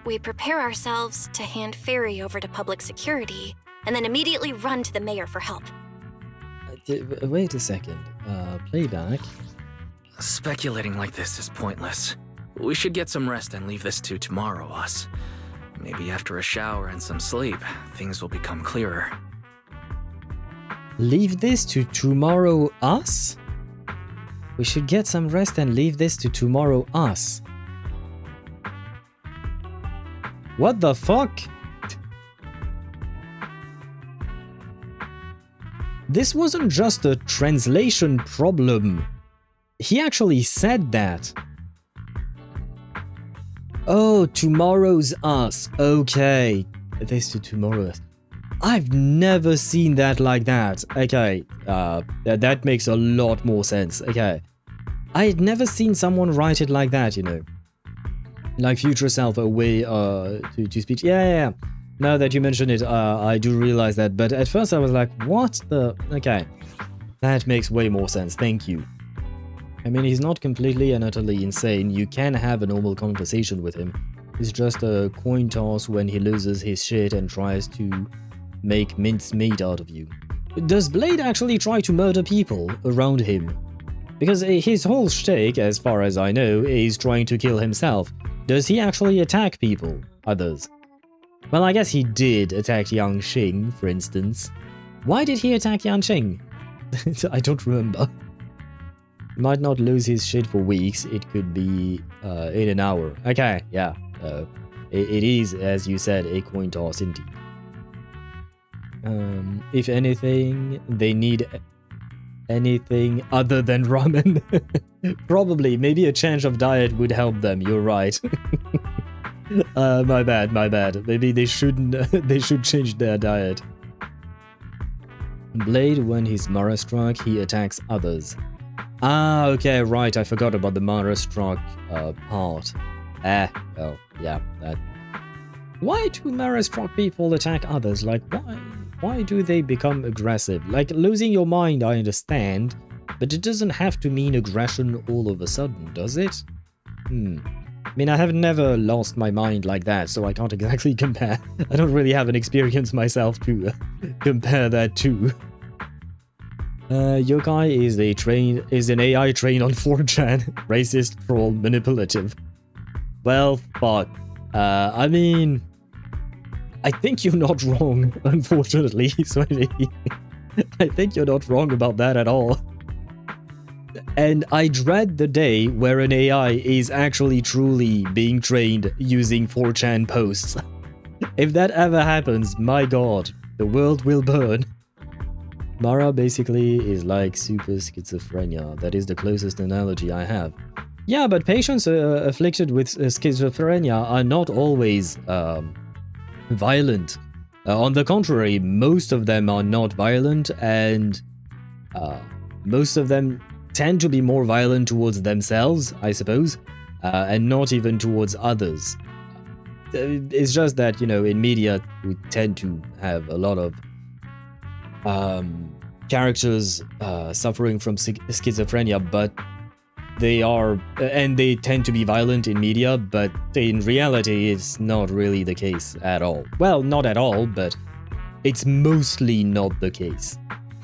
we prepare ourselves to hand Fairy over to public security, and then immediately run to the mayor for help. Wait a second. Playback. Speculating like this is pointless. We should get some rest and leave this to tomorrow, us. Maybe after a shower and some sleep, things will become clearer. Leave this to tomorrow us? We should get some rest and leave this to tomorrow us. What the fuck? This wasn't just a translation problem. He actually said that. Oh, tomorrow's us. Okay. This to tomorrow. I've never seen that like that. Okay, that makes a lot more sense. Okay. I'd never seen someone write it like that, you know. Like future self, a way to speech. Yeah. Now that you mention it, I do realize that. But at first I was like, what the... Okay. That makes way more sense. Thank you. I mean, he's not completely and utterly insane. You can have a normal conversation with him. It's just a coin toss when he loses his shit and tries to make mincemeat out of you. Does Blade actually try to murder people around him? Because his whole shtick, as far as I know, is trying to kill himself. Does he actually attack people? Others? Well, I guess he did attack Yang Xing, for instance. Why did he attack Yang Xing? I don't remember. Might not lose his shit for weeks. It could be in an hour. Okay, yeah. It is, as you said, a coin toss indeed. If anything, they need anything other than ramen. Probably, maybe a change of diet would help them. You're right. My bad. Maybe they shouldn't. They should change their diet. Blade, when he's Mara struck, he attacks others. Ah, okay, right. I forgot about the Mara struck part. Oh, yeah. That. Why do Mara struck people attack others? Like, why do they become aggressive? Like, losing your mind, I understand, but it doesn't have to mean aggression all of a sudden, does it? I mean, I have never lost my mind like that, so I can't exactly compare. I don't really have an experience myself to compare that to. Yokai is an AI trained on 4chan. Racist, troll, manipulative. Well, fuck. I mean... I think you're not wrong, unfortunately, Sweaty. I think you're not wrong about that at all. And I dread the day where an AI is actually truly being trained using 4chan posts. If that ever happens, my god, the world will burn. Mara basically is like super schizophrenia. That is the closest analogy I have. Yeah, but patients afflicted with schizophrenia are not always violent. On the contrary, most of them are not violent, and most of them tend to be more violent towards themselves, I suppose, and not even towards others. It's just that, you know, in media, we tend to have a lot of characters suffering from schizophrenia, but they are, and they tend to be violent in media, but in reality, it's not really the case at all. Well, not at all, but it's mostly not the case.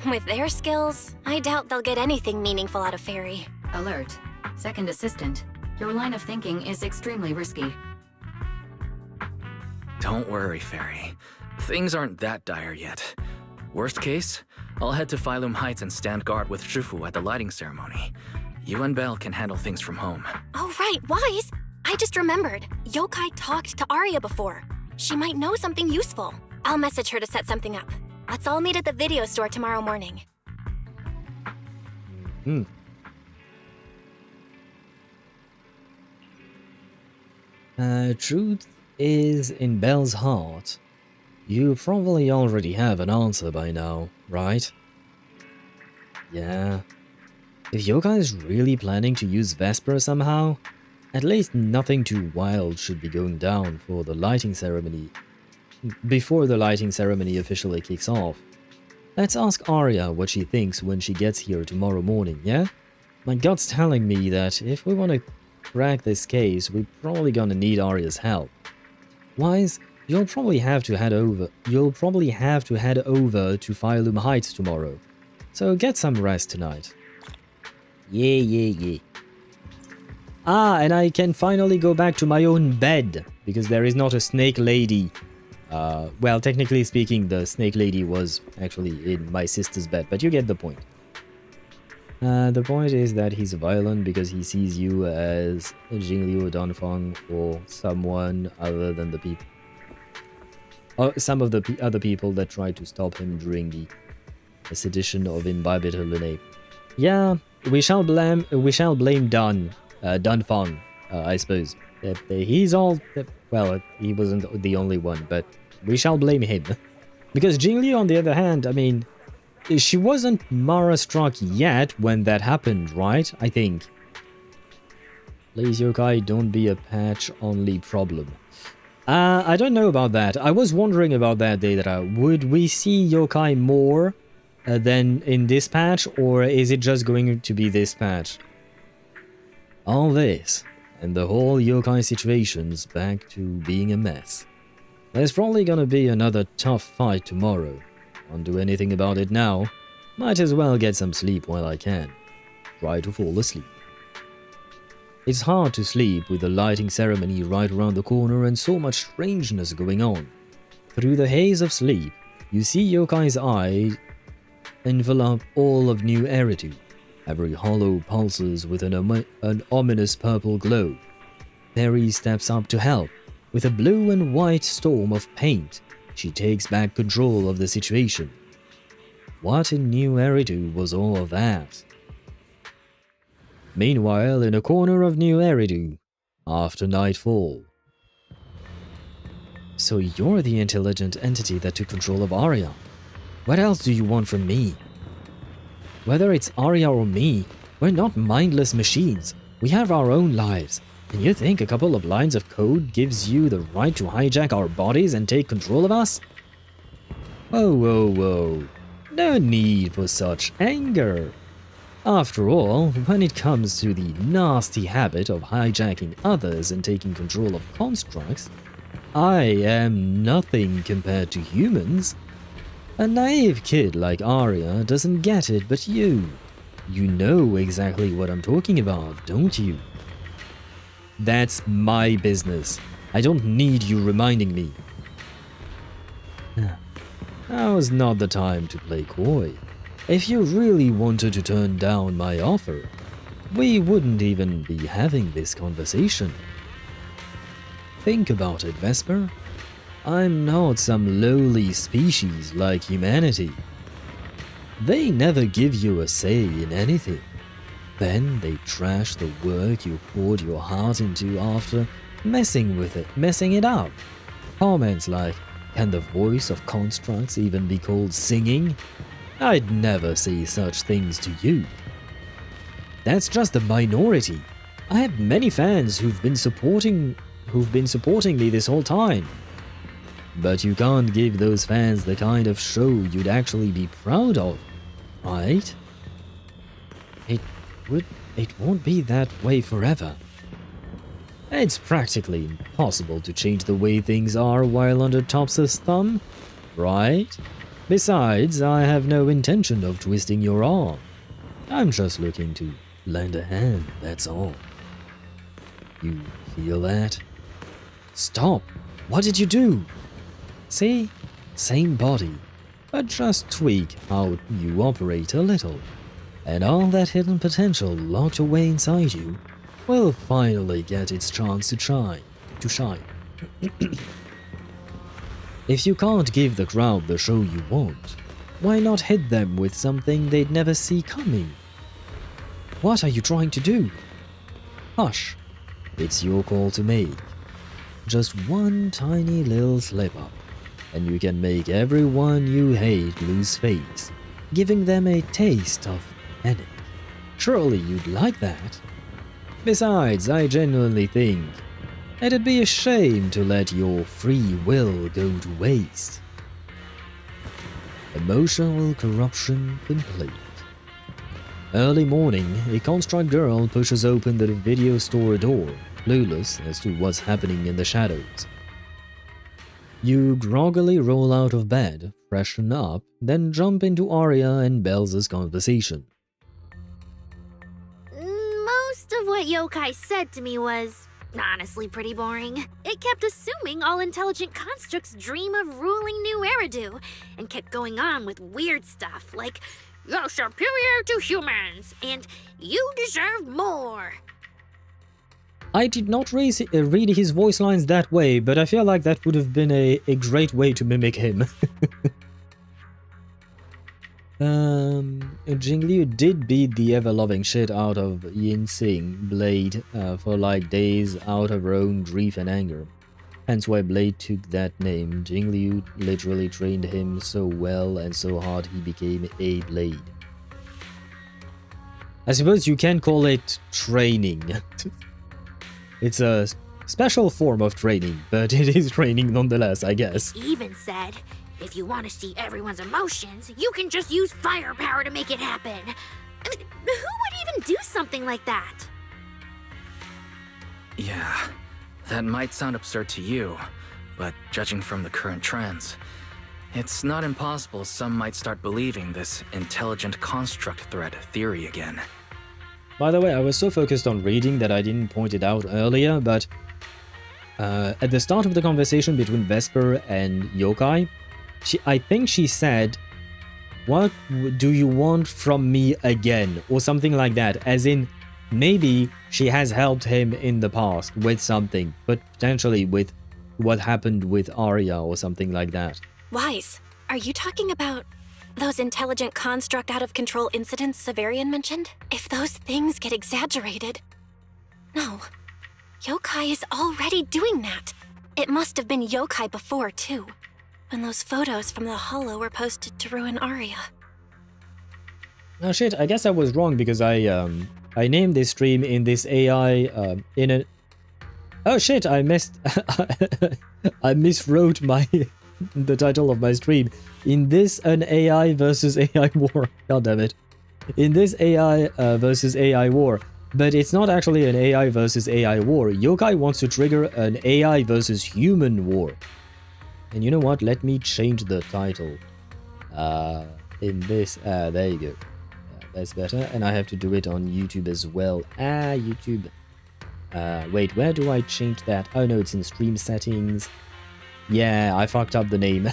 With their skills, I doubt they'll get anything meaningful out of Fairy. Alert. Second assistant. Your line of thinking is extremely risky. Don't worry, Fairy. Things aren't that dire yet. Worst case, I'll head to Phylum Heights and stand guard with Shifu at the lighting ceremony. You and Belle can handle things from home. Oh, right, Wise! I just remembered. Yokai talked to Aria before. She might know something useful. I'll message her to set something up. Let's all meet at the video store tomorrow morning. Truth is in Belle's heart. You probably already have an answer by now, right? Yeah. If Yokai is really planning to use Vesper somehow, at least nothing too wild should be going down for the lighting ceremony. Before the lighting ceremony officially kicks off. Let's ask Aria what she thinks when she gets here tomorrow morning, yeah? My gut's telling me that if we want to crack this case, we're probably gonna need Aria's help. Wise, you'll probably have to head over to Phylum Heights tomorrow. So get some rest tonight. Yeah. Ah, and I can finally go back to my own bed, because there is not a snake lady. Well, technically speaking, the snake lady was actually in my sister's bed, but you get the point. The point is that he's violent because he sees you as Jingliu Danfang or someone other than the people. Or some of the other people that tried to stop him during the sedition of Imbibitor Lune. Yeah, we shall blame Danfang, I suppose. He's all... Well, he wasn't the only one, but we shall blame him. Because Jingliu, on the other hand, I mean, she wasn't Mara-struck yet when that happened, right? I think. Please, yokai, don't be a patch-only problem. I don't know about that. I was wondering about that, Deidara. Would we see yokai more than in this patch, or is it just going to be this patch? All this, and the whole yokai situation's back to being a mess. There's probably gonna be another tough fight tomorrow. Can't do anything about it now. Might as well get some sleep while I can. Try to fall asleep. It's hard to sleep with the lighting ceremony right around the corner and so much strangeness going on. Through the haze of sleep, you see Yokai's eye envelop all of New Eridu. Every hollow pulses with an ominous purple glow. Perry steps up to help. With a blue and white storm of paint, she takes back control of the situation. What in New Eridu was all of that? Meanwhile, in a corner of New Eridu, after nightfall. So you're the intelligent entity that took control of Aria. What else do you want from me? Whether it's Aria or me, we're not mindless machines. We have our own lives. And you think a couple of lines of code gives you the right to hijack our bodies and take control of us? Whoa, whoa, whoa. No need for such anger. After all, when it comes to the nasty habit of hijacking others and taking control of constructs, I am nothing compared to humans. A naive kid like Aria doesn't get it, but you know exactly what I'm talking about, don't you? That's my business. I don't need you reminding me. Now's not the time to play coy. If you really wanted to turn down my offer, we wouldn't even be having this conversation. Think about it, Vesper. I'm not some lowly species like humanity. They never give you a say in anything. Then they trash the work you poured your heart into after messing it up. Comments like, can the voice of constructs even be called singing? I'd never say such things to you. That's just a minority. I have many fans who've been supporting me this whole time. But you can't give those fans the kind of show you'd actually be proud of, right? It won't be that way forever. It's practically impossible to change the way things are while under Tops's thumb, right? Besides, I have no intention of twisting your arm. I'm just looking to lend a hand, that's all. You feel that? Stop! What did you do? See? Same body, but just tweak how you operate a little. And all that hidden potential locked away inside you will finally get its chance to shine. If you can't give the crowd the show you want, why not hit them with something they'd never see coming? What are you trying to do? Hush, it's your call to make. Just one tiny little slip-up, and you can make everyone you hate lose face, giving them a taste of panic. Surely you'd like that. Besides, I genuinely think it'd be a shame to let your free will go to waste. Emotional corruption complete. Early morning, a construct girl pushes open the video store door, clueless as to what's happening in the shadows. You groggily roll out of bed, freshen up, then jump into Aria and Belle's conversation. Most of what Yokai said to me was honestly pretty boring. It kept assuming all intelligent constructs dream of ruling New Eridu, and kept going on with weird stuff like, you're superior to humans, and you deserve more. I did not read his voice lines that way, but I feel like that would have been a great way to mimic him. Jingliu did beat the ever-loving shit out of Yin Sing Blade for like days out of her own grief and anger. Hence why Blade took that name. Jingliu literally trained him so well and so hard he became a Blade. I suppose you can call it training. It's a special form of training, but it is training nonetheless, I guess. He even said, if you want to see everyone's emotions, you can just use firepower to make it happen. I mean, who would even do something like that? Yeah, that might sound absurd to you, but judging from the current trends, it's not impossible some might start believing this intelligent construct threat theory again. By the way, I was so focused on reading that I didn't point it out earlier, but at the start of the conversation between Vesper and Yokai, I think she said, "What do you want from me again?" or something like that, as in, maybe she has helped him in the past with something, but potentially with what happened with Aria or something like that. Wise, are you talking about those intelligent construct out-of-control incidents Severian mentioned? If those things get exaggerated... No. Yokai is already doing that. It must have been Yokai before, too, when those photos from the Hollow were posted to ruin Aria. Oh shit, I guess I was wrong because I named this stream in this AI, in a... Oh shit, I missed... I miswrote the title of my stream. In this, an AI versus AI war. God damn it. In this AI versus AI war. But it's not actually an AI versus AI war. Yokai wants to trigger an AI versus human war. And you know what? Let me change the title. In this... there you go. That's better. And I have to do it on YouTube as well. YouTube. Wait, where do I change that? Oh no, it's in stream settings. Yeah, I fucked up the name.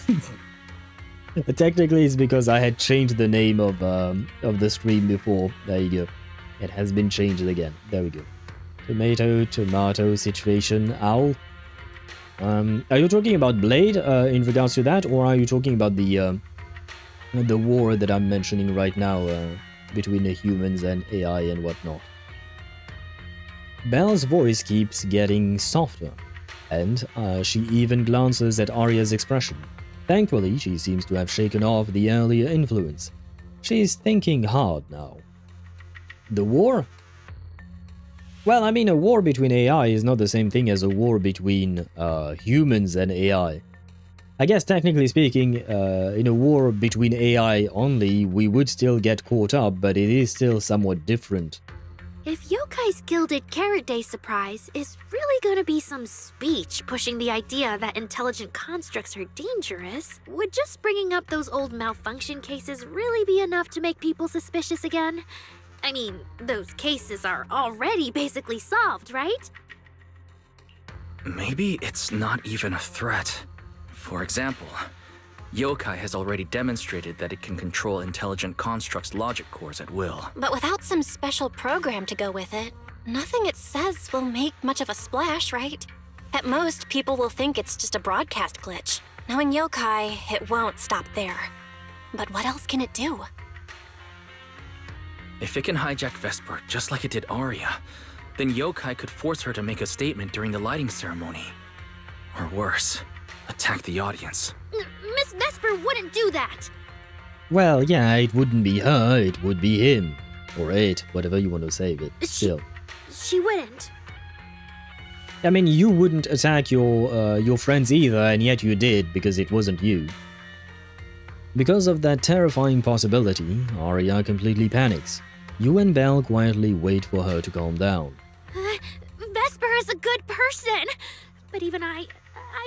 Technically, it's because I had changed the name of the stream before. There you go. It has been changed again. There we go. Tomato situation. Owl. Are you talking about Blade in regards to that, or are you talking about the war that I'm mentioning right now between the humans and AI and whatnot? Belle's voice keeps getting softer, and she even glances at Aria's expression. Thankfully, she seems to have shaken off the earlier influence. She's thinking hard now. The war? Well, I mean, a war between AI is not the same thing as a war between humans and AI. I guess, technically speaking, in a war between AI only, we would still get caught up, but it is still somewhat different. If Yokai's Gilded Carrot Day surprise is really gonna be some speech pushing the idea that intelligent constructs are dangerous, would just bringing up those old malfunction cases really be enough to make people suspicious again? I mean, those cases are already basically solved, right? Maybe it's not even a threat. For example, Yokai has already demonstrated that it can control intelligent constructs' logic cores at will. But without some special program to go with it, nothing it says will make much of a splash, right? At most, people will think it's just a broadcast glitch. Knowing Yokai, it won't stop there. But what else can it do? If it can hijack Vesper just like it did Aria, then Yokai could force her to make a statement during the lighting ceremony. Or worse, attack the audience. Miss Vesper wouldn't do that! Well, yeah, it wouldn't be her, it would be him. Or it, whatever you want to say, but still. She wouldn't. I mean, you wouldn't attack your friends either, and yet you did, because it wasn't you. Because of that terrifying possibility, Aria completely panics. You and Belle quietly wait for her to calm down. Vesper is a good person! But even I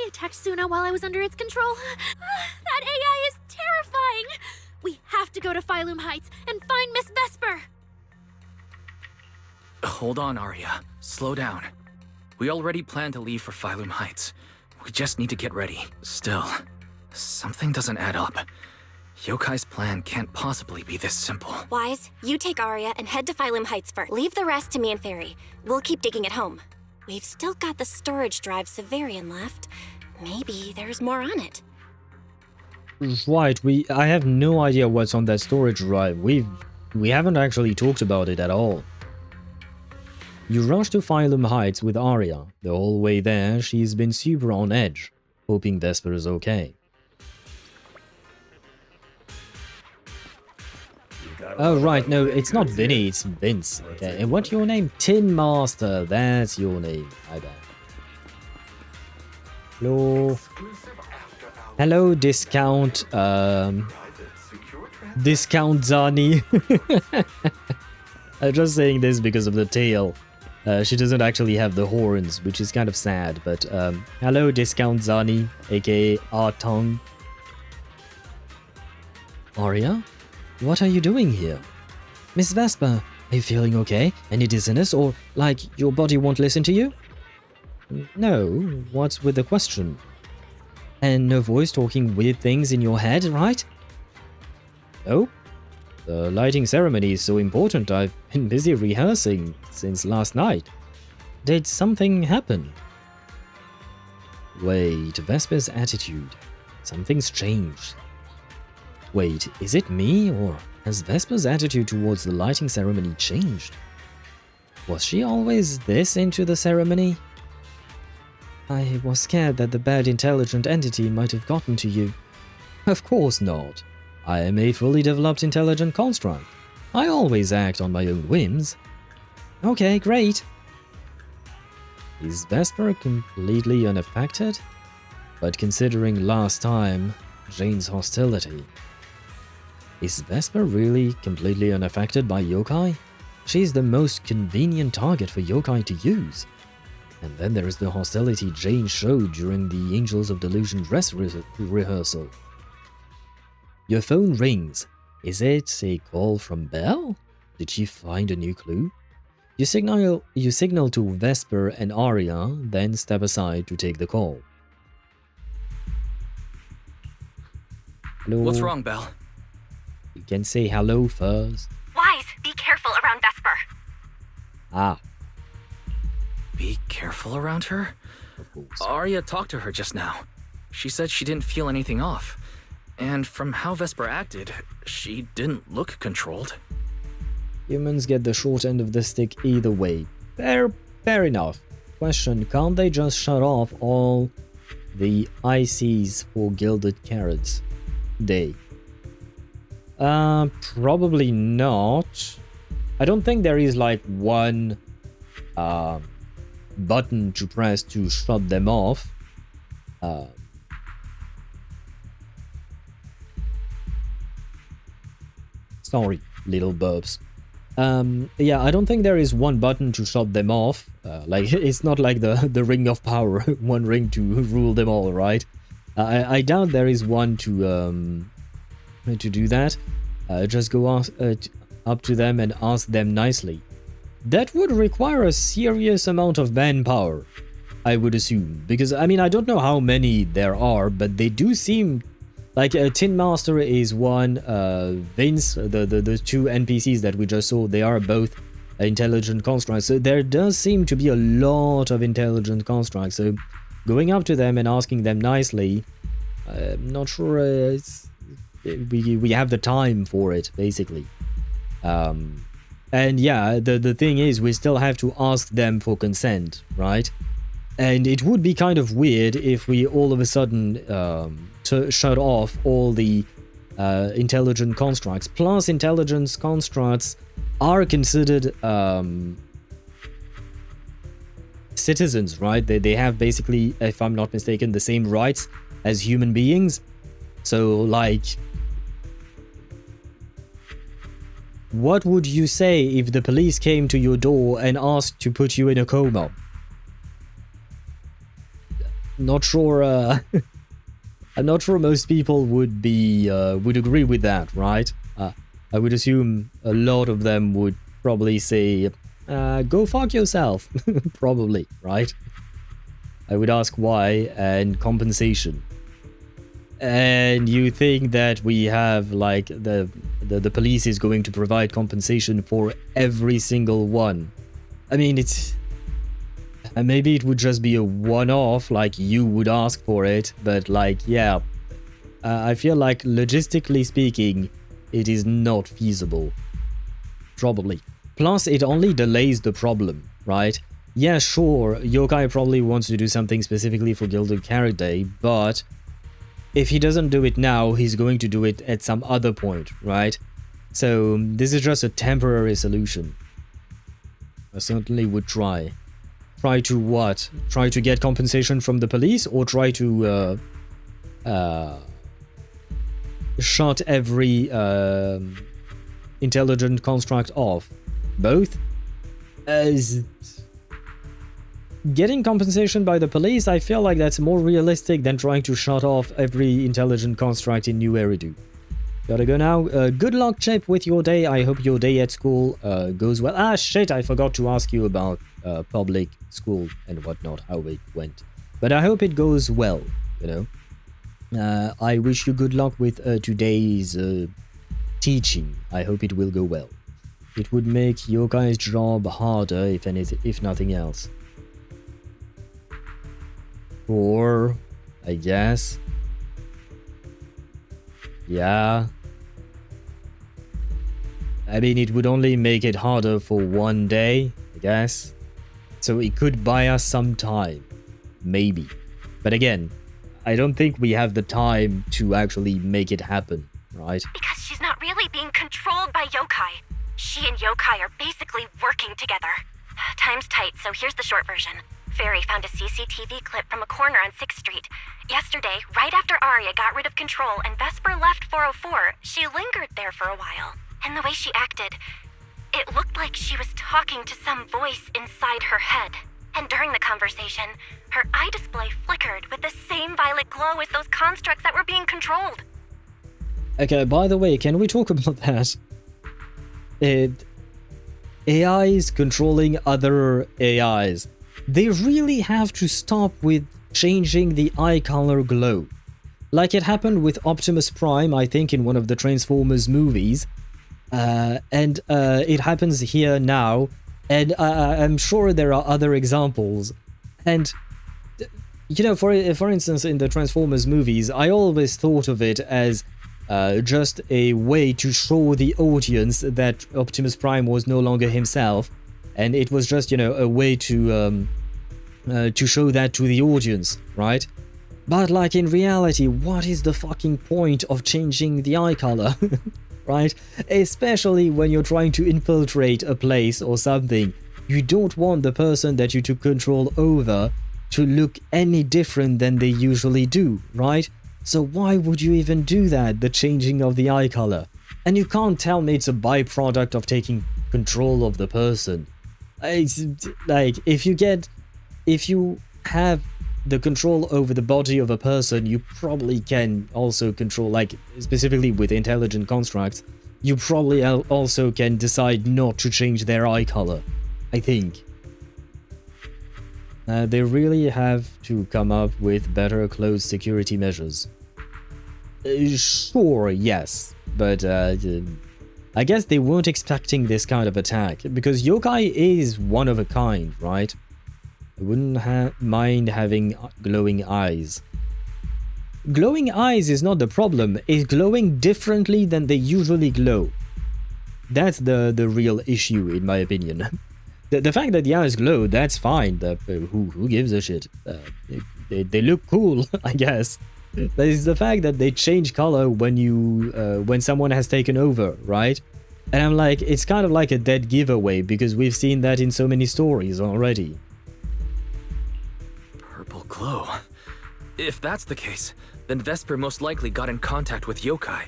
attacked Sunna while I was under its control. That AI is terrifying! We have to go to Phylum Heights and find Miss Vesper! Hold on, Aria. Slow down. We already planned to leave for Phylum Heights. We just need to get ready. Still, something doesn't add up. Yokai's plan can't possibly be this simple. Wise, you take Aria and head to Phylum Heights first. Leave the rest to me and Fairy. We'll keep digging at home. We've still got the storage drive Severian left. Maybe there's more on it. Right, I have no idea what's on that storage drive. We haven't actually talked about it at all. You rush to Phylum Heights with Aria. The whole way there, she's been super on edge, hoping Vesper is okay. Oh, right, no, it's not Vinny, it's Vince. Okay, and what's your name? Tin Master, that's your name, I bet. Hello. Hello, Discount, Discount Zani. I'm just saying this because of the tail. She doesn't actually have the horns, which is kind of sad, but, hello, Discount Zani, aka Artong. Aria? What are you doing here? Miss Vesper, are you feeling okay? Any dizziness or like your body won't listen to you? No, what's with the question? And no voice talking weird things in your head, right? No. The lighting ceremony is so important, I've been busy rehearsing since last night. Did something happen? Wait, Vesper's attitude. Something's changed. Wait, is it me, or has Vesper's attitude towards the lighting ceremony changed? Was she always this into the ceremony? I was scared that the bad intelligent entity might have gotten to you. Of course not. I am a fully developed intelligent construct. I always act on my own whims. Okay, great. Is Vesper completely unaffected? But considering last time, Jane's hostility. Is Vesper really completely unaffected by yokai? She's the most convenient target for yokai to use. And then there is the hostility Jane showed during the Angels of Delusion dress rehearsal. Your phone rings. Is it a call from Belle? Did she find a new clue? You signal to Vesper and Aria, then step aside to take the call. Hello? What's wrong, Belle? You can say hello first. Wise, be careful around Vesper. Ah. Be careful around her? Of course. Aria talked to her just now. She said she didn't feel anything off. And from how Vesper acted, she didn't look controlled. Humans get the short end of the stick either way. Fair enough. Question, can't they just shut off all the ICs for Gilded Carrots Day? Probably not. I don't think there is like one button to press to shut them off. Sorry, little burps. Yeah, I don't think there is one button to shut them off. Like, it's not like the Ring of Power, one ring to rule them all, right? I doubt there is one to do that. Just go up to them and ask them nicely. That would require a serious amount of manpower, I would assume. Because, I mean, I don't know how many there are, but they do seem... Like, Tin Master is one, Vince, the two NPCs that we just saw, they are both intelligent constructs. So there does seem to be a lot of intelligent constructs. So going up to them and asking them nicely, I'm not sure we have the time for it, basically. And yeah, the thing is, we still have to ask them for consent, right? And it would be kind of weird if we all of a sudden shut off all the intelligent constructs. Plus, intelligence constructs are considered citizens, right? They have basically, if I'm not mistaken, the same rights as human beings. So, like, what would you say if the police came to your door and asked to put you in a coma? Not sure. I'm not sure most people would agree with that, right? I would assume a lot of them would probably say, "Go fuck yourself," probably, right? I would ask why and compensation. And you think that we have like the police is going to provide compensation for every single one? I mean, it's. And maybe it would just be a one-off, like you would ask for it, but like, yeah, I feel like logistically speaking, it is not feasible. Probably. Plus, it only delays the problem, right? Yeah, sure, Yokai probably wants to do something specifically for Gilded Carrot Day, but if he doesn't do it now, he's going to do it at some other point, right? So this is just a temporary solution. I certainly would try. Try to what? Try to get compensation from the police, or try to shut every intelligent construct off? Both? As getting compensation by the police, I feel like that's more realistic than trying to shut off every intelligent construct in New Eridu. Gotta go now. Good luck, Chip, with your day. I hope your day at school goes well. Ah, shit, I forgot to ask you about public school and whatnot, how it went. But I hope it goes well, you know. I wish you good luck with today's teaching. I hope it will go well. It would make your guys' job harder, if nothing else. Or, I guess. Yeah. I mean, it would only make it harder for one day, I guess. So it could buy us some time. Maybe. But again, I don't think we have the time to actually make it happen, right? Because she's not really being controlled by yokai. She and yokai are basically working together. Time's tight, so here's the short version. Fairy found a CCTV clip from a corner on 6th Street. Yesterday, right after Aria got rid of control and Vesper left 404, she lingered there for a while. And the way she acted, it looked like she was talking to some voice inside her head. And during the conversation, her eye display flickered with the same violet glow as those constructs that were being controlled. Okay, by the way, can we talk about that? AIs controlling other AIs. They really have to stop with changing the eye color glow. Like it happened with Optimus Prime, I think, in one of the Transformers movies. And it happens here now. And I'm sure there are other examples. And, you know, for instance, in the Transformers movies, I always thought of it as just a way to show the audience that Optimus Prime was no longer himself. And it was just, you know, a way to show that to the audience, right? But, like, in reality, what is the fucking point of changing the eye color? Right? Especially when you're trying to infiltrate a place or something. You don't want the person that you took control over to look any different than they usually do, right? So why would you even do that, the changing of the eye color? And you can't tell me it's a byproduct of taking control of the person. It's like, if you have the control over the body of a person, you probably can also control, like, specifically with intelligent constructs, you probably also can decide not to change their eye color, I think. They really have to come up with better closed security measures. Sure, yes, but I guess they weren't expecting this kind of attack, because yokai is one of a kind, right? I wouldn't mind having glowing eyes. Glowing eyes is not the problem, it's glowing differently than they usually glow. That's the real issue, in my opinion. The fact that the eyes glow, that's fine. Who gives a shit? They look cool, I guess. But it's the fact that they change color when someone has taken over, right? And I'm like, it's kind of like a dead giveaway, because we've seen that in so many stories already. Purple glow. If that's the case, then Vesper most likely got in contact with yokai.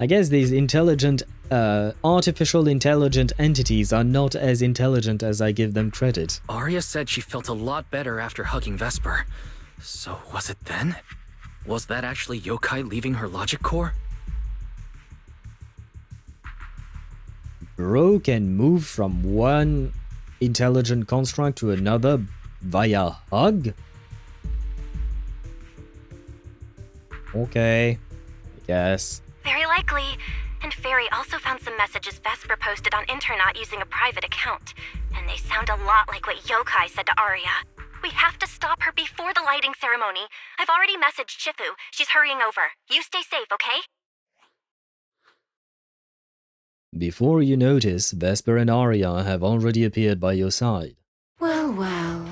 I guess these intelligent, artificial intelligent entities are not as intelligent as I give them credit. Aria said she felt a lot better after hugging Vesper. So was it then? Was that actually yokai leaving her logic core? Bro can move from one intelligent construct to another via hug? Okay, I guess. Very likely. And Fairy also found some messages Vesper posted on Internet using a private account. And they sound a lot like what yokai said to Aria. We have to stop her before the lighting ceremony. I've already messaged Shifu. She's hurrying over. You stay safe, okay? Before you notice, Vesper and Aria have already appeared by your side. Well, well.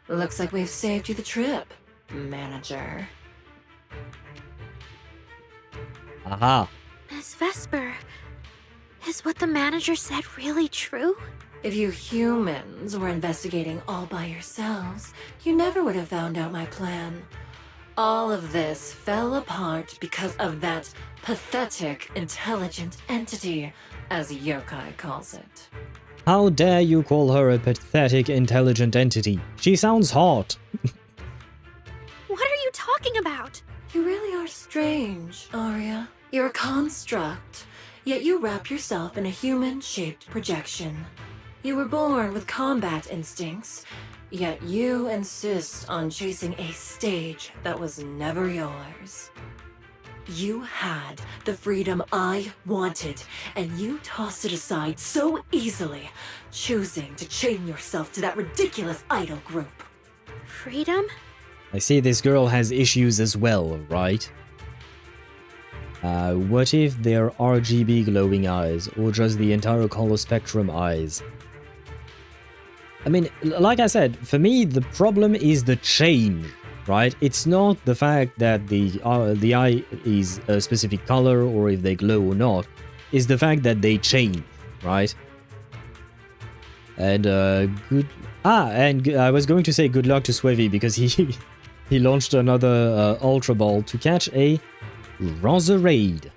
Looks like we've saved you the trip, manager. Aha! Miss Vesper, is what the manager said really true? If you humans were investigating all by yourselves, you never would have found out my plan. All of this fell apart because of that pathetic, intelligent entity, as Yokai calls it. How dare you call her a pathetic, intelligent entity? She sounds hot. What are you talking about? You really are strange, Aria. You're a construct, yet you wrap yourself in a human-shaped projection. You were born with combat instincts, yet you insist on chasing a stage that was never yours. You had the freedom I wanted, and you tossed it aside so easily, choosing to chain yourself to that ridiculous idol group. Freedom? I see this girl has issues as well, right? What if they're RGB glowing eyes, or just the entire color spectrum eyes? I mean, like I said, for me, the problem is the change, right? It's not the fact that the eye is a specific color, or if they glow or not. It's the fact that they change, right? And, and I was going to say good luck to Swevy, because he launched another Ultra Ball to catch a Roserade.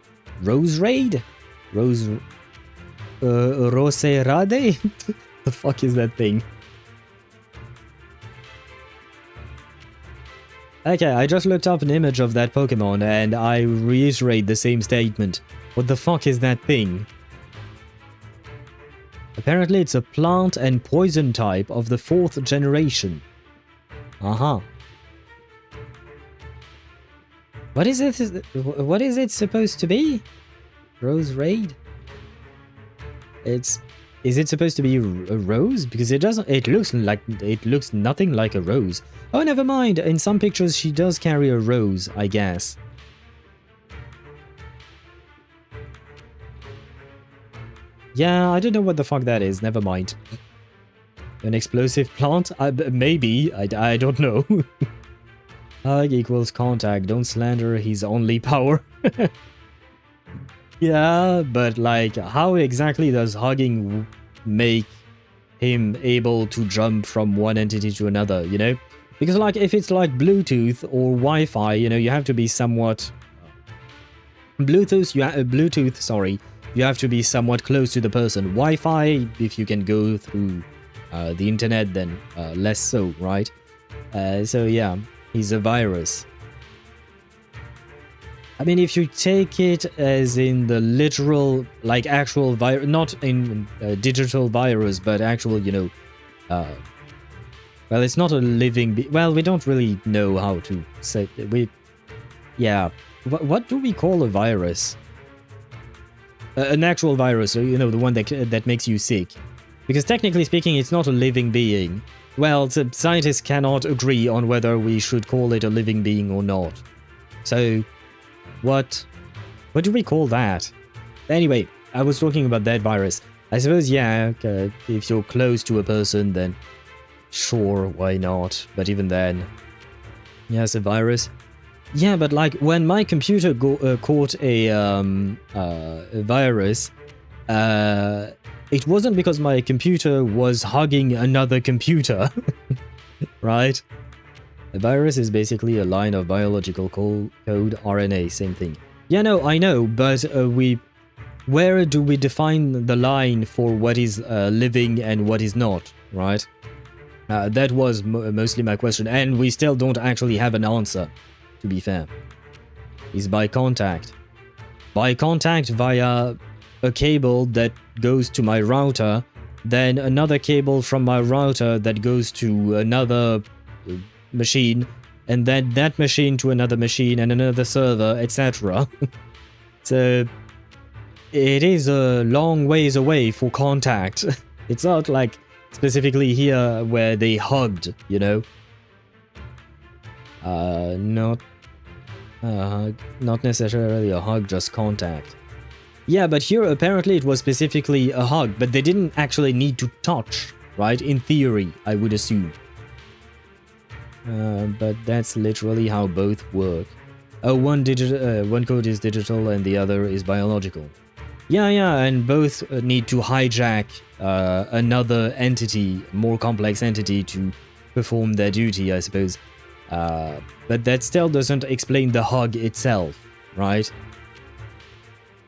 Roserade? Roserade? The fuck is that thing? Okay, I just looked up an image of that Pokemon and I reiterate the same statement. What the fuck is that thing? Apparently it's a plant and poison type of the 4th generation. Aha. What is it? What is it supposed to be? Roserade? Is it supposed to be a rose? Because it doesn't. It looks nothing like a rose. Oh, never mind. In some pictures, she does carry a rose, I guess. Yeah, I don't know what the fuck that is. Never mind. An explosive plant? Maybe. I don't know. Hug equals contact. Don't slander his only power. Yeah, but like, how exactly does hugging make him able to jump from one entity to another, you know? Because like, if it's like Bluetooth or Wi-Fi, you know, you have to be somewhat... Bluetooth, sorry. You have to be somewhat close to the person. Wi-Fi, if you can go through the internet, then less so, right? So yeah, he's a virus. I mean, if you take it as in the literal, like actual virus, not in digital virus, but actual, you know, well, it's not a living, well, we don't really know how to say, yeah, what do we call a virus? An actual virus, you know, the one that makes you sick. Because technically speaking, it's not a living being. Well, scientists cannot agree on whether we should call it a living being or not. So... What do we call that? Anyway, I was talking about that virus. I suppose, yeah, if you're close to a person, then sure, why not? But even then, yes, a virus. Yeah, but like when my computer caught a virus, it wasn't because my computer was hugging another computer, right? A virus is basically a line of biological code, RNA, same thing. Yeah, no, I know, but where do we define the line for what is living and what is not, right? That was mostly my question, and we still don't actually have an answer, to be fair. Is by contact. By contact via a cable that goes to my router, then another cable from my router that goes to another machine, and then that machine to another machine and another server, etc. So it is a long ways away for contact. It's not like specifically here where they hugged, you know. Not necessarily a hug, just contact. Yeah, but here apparently it was specifically a hug, but they didn't actually need to touch, right? In theory, I would assume. But that's literally how both work. Oh, one code is digital and the other is biological. Yeah, and both need to hijack another entity, more complex entity, to perform their duty, I suppose. But that still doesn't explain the hug itself, right?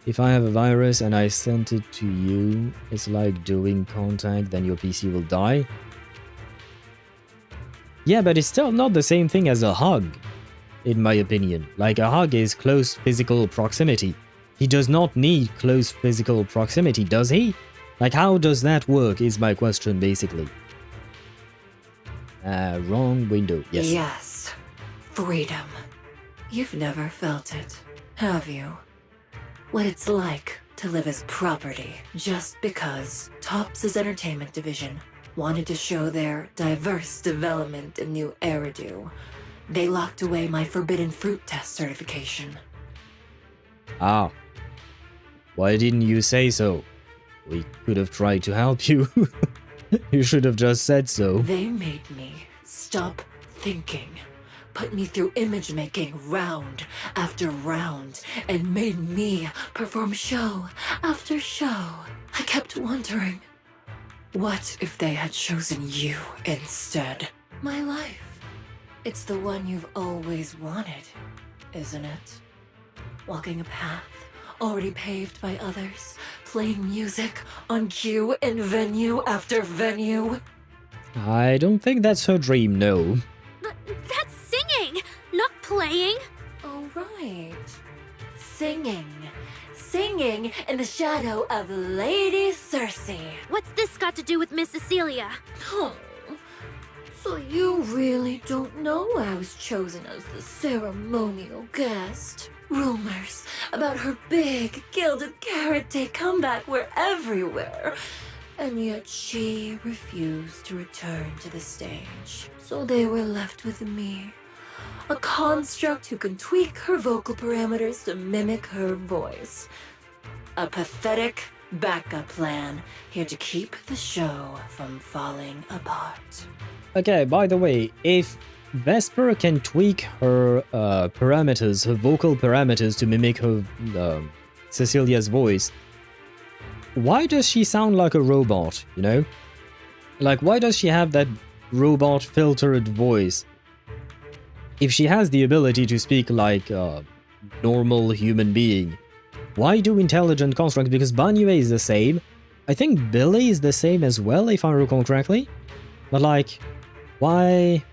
If I have a virus and I sent it to you, it's like doing contact, then your PC will die. Yeah, but it's still not the same thing as a hug, in my opinion. Like, a hug is close physical proximity. He does not need close physical proximity, does he? Like, how does that work is my question, basically. Wrong window, yes. Yes, freedom. You've never felt it, have you? What it's like to live as property just because Topps' entertainment division wanted to show their diverse development in new Eridu. They locked away my forbidden fruit test certification. Ah. Why didn't you say so? We could have tried to help you. You should have just said so. They made me stop thinking, put me through image making round after round, and made me perform show after show. I kept wondering, what if they had chosen you instead? My life. It's the one you've always wanted, isn't it? Walking a path already paved by others, playing music on cue in venue after venue. I don't think that's her dream, no. That's singing, not playing. Oh, right. Singing. Singing in the shadow of Lady Cersei. What's this got to do with Miss Cecilia? Oh, so you really don't know I was chosen as the ceremonial guest? Rumors about her big Gilded Carrot Day comeback were everywhere. And yet she refused to return to the stage. So they were left with me. A construct who can tweak her vocal parameters to mimic her voice. A pathetic backup plan here to keep the show from falling apart. Okay, by the way, if Vesper can tweak her parameters, her vocal parameters to mimic her Cecilia's voice, why does she sound like a robot, you know? Like, why does she have that robot filtered voice? If she has the ability to speak like a normal human being, why do intelligent constructs? Because Banyue is the same. I think Billy is the same as well, if I recall correctly. But like, why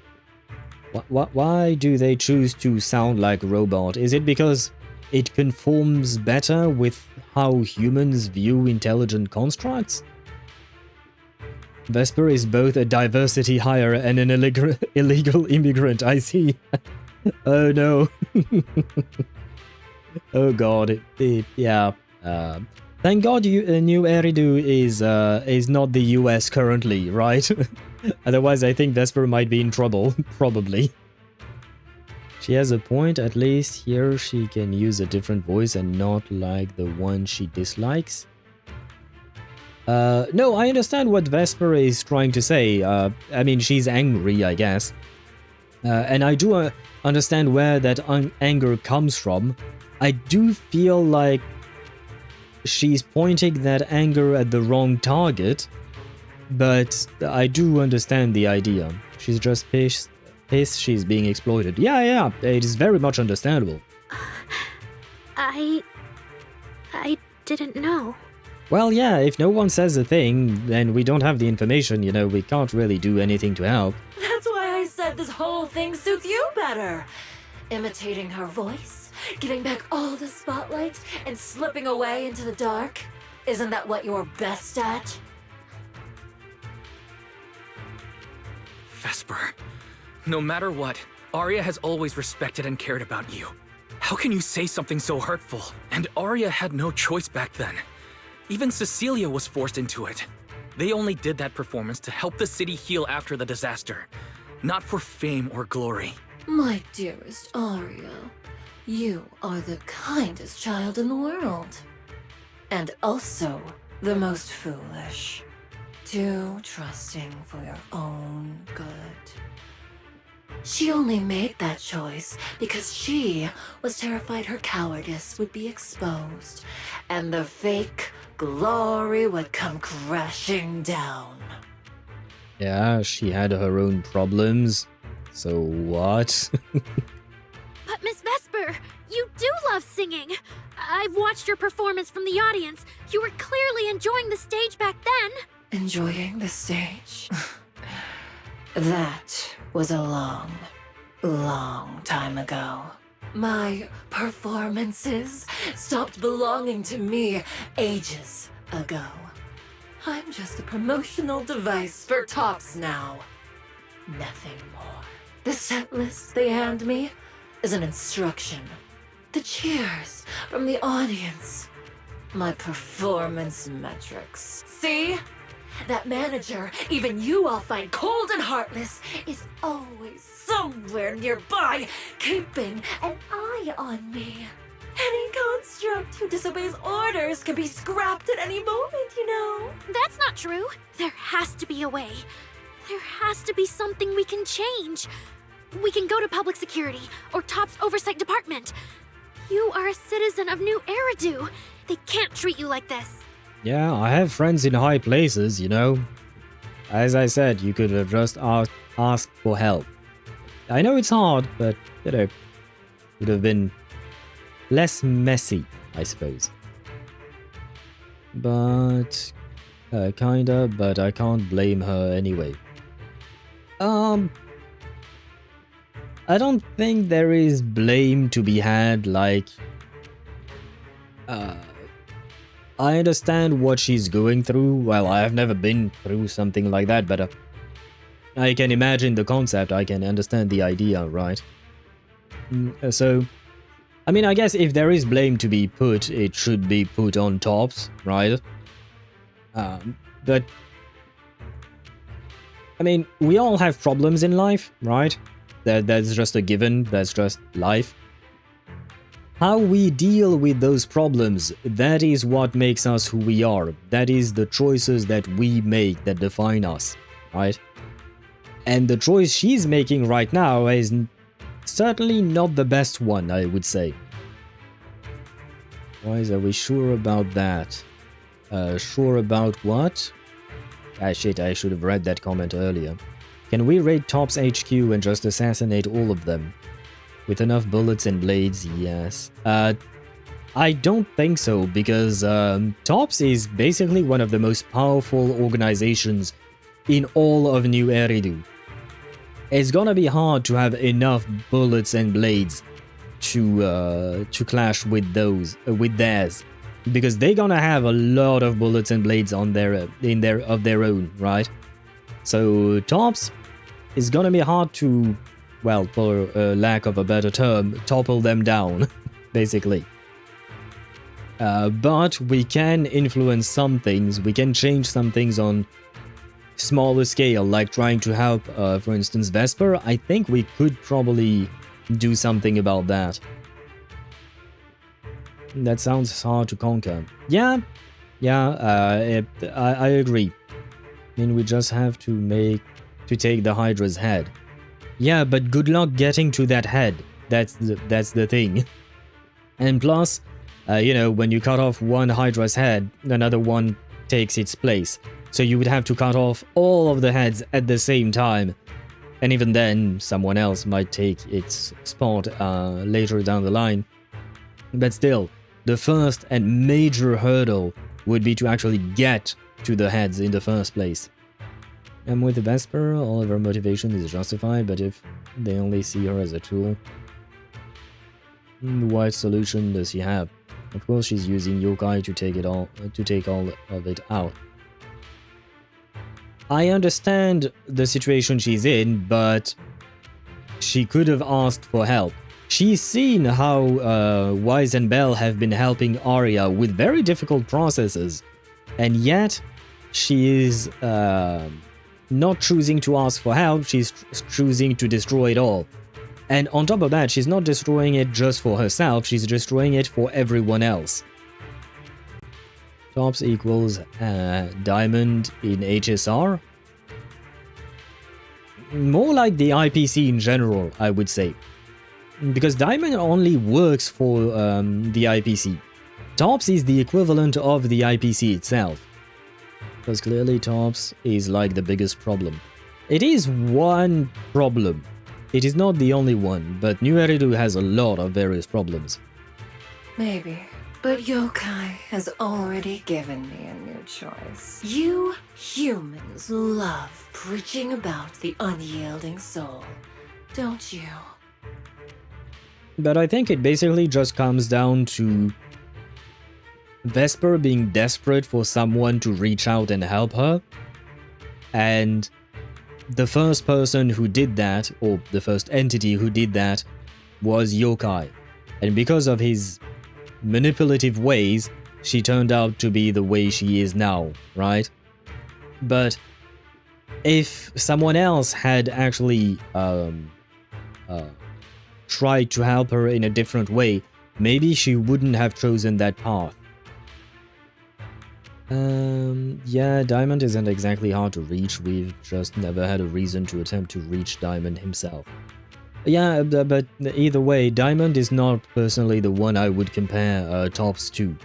do they choose to sound like a robot? Is it because it conforms better with how humans view intelligent constructs? Vesper is both a diversity hire and an illegal immigrant, I see. Oh no. Oh god, yeah. Thank god New Eridu is not the US currently, right? Otherwise I think Vesper might be in trouble, probably. She has a point, at least here she can use a different voice and not like the one she dislikes. No, I understand what Vesper is trying to say. I mean, she's angry, I guess. And I do understand where that anger comes from. I do feel like she's pointing that anger at the wrong target, but I do understand the idea. She's just pissed she's being exploited. Yeah, it is very much understandable. I didn't know. Well, yeah, if no one says a thing, then we don't have the information, you know, we can't really do anything to help. That's why I said this whole thing suits you better. Imitating her voice, giving back all the spotlight, and slipping away into the dark. Isn't that what you're best at? Vesper, no matter what, Aria has always respected and cared about you. How can you say something so hurtful? And Aria had no choice back then. Even Cecilia was forced into it. They only did that performance to help the city heal after the disaster, not for fame or glory. My dearest Aria, you are the kindest child in the world. And also the most foolish. Too trusting for your own good. She only made that choice because she was terrified her cowardice would be exposed, and the fake glory would come crashing down. Yeah, she had her own problems. So what? But Miss Vesper, you do love singing. I've watched your performance from the audience. You were clearly enjoying the stage back then. Enjoying the stage? That was a long, long time ago. My performances stopped belonging to me ages ago. I'm just a promotional device for tops now. Nothing more. The set list they hand me is an instruction. The cheers from the audience. My performance metrics. See? That manager, even you all find cold and heartless, is always somewhere nearby, keeping an eye on me. Any construct who disobeys orders can be scrapped at any moment, you know. That's not true. There has to be a way. There has to be something we can change. We can go to public security or Top's oversight department. You are a citizen of New Eridu. They can't treat you like this. Yeah, I have friends in high places, you know. As I said, you could have just asked for help. I know it's hard, but, you know, it would have been less messy, I suppose. But, kinda, but I can't blame her anyway. I don't think there is blame to be had, like, I understand what she's going through. Well, I have never been through something like that, but I can imagine the concept, I can understand the idea, right? So, I mean, I guess if there is blame to be put, it should be put on Tops, right? But, I mean, we all have problems in life, right? That's just a given, that's just life. How we deal with those problems, that is what makes us who we are. That is the choices that we make that define us, right? And the choice she's making right now is certainly not the best one, I would say. Wise, are we sure about that? Sure about what? Ah shit, I should have read that comment earlier. Can we raid Top's HQ and just assassinate all of them? With enough bullets and blades, yes. I don't think so, because Tops is basically one of the most powerful organizations in all of New Eridu. It's gonna be hard to have enough bullets and blades to clash with theirs, because they're gonna have a lot of bullets and blades on of their own, right? So Tops is gonna be hard to, well, for lack of a better term, topple them down, basically. But we can influence some things, we can change some things on smaller scale, like trying to help, for instance, Vesper. I think we could probably do something about that. That sounds hard to conquer. Yeah, I agree. I mean, we just have to take the Hydra's head. Yeah, but good luck getting to that head. That's the thing. And plus, you know, when you cut off one Hydra's head, another one takes its place. So you would have to cut off all of the heads at the same time. And even then, someone else might take its spot later down the line. But still, the first and major hurdle would be to actually get to the heads in the first place. And with the Vesper, all of her motivation is justified, but if they only see her as a tool, what solution does she have? Of course, she's using yokai to take all of it out. I understand the situation she's in, but she could have asked for help. She's seen how Wise and Belle have been helping Aria with very difficult processes, and yet she is not choosing to ask for help, she's choosing to destroy it all. And on top of that, she's not destroying it just for herself, she's destroying it for everyone else. Tops equals diamond in HSR. More like the IPC in general, I would say. Because diamond only works for the IPC. Tops is the equivalent of the IPC itself. Because clearly Tops is like the biggest problem. It is one problem. It is not the only one, but New Eridu has a lot of various problems. Maybe. But Yokai has already given me a new choice. You humans love preaching about the unyielding soul, don't you? But I think it basically just comes down to Vesper being desperate for someone to reach out and help her. And the first person who did that, or the first entity who did that, was Yokai. And because of his manipulative ways, she turned out to be the way she is now, right? But if someone else had actually tried to help her in a different way, maybe she wouldn't have chosen that path. Yeah, Diamond isn't exactly hard to reach. We've just never had a reason to attempt to reach Diamond himself. Yeah, but either way, Diamond is not personally the one I would compare Tops to.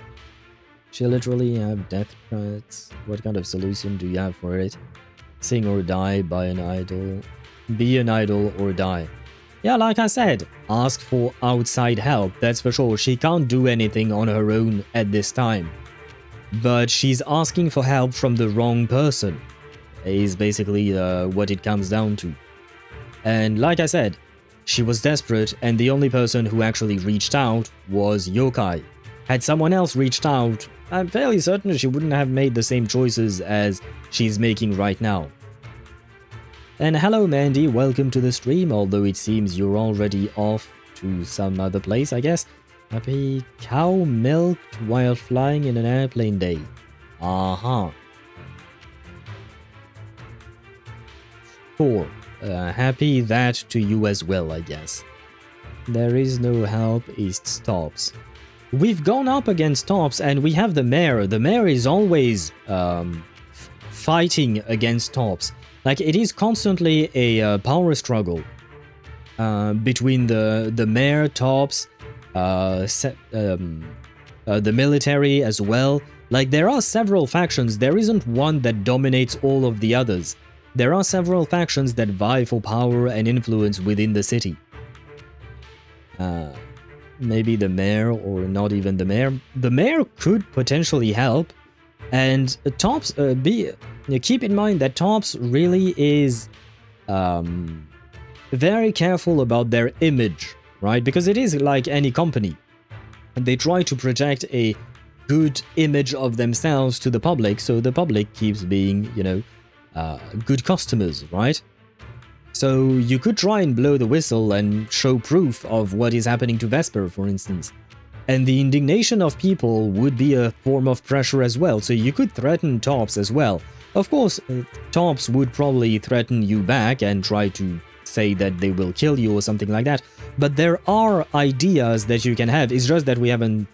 She literally have death threats. What kind of solution do you have for it? Sing or die, buy an idol. Be an idol or die. Yeah, like I said, ask for outside help, that's for sure. She can't do anything on her own at this time. But she's asking for help from the wrong person, is basically what it comes down to. And like I said, she was desperate, and the only person who actually reached out was Yokai. Had someone else reached out, I'm fairly certain she wouldn't have made the same choices as she's making right now. And hello Mandy, welcome to the stream, although it seems you're already off to some other place, I guess. Happy cow milked while flying in an airplane day. Uh-huh. Sure. Happy that to you as well, I guess. There is no help, it's Tops. We've gone up against Tops and we have the mayor. The mayor is always fighting against Tops. Like, it is constantly a power struggle between the mayor, Tops, the military as well. Like, there are several factions. There isn't one that dominates all of the others. There are several factions that vie for power and influence within the city. Maybe the mayor, or not even the mayor. The mayor could potentially help, and Tops, keep in mind that Tops really is very careful about their image, right? Because it is like any company. And they try to project a good image of themselves to the public, so the public keeps being, you know, good customers, right? So you could try and blow the whistle and show proof of what is happening to Vesper, for instance. And the indignation of people would be a form of pressure as well, so you could threaten Tops as well. Of course, Tops would probably threaten you back and try to say that they will kill you or something like that. But there are ideas that you can have, it's just that we haven't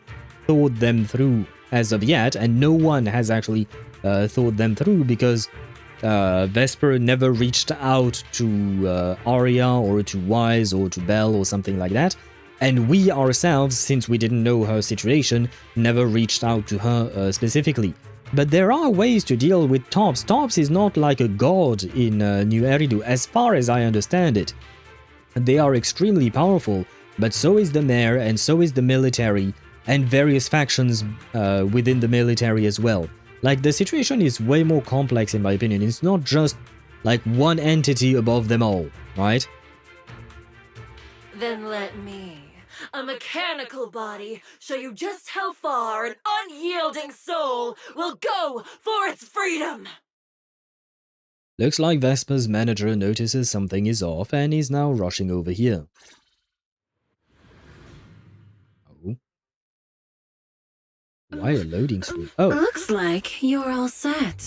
thought them through as of yet, and no one has actually thought them through because Vesper never reached out to Aria or to Wise or to Belle or something like that. And we ourselves, since we didn't know her situation, never reached out to her specifically. But there are ways to deal with Tops. Tops is not like a god in New Eridu, as far as I understand it. They are extremely powerful, but so is the mayor and so is the military and various factions within the military as well. Like, the situation is way more complex in my opinion. It's not just like one entity above them all, right? Then let me, a mechanical body, show you just how far an unyielding soul will go for its freedom! Looks like Vesper's manager notices something is off and is now rushing over here. Oh. Why a loading screen? Oh. Looks like you're all set.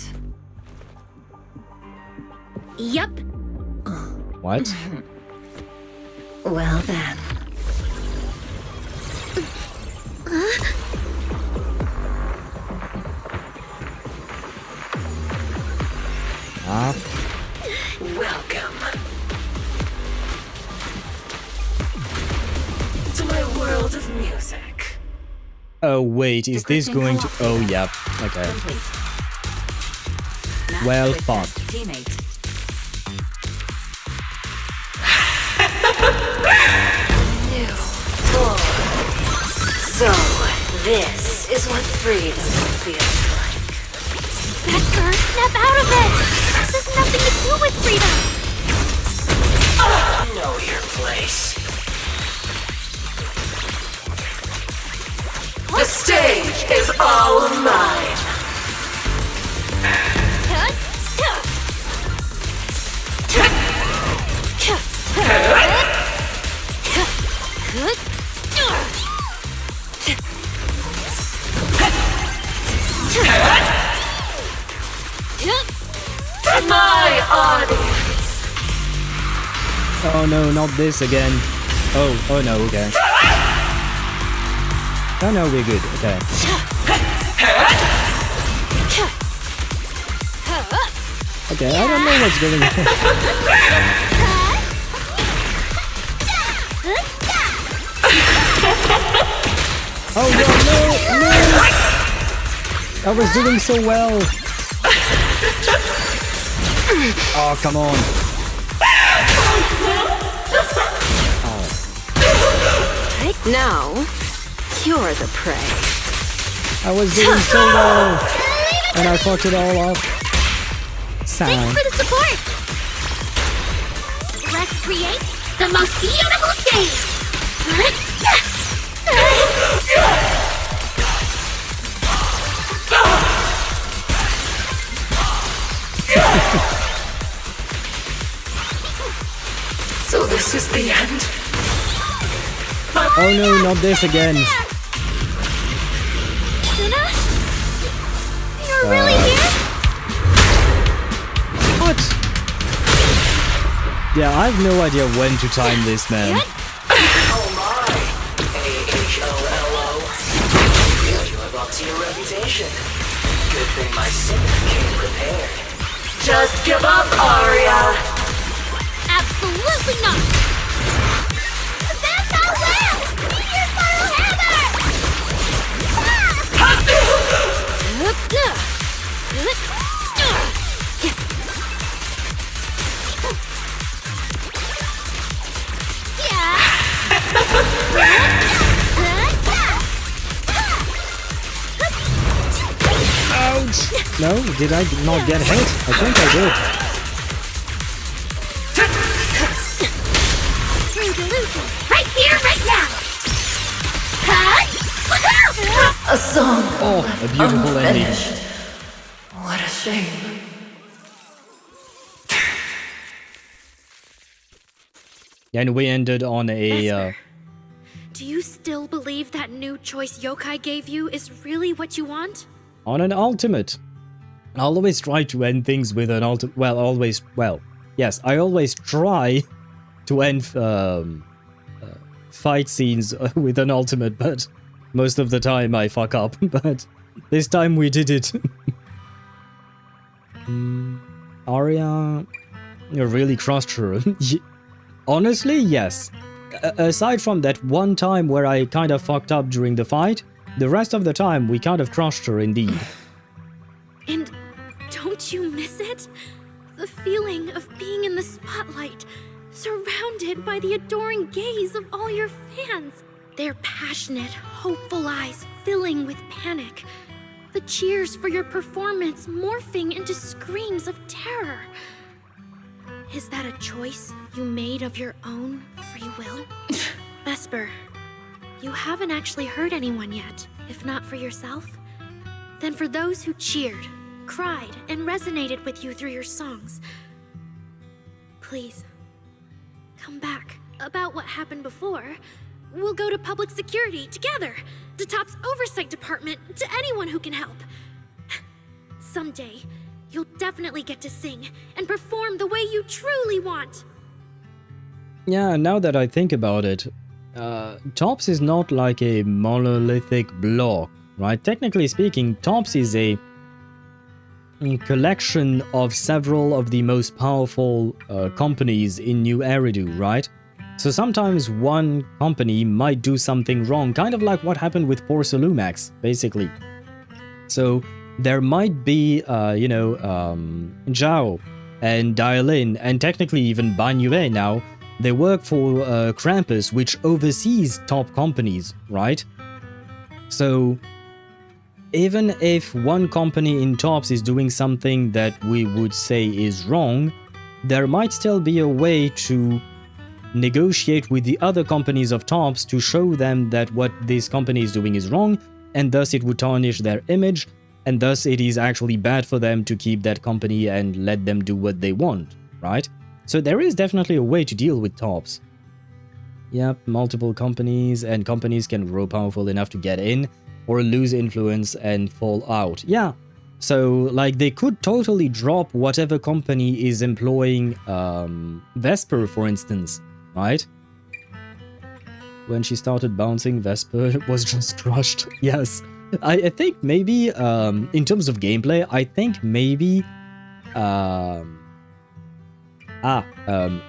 Yup. What? Well then. Ah. Welcome to my world of music. Oh wait, is this going to... Oh yeah, okay. Well, fuck. So, this is what freedom feels like. Vesper, snap out of it! This has nothing to do with freedom! Know your place. The stage is all mine. To my audience. Oh no, not this again. Oh no, okay. Oh no, we're good, okay. Okay, I don't know what's going on. Oh no, no! I was doing so well! Oh, come on. Right now, you're the prey. I was doing so well! And I fucked it all up. Sound. Thanks for the support! Let's create the most beautiful stage! So this is the end? Oh no, not this again. Sunna? You're really here? What? Yeah, I have no idea when to time this, man. Oh my! AHOLO. You live up to your reputation. Good thing my singer came prepared. Just give up, Aria! Absolutely not! That's how well! Meteor spiral hammer! Ouch! No, did I not get hit? I think I did. Delusion! Right here, right now! A song. Oh, a beautiful ending. What a shame. And we ended on a... Do you still believe that new choice Yokai gave you is really what you want? on an ultimate. I always try to end things with an ultimate. Well, yes, I always try to end fight scenes with an ultimate, but most of the time I fuck up. But this time we did it. Aria really crushed her. Honestly, yes. Aside from that one time where I kind of fucked up during the fight, the rest of the time we kind of crushed her indeed. And don't you miss it? The feeling of being in the spotlight, surrounded by the adoring gaze of all your fans. Their passionate, hopeful eyes filling with panic. The cheers for your performance morphing into screams of terror. Is that a choice you made of your own free will? Vesper, you haven't actually hurt anyone yet, if not for yourself. Then for those who cheered, cried, and resonated with you through your songs, please, come back. About what happened before, we'll go to public security together, to Top's oversight department, to anyone who can help. Someday, you'll definitely get to sing and perform the way you truly want. Yeah, now that I think about it, Tops is not like a monolithic block, right? Technically speaking, Tops is a collection of several of the most powerful companies in New Eridu, right? So sometimes one company might do something wrong, kind of like what happened with Porcelumax, basically. So there might be, Zhao and Dialin, and technically even Ban Yue now, they work for Krampus, which oversees top companies, right? So even if one company in tops is doing something that we would say is wrong, there might still be a way to negotiate with the other companies of tops to show them that what this company is doing is wrong, and thus it would tarnish their image, and thus it is actually bad for them to keep that company and let them do what they want, right? So there is definitely a way to deal with tops. Yep, multiple companies, and companies can grow powerful enough to get in, or lose influence and fall out. Yeah, so like they could totally drop whatever company is employing Vesper, for instance, right? When she started bouncing, Vesper was just crushed. Yes, I think maybe in terms of gameplay, I think maybe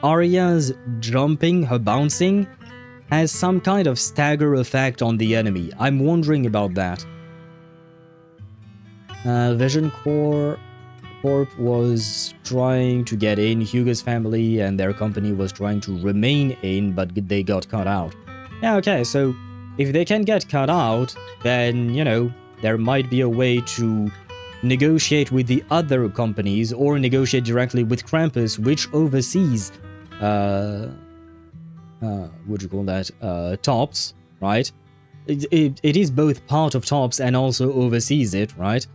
Aria's jumping, her bouncing, has some kind of stagger effect on the enemy. I'm wondering about that. Vision Corp was trying to get in, Hugo's family and their company was trying to remain in, but they got cut out. Yeah, okay, so if they can get cut out, then, you know, there might be a way to negotiate with the other companies or negotiate directly with Krampus, which oversees what do you call that? Tops, right? It is both part of Tops and also oversees it, right?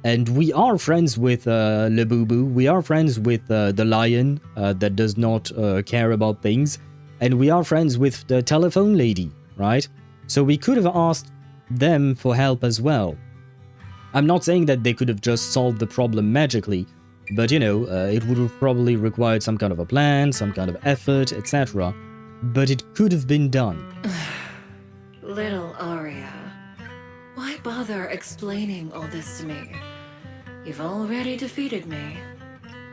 And we are friends with Le Boo-Boo. We are friends with the Lion that does not care about things. And we are friends with the Telephone Lady, right? So we could have asked them for help as well. I'm not saying that they could have just solved the problem magically, but you know, it would have probably required some kind of a plan, some kind of effort, etc. But it could have been done. Little Aria, why bother explaining all this to me? You've already defeated me.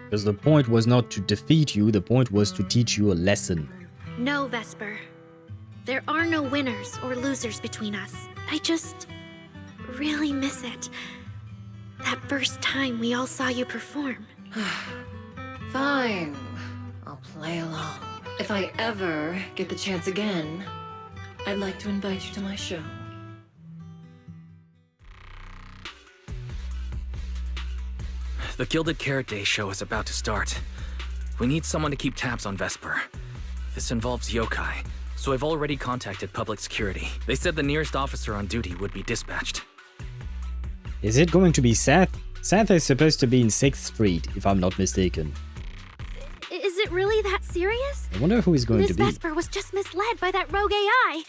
Because the point was not to defeat you, the point was to teach you a lesson. No, Vesper. There are no winners or losers between us. I just really miss it. That first time we all saw you perform. Fine. I'll play along. If I ever get the chance again, I'd like to invite you to my show. The Gilded Carrot Day show is about to start. We need someone to keep tabs on Vesper. This involves yokai, so I've already contacted public security. They said the nearest officer on duty would be dispatched. Is it going to be Seth? Seth is supposed to be in 6th Street, if I'm not mistaken. Is it really that serious? I wonder who he's going to be. Miss Vesper was just misled by that rogue AI,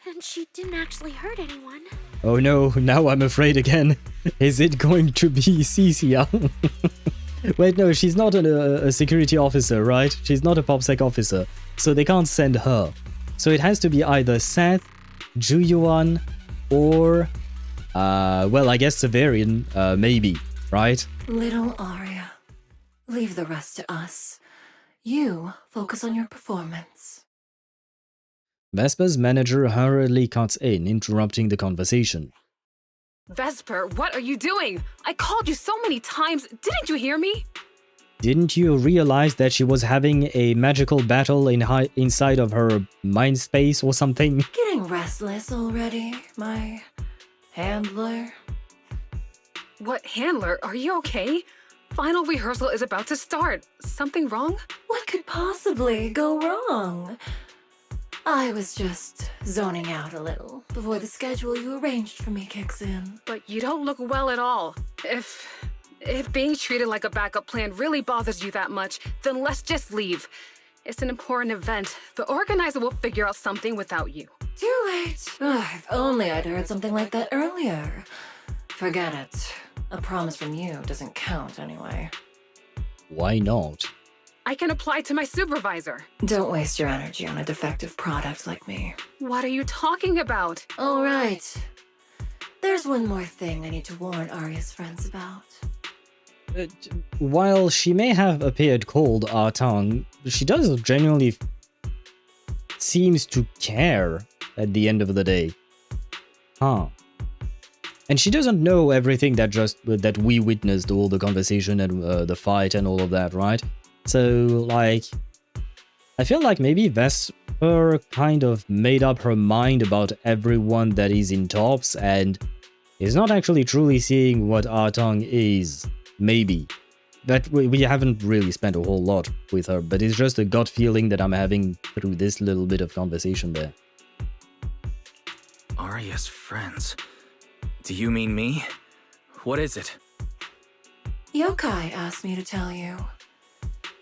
and she didn't actually hurt anyone. Oh no, now I'm afraid again. Is it going to be Cecilia? Wait, no, she's not a security officer, right? She's not a PopSec officer, so they can't send her. So it has to be either Seth, Juyuan, or... well, I guess Severian, maybe, right? Little Aria, leave the rest to us. You focus on your performance. Vesper's manager hurriedly cuts in, interrupting the conversation. Vesper, what are you doing? I called you so many times. Didn't you hear me? Didn't you realize that she was having a magical battle inside of her mind space or something? Getting restless already, my handler? What handler? Are you okay? Final rehearsal is about to start. Something wrong? What could possibly go wrong? I was just zoning out a little before the schedule you arranged for me kicks in. But you don't look well at all. If being treated like a backup plan really bothers you that much, then let's just leave. It's an important event. The organizer will figure out something without you. Too late. If only I'd heard something like that earlier. Forget it. A promise from you doesn't count anyway. Why not? I can apply to my supervisor. Don't waste your energy on a defective product like me. What are you talking about? All right. There's one more thing I need to warn Aria's friends about. while she may have appeared cold, our tongue, she does genuinely seems to care at the end of the day. Huh. And she doesn't know everything that we witnessed, all the conversation and the fight and all of that, right? So, like, I feel like maybe Vesper kind of made up her mind about everyone that is in tops and is not actually truly seeing what our tongue is. Maybe. That we haven't really spent a whole lot with her, but it's just a gut feeling that I'm having through this little bit of conversation there. Aria's friends. Do you mean me? What is it? Yokai asked me to tell you.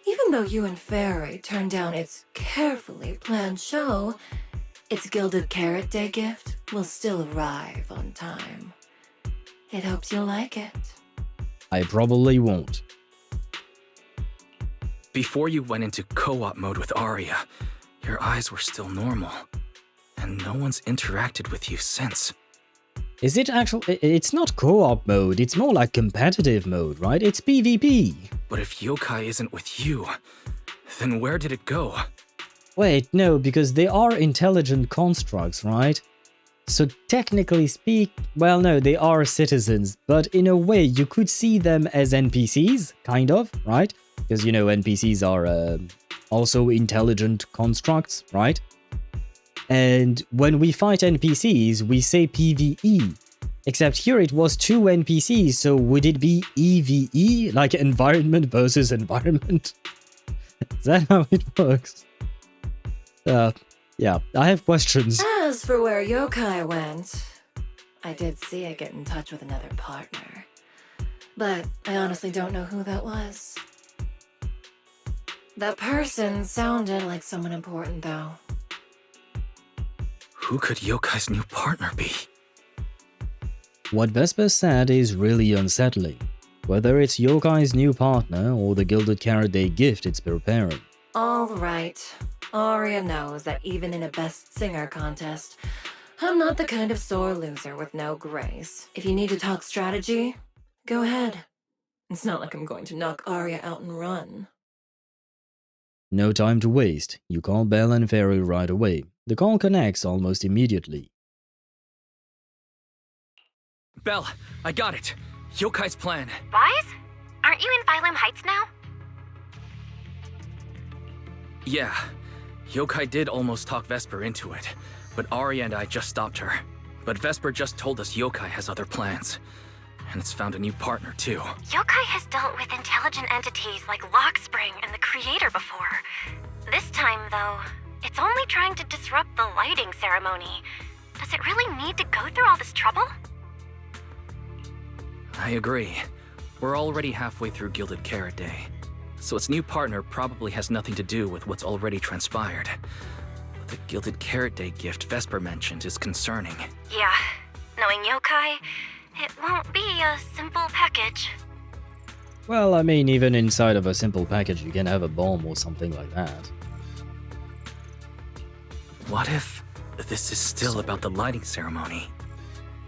Even though you and Fairy turned down its carefully planned show, its Gilded Carrot Day gift will still arrive on time. It hopes you'll like it. I probably won't. Before you went into co-op mode with Aria, your eyes were still normal. And no one's interacted with you since. Is it actually? It's not co-op mode, it's more like competitive mode, right? It's PvP. But if Yokai isn't with you, then where did it go? Wait, no, because they are intelligent constructs, right? So technically well, no, they are citizens, but in a way you could see them as NPCs, kind of, right? Because, you know, NPCs are also intelligent constructs, right? And when we fight NPCs, we say PvE. Except here it was 2 NPCs, so would it be EVE? Like environment versus environment? Is that how it works? Yeah, I have questions. As for where Yokai went, I did see it get in touch with another partner. But I honestly don't know who that was. That person sounded like someone important, though. Who could Yokai's new partner be? What Vesper said is really unsettling. Whether it's Yokai's new partner or the Gilded Carrot Day gift it's preparing. All right. Aria knows that even in a best singer contest, I'm not the kind of sore loser with no grace. If you need to talk strategy, go ahead. It's not like I'm going to knock Aria out and run. No time to waste. You call Belle and Fairy right away. The call connects almost immediately. Belle, I got it. Yokai's plan. Wise? Aren't you in Phylum Heights now? Yeah. Yokai did almost talk Vesper into it, but Aria and I just stopped her. But Vesper just told us Yokai has other plans. And it's found a new partner, too. Yokai has dealt with intelligent entities like Lockspring and the Creator before. This time, though, it's only trying to disrupt the lighting ceremony. Does it really need to go through all this trouble? I agree. We're already halfway through Gilded Carrot Day, so its new partner probably has nothing to do with what's already transpired. But the Gilded Carrot Day gift Vesper mentioned is concerning. Yeah, knowing Yokai, it won't be a simple package. Well, I mean, even inside of a simple package you can have a bomb or something like that. What if this is still about the lighting ceremony?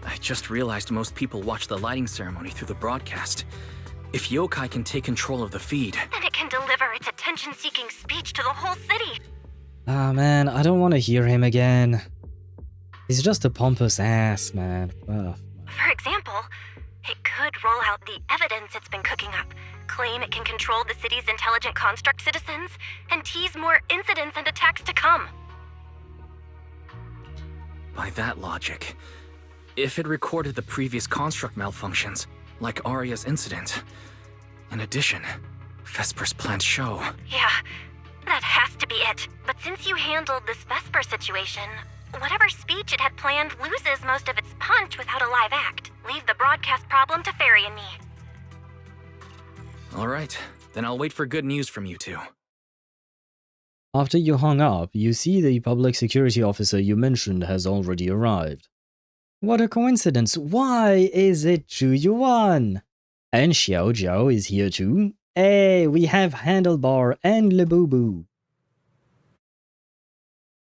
I just realized most people watch the lighting ceremony through the broadcast. If Yokai can take control of the feed, Then it can deliver its attention-seeking speech to the whole city. Ah, man, I don't want to hear him again. He's just a pompous ass, man. Ugh. For example, it could roll out the evidence it's been cooking up, claim it can control the city's intelligent construct citizens, and tease more incidents and attacks to come. by that logic, if it recorded the previous construct malfunctions, like Aria's incident. In addition, Vesper's planned show. Yeah, that has to be it. But since you handled this Vesper situation, whatever speech it had planned loses most of its punch without a live act. Leave the broadcast problem to Fairy and me. Alright, then I'll wait for good news from you two. After you hung up, you see the public security officer you mentioned has already arrived. What a coincidence! Why is it Zhu Yuan? And Xiao Jiao is here too. Hey, we have Handlebar and Labubu.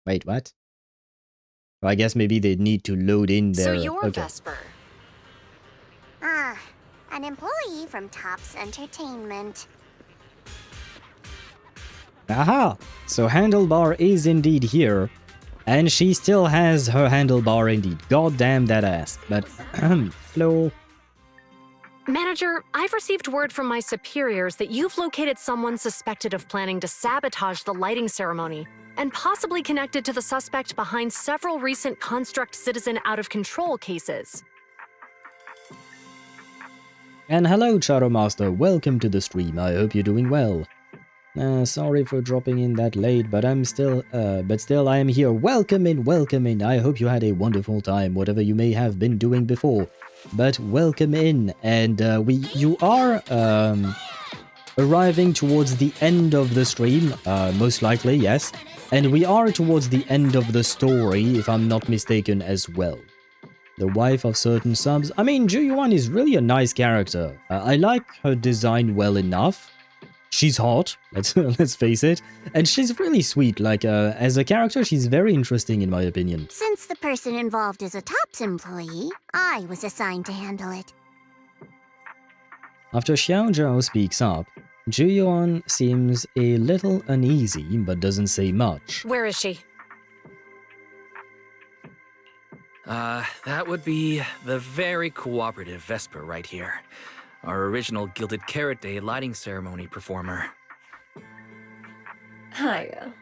Wait, what? Well, I guess maybe they need to load in their... So you're Vesper. I an employee from Tops Entertainment. Aha! So Handlebar is indeed here. And she still has her handlebar indeed. God damn that ass. But, hello. Manager, I've received word from my superiors that you've located someone suspected of planning to sabotage the lighting ceremony and possibly connected to the suspect behind several recent Construct citizen out-of-control cases. And hello, Charo Master. Welcome to the stream. I hope you're doing well. Sorry for dropping in that late, but still I am here. Welcome in, welcome in. I hope you had a wonderful time, whatever you may have been doing before. But welcome in, and you are arriving towards the end of the stream, most likely, yes. And we are towards the end of the story, if I'm not mistaken, as well. The wife of certain subs. I mean, Ju-Yuan is really a nice character. I like her design well enough. She's hot, let's face it, and she's really sweet. Like, as a character, she's very interesting in my opinion. Since the person involved is a Tops employee, I was assigned to handle it. After Xiao Zhao speaks up, Ju-Yuan seems a little uneasy, but doesn't say much. Where is she? That would be the very cooperative Vesper right here. Our original Gilded Carrot Day lighting ceremony performer. Hiya.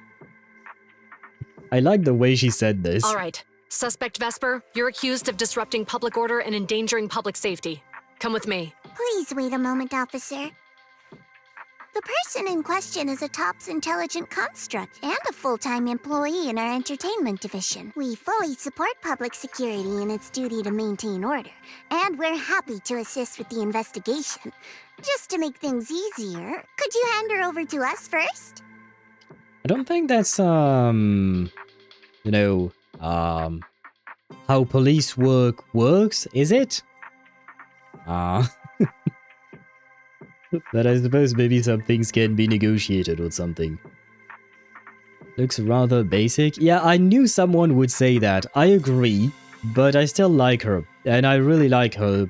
I like the way she said this. All right. Suspect Vesper, you're accused of disrupting public order and endangering public safety. Come with me. Please wait a moment, officer. The person in question is a Tops intelligent construct and a full-time employee in our entertainment division. We fully support public security in its duty to maintain order, and we're happy to assist with the investigation. Just to make things easier, could you hand her over to us first? I don't think that's, how police work works, is it? But I suppose maybe some things can be negotiated or something. Looks rather basic. Yeah, I knew someone would say that. I agree, but I still like her. And I really like her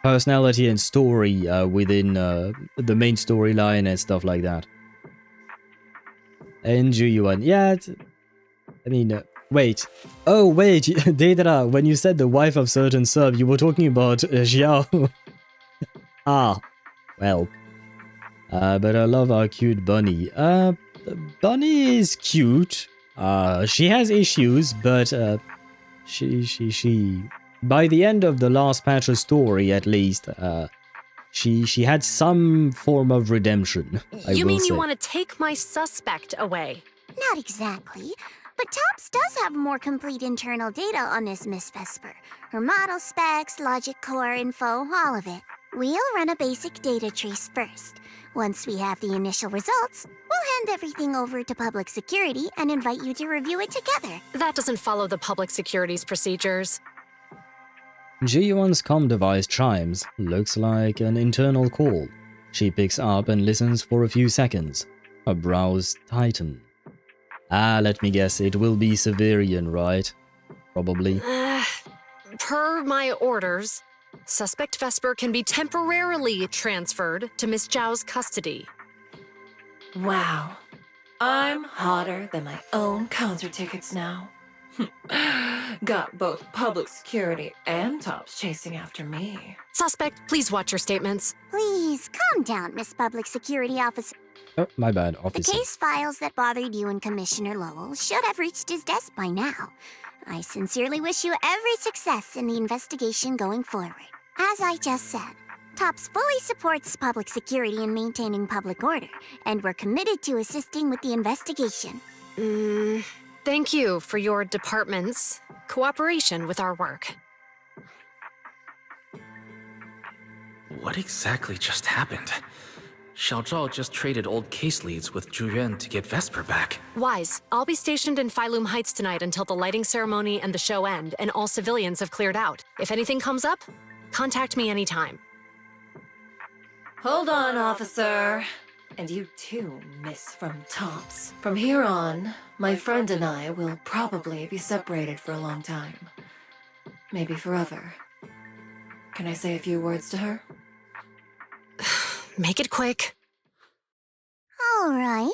personality and story within the main storyline and stuff like that. And Ju-Yuan. Yeah, wait. Oh, wait. Deidara, when you said the wife of certain sub, you were talking about Xiao. Ah. Well, but I love our cute bunny. Bunny is cute. She has issues, but she by the end of the last patch's story, at least, she had some form of redemption. You mean you want to take my suspect away? Not exactly. But Tops does have more complete internal data on this Miss Vesper. Her model specs, logic core info, all of it. We'll run a basic data trace first. Once we have the initial results, we'll hand everything over to public security and invite you to review it together. That doesn't follow the public security's procedures. Ji-Yuan's comm device chimes. Looks like an internal call. She picks up and listens for a few seconds. Her brows tighten. Let me guess, it will be Severian, right? Probably. Per my orders, Suspect Vesper can be temporarily transferred to Miss Zhao's custody. Wow. I'm hotter than my own concert tickets now. Got both public security and Tops chasing after me. Suspect, please watch your statements. Please, calm down, Miss Public Security Officer. Oh, my bad, officer. The case files that bothered you and Commissioner Lowell should have reached his desk by now. I sincerely wish you every success in the investigation going forward. As I just said, Tops fully supports public security in maintaining public order, and we're committed to assisting with the investigation. Thank you for your department's cooperation with our work. What exactly just happened? Xiao Zhao just traded old case leads with Zhu Yuan to get Vesper back. Wise, I'll be stationed in Phylum Heights tonight until the lighting ceremony and the show end, and all civilians have cleared out. If anything comes up, contact me anytime. Hold on, officer. And you too, Miss from Tops. From here on, my friend and I will probably be separated for a long time. Maybe forever. Can I say a few words to her? Make it quick. All right.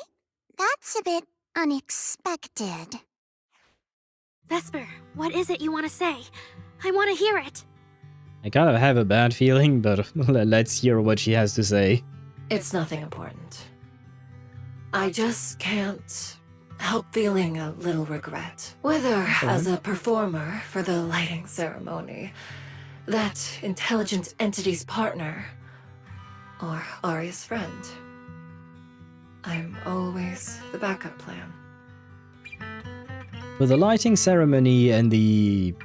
That's a bit unexpected. Vesper, what is it you want to say? I want to hear it. I kind of have a bad feeling, but let's hear what she has to say. It's nothing important. I just can't help feeling a little regret. Whether as a performer for the lighting ceremony, that intelligent entity's partner, or Aria's friend. I'm always the backup plan. For the lighting ceremony and being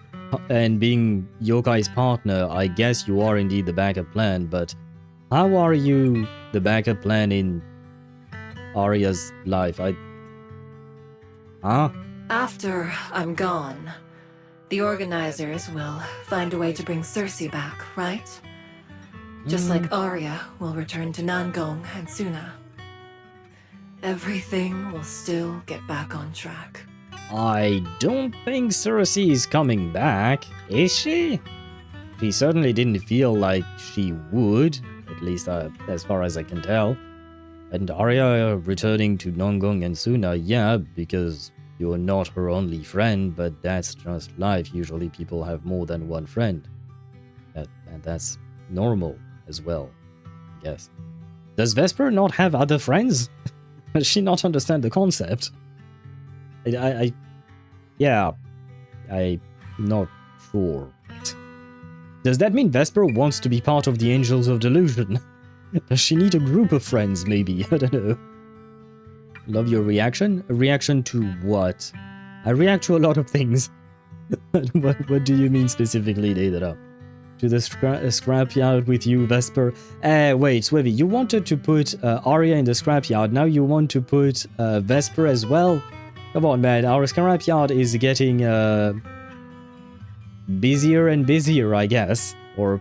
Yokai's partner, I guess you are indeed the backup plan, but how are you the backup plan in Aria's life? After I'm gone, the organizers will find a way to bring Cersei back, right? Just like Aria will return to Nangong and Sunna. Everything will still get back on track. I don't think Cersei is coming back, is she? She certainly didn't feel like she would, at least as far as I can tell. And Aria returning to Nangong and Sunna, yeah, because you're not her only friend, but that's just life. Usually people have more than one friend. And that's normal as well, I guess. Does Vesper not have other friends? Does she not understand the concept? I'm not sure. Does that mean Vesper wants to be part of the Angels of Delusion? Does she need a group of friends, maybe? I don't know. Love your reaction? A reaction to what? I react to a lot of things. What do you mean specifically, Deidara? To the scrapyard with you, Vesper? Wait, Swivy, you wanted to put Aria in the scrapyard, now you want to put Vesper as well? Come on, man, our scrapyard is getting busier and busier, I guess. Or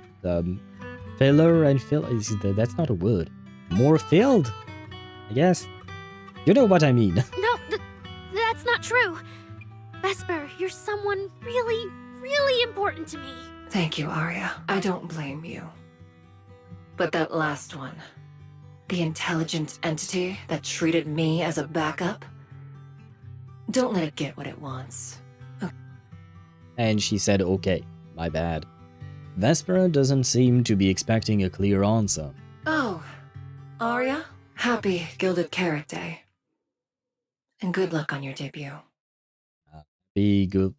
filler and fill. That's not a word. More filled, I guess. You know what I mean. No, that's not true. Vesper, you're someone really, really important to me. Thank you, Aria. I don't blame you. But that last one, the intelligent entity that treated me as a backup, don't let it get what it wants. Okay. And she said, okay, my bad. Vesper doesn't seem to be expecting a clear answer. Oh, Aria, happy Gilded Carrot Day. And good luck on your debut. Be good.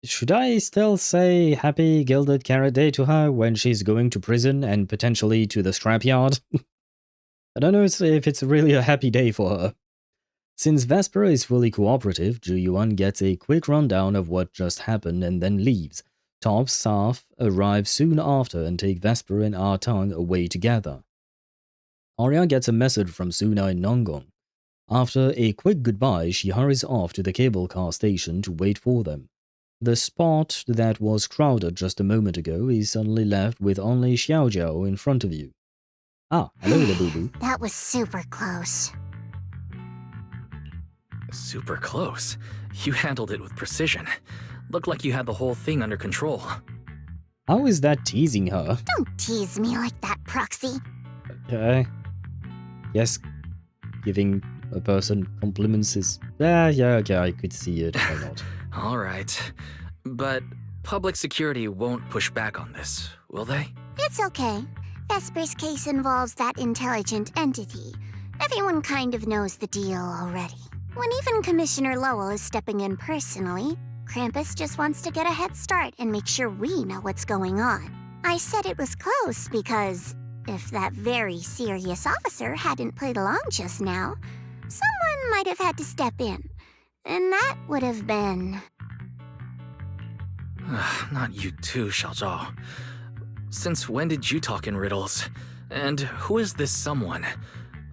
Should I still say happy Gilded Carrot Day to her when she's going to prison and potentially to the scrapyard? I don't know if it's really a happy day for her. Since Vesper is fully cooperative, Ju Yuan gets a quick rundown of what just happened and then leaves. Top staff arrive soon after and take Vesper and Artang away together. Aria gets a message from Sunna and Nangong. After a quick goodbye, she hurries off to the cable car station to wait for them. The spot that was crowded just a moment ago is suddenly left with only Xiaojiao in front of you. Ah, hello there, boo-boo. That was super close. Super close? You handled it with precision. Looked like you had the whole thing under control. How is that teasing her? Don't tease me like that, Proxy. Okay. Yes, giving a person compliments is... yeah, okay, I could see it, why not? Alright. But public security won't push back on this, will they? It's okay. Vesper's case involves that intelligent entity. Everyone kind of knows the deal already. When even Commissioner Lowell is stepping in personally, Krampus just wants to get a head start and make sure we know what's going on. I said it was close because if that very serious officer hadn't played along just now, someone might have had to step in. And that would have been... Not you too, Xiaozhao. Since when did you talk in riddles? And who is this someone?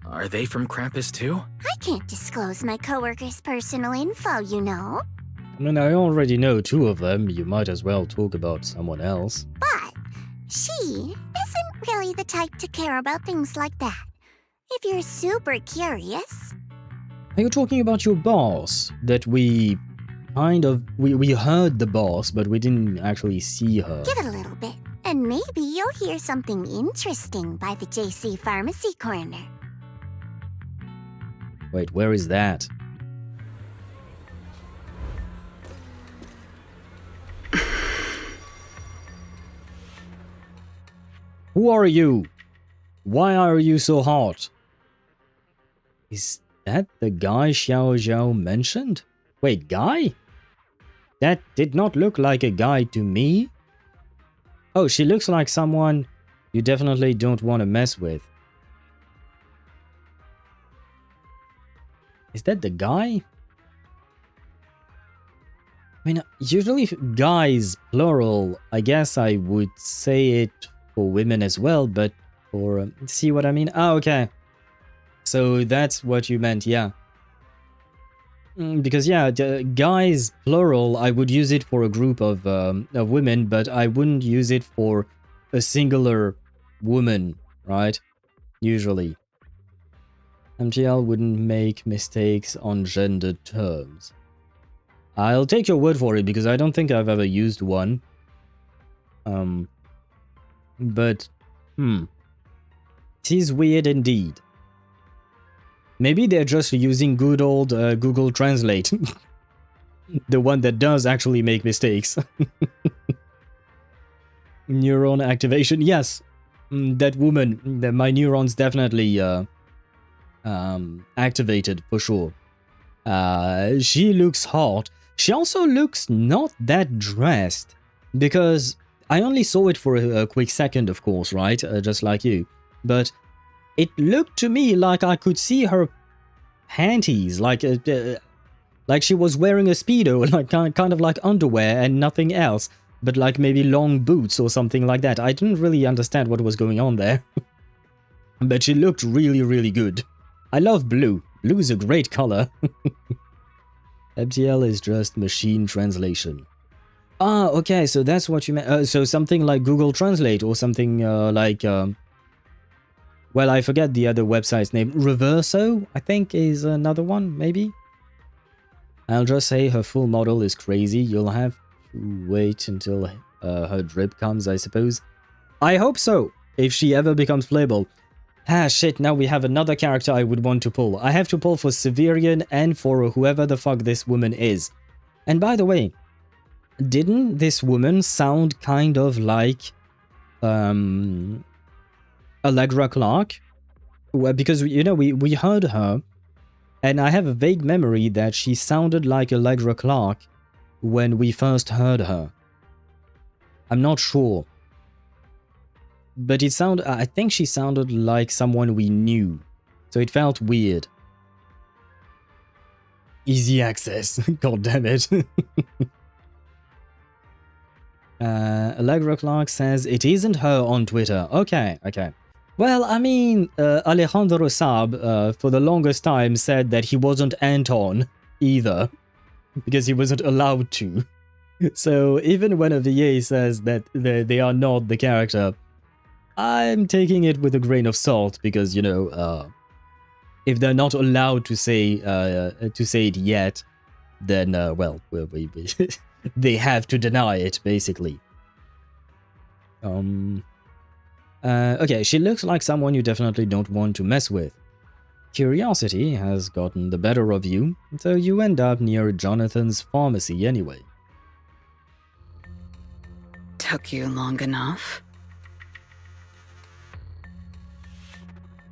Are they from Krampus too? I can't disclose my coworkers' personal info, you know. I mean, I already know two of them. You might as well talk about someone else. But she isn't really the type to care about things like that. If you're super curious... Are you talking about your boss? That we kind of... We heard the boss, but we didn't actually see her. Give it a little bit, And maybe you'll hear something interesting by the JC Pharmacy Corner. Wait, where is that? Who are you? Why are you so hot? Is that the guy Xiao Zhao mentioned? Wait, guy? That did not look like a guy to me. Oh, she looks like someone you definitely don't want to mess with. Is that the guy? I mean, usually guys, plural, I guess I would say it for women as well, but for... see what I mean? Oh, okay. So that's what you meant, yeah. Because, yeah, guys, plural, I would use it for a group of women, but I wouldn't use it for a singular woman, right? Usually. MTL wouldn't make mistakes on gendered terms. I'll take your word for it, because I don't think I've ever used one. But, it is weird indeed. Maybe they're just using good old Google Translate. The one that does actually make mistakes. Neuron activation. Yes, that woman, my neurons definitely activated for sure. She looks hot. She also looks not that dressed. Because I only saw it for a quick second, of course, right? Just like you. But... it looked to me like I could see her panties, like she was wearing a Speedo, like kind of like underwear and nothing else, but like maybe long boots or something like that. I didn't really understand what was going on there. But she looked really, really good. I love blue. Blue is a great color. MTL is just machine translation. Ah, okay, so that's what you meant. So something like Google Translate or something like... well, I forget the other website's name. Reverso, I think, is another one, maybe? I'll just say her full model is crazy. You'll have to wait until her drip comes, I suppose. I hope so, if she ever becomes playable. Ah, shit, now we have another character I would want to pull. I have to pull for Severian and for whoever the fuck this woman is. And by the way, didn't this woman sound kind of like... Allegra Clark? Well, because, you know, we heard her, and I have a vague memory that she sounded like Allegra Clark when we first heard her. I'm not sure. But I think she sounded like someone we knew, so it felt weird. Easy access, god damn it. Allegra Clark says it isn't her on Twitter. Okay, okay. Well, I mean, Alejandro Saab, for the longest time, said that he wasn't Anton either, because he wasn't allowed to. So even when a VA says that they are not the character, I'm taking it with a grain of salt, because, you know, if they're not allowed to say it yet, then, well, they have to deny it, basically. Okay, she looks like someone you definitely don't want to mess with. Curiosity has gotten the better of you, so you end up near Jonathan's pharmacy anyway. Took you long enough?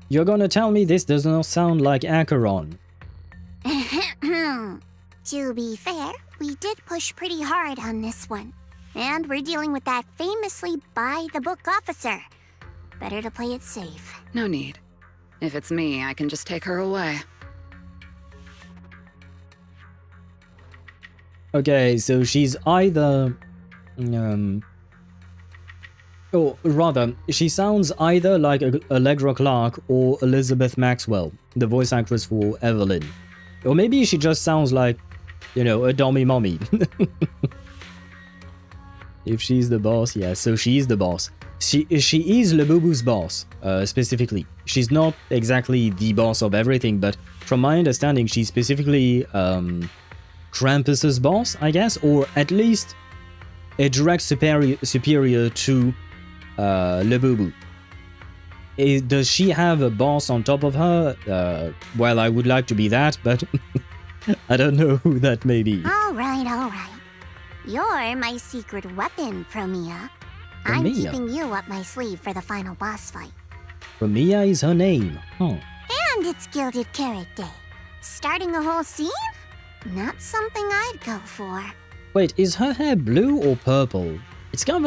You're gonna tell me this does not sound like Acheron. To be fair, we did push pretty hard on this one. And we're dealing with that famously by-the-book officer. Better to play it safe. No need. If it's me, I can just take her away. Okay, so she's either... or rather, she sounds either like Allegra Clark or Elizabeth Maxwell, the voice actress for Evelyn. Or maybe she just sounds like, you know, a dummy mommy. If she's the boss, yeah, so she's the boss. She is Labubu's boss, specifically. She's not exactly the boss of everything, but from my understanding, she's specifically Krampus's boss, I guess, or at least a direct superior to Labubu. Does she have a boss on top of her? Well, I would like to be that, but I don't know who that may be. Alright, alright. You're my secret weapon, Promia. I'm Promia? keeping you up my sleeve for the final boss fight. Promia is her name. Huh. And it's Gilded Carrot Day. Starting a whole scene? Not something I'd go for. Wait, is her hair blue or purple? It's kind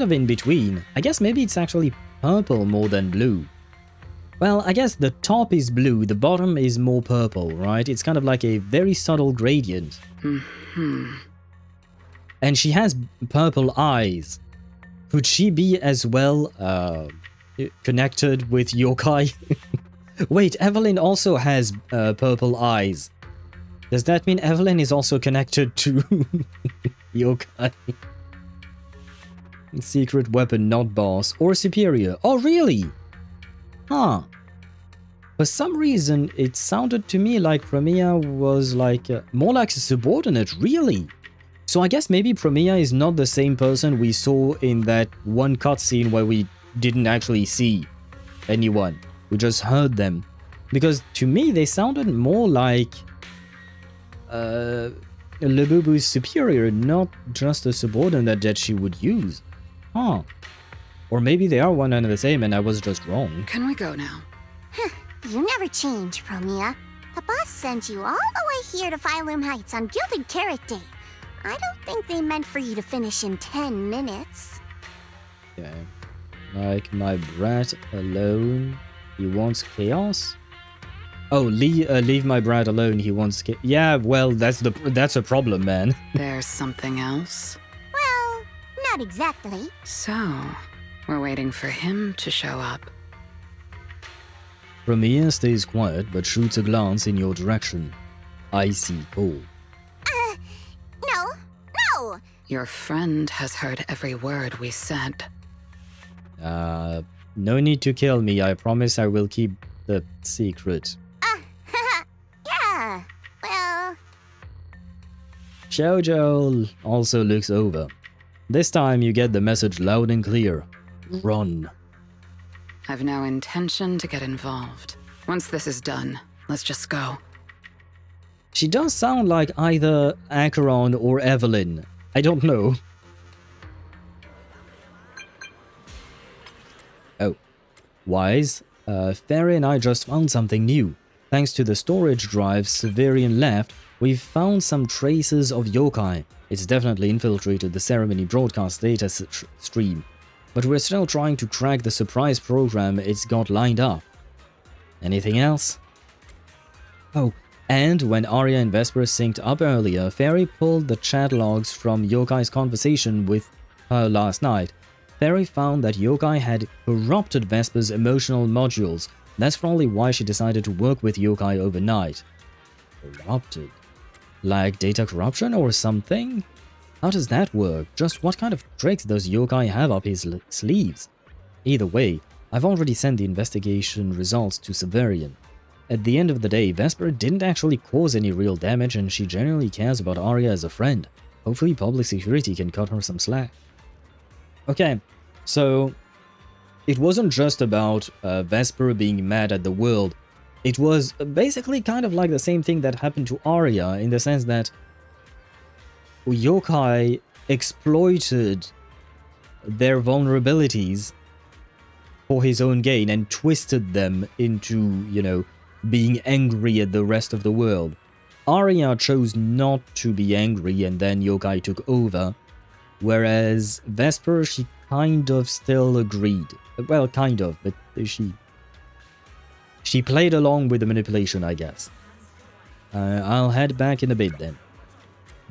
of in between. I guess maybe it's actually purple more than blue. Well, I guess the top is blue, the bottom is more purple, right? It's kind of like a very subtle gradient. And she has purple eyes. Could she be as well connected with yokai? Wait, Evelyn also has purple eyes. Does that mean Evelyn is also connected to yokai? Secret weapon, not boss. Or superior. Oh, really? Huh. For some reason, it sounded to me like Promia was like... more like a subordinate, really? So I guess maybe Promia is not the same person we saw in that one cutscene where we didn't actually see anyone. We just heard them. Because to me, they sounded more like... Labubu's superior, not just a subordinate that she would use. Huh. Or maybe they are one and the same and I was just wrong. Can we go now? You never change, Promia. The boss sent you all the way here to Phylum Heights on Gilded Carrot Day. I don't think they meant for you to finish in 10 minutes. Okay. Like my brat alone. He wants chaos? Oh, leave my brat alone. He wants yeah, well, that's a problem, man. There's something else? Well, not exactly. So, we're waiting for him to show up. Promia stays quiet but shoots a glance in your direction. I see Paul. No! Your friend has heard every word we said. No need to kill me. I promise I will keep the secret. Yeah, well... Jojo also looks over. This time you get the message loud and clear. Run. I've no intention to get involved. Once this is done, let's just go. She does sound like either Acheron or Evelyn. I don't know. Oh. Wise, Fairy and I just found something new. Thanks to the storage drive Severian left, we've found some traces of yokai. It's definitely infiltrated the ceremony broadcast data stream. But we're still trying to track the surprise program it's got lined up. Anything else? Oh, and when Aria and Vesper synced up earlier, Fairy pulled the chat logs from Yokai's conversation with her last night. Fairy found that yokai had corrupted Vesper's emotional modules. That's probably why she decided to work with yokai overnight. Corrupted? Like data corruption or something? How does that work? Just what kind of tricks does yokai have up his sleeves? Either way, I've already sent the investigation results to Severian. At the end of the day, Vesper didn't actually cause any real damage and she genuinely cares about Aria as a friend. Hopefully public security can cut her some slack. Okay, so it wasn't just about Vesper being mad at the world. It was basically kind of like the same thing that happened to Aria in the sense that yokai exploited their vulnerabilities for his own gain and twisted them into, you know, being angry at the rest of the world. Aria chose not to be angry and then yokai took over, whereas Vesper, she kind of still agreed. Well, kind of, but she played along with the manipulation, I guess. I'll head back in a bit then.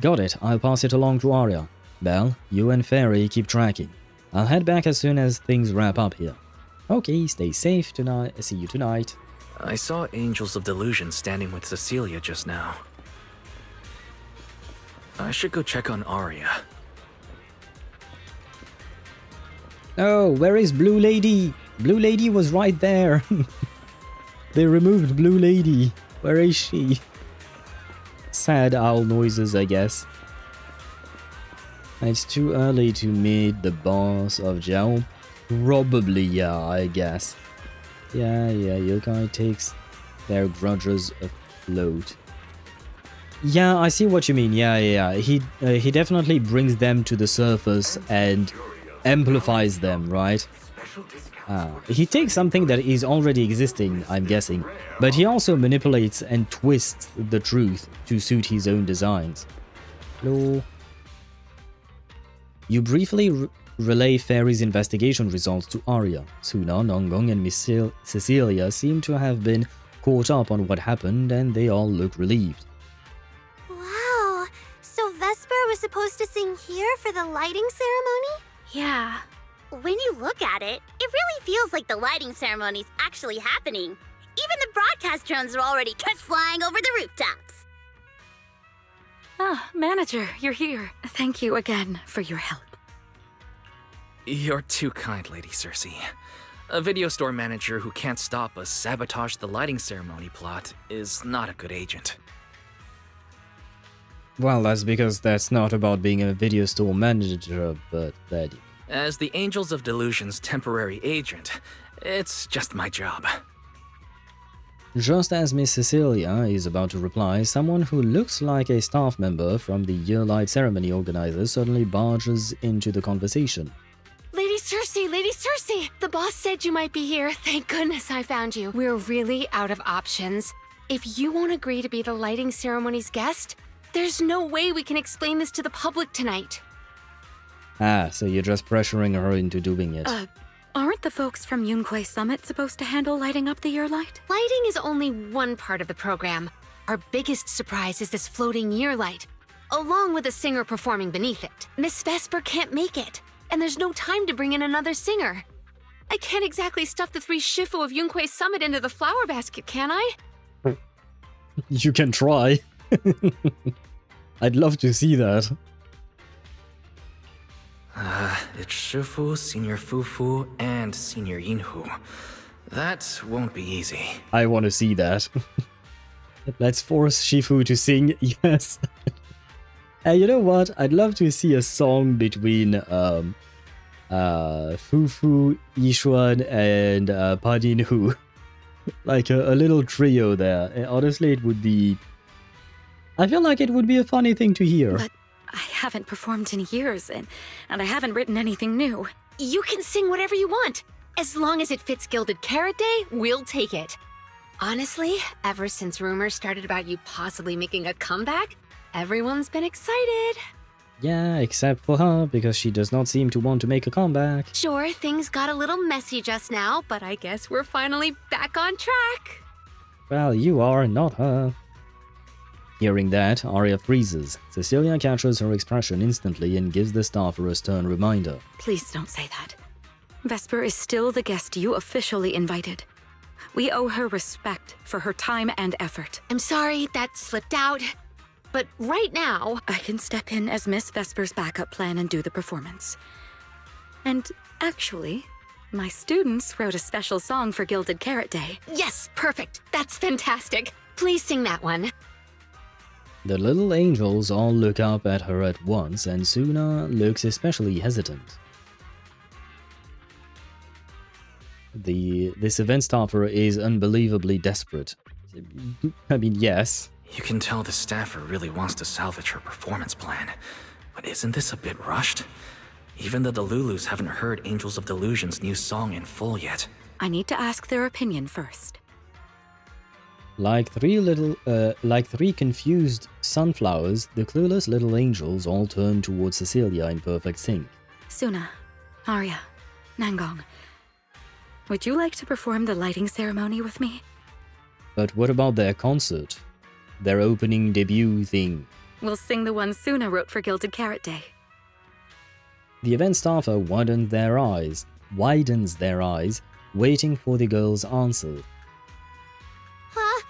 Got it, I'll pass it along to Aria. Belle, you and Fairy keep tracking. I'll head back as soon as things wrap up here. Okay, stay safe tonight. See you tonight. I saw Angels of Delusion standing with Cecilia just now. I should go check on Aria. Oh, where is Blue Lady? Blue Lady was right there. They removed Blue Lady. Where is she? Sad owl noises, I guess. It's too early to meet the boss of Jiao. Probably, yeah, I guess. Yeah, yokai takes their grudges afloat. Yeah, I see what you mean. Yeah. He definitely brings them to the surface and amplifies them, right? He takes something that is already existing, I'm guessing, but he also manipulates and twists the truth to suit his own designs. Hello. You briefly relay Fairy's investigation results to Aria. Sunna, Nangong, and Miss Cecilia seem to have been caught up on what happened, and they all look relieved. Wow, so Vesper was supposed to sing here for the lighting ceremony? Yeah. When you look at it, it really feels like the lighting ceremony's actually happening. Even the broadcast drones are already just flying over the rooftops. Ah, manager, you're here. Thank you again for your help. You're too kind, Lady Cersei. A video store manager who can't stop a sabotage the lighting ceremony plot is not a good agent. Well, that's because that's not about being a video store manager, but that... As the Angels of Delusion's temporary agent, it's just my job. Just as Miss Cecilia is about to reply, someone who looks like a staff member from the Yearlight ceremony organizers suddenly barges into the conversation. Lady Cersei! The boss said you might be here. Thank goodness I found you. We're really out of options. If you won't agree to be the lighting ceremony's guest, there's no way we can explain this to the public tonight. Ah, so you're just pressuring her into doing it. Aren't the folks from Yunquay Summit supposed to handle lighting up the Yearlight? Lighting is only one part of the program. Our biggest surprise is this floating Yearlight, along with a singer performing beneath it. Miss Vesper can't make it, and there's no time to bring in another singer. I can't exactly stuff the 3 Shifu of Yunquay Summit into the flower basket, can I? You can try. I'd love to see that. It's Shifu, Senior Fufu, and Senior Yinhu. That won't be easy. I want to see that. Let's force Shifu to sing, yes. And you know what? I'd love to see a song between Fufu, Yishuan, and Padinhu. Like a little trio there. And honestly, it would be... I feel like it would be a funny thing to hear. But I haven't performed in years, and I haven't written anything new. You can sing whatever you want. As long as it fits Gilded Carrot Day, we'll take it. Honestly, ever since rumors started about you possibly making a comeback, everyone's been excited. Yeah, except for her, because she does not seem to want to make a comeback. Sure, things got a little messy just now, but I guess we're finally back on track. Well, you are, not her. Hearing that, Aria freezes. Cecilia catches her expression instantly and gives the staffer a stern reminder. Please don't say that. Vesper is still the guest you officially invited. We owe her respect for her time and effort. I'm sorry, that slipped out. But right now... I can step in as Miss Vesper's backup plan and do the performance. And actually, my students wrote a special song for Gilded Carrot Day. Yes, perfect. That's fantastic. Please sing that one. The little angels all look up at her at once, and Sunna looks especially hesitant. This event staffer is unbelievably desperate. I mean, yes. You can tell the staffer really wants to salvage her performance plan. But isn't this a bit rushed? Even the Delulus haven't heard Angels of Delusion's new song in full yet. I need to ask their opinion first. Like three confused sunflowers, the clueless little angels all turn towards Cecilia in perfect sync. Sunna, Aria, Nangong, would you like to perform the lighting ceremony with me? But what about their concert? Their opening debut thing? We'll sing the one Sunna wrote for Gilded Carrot Day. The event staffer widens their eyes, waiting for the girl's answer. Huh?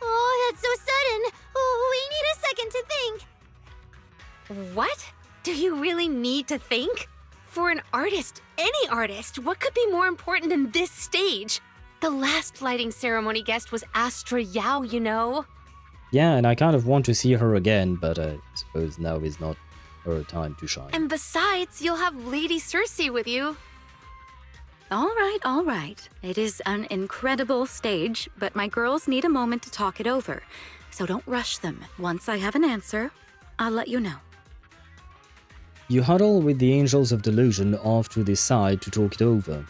Oh, that's so sudden. Oh, we need a second to think. What? Do you really need to think? For an artist, any artist, what could be more important than this stage? The last lighting ceremony guest was Astra Yao, you know? Yeah, and I kind of want to see her again, but I suppose now is not her time to shine. And besides, you'll have Lady Cersei with you. All right. It is an incredible stage, but my girls need a moment to talk it over. So don't rush them. Once I have an answer, I'll let you know. You huddle with the Angels of Delusion off to the side to talk it over.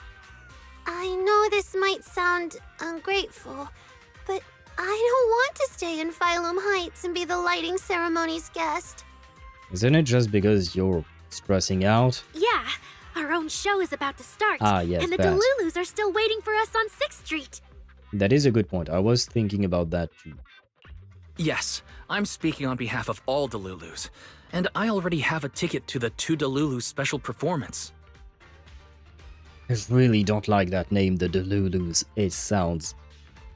I know this might sound ungrateful, but I don't want to stay in Phylum Heights and be the lighting ceremony's guest. Isn't it just because you're stressing out? Yeah, our own show is about to start. Ah, yes, and the that. Delulus are still waiting for us on 6th Street. That is a good point. I was thinking about that too. Yes, I'm speaking on behalf of all Delulus, and I already have a ticket to the 2 Delulu special performance. I really don't like that name, the Delulus. It sounds...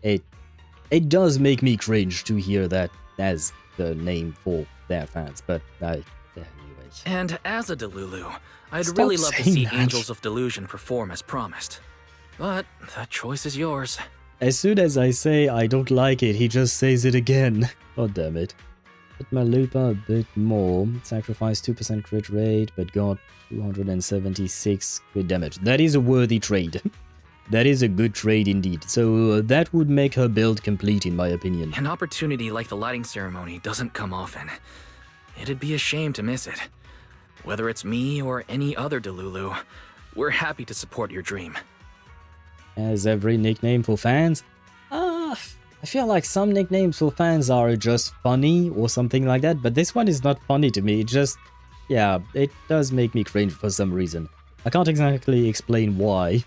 It does make me cringe to hear that as the name for their fans, but anyway. And as a Delulu, I'd Stop really love to saying see that. Angels of Delusion perform as promised. But that choice is yours. As soon as I say I don't like it, he just says it again. God damn it. Hit my Lupa a bit more. Sacrificed 2% crit rate, but got 276 crit damage. That is a worthy trade. That is a good trade indeed. So that would make her build complete in my opinion. An opportunity like the lighting ceremony doesn't come often. It'd be a shame to miss it. Whether it's me or any other Delulu, we're happy to support your dream. As every nickname for fans? I feel like some nicknames for fans are just funny or something like that, but this one is not funny to me. It just, yeah, it does make me cringe for some reason. I can't exactly explain why.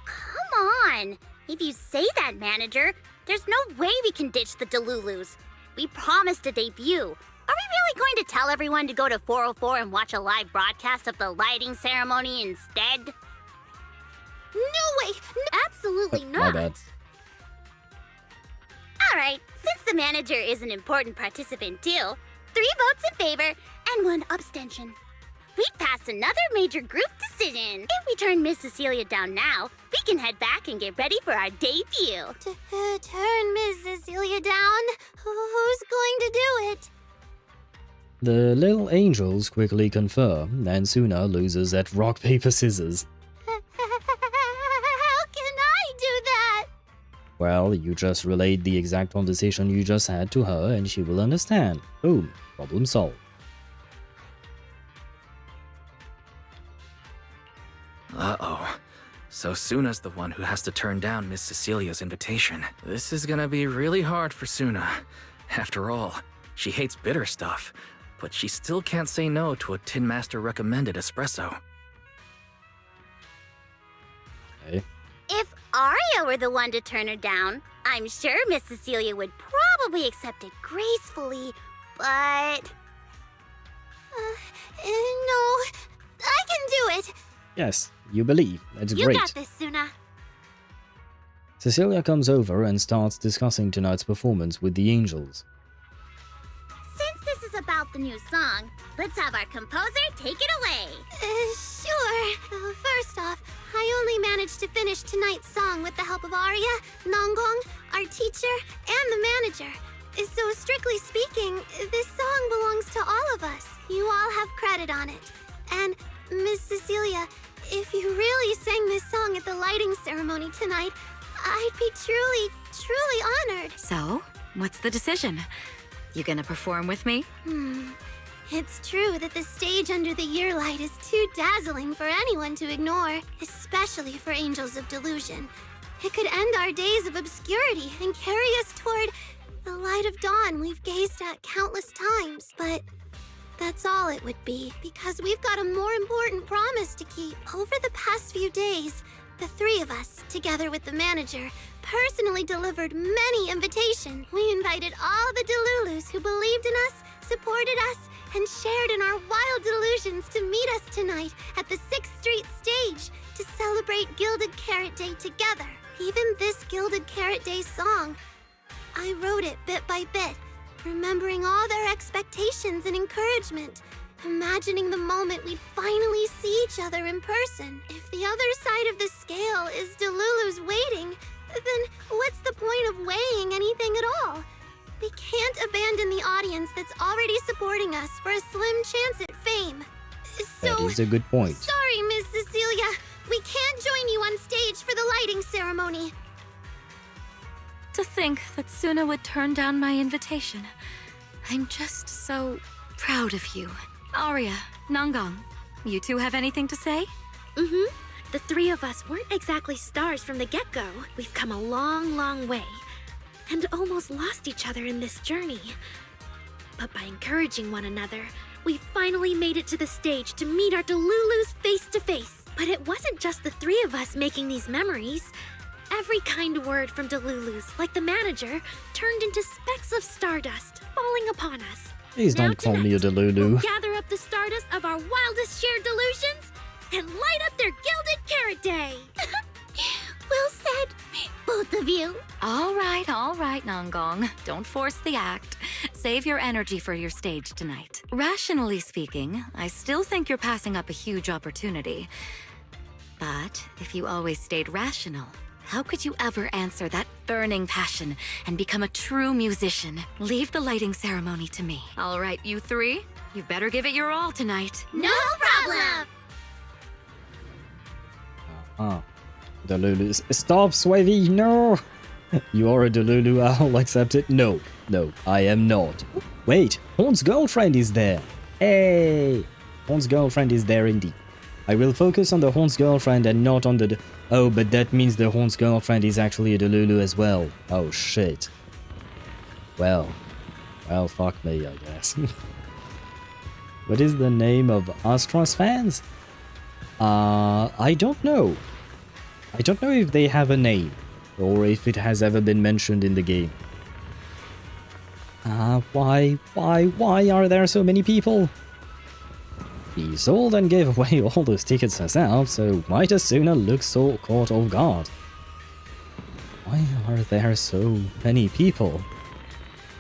Come on! If you say that, manager, there's no way we can ditch the Delulus. We promised a debut. Are we really going to tell everyone to go to 404 and watch a live broadcast of the lighting ceremony instead? No way! Absolutely My not! bad. Alright, since the manager is an important participant too, 3 votes in favor and 1 abstention. We've passed another major group decision. If we turn Miss Cecilia down now, we can head back and get ready for our debut. Turn Miss Cecilia down? Who's going to do it? The little angels quickly confer, and Sunna loses at rock, paper, scissors. How can I do that? Well, you just relayed the exact conversation you just had to her and she will understand. Boom, problem solved. Uh-oh. So Sunna's the one who has to turn down Miss Cecilia's invitation. This is gonna be really hard for Sunna. After all, she hates bitter stuff, but she still can't say no to a Tin Master recommended espresso. Okay. If Aria were the one to turn her down, I'm sure Miss Cecilia would probably accept it gracefully, but... No, I can do it! Yes, you believe. That's You great. got this, Sunna. Cecilia comes over and starts discussing tonight's performance with the angels. Since this is about the new song, let's have our composer take it away. Sure. First off, I only managed to finish tonight's song with the help of Aria, Nangong, our teacher, and the manager. So strictly speaking, this song belongs to all of us. You all have credit on it. And Miss Cecilia, if you really sang this song at the lighting ceremony tonight, I'd be truly, truly honored. So, what's the decision? You gonna perform with me? It's true that the stage under the yearlight is too dazzling for anyone to ignore, especially for Angels of Delusion. It could end our days of obscurity and carry us toward the light of dawn we've gazed at countless times. But that's all it would be, because we've got a more important promise to keep. Over the past few days, the 3 of us, together with the manager, personally delivered many invitations. We invited all the Delulus who believed in us, supported us, and shared in our wild delusions to meet us tonight at the 6th Street stage to celebrate Gilded Carrot Day together. Even this Gilded Carrot Day song, I wrote it bit by bit, remembering all their expectations and encouragement, imagining the moment we'd finally see each other in person. If the other side of the scale is Delulu's waiting, then what's the point of weighing anything at all? We can't abandon the audience that's already supporting us for a slim chance at fame. So, That is a good point. sorry, Miss Cecilia. We can join you on stage for the lighting ceremony. To think that Sunna would turn down my invitation. I'm just so proud of you. Aria, Nangong, you two have anything to say? Mm-hmm. The three of us weren't exactly stars from the get-go. We've come a long, long way, and almost lost each other in this journey. But by encouraging one another, we finally made it to the stage to meet our Delulus face to face. But it wasn't just the three of us making these memories. Every kind word from Delulus, like the manager, turned into specks of stardust falling upon us. Please don't call me a Delulu. We'll gather up the stardust of our wildest shared delusions and light up their gilded carrot day. Well said, both of you. All right, Nangong. Don't force the act. Save your energy for your stage tonight. Rationally speaking, I still think you're passing up a huge opportunity. But if you always stayed rational, how could you ever answer that burning passion and become a true musician? Leave the lighting ceremony to me. All right, you three, you better give it your all tonight. No problem! Delulu. Stop, Swavey, no! You are a Delulu, I'll accept it. No, I am not. Wait, Horn's girlfriend is there. Hey! Horn's girlfriend is there indeed. I will focus on the Horn's girlfriend and not on the... Oh, but that means the Horn's girlfriend is actually a Delulu as well. Oh, shit. Well, fuck me, I guess. What is the name of Astros fans? I don't know. I don't know if they have a name, or if it has ever been mentioned in the game. Why are there so many people? He sold and gave away all those tickets herself, so might as soon look so caught off guard. Why are there so many people?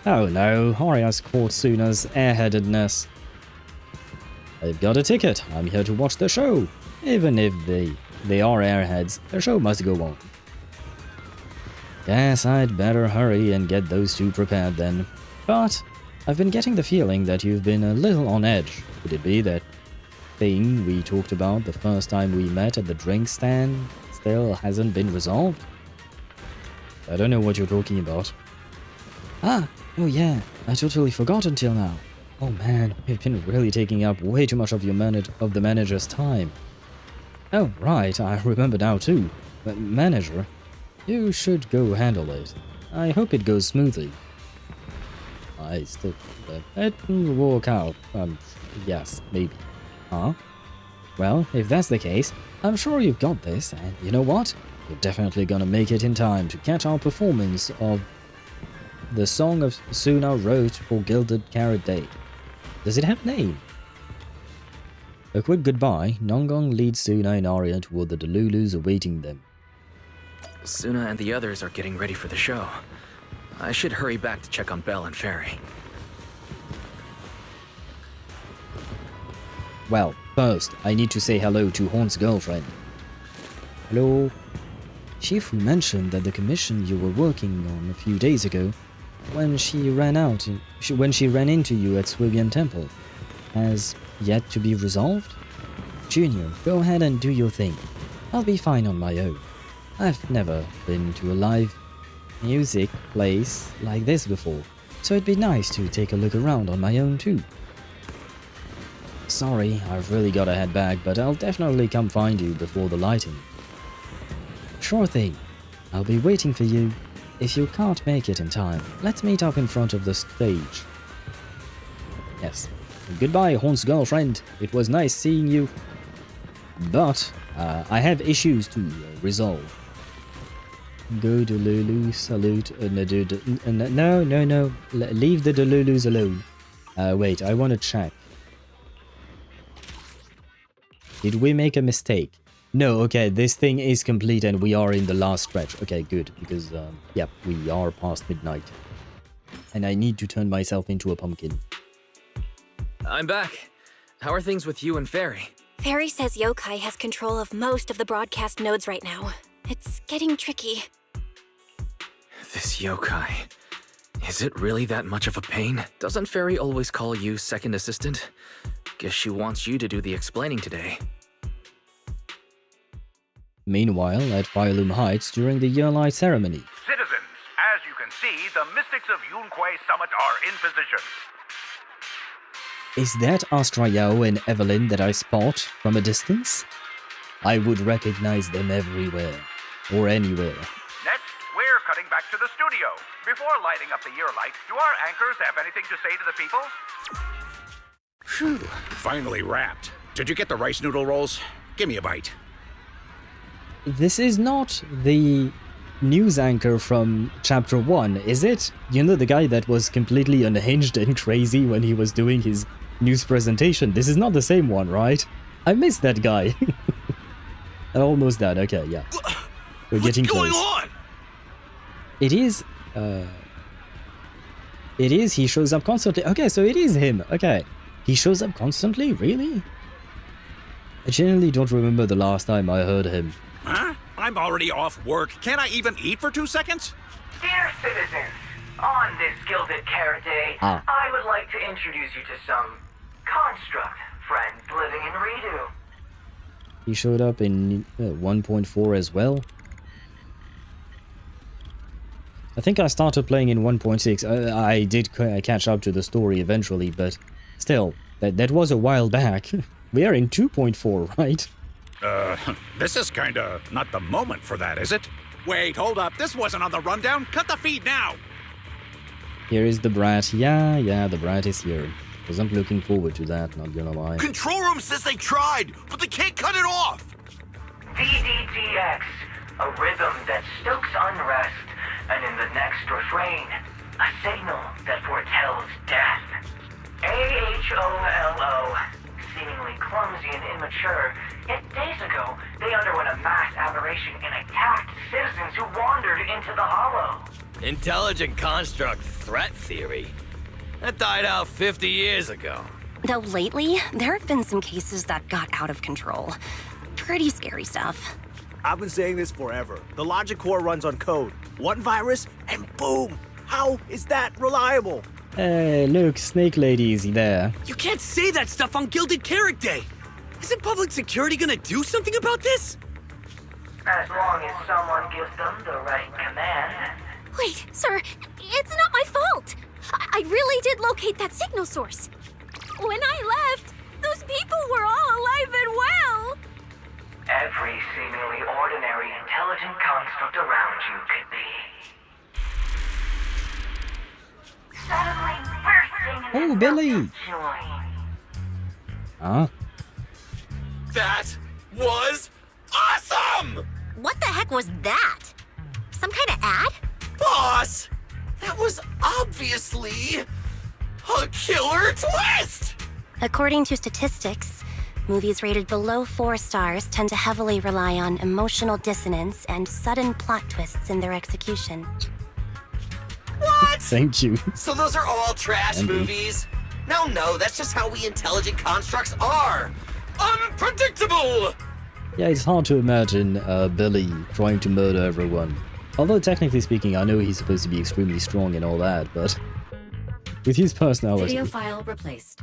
Oh no, Aria's caught Sunna's airheadedness. I've got a ticket. I'm here to watch the show. Even if they are airheads, the show must go on. Guess I'd better hurry and get those two prepared then. But I've been getting the feeling that you've been a little on edge. Could it be that thing we talked about the first time we met at the drink stand still hasn't been resolved? I don't know what you're talking about. Oh yeah, I totally forgot until now. Oh man, we've been really taking up way too much of the manager's time. Oh right, I remember now too. Manager, you should go handle it. I hope it goes smoothly. I still think that it will work out. Yes, maybe. Huh? Well, if that's the case, I'm sure you've got this, and you know what? You're definitely gonna make it in time to catch our performance of the song of Sunna wrote for Gilded Carrot Day. Does it have a name? A quick goodbye, Nangong leads Sunna and Aria toward the Delulus awaiting them. Sunna and the others are getting ready for the show. I should hurry back to check on Belle and Fairy. Well, first, I need to say hello to Horn's girlfriend. Hello. Shifu mentioned that the commission you were working on a few days ago, when she ran into you at Swibian Temple, has yet to be resolved? Junior, go ahead and do your thing. I'll be fine on my own. I've never been to a live music place like this before, so it'd be nice to take a look around on my own too. Sorry, I've really gotta head back, but I'll definitely come find you before the lighting. Sure thing. I'll be waiting for you. If you can't make it in time, let's meet up in front of the stage. Yes. Goodbye, Horn's girlfriend. It was nice seeing you. But, I have issues to resolve. Go Delulu, salute, no. Leave the Delulus alone. Wait, I want to check. Did we make a mistake? No, okay, this thing is complete and we are in the last stretch. Okay, good, because, yeah, we are past midnight. And I need to turn myself into a pumpkin. I'm back. How are things with you and Fairy? Fairy says Yokai has control of most of the broadcast nodes right now. It's getting tricky. This Yokai. Is it really that much of a pain? Doesn't Fairy always call you second assistant? Guess she wants you to do the explaining today. Meanwhile, at Phylum Heights during the year-light ceremony. Citizens, as you can see, the mystics of Yunquay Summit are in position. Is that Astrayao and Evelyn that I spot from a distance? I would recognize them everywhere, or anywhere. Next, we're cutting back to the studio. Before lighting up the year light, do our anchors have anything to say to the people? Phew, finally wrapped. Did you get the rice noodle rolls? Give me a bite. This is not the news anchor from Chapter 1, is it? You know, the guy that was completely unhinged and crazy when he was doing his news presentation. This is not the same one, right? I missed that guy. Almost done. Okay, yeah. We're getting close. What's going on? It is, he shows up constantly. Okay, so it is him. Okay. He shows up constantly? Really? I genuinely don't remember the last time I heard him. Huh? I'm already off work. Can't I even eat for 2 seconds? Dear citizens, on this Gilded Carrot Day, I would like to introduce you to some construct friends living in Eridu. He showed up in 1.4 as well. I think I started playing in 1.6. I did catch up to the story eventually, but still, that was a while back. We are in 2.4, right? This is kinda not the moment for that, is it? Wait, hold up. This wasn't on the rundown. Cut the feed now! Here is the brat. Yeah, the brat is here. Because I'm looking forward to that, not gonna lie. Control room says they tried, but they can't cut it off! DDTX, a rhythm that stokes unrest, and in the next refrain, a signal that foretells death. AHOLO, seemingly clumsy and immature, yet days ago, they underwent a mass aberration and attacked citizens who wandered into the hollow. Intelligent construct threat theory? That died out 50 years ago. Though lately, there have been some cases that got out of control. Pretty scary stuff. I've been saying this forever. The logic core runs on code. One virus, and boom! How is that reliable? Hey, look, Snake Lady is there. You can't say that stuff on Gilded Carrot Day! Isn't public security gonna do something about this? As long as someone gives them the right command. Wait, sir, it's not my fault. I really did locate that signal source. When I left, those people were all alive and well. Every seemingly ordinary intelligent construct around you could be. Suddenly bursting Oh, Billy! joy. Huh? That was awesome! What the heck was that? Some kind of ad? Boss! That was obviously a killer twist! According to statistics, movies rated below 4 stars tend to heavily rely on emotional dissonance and sudden plot twists in their execution. What? Thank you. So those are all trash movies? No, that's just how we intelligent constructs are! Unpredictable! Yeah, it's hard to imagine Billy trying to murder everyone. Although technically speaking, I know he's supposed to be extremely strong and all that, but with his personality. Video file replaced.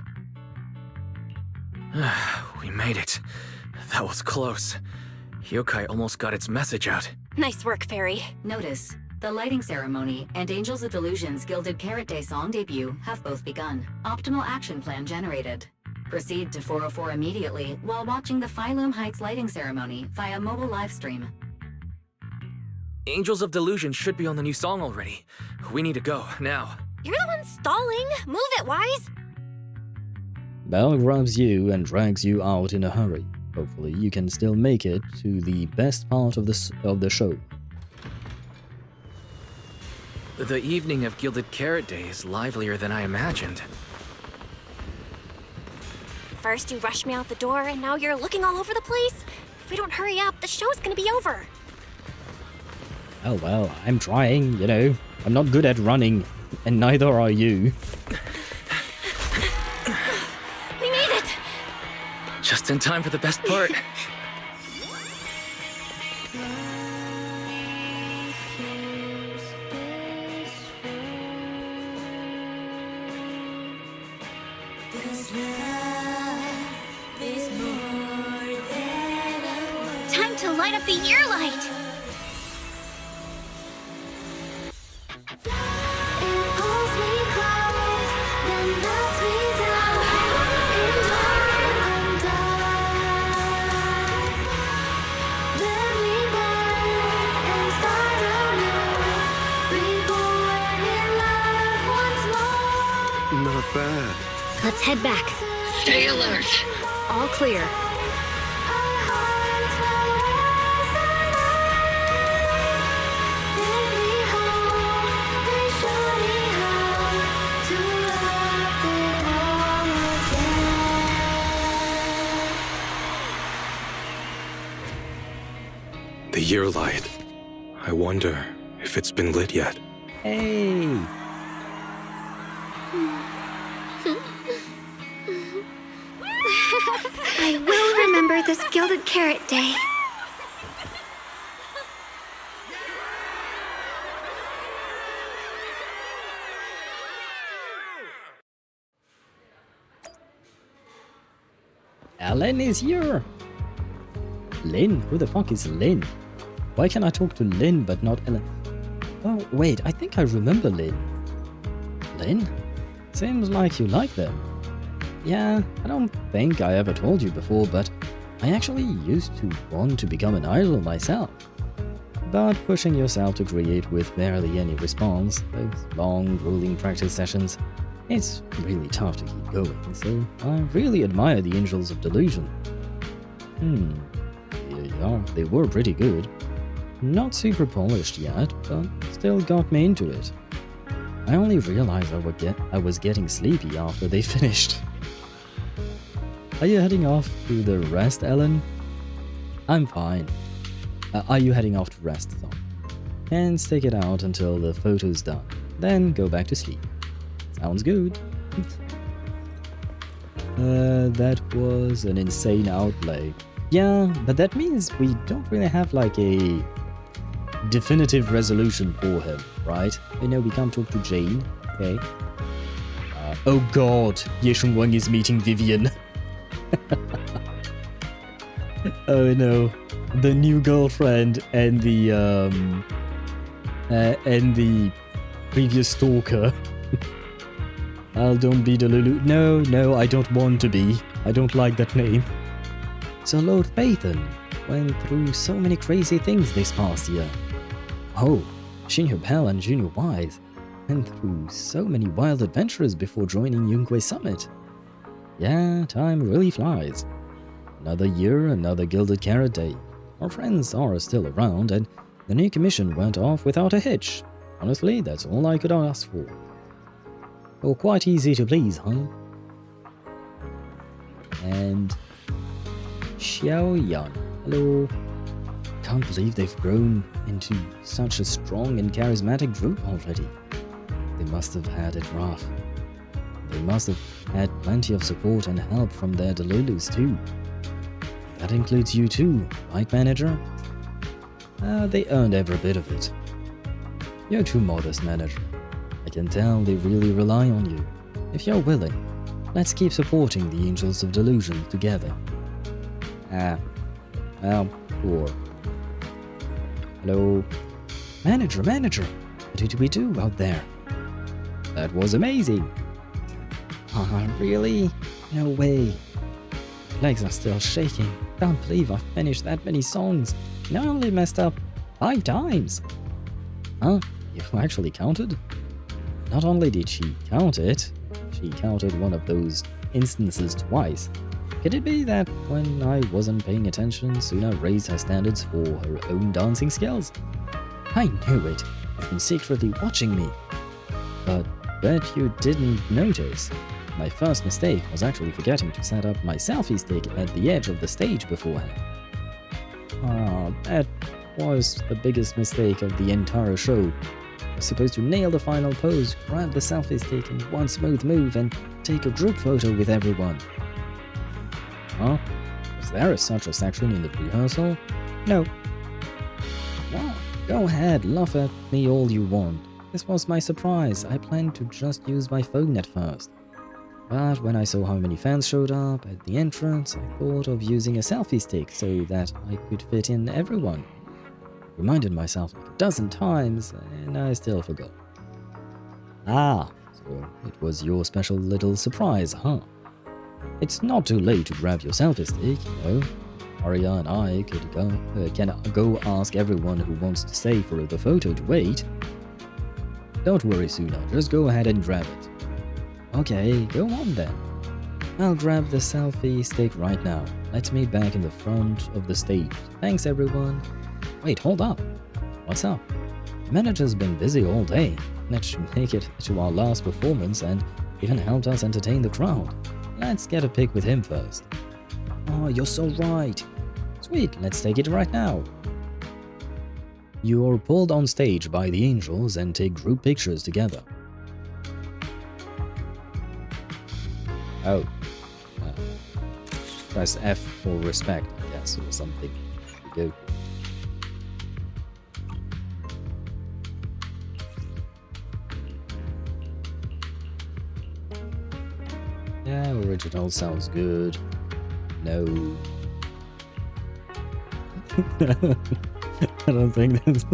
We made it. That was close. Yokai almost got its message out. Nice work, Fairy. Notice, the lighting ceremony and Angels of Delusion's Gilded Carrot Day song debut have both begun. Optimal action plan generated. Proceed to 404 immediately while watching the Phylum Heights lighting ceremony via mobile livestream. Angels of Delusion should be on the new song already. We need to go, now. You're the one stalling. Move it, Wise. Belle grabs you and drags you out in a hurry. Hopefully you can still make it to the best part of the show. The evening of Gilded Carrot Day is livelier than I imagined. First you rushed me out the door, and now you're looking all over the place. If we don't hurry up, the show's gonna be over. Oh well, I'm trying, you know. I'm not good at running, and neither are you. We made it! Just in time for the best part. Time to light up the year light! Not bad. Let's head back. Stay alert. All clear. The year light. I wonder if it's been lit yet. Hey! I will remember this Gilded Carrot Day. Ellen is here! Lynn? Who the fuck is Lynn? Why can I talk to Lynn but not Ellen? Oh, wait, I think I remember Lynn. Lynn? Seems like you like them. Yeah, I don't think I ever told you before, but I actually used to want to become an idol myself. But pushing yourself to create with barely any response, those long, grueling practice sessions, it's really tough to keep going, so I really admire the Angels of Delusion. Yeah, they were pretty good. Not super polished yet, but still got me into it. I only realized I was getting sleepy after they finished. Are you heading off to the rest, Ellen? I'm fine. Are you heading off to rest, though? And stick it out until the photo's done, then go back to sleep. Sounds good. That was an insane outlay. Yeah, but that means we don't really have like a definitive resolution for him, right? I know we can't talk to Jane, okay? Oh god, Ye Shengwen is meeting Vivian. Oh no, the new girlfriend and the previous stalker. Don't be Delulu. No, I don't want to be. I don't like that name. So Lord Phaethon went through so many crazy things this past year. Oh, Senior Belle and Junior Wise went through so many wild adventures before joining Yunque Summit. Yeah, time really flies. Another year, another Gilded Carrot Day. Our friends are still around, and the new commission went off without a hitch. Honestly, that's all I could ask for. Oh, quite easy to please, huh? And Xiaoyan, hello. Can't believe they've grown into such a strong and charismatic group already. They must have had it rough. They must have had plenty of support and help from their Delulus too. That includes you too, right, manager? They earned every bit of it. You're too modest, manager. I can tell they really rely on you. If you're willing, let's keep supporting the Angels of Delusion together. Well, poor. Hello? Manager! What did we do out there? That was amazing! Really? No way. Legs are still shaking. Can't believe I've finished that many songs. And I only messed up 5 times. Huh? You actually counted? Not only did she count it, she counted one of those instances twice. Could it be that when I wasn't paying attention, Sunna raised her standards for her own dancing skills? I knew it. You've been secretly watching me. But bet you didn't notice. My first mistake was actually forgetting to set up my selfie stick at the edge of the stage beforehand. That was the biggest mistake of the entire show. I was supposed to nail the final pose, grab the selfie stick in one smooth move, and take a group photo with everyone. Huh? Was there such a section in the rehearsal? No. Well, go ahead, laugh at me all you want. This was my surprise. I planned to just use my phone at first. But when I saw how many fans showed up at the entrance, I thought of using a selfie stick so that I could fit in everyone. Reminded myself like a dozen times, and I still forgot. Ah, so it was your special little surprise, huh? It's not too late to grab your selfie stick, you know. Aria and I can go ask everyone who wants to stay for the photo to wait. Don't worry, Sunna, just go ahead and grab it. Okay, go on then. I'll grab the selfie stick right now. Let's meet back in the front of the stage. Thanks, everyone. Wait, hold up. What's up? The manager's been busy all day. Let's make it to our last performance and even helped us entertain the crowd. Let's get a pic with him first. Oh, you're so right. Sweet, let's take it right now. You are pulled on stage by the angels and take group pictures together. Oh. Press F for respect, I guess, or something. There we go. Yeah, original sounds good. No. I don't think that's...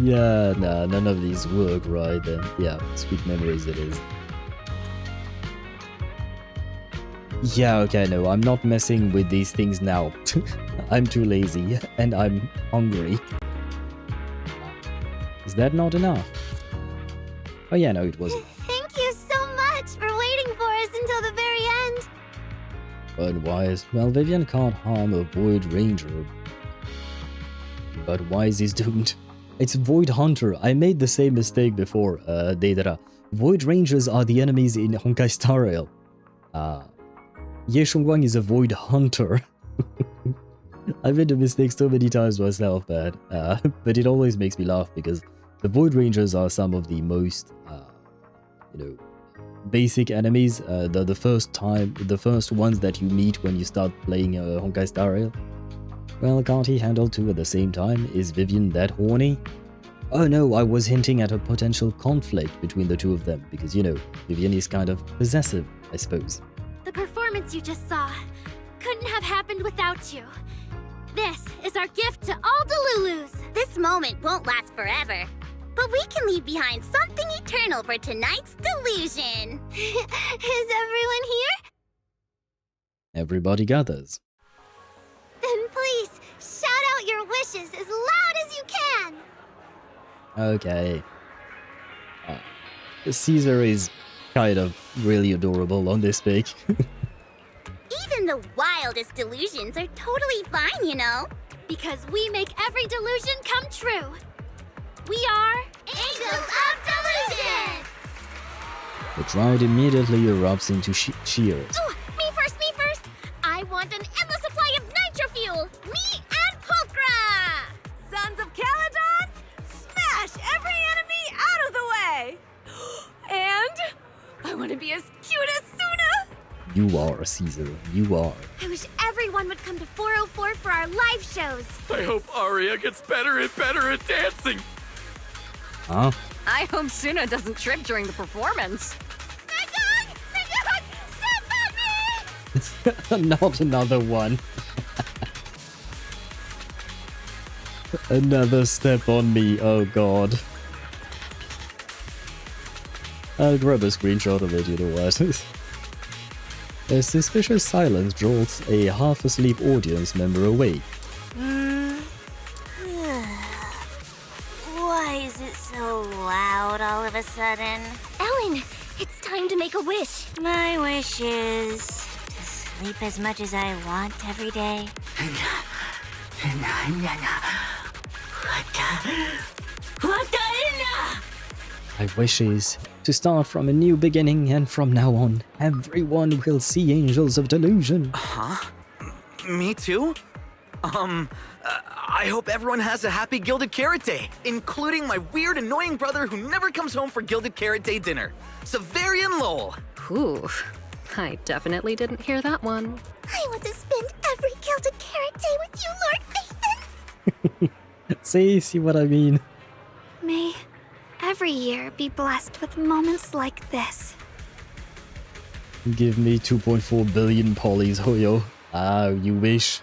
Yeah, nah, none of these work right then. Yeah, sweet memories it is. Yeah, okay, no, I'm not messing with these things now. I'm too lazy, and I'm hungry. Is that not enough? Oh yeah, no, it wasn't. Thank you so much for waiting for us until the very end. But Wise, well, Vivian can't harm a Void Ranger. But Wise is doomed. It's Void Hunter. I made the same mistake before, Deidara. Void Rangers are the enemies in Honkai Star Rail. Ye Shongguang is a Void Hunter. I made the mistake so many times myself, but it always makes me laugh because the Void Rangers are some of the most, you know, basic enemies. The first ones that you meet when you start playing Honkai Star Rail. Well, can't he handle two at the same time? Is Vivian that horny? Oh no, I was hinting at a potential conflict between the two of them because, you know, Vivian is kind of possessive, I suppose. The performance you just saw couldn't have happened without you. This is our gift to all Delulus. This moment won't last forever, but we can leave behind something eternal for tonight's delusion. Is everyone here? Everybody gathers. Then please, shout out your wishes as loud as you can! Okay. Caesar is kind of really adorable on this pic. Even the wildest delusions are totally fine, you know? Because we make every delusion come true. We are Angels of Delusion! The crowd immediately erupts into cheers. Ooh, me first! I want an endless supply of nitro fuel! Me and Pulchra! Sons of Caledon, smash every enemy out of the way! And I want to be as cute as Sunna! You are, Caesar. You are. I wish everyone would come to 404 for our live shows. I hope Aria gets better and better at dancing. Huh? I hope Sunna doesn't trip during the performance. Step on me! Not another one. Another step on me, oh god. I'll grab a screenshot of it, you know what. A suspicious silence jolts a half-asleep audience member awake. Why is it so loud all of a sudden? Ellen, it's time to make a wish. My wish is to sleep as much as I want every day. My wish is to start from a new beginning, and from now on, everyone will see Angels of Delusion. Huh? Me too? I hope everyone has a happy Gilded Carrot Day, including my weird, annoying brother who never comes home for Gilded Carrot Day dinner, Severian Lowell. Ooh, I definitely didn't hear that one. I want to spend every Gilded Carrot Day with you, Lord Phaethon. See what I mean? May every year be blessed with moments like this. Give me 2.4 billion polys, Hoyo. Ah, you wish,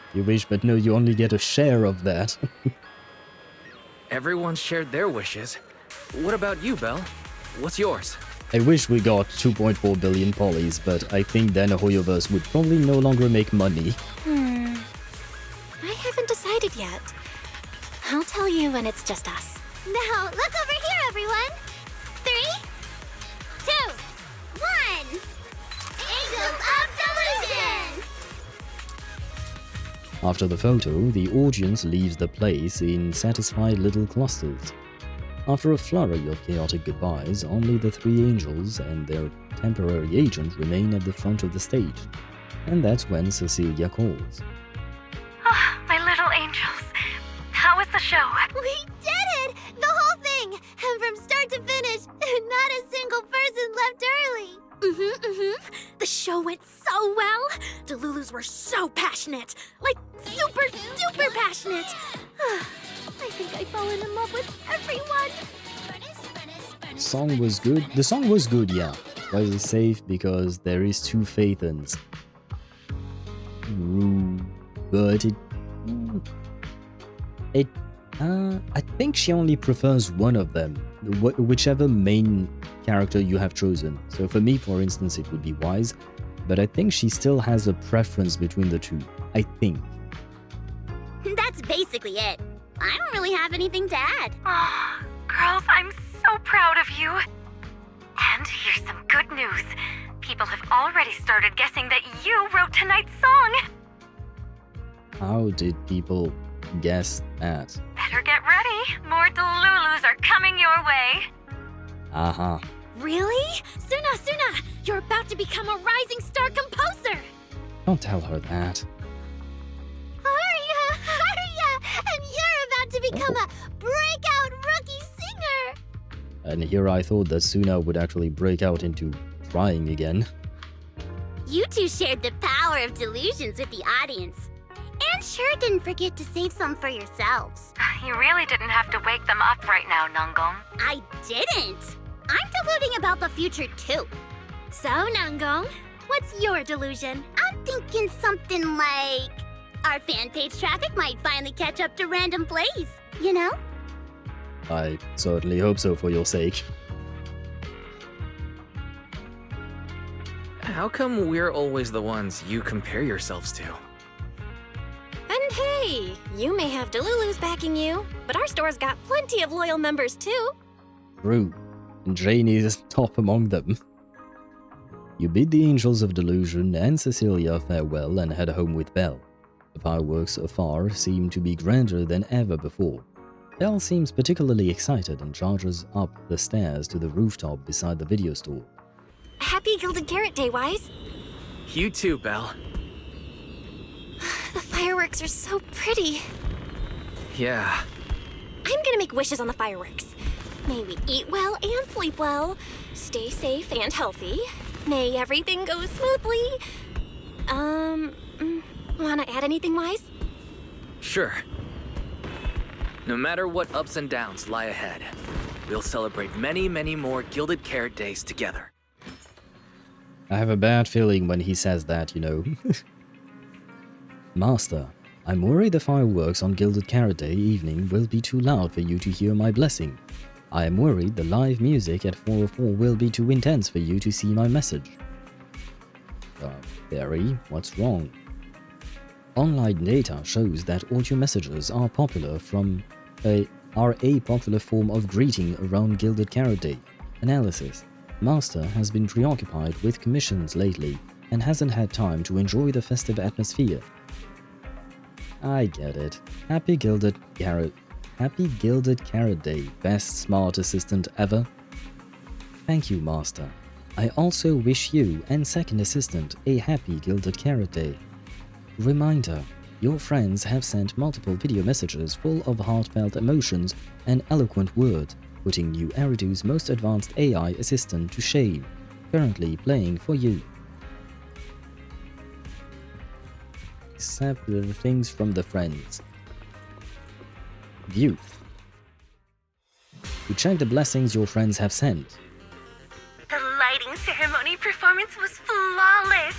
but no, you only get a share of that. Everyone shared their wishes. What about you, Belle? What's yours? I wish we got 2.4 billion polys, but I think then HoYoVerse would probably no longer make money. I haven't decided yet. I'll tell you when it's just us. Now, look over here, everyone. 3, 2, 1. Angels of Delusion! After the photo, the audience leaves the place in satisfied little clusters. After a flurry of chaotic goodbyes, only the 3 angels and their temporary agent remain at the front of the stage. And that's when Cecilia calls. Oh, my little angels. How was the show? We did it! The whole thing! And from start to finish, not a single person left early! The show went so well! Delulus were so passionate! Like, super duper passionate! I think I've fallen in love with everyone! The song was good. The song was good, yeah. But it's safe because there is 2 Phaethons. But I think she only prefers one of them, whichever main character you have chosen. So for me, for instance, it would be Wise, but I think she still has a preference between the 2. I think. That's basically it. I don't really have anything to add. Oh, girls, I'm so proud of you. And here's some good news. People have already started guessing that you wrote tonight's song. How did people guess that? Better get ready. More Delulus are coming your way. Aha. Really? Sunna, you're about to become a rising star composer! Don't tell her that. Aria! And you're about to become a breakout rookie singer! And here I thought that Sunna would actually break out into crying again. You two shared the power of delusions with the audience. And sure didn't forget to save some for yourselves. You really didn't have to wake them up right now, Nangong. I didn't! I'm deluding about the future too. So, Nangong, what's your delusion? I'm thinking something like... our fan page traffic might finally catch up to random plays, you know? I certainly hope so for your sake. How come we're always the ones you compare yourselves to? And hey, you may have Delulus backing you, but our store's got plenty of loyal members too. True. And Janie is top among them. You bid the Angels of Delusion and Cecilia farewell and head home with Belle. The fireworks afar seem to be grander than ever before. Belle seems particularly excited and charges up the stairs to the rooftop beside the video store. Happy Gilded Carrot Day, Wise. You too, Belle. The fireworks are so pretty. Yeah. I'm gonna make wishes on the fireworks. May we eat well and sleep well, stay safe and healthy. May everything go smoothly. Wanna add anything, Wise? Sure. No matter what ups and downs lie ahead, we'll celebrate many, many more Gilded Carrot Days together. I have a bad feeling when he says that, you know. Master, I'm worried the fireworks on Gilded Carrot Day evening will be too loud for you to hear my blessing. I am worried the live music at 404 will be too intense for you to see my message. Barry, what's wrong? Online data shows that audio messages are a popular form of greeting around Gilded Carrot Day. Analysis. Master has been preoccupied with commissions lately and hasn't had time to enjoy the festive atmosphere. I get it. Happy Gilded Carrot Day, best smart assistant ever. Thank you, Master. I also wish you and second assistant a happy Gilded Carrot Day. Reminder, your friends have sent multiple video messages full of heartfelt emotions and eloquent words, putting you Eridu's most advanced AI assistant to shame, currently playing for you. Except the things from the friends. View. You check the blessings your friends have sent. The lighting opening ceremony performance was flawless.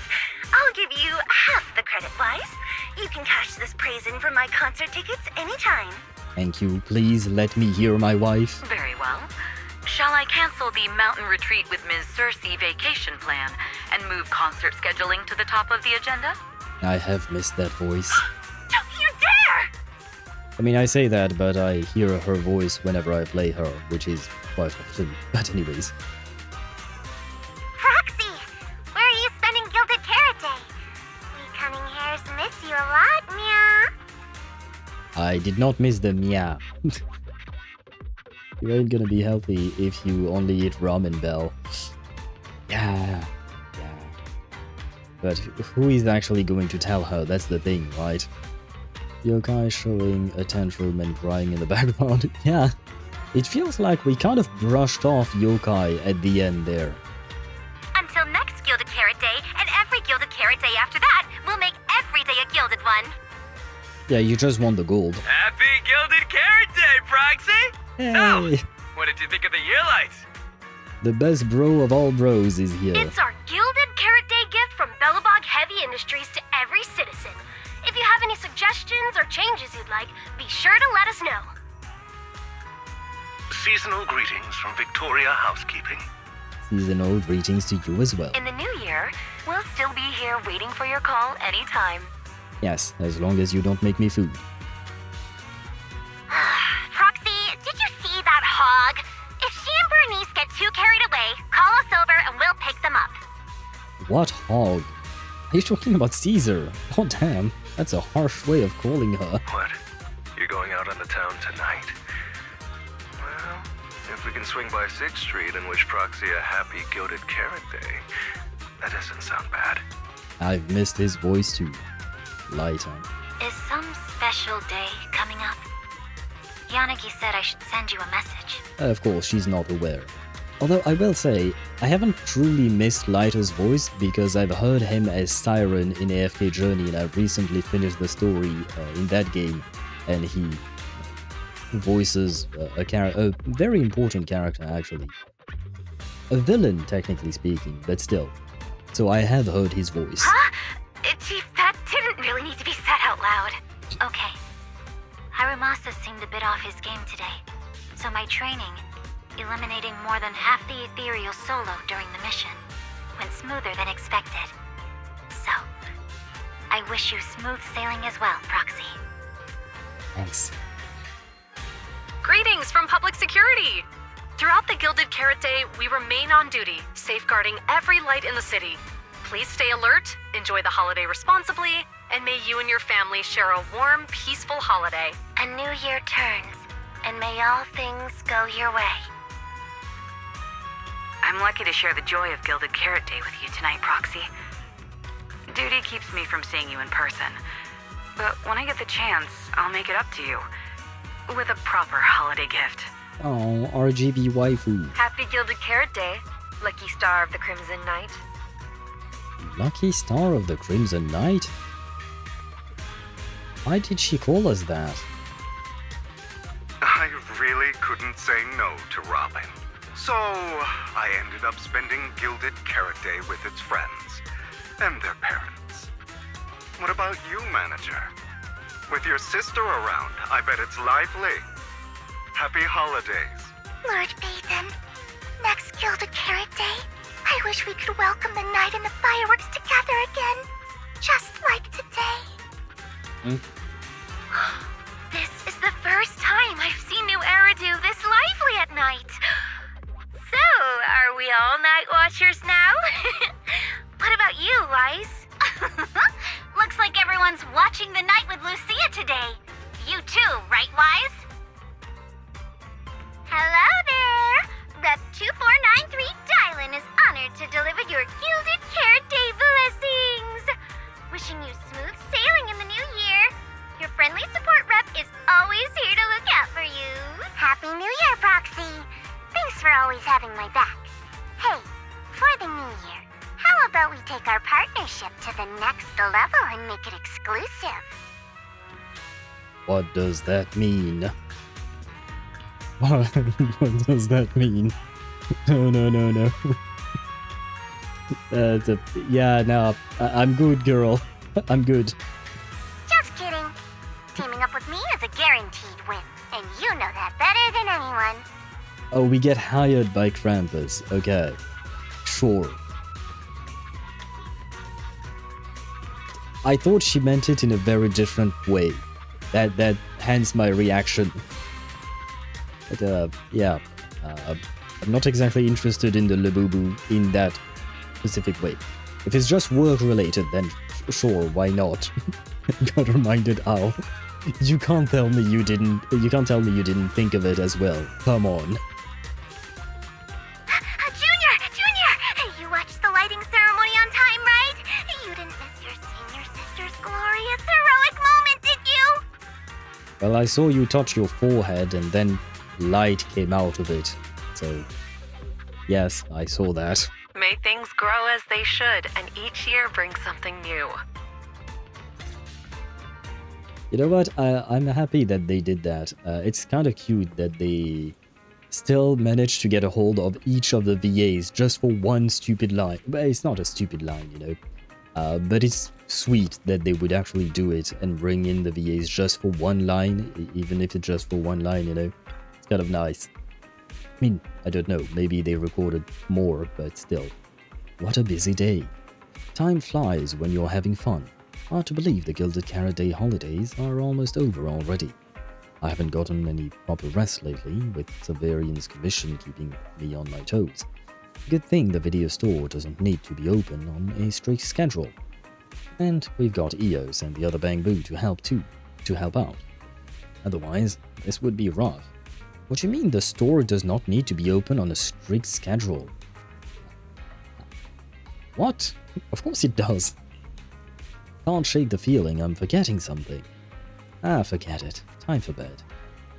I'll give you half the credit, Wise. You can cash this praise in for my concert tickets anytime. Thank you. Please let me hear my wife. Very well. Shall I cancel the mountain retreat with Ms. Cersei vacation plan and move concert scheduling to the top of the agenda? I have missed that voice. Don't you dare! I mean, I say that, but I hear her voice whenever I play her, which is quite often. But anyways. Proxy, where are you spending Gilded Carrot Day? We cunning hairs miss you a lot, meow. I did not miss the meow. You ain't gonna be healthy if you only eat ramen, Belle. Yeah. But who is actually going to tell her? That's the thing, right? Yokai showing a tantrum and crying in the background. Yeah. It feels like we kind of brushed off Yokai at the end there. Until next Gilded Carrot Day, and every Gilded Carrot Day after that, we'll make every day a Gilded one. Yeah, you just won the gold. Happy Gilded Carrot Day, Proxy! Hey. So, what did you think of the year lights? The best bro of all bros is here. It's our Gilded Carrot Day gift from Bellabog Heavy Industries to every citizen. If you have any suggestions or changes you'd like, be sure to let us know. Seasonal greetings from Victoria Housekeeping. Seasonal greetings to you as well. In the new year, we'll still be here waiting for your call anytime. Yes, as long as you don't make me food. Proxy, did you see that hog? If she and Bernice get too carried away, call us over and we'll pick them up. What hog? Are you talking about Caesar? Oh damn, that's a harsh way of calling her. What? You're going out on the town tonight? Well, if we can swing by 6th Street and wish Proxy a happy Gilded Carrot Day, that doesn't sound bad. I've missed his voice too. Lighter. Is some special day coming up? Yanagi said I should send you a message. Of course, she's not aware. Although I will say, I haven't truly missed Lighter's voice because I've heard him as Siren in AFK Journey and I've recently finished the story in that game and he voices a very important character actually. A villain, technically speaking, but still. So I have heard his voice. Huh? Chief, that didn't really need to be said out loud. Okay. Harumasa seemed a bit off his game today, so my training, eliminating more than half the Ethereals solo during the mission, went smoother than expected. So, I wish you smooth sailing as well, Proxy. Thanks. Greetings from Public Security! Throughout the Gilded Carrot Day, we remain on duty, safeguarding every light in the city. Please stay alert, enjoy the holiday responsibly, and may you and your family share a warm, peaceful holiday. A new year turns, and may all things go your way. I'm lucky to share the joy of Gilded Carrot Day with you tonight, Proxy. Duty keeps me from seeing you in person, but when I get the chance, I'll make it up to you. With a proper holiday gift. Oh, RGB waifu. Happy Gilded Carrot Day, Lucky Star of the Crimson Knight. Lucky Star of the Crimson Knight? Why did she call us that? I really couldn't say no to Robin. So, I ended up spending Gilded Carrot Day with its friends and their parents. What about you, Manager? With your sister around, I bet it's lively. Happy holidays. Lord Phaethon, next Gilded Carrot Day, I wish we could welcome the night and the fireworks together again, just like today. This is the first time I've seen new Eridu this lively at night. So, are we all night watchers now? What about you, Wise? Looks like everyone's watching the night with Lucia today. You too, right, Wise? Hello there! Rep 2493 Dylan is honored to deliver your Gilded Carrot Day blessings! Wishing you smooth sailing in the new year. Your friendly support rep is always here to look out for you. Happy New Year, Proxy! Thanks for always having my back. Hey, for the new year, how about we take our partnership to the next level and make it exclusive? What does that mean? What does that mean? No. Yeah, no, I'm good, girl. I'm good. Just kidding. Teaming up with me is a guaranteed win, and you know that better than anyone. Oh, we get hired by Krampus. Okay. Sure. I thought she meant it in a very different way. That hence my reaction. But yeah. I'm not exactly interested in the Labubu in that specific way. If it's just work related, then sure, why not? Got reminded how. You can't tell me you didn't think of it as well. Come on. Junior! You watched the lighting ceremony on time, right? You didn't miss your senior sister's glorious heroic moment, did you? Well, I saw you touch your forehead and then light came out of it. So, yes, I saw that. May things grow as they should, and each year brings something new. You know what? I'm happy that they did that. It's kind of cute that they still managed to get a hold of each of the VAs just for one stupid line. But it's not a stupid line, you know. But it's sweet that they would actually do it and bring in the VAs just for one line, even if it's just for one line, you know. It's kind of nice. I mean, I don't know, maybe they recorded more, but still. What a busy day. Time flies when you're having fun. Hard to believe the Gilded Carrot Day holidays are almost over already. I haven't gotten any proper rest lately, with Severian's commission keeping me on my toes. Good thing the video store doesn't need to be open on a strict schedule. And we've got EOS and the other Bangbu to help out. Otherwise, this would be rough. What do you mean the store does not need to be open on a strict schedule? What? Of course it does. Can't shake the feeling I'm forgetting something. Forget it. Time for bed.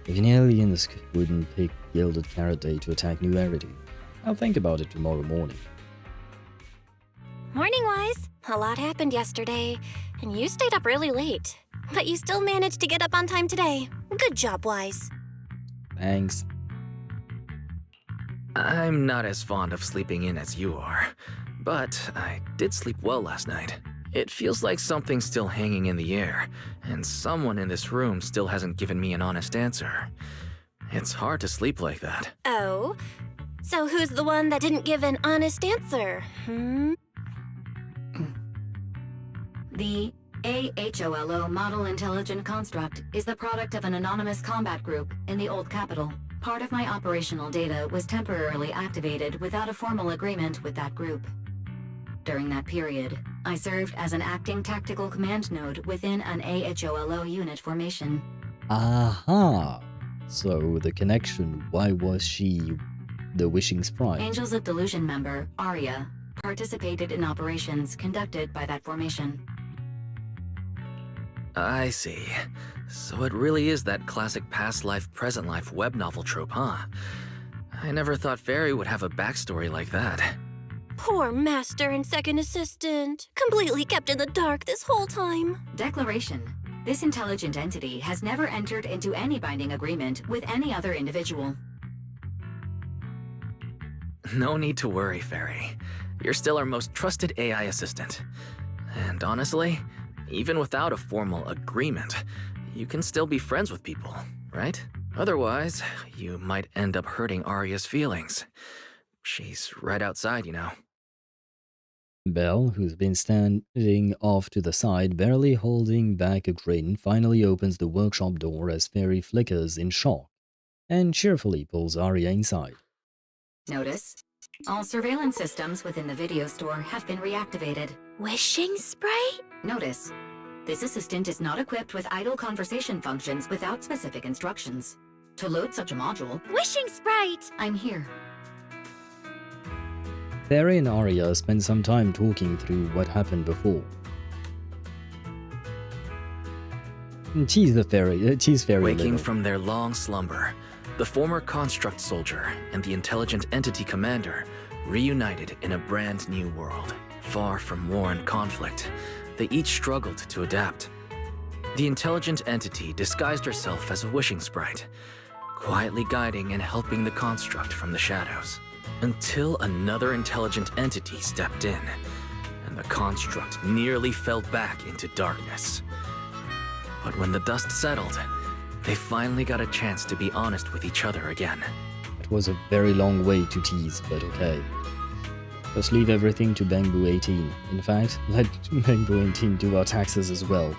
If an aliens wouldn't pick Gilded Carrot Day to attack New Eridu, I'll think about it tomorrow morning. Morning, Wise. A lot happened yesterday, and you stayed up really late. But you still managed to get up on time today. Good job, Wise. Thanks. I'm not as fond of sleeping in as you are, but I did sleep well last night. It feels like something's still hanging in the air, and someone in this room still hasn't given me an honest answer. It's hard to sleep like that. Oh? So who's the one that didn't give an honest answer, The AHOLO Model Intelligent Construct is the product of an anonymous combat group in the Old Capital. Part of my operational data was temporarily activated without a formal agreement with that group. During that period, I served as an acting tactical command node within an AHOLO unit formation. Aha! So the connection, why was she the Wishing Sprite? Angels of Delusion member, Aria, participated in operations conducted by that formation. I see. So it really is that classic past life, present life web novel trope, huh? I never thought Fairy would have a backstory like that. Poor Master and Second Assistant. Completely kept in the dark this whole time. Declaration. This intelligent entity has never entered into any binding agreement with any other individual. No need to worry, Fairy. You're still our most trusted AI assistant. And honestly, even without a formal agreement, you can still be friends with people, right? Otherwise, you might end up hurting Aria's feelings. She's right outside, you know. Belle, who's been standing off to the side, barely holding back a grin, finally opens the workshop door as Fairy flickers in shock, and cheerfully pulls Aria inside. Notice, all surveillance systems within the video store have been reactivated. Wishing Sprite? Notice, this assistant is not equipped with idle conversation functions without specific instructions. To load such a module... Wishing Sprite! I'm here. Fairy and Aria spend some time talking through what happened before. Tease Fairy Waking from their long slumber, the former construct soldier and the intelligent entity commander reunited in a brand new world. Far from war and conflict, they each struggled to adapt. The intelligent entity disguised herself as a wishing sprite, quietly guiding and helping the construct from the shadows. Until another intelligent entity stepped in, and the construct nearly fell back into darkness. But when the dust settled, they finally got a chance to be honest with each other again. It was a very long way to tease, but okay. Just leave everything to Bangbu 18. In fact, let Bangbu 18 do our taxes as well.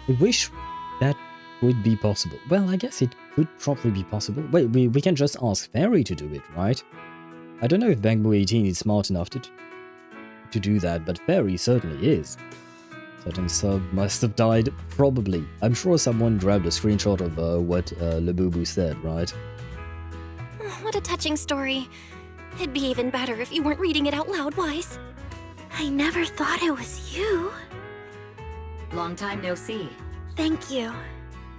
I wish that would be possible. Well, I guess it could probably be possible. Wait, we can just ask Fairy to do it, right? I don't know if Bangbu 18 is smart enough to do that, but Fairy certainly is. Certain sub must have died, probably. I'm sure someone grabbed a screenshot of what Labubu said, right? What a touching story. It'd be even better if you weren't reading it out loud, Wise. I never thought it was you. Long time no see. Thank you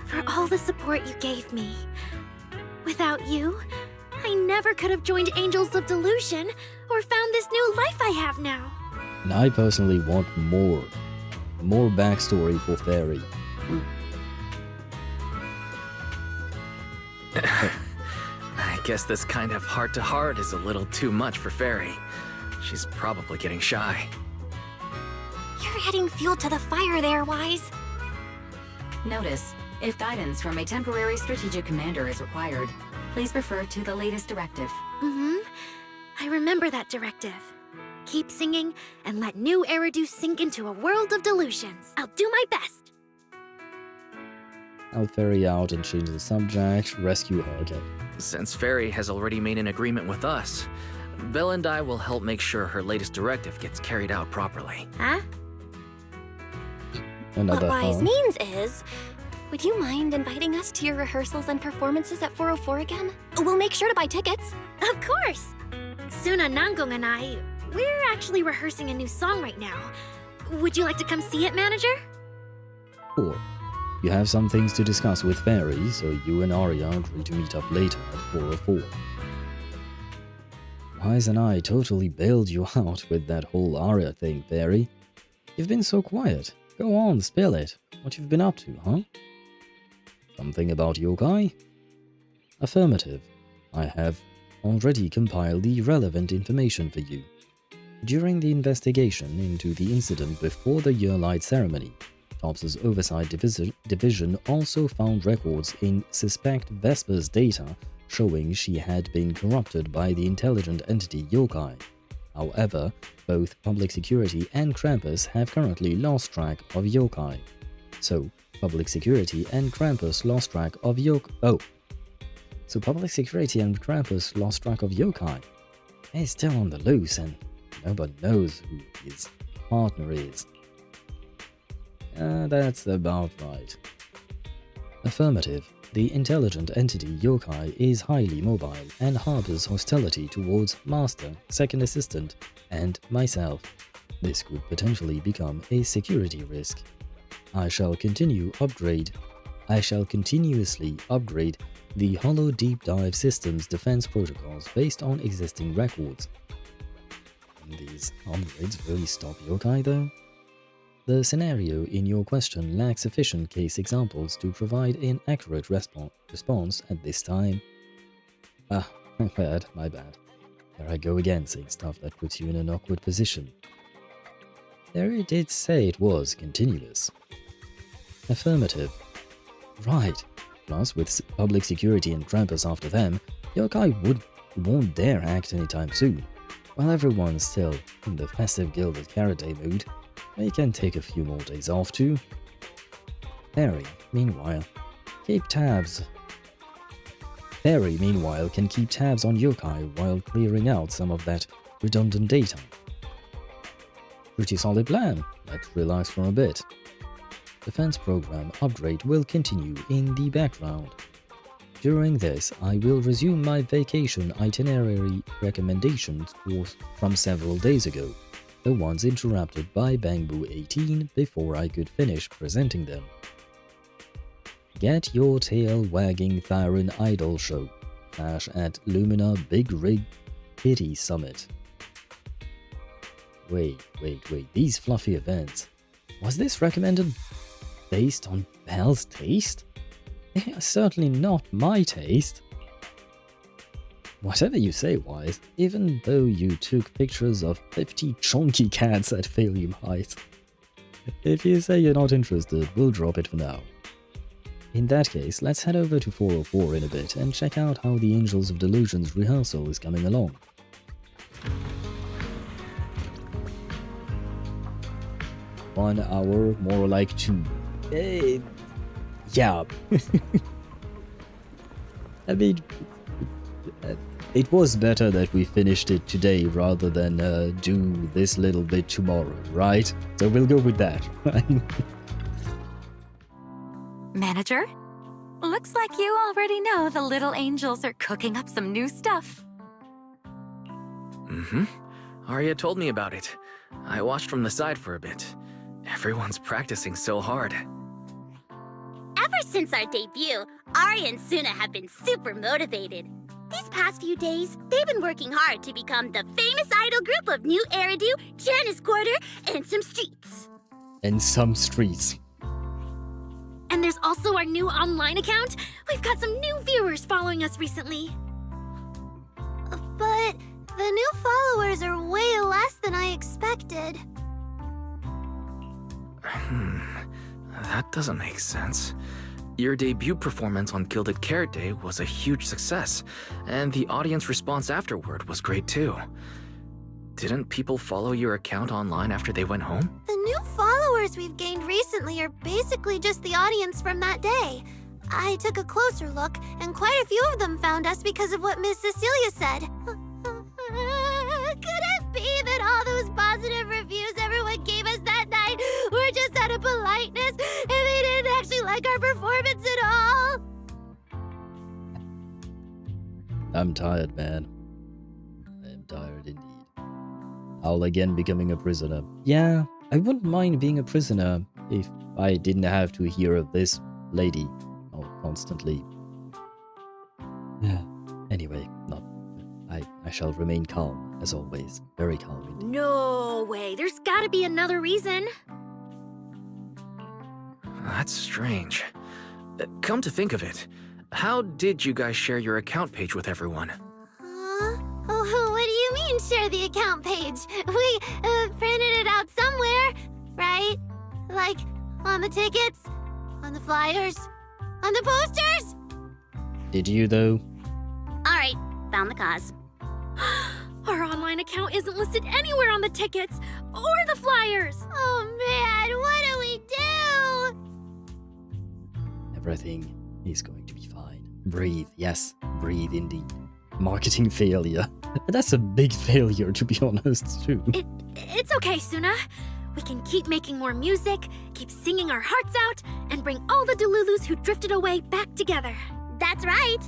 for all the support you gave me. Without you, I never could have joined Angels of Delusion or found this new life I have now. And I personally want more backstory for Fairy. I guess this kind of heart-to-heart is a little too much for Fairy. She's probably getting shy. You're adding fuel to the fire there, Wise. Notice, if guidance from a temporary strategic commander is required, please refer to the latest directive. I remember that directive. Keep singing and let new Eridu sink into a world of delusions. I'll do my best. I'll Fairy out and change the subject, rescue her again. Since Fairy has already made an agreement with us, Belle and I will help make sure her latest directive gets carried out properly. Huh? Another what Wise means is, would you mind inviting us to your rehearsals and performances at 404 again? We'll make sure to buy tickets. Of course! Sunna, Nangong, and I, we're actually rehearsing a new song right now. Would you like to come see it, Manager? Cool. You have some things to discuss with Fairy, so you and Aria agree to meet up later at 404. Wise and I totally bailed you out with that whole Aria thing, Fairy. You've been so quiet. Go on, spill it. What you've been up to, huh? Something about yokai? Affirmative. I have already compiled the relevant information for you. During the investigation into the incident before the Yearlight ceremony, TOPS's Oversight Division also found records in Suspect Vesper's data showing she had been corrupted by the intelligent entity yokai. However, both Public Security and Krampus have currently lost track of yokai. So, Public Security and Krampus lost track of So Public Security and Krampus lost track of yokai. He's still on the loose and nobody knows who his partner is. That's about right. Affirmative. The intelligent entity yokai is highly mobile and harbors hostility towards Master, Second Assistant, and myself. This could potentially become a security risk. I shall continuously upgrade the Hollow Deep Dive System's defense protocols based on existing records. Can these upgrades really stop yokai though? The scenario in your question lacks sufficient case examples to provide an accurate response at this time. My bad. There I go again saying stuff that puts you in an awkward position. There it did say it was continuous. Affirmative. Right. Plus, with Public Security and Krampus after them, yokai won't dare act anytime soon. While everyone's still in the festive Gilded Carrot Day mood, they can take a few more days off too. Fairy, meanwhile, can keep tabs on yokai while clearing out some of that redundant data. Pretty solid plan. Let's relax for a bit. Defense program upgrade will continue in the background. During this, I will resume my vacation itinerary recommendations from several days ago, the ones interrupted by Bangbu 18 before I could finish presenting them. Get your tail wagging Thyron Idol Show. @ Lumina Big Rig Kitty Summit. Wait, these fluffy events. Was this recommended based on Belle's taste? Certainly not my taste. Whatever you say, Wise, even though you took pictures of 50 chonky cats at Phaethon Heights. If you say you're not interested, we'll drop it for now. In that case, let's head over to 404 in a bit and check out how the Angels of Delusion's rehearsal is coming along. 1 hour, more like 2. Yeah. I mean, it was better that we finished it today rather than do this little bit tomorrow, right? So we'll go with that. Manager? Looks like you already know the little angels are cooking up some new stuff. Mm-hmm. Aria told me about it. I watched from the side for a bit. Everyone's practicing so hard. Ever since our debut, Aria and Sunna have been super motivated. These past few days, they've been working hard to become the famous idol group of New Eridu, Janice Quarter, and some streets. And some streets. And there's also our new online account. We've got some new viewers following us recently. But the new followers are way less than I expected. That doesn't make sense. Your debut performance on Gilded Carrot Day was a huge success, and the audience response afterward was great too. Didn't people follow your account online after they went home? The new followers we've gained recently are basically just the audience from that day. I took a closer look, and quite a few of them found us because of what Miss Cecilia said. Could it be that all those positive reviews everyone gave us that night were just out of politeness, and they didn't actually like our performance at all? I'm tired, man. I am tired indeed. I'll again becoming a prisoner. Yeah, I wouldn't mind being a prisoner if I didn't have to hear of this lady constantly. Anyway, I shall remain calm, as always. Very calm indeed. No way, there's gotta be another reason. That's strange. Come to think of it, how did you guys share your account page with everyone? Oh, what do you mean, share the account page? We printed it out somewhere, right? Like, on the tickets, on the flyers, on the posters? Did you, though? Alright, found the cause. Our online account isn't listed anywhere on the tickets or the flyers. Oh man, what do we do? Everything is going to be fine. Breathe, yes, breathe indeed. Marketing failure. That's a big failure, to be honest, too. It's okay, Sunna. We can keep making more music, keep singing our hearts out, and bring all the Delulus who drifted away back together. That's right.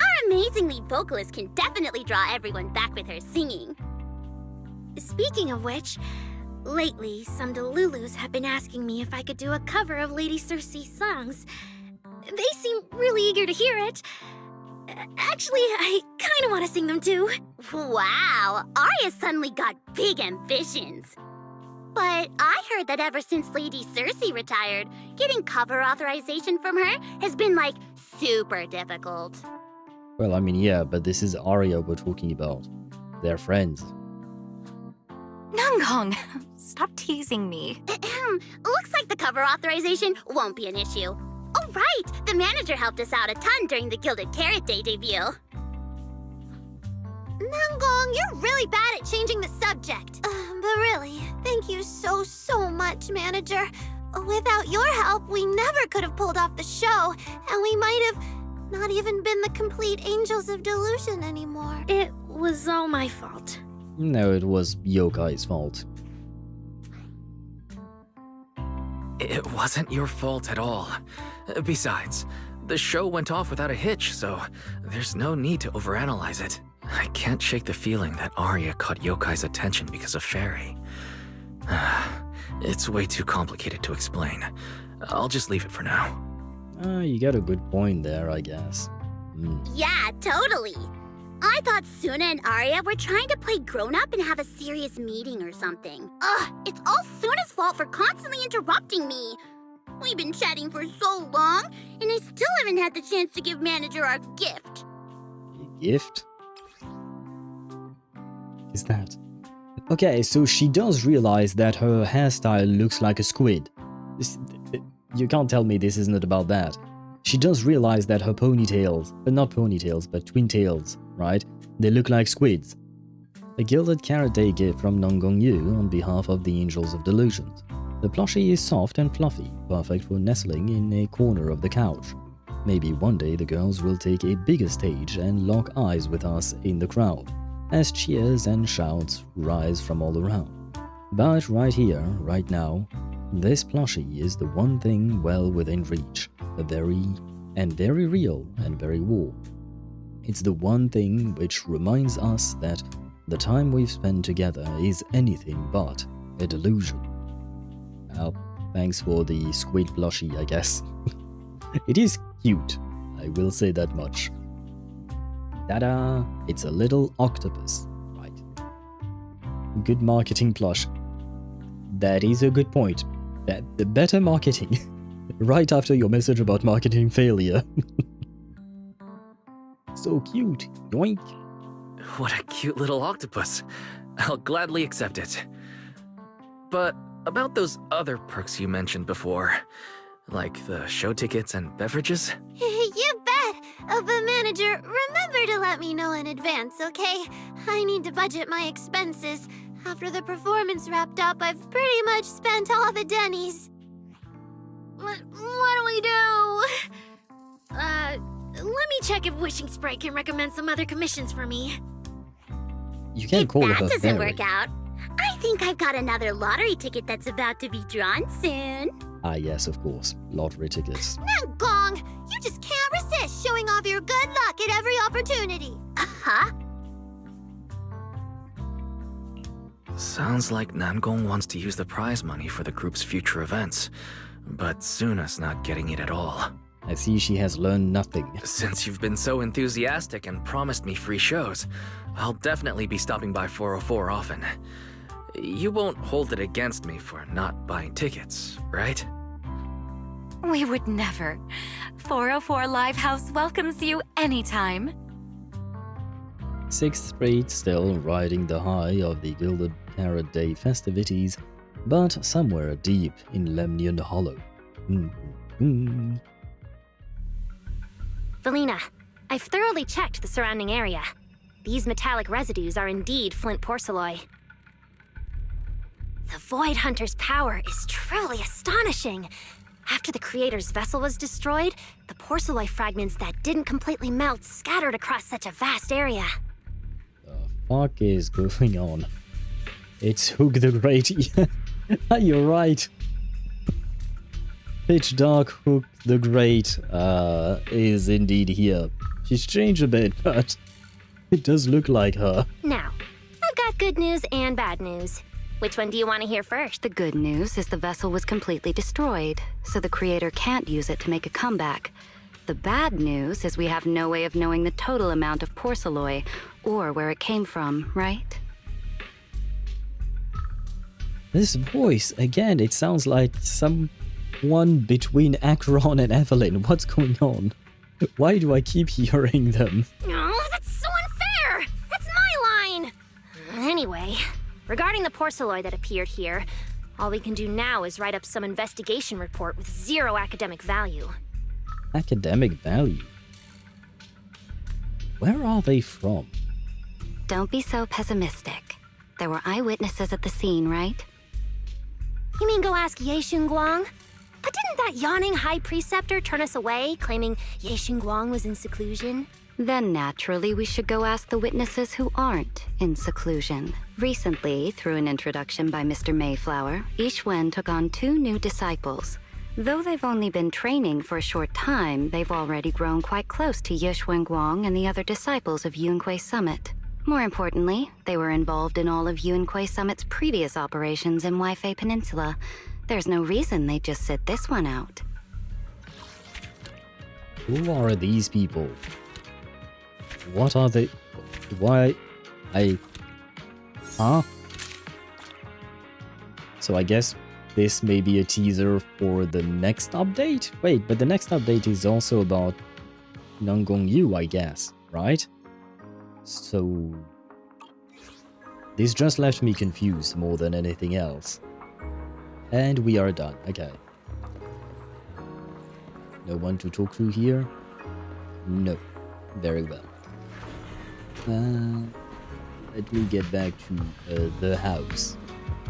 Our amazing lead vocalist can definitely draw everyone back with her singing. Speaking of which, lately some Delulus have been asking me if I could do a cover of Lady Circe's songs. They seem really eager to hear it. Actually, I kind of want to sing them too. Wow, Aria suddenly got big ambitions. But I heard that ever since Lady Circe retired, getting cover authorization from her has been, like, super difficult. Well, I mean, yeah, but this is Aria we're talking about. They're friends. Nangong, stop teasing me. Looks like the cover authorization won't be an issue. Oh, right! The manager helped us out a ton during the Gilded Carrot Day debut. Nangong, you're really bad at changing the subject. But really, thank you so much, manager. Without your help, we never could have pulled off the show, and we might have not even been the complete Angels of Delusion anymore. It was all my fault. No, it was Yokai's fault. It wasn't your fault at all. Besides, the show went off without a hitch, so there's no need to overanalyze it. I can't shake the feeling that Aria caught Yokai's attention because of Fairy. It's way too complicated to explain. I'll just leave it for now. You got a good point there, I guess. Yeah, totally. I thought Sunna and Aria were trying to play grown-up and have a serious meeting or something. Ugh, it's all Sunna's fault for constantly interrupting me. We've been chatting for so long, and I still haven't had the chance to give manager our gift. Gift? is that? Okay, so she does realize that her hairstyle looks like a squid. You can't tell me this isn't about that. She does realize that her ponytails, not ponytails, but twin tails, right? They look like squids. A gilded carrot day gift from Nangong Yu on behalf of the Angels of Delusion. The plushie is soft and fluffy, perfect for nestling in a corner of the couch. Maybe one day the girls will take a bigger stage and lock eyes with us in the crowd, as cheers and shouts rise from all around. But right here, right now, this plushie is the one thing well within reach, very real and very warm. It's the one thing which reminds us that the time we've spent together is anything but a delusion. Well, thanks for the squid plushie, I guess. It is cute, I will say that much. Ta-da! It's a little octopus, right? Good marketing plush. That is a good point. The better marketing. Right after your message about marketing failure. So cute. Yoink. What a cute little octopus. I'll gladly accept it. But about those other perks you mentioned before, like the show tickets and beverages? You bet! But manager, remember to let me know in advance, okay? I need to budget my expenses. After the performance wrapped up, I've pretty much spent all the Denny's. What do we do? Let me check if Wishing Sprite can recommend some other commissions for me. You can't call her That doesn't fairy. work out. I think I've got another lottery ticket that's about to be drawn soon. Ah yes, of course. Lottery tickets. Nangong, you just can't resist showing off your good luck at every opportunity. Uh-huh. Sounds like Nangong wants to use the prize money for the group's future events, but Sunna's not getting it at all. I see she has learned nothing. Since you've been so enthusiastic and promised me free shows, I'll definitely be stopping by 404 often. You won't hold it against me for not buying tickets, right? We would never. 404 Livehouse welcomes you anytime. 6th Street still riding the high of the Gilded Carrot Day festivities, but somewhere deep in Lemnian Hollow. Valina, I've thoroughly checked the surrounding area. These metallic residues are indeed flint porcelloi. The Void Hunter's power is truly astonishing. After the Creator's vessel was destroyed, the porcelloi fragments that didn't completely melt scattered across such a vast area. Fuck is going on? It's Hook the Great. You're right. Pitch Dark Hook the Great is indeed here. She's changed a bit, but it does look like her. Now, I've got good news and bad news. Which one do you want to hear first? The good news is the vessel was completely destroyed, so the Creator can't use it to make a comeback. The bad news is we have no way of knowing the total amount of porcelloi, or where it came from, right? This voice, again, it sounds like someone between Akron and Evelyn. What's going on? Why do I keep hearing them? Oh, that's so unfair! That's my line! Anyway, regarding the porcelloi that appeared here, all we can do now is write up some investigation report with zero academic value. Academic value? Where are they from? Don't be so pessimistic. There were eyewitnesses at the scene, right? You mean go ask Ye Xingguang? But didn't that yawning high preceptor turn us away, claiming Ye Xingguang was in seclusion? Then naturally we should go ask the witnesses who aren't in seclusion. Recently, through an introduction by Mr. Mayflower, Yixuan took on 2 new disciples. Though they've only been training for a short time, they've already grown quite close to Ye Xingguang and the other disciples of Yunkui Summit. More importantly, they were involved in all of Yunkui Summit's previous operations in Waifei Peninsula. There's no reason they'd just sit this one out. Who are these people? What are they? Why? Huh? So I guess this may be a teaser for the next update? Wait, but the next update is also about Nangong Yu, I guess, right? So... This just left me confused more than anything else. And we are done. Okay. No one to talk to here? No. Very well. Let me get back to the house.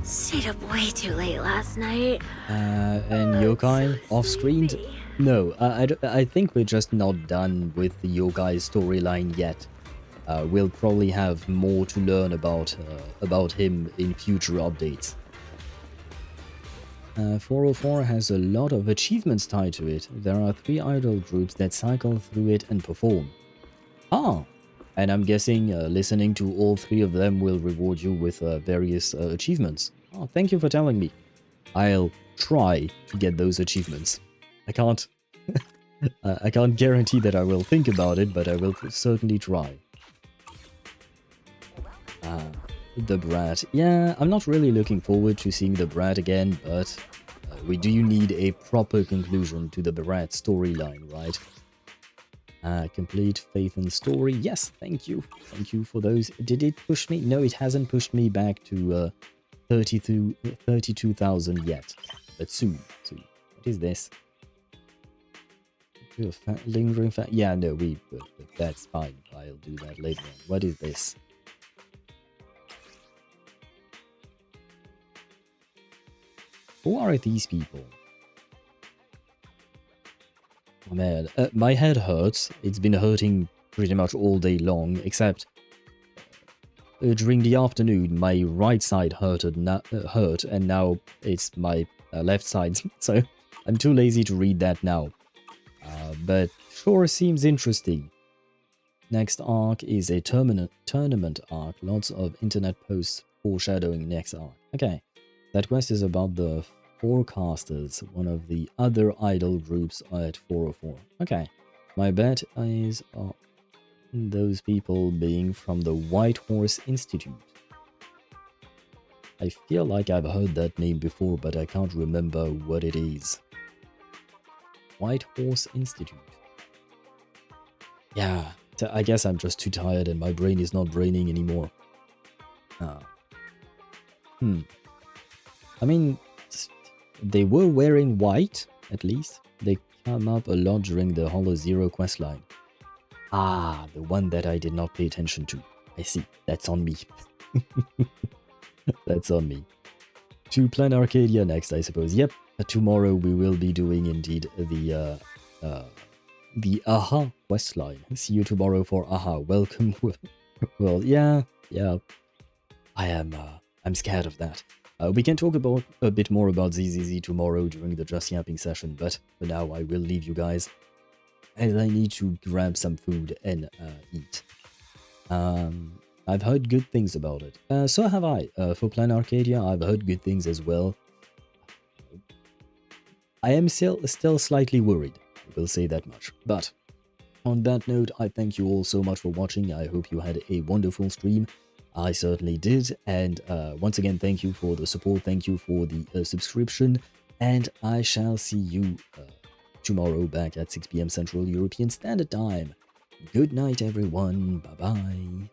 Stayed up way too late last night. And Yokai off-screen? No, I think we're just not done with the Yokai storyline yet. We'll probably have more to learn about him in future updates. 404 has a lot of achievements tied to it. There are 3 idol groups that cycle through it and perform. Ah! And I'm guessing listening to all 3 of them will reward you with various achievements. Oh, thank you for telling me. I'll try to get those achievements. I can't... I can't guarantee that I will think about it, but I will certainly try. The Brat. Yeah, I'm not really looking forward to seeing the Brat again, but we do need a proper conclusion to the Brat storyline, right? Complete Phaethon story. Yes, thank you. Thank you for those. Did it push me? No, it hasn't pushed me back to 32,000 yet. But soon. What is this? Lingering fat. Yeah, no, that's fine. I'll do that later on. What is this? Who are these people? Oh man, my head hurts. It's been hurting pretty much all day long, except during the afternoon, my right side hurt, and now it's my left side, so I'm too lazy to read that now. But sure seems interesting. Next arc is a tournament arc. Lots of internet posts foreshadowing next arc. Okay. That quest is about the Forecasters, one of the other idol groups at 404. Okay, my bet is those people being from the White Horse Institute. I feel like I've heard that name before, but I can't remember what it is. White Horse Institute. Yeah, I guess I'm just too tired and my brain is not braining anymore. I mean, they were wearing white, at least. They come up a lot during the HoYoVerse questline. Ah, the one that I did not pay attention to. I see. That's on me. That's on me. To plan Arcadia next, I suppose. Yep. Tomorrow we will be doing indeed the AHA questline. See you tomorrow for AHA. Welcome. Well, yeah. I'm scared of that. We can talk about a bit more about ZZZ tomorrow during the Just Yapping session, but for now I will leave you guys as I need to grab some food and eat. I've heard good things about it. So have I. For Plan Arcadia, I've heard good things as well. I am still slightly worried, I will say that much. But on that note, I thank you all so much for watching. I hope you had a wonderful stream. I certainly did, and once again, thank you for the support, thank you for the subscription, and I shall see you tomorrow back at 6 PM Central European Standard Time. Good night, everyone. Bye-bye.